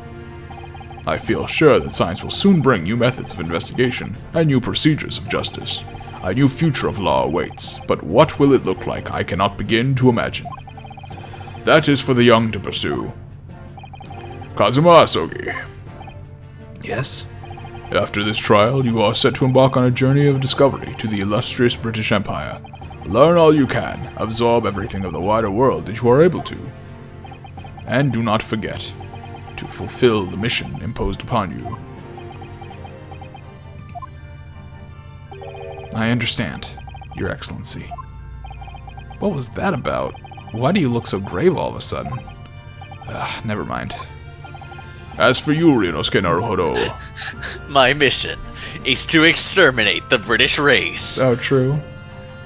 I feel sure that science will soon bring new methods of investigation and new procedures of justice. A new future of law awaits, but what will it look like I cannot begin to imagine. That is for the young to pursue. Kazuma Asogi. Yes? After this trial, you are set to embark on a journey of discovery to the illustrious British Empire. Learn all you can, absorb everything of the wider world that you are able to. And do not forget to fulfill the mission imposed upon you. I understand, Your Excellency. What was that about? Why do you look so grave all of a sudden? Never mind. As for you, Ryunosuke Naruhodo, My mission is to exterminate the British race. Oh, true.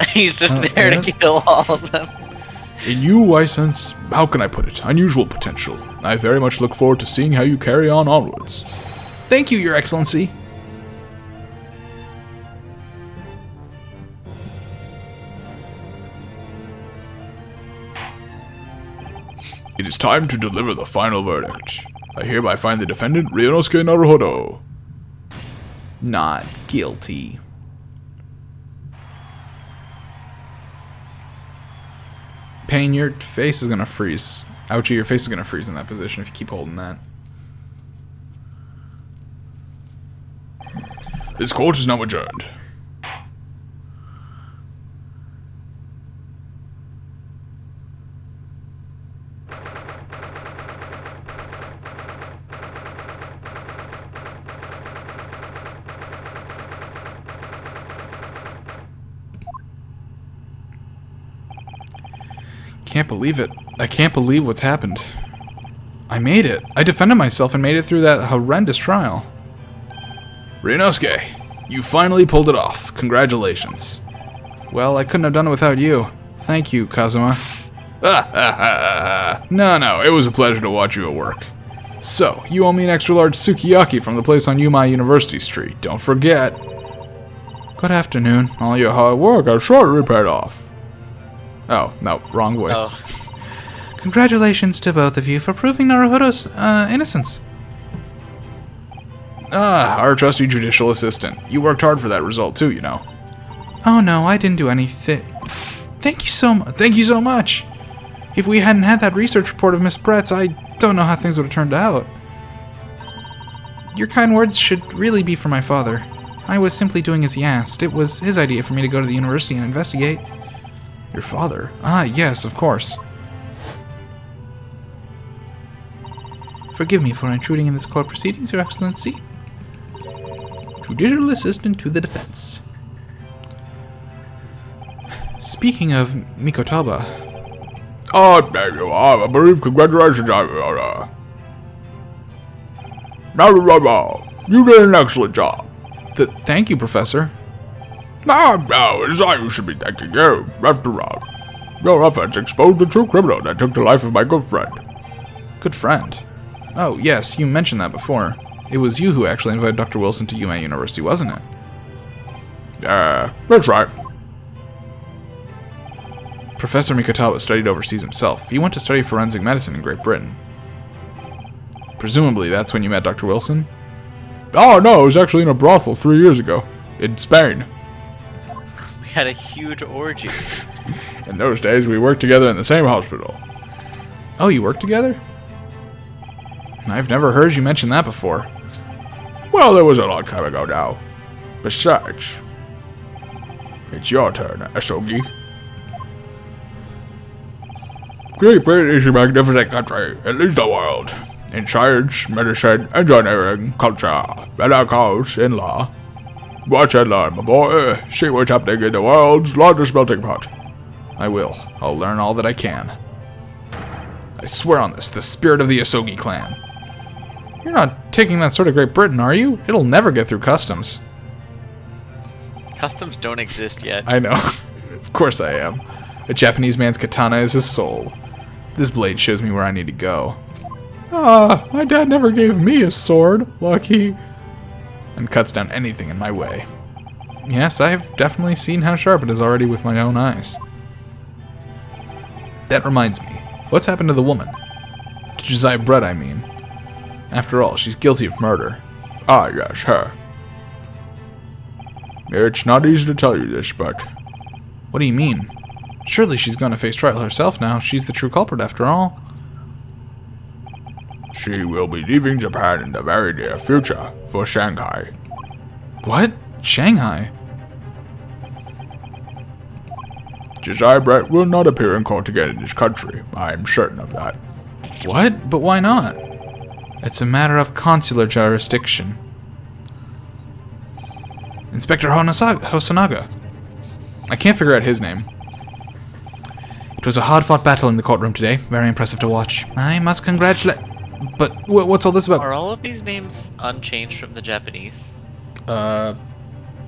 He's just there yes. to kill all of them. in you I sense, how can I put it, unusual potential. I very much look forward to seeing how you carry on onwards. Thank you, Your Excellency. It is time to deliver the final verdict. I hereby find the defendant, Ryunosuke Naruhodo, Not guilty. Payne, your face is gonna freeze. Ouchie, your face is gonna freeze in that position if you keep holding that. This court is now adjourned. Can't believe it. I can't believe what's happened. I made it. I defended myself and made it through that horrendous trial. Ryunosuke, you finally pulled it off. Congratulations. Well, I couldn't have done it without you. Thank you, Kazuma. No, it was a pleasure to watch you at work. So, you owe me an extra large sukiyaki from the place on Yumai University Street. Don't forget. Good afternoon. All your hard work has surely paid off. Oh, no, wrong voice. Oh. Congratulations to both of you for proving Naruhodo's innocence. Our trusty judicial assistant. You worked hard for that result too, you know. Oh no, I didn't do anything. Thank you so much. Thank you so much. If we hadn't had that research report of Miss Brett's, I don't know how things would have turned out. Your kind words should really be for my father. I was simply doing as he asked. It was his idea for me to go to the university and investigate. Your father? Ah, yes, of course. Forgive me for intruding in this court proceedings, Your Excellency. Judicial assistant to the defense. Speaking of Mikotaba... Oh, there you are. I believe congratulations on you did an excellent job. Thank you, Professor. No, it's I who should be thanking you. After all, your efforts exposed the true criminal that took the life of my good friend. Good friend? Oh, yes, you mentioned that before. It was you who actually invited Dr. Wilson to UMA University, wasn't it? Yeah, that's right. Professor Mikotaba studied overseas himself. He went to study forensic medicine in Great Britain. Presumably, that's when you met Dr. Wilson? Oh, no, it was actually in a brothel 3 years ago. In Spain. We had a huge orgy. In those days, we worked together in the same hospital. Oh, you worked together? I've never heard you mention that before. Well, it was a long time ago now. Besides, it's your turn, Asogi. Great Britain is a magnificent country. It leads the world in science, medicine, engineering, culture, and of course, in law. Watch and learn, my boy. See what's happening in the world's largest melting pot. I will. I'll learn all that I can. I swear on this, the spirit of the Asogi clan. You're not taking that sword to Great Britain, are you? It'll never get through customs. Customs don't exist yet. I know. Of course I am. A Japanese man's katana is his soul. This blade shows me where I need to go. Ah, my dad never gave me a sword. Lucky. And cuts down anything in my way. Yes, I have definitely seen how sharp it is already with my own eyes. That reminds me. What's happened to the woman? To Josiah Brett, I mean. After all, she's guilty of murder. Ah, yes, her. It's not easy to tell you this, but... What do you mean? Surely she's going to face trial herself now. She's the true culprit after all. She will be leaving Japan in the very near future for Shanghai. What? Shanghai? Josiah Brett will not appear in court again in this country. I am certain of that. What? But why not? It's a matter of consular jurisdiction. Inspector Hosonaga. I can't figure out his name. It was a hard-fought battle in the courtroom today. Very impressive to watch. I must congratulate... But what's all this about? Are all of these names unchanged from the Japanese? I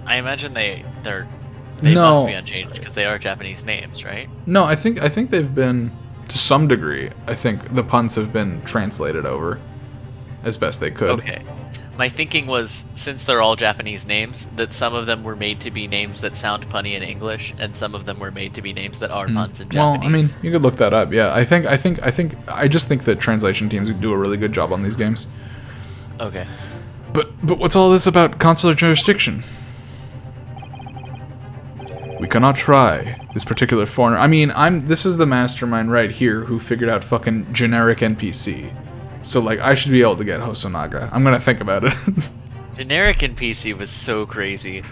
imagine they no. must be unchanged because they are Japanese names, right? No, I think they've been, to some degree, I think the puns have been translated over as best they could. Okay. My thinking was, since they're all Japanese names, that some of them were made to be names that sound punny in English, and some of them were made to be names that are puns in Japanese. Well, I mean, you could look that up. Yeah, I just think that translation teams do a really good job on these games. Okay. But what's all this about consular jurisdiction? We cannot try this particular foreigner. I mean, this is the mastermind right here who figured out fucking generic NPC. So, like, I should be able to get Hosonaga. I'm gonna think about it. Generic NPC was so crazy.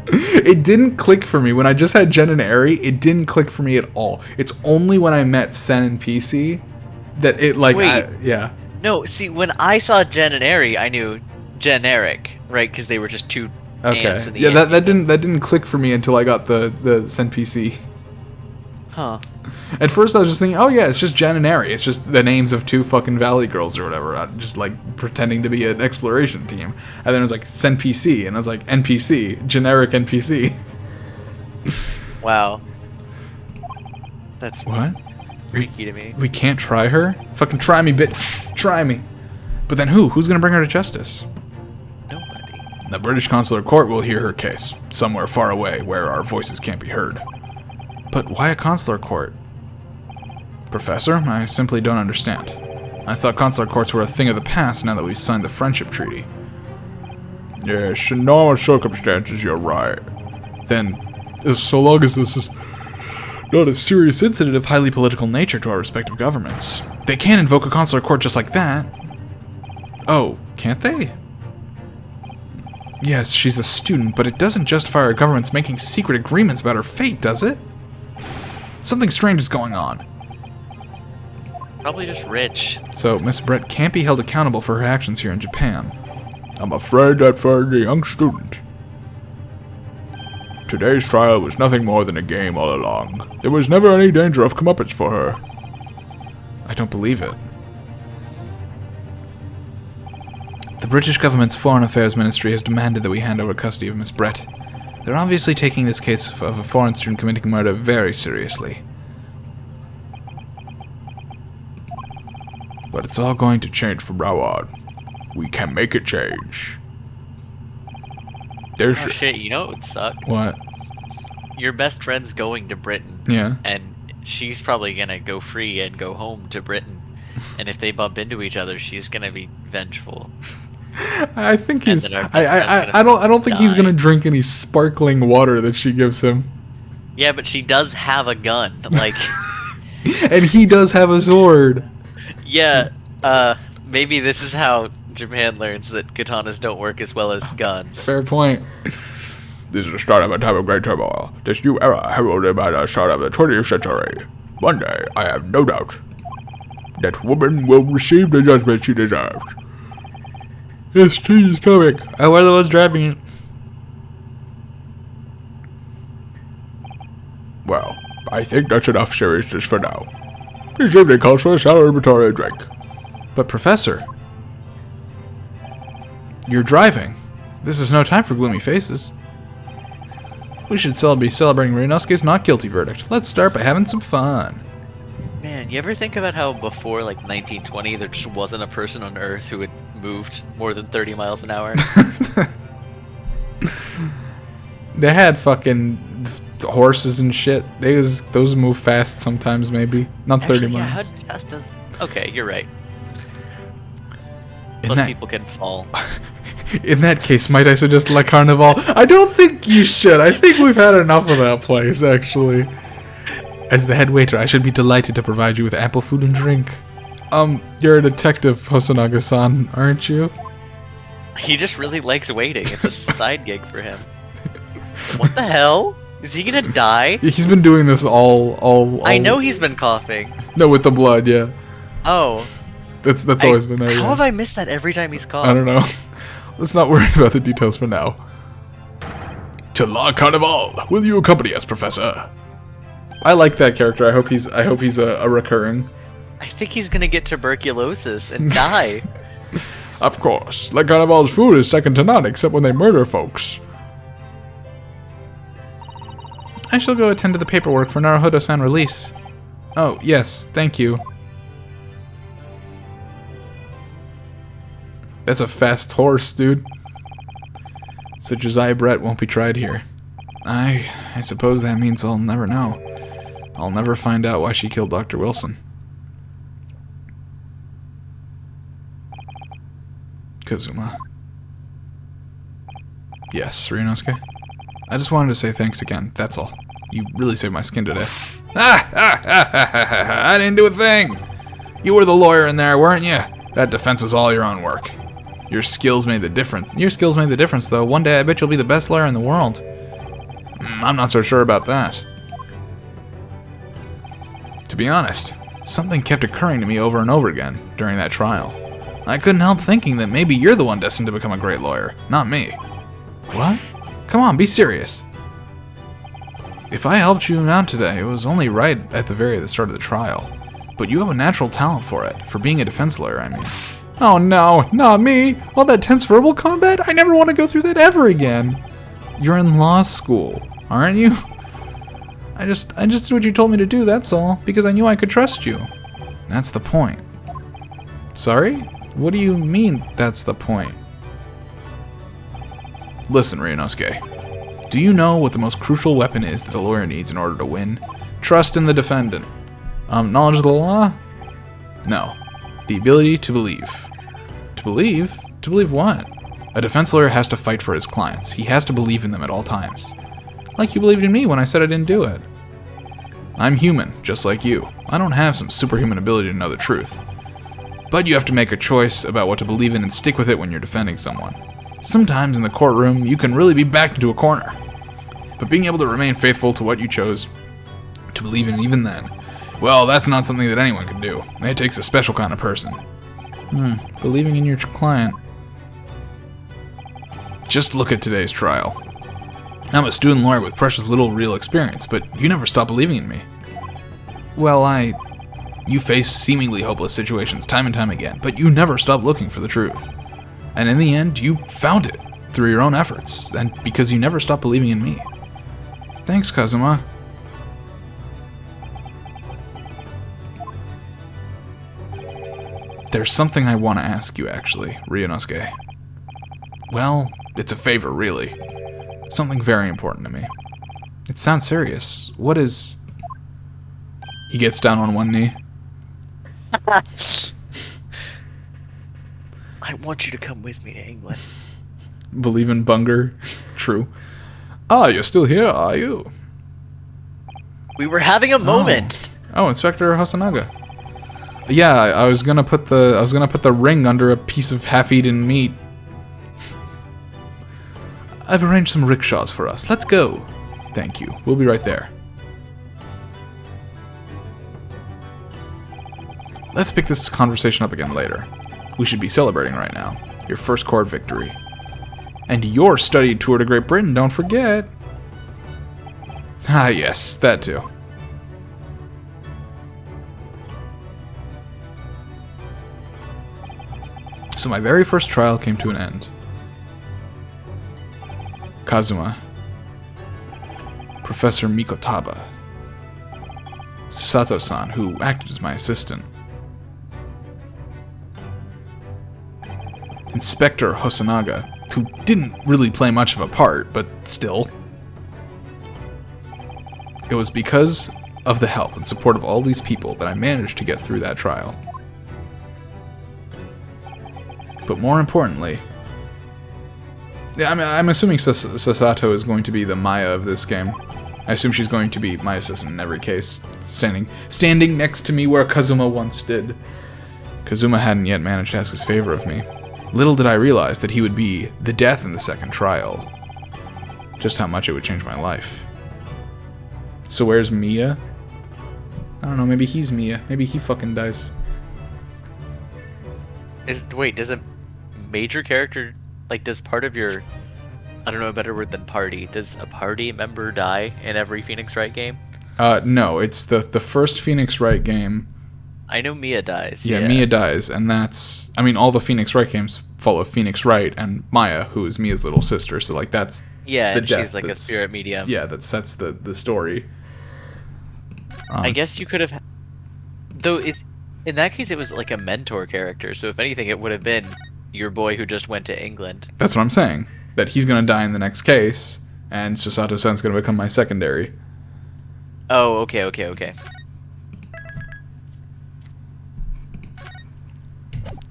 It didn't click for me. When I just had Jen and Eri, it didn't click for me at all. It's only when I met Sen and PC that it, like, Wait. yeah. No, see, when I saw Jen and Eri, I knew generic, right? Because they were just two ants in the Yeah, ant that kingdom. didn't click for me until I got the Sen PC. Huh. At first I was just thinking, oh yeah, it's just Jen and Eri. It's just the names of two fucking Valley girls or whatever. I'm just like pretending to be an exploration team. And then it was like Sen PC, and I was like NPC, generic NPC. Wow. That's What? freaky to me. We can't try her? Fucking try me, bitch. Try me. But then who? Who's gonna bring her to justice? Nobody. The British consular court will hear her case, somewhere far away where our voices can't be heard. But why a consular court? Professor, I simply don't understand. I thought consular courts were a thing of the past now that we've signed the friendship treaty. Yes, in normal circumstances, you're right. Then, so long as this is not a serious incident of highly political nature to our respective governments, they can invoke a consular court just like that. Oh, can't they? Yes, she's a student, but it doesn't justify our governments making secret agreements about her fate, does it? Something strange is going on. Probably just rich. So, Miss Brett can't be held accountable for her actions here in Japan. I'm afraid that for the young student, today's trial was nothing more than a game all along. There was never any danger of comeuppance for her. I don't believe it. The British government's Foreign Affairs Ministry has demanded that we hand over custody of Miss Brett. They're obviously taking this case of a foreign student committing murder very seriously. But it's all going to change from now on. We can make it change. Oh shit, you know what would suck? What? Your best friend's going to Britain. Yeah. And she's probably gonna go free and go home to Britain. And if they bump into each other, she's gonna be vengeful. I think he's. And then our best friend's I gonna don't think he's die. gonna drink any sparkling water that she gives him. Yeah, but she does have a gun. Like, And he does have a sword. yeah, maybe this is how Japan learns that katanas don't work as well as guns. Fair point. This is the start of a time of great turmoil. This new era heralded by the start of the 20th century. One day, I have no doubt that woman will receive the judgment she deserves. Yes, cheese comic. Oh, we're the ones driving it. Well, I think that's enough seriousness for now. This evening calls for a celebratory drink. But Professor, you're driving. This is no time for gloomy faces. We should be celebrating Ryunosuke's not guilty verdict. Let's start by having some fun. Man, you ever think about how before, like, 1920, there just wasn't a person on Earth who had moved more than 30 miles an hour? They had fucking horses and shit. Those move fast sometimes, maybe. Not 30 Actually, yeah, miles. how fast does... Okay, you're right. In Plus that, people can fall. in that case, might I suggest La Carnival? I don't think you should. I think we've had enough of that place, actually. As the head waiter, I should be delighted to provide you with ample food and drink. You're a detective, Hosonaga-san, aren't you? He just really likes waiting. It's a side gig for him. What the hell? Is he gonna die? He's been doing this all I know he's been coughing. No, with the blood, yeah. Oh. That's always been there, How yeah. have I missed that every time he's coughing? I don't know. Let's not worry about the details for now. To La Carnival, will you accompany us, Professor? I like that character. I hope he's a recurring. I think he's gonna get tuberculosis and die. Of course. La Carnival's food is second to none, except when they murder folks. I shall go attend to the paperwork for Naruhodo-san release. Oh, yes, thank you. That's a fast horse, dude. So Josiah Brett won't be tried here. I suppose that means I'll never know. I'll never find out why she killed Dr. Wilson. Kazuma. Yes, Ryunosuke. I just wanted to say thanks again, that's all. You really saved my skin today. I didn't do a thing! You were the lawyer in there, weren't you? That defense was all your own work. Your skills made the difference, though. One day I bet you'll be the best lawyer in the world. I'm not so sure about that. To be honest, something kept occurring to me over and over again during that trial. I couldn't help thinking that maybe you're the one destined to become a great lawyer, not me. What? Come on, be serious. If I helped you out today, it was only right at the start of the trial. But you have a natural talent for it, for being a defense lawyer, I mean. Oh no, not me! All that tense verbal combat? I never want to go through that ever again! You're in law school, aren't you? I just did what you told me to do, that's all, because I knew I could trust you. That's the point. Sorry? What do you mean, that's the point? Listen, Ryunosuke. Do you know what the most crucial weapon is that a lawyer needs in order to win? Trust in the defendant. Knowledge of the law? No. The ability to believe. To believe? To believe what? A defense lawyer has to fight for his clients. He has to believe in them at all times. Like you believed in me when I said I didn't do it. I'm human, just like you. I don't have some superhuman ability to know the truth. But you have to make a choice about what to believe in and stick with it when you're defending someone. Sometimes in the courtroom, you can really be backed into a corner. But being able to remain faithful to what you chose to believe in even then Well, that's not something that anyone can do. It takes a special kind of person. Believing in your client. Just look at today's trial. I'm a student lawyer with precious little real experience, but you never stop believing in me. Well, you face seemingly hopeless situations time and time again, but you never stop looking for the truth. And in the end, you found it through your own efforts, and because you never stopped believing in me. Thanks, Kazuma. There's something I want to ask you, actually, Ryunosuke. Well, it's a favor, really. Something very important to me. It sounds serious. What is... He gets down on one knee. I want you to come with me to England. Believe in Bunger? True. Ah, you're still here, are you? We were having a moment. Oh, Inspector Hosonaga. Yeah, I was gonna put the ring under a piece of half-eaten meat. I've arranged some rickshaws for us. Let's go. Thank you. We'll be right there. Let's pick this conversation up again later. We should be celebrating right now. Your first court victory. And your studied tour to Great Britain, don't forget. Ah, yes, that too. So my very first trial came to an end. Kazuma. Professor Mikotaba. Sato-san, who acted as my assistant. Inspector Hosonaga, who didn't really play much of a part, but still. It was because of the help and support of all these people that I managed to get through that trial. But more importantly, yeah, I'm assuming Sasato is going to be the Maya of this game. I assume she's going to be my assistant in every case, standing next to me where Kazuma once did. Kazuma hadn't yet managed to ask his favor of me. Little did I realize that he would be the death in the second trial. Just how much it would change my life. So where's Mia? I don't know, maybe he's Mia. Maybe he fucking dies. Wait, does a major character, like, does part of your, I don't know a better word than party, does a party member die in every Phoenix Wright game? No, it's the first Phoenix Wright game. I know Mia dies. Yeah, Mia dies, and that's... I mean, all the Phoenix Wright games follow Phoenix Wright and Maya, who is Mia's little sister, so, like, that's... Yeah, the and death she's like a spirit medium. Yeah, that sets the story. I guess you could have... Though, in that case, it was like a mentor character, so if anything, it would have been your boy who just went to England. That's what I'm saying. That he's going to die in the next case, and Susato-san's going to become my secondary. Oh, okay.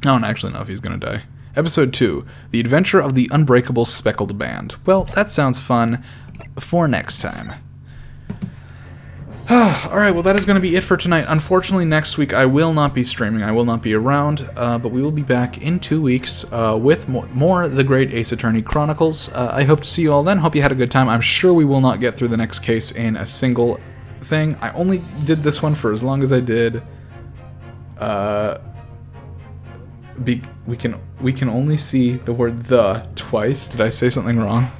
I don't actually know if he's going to die. Episode 2, The Adventure of the Unbreakable Speckled Band. Well, that sounds fun for next time. Alright, well that is going to be it for tonight. Unfortunately, next week I will not be streaming. I will not be around, but we will be back in 2 weeks with more The Great Ace Attorney Chronicles. I hope to see you all then. Hope you had a good time. I'm sure we will not get through the next case in a single thing. I only did this one for as long as I did. We can only see the word "the" twice. Did I say something wrong?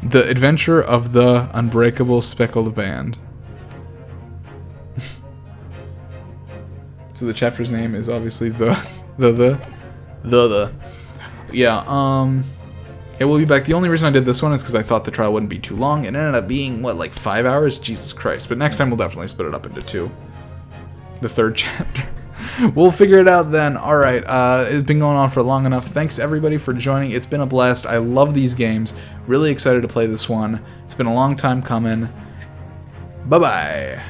The Adventure of the Unbreakable Speckled Band. So the chapter's name is obviously the. Yeah, yeah, we'll be back. The only reason I did this one is because I thought the trial wouldn't be too long. It ended up being, what, like 5 hours? Jesus Christ. But next time we'll definitely split it up into 2. The third chapter. We'll figure it out then. Alright, it's been going on for long enough. Thanks everybody for joining. It's been a blast. I love these games. Really excited to play this one. It's been a long time coming. Bye-bye.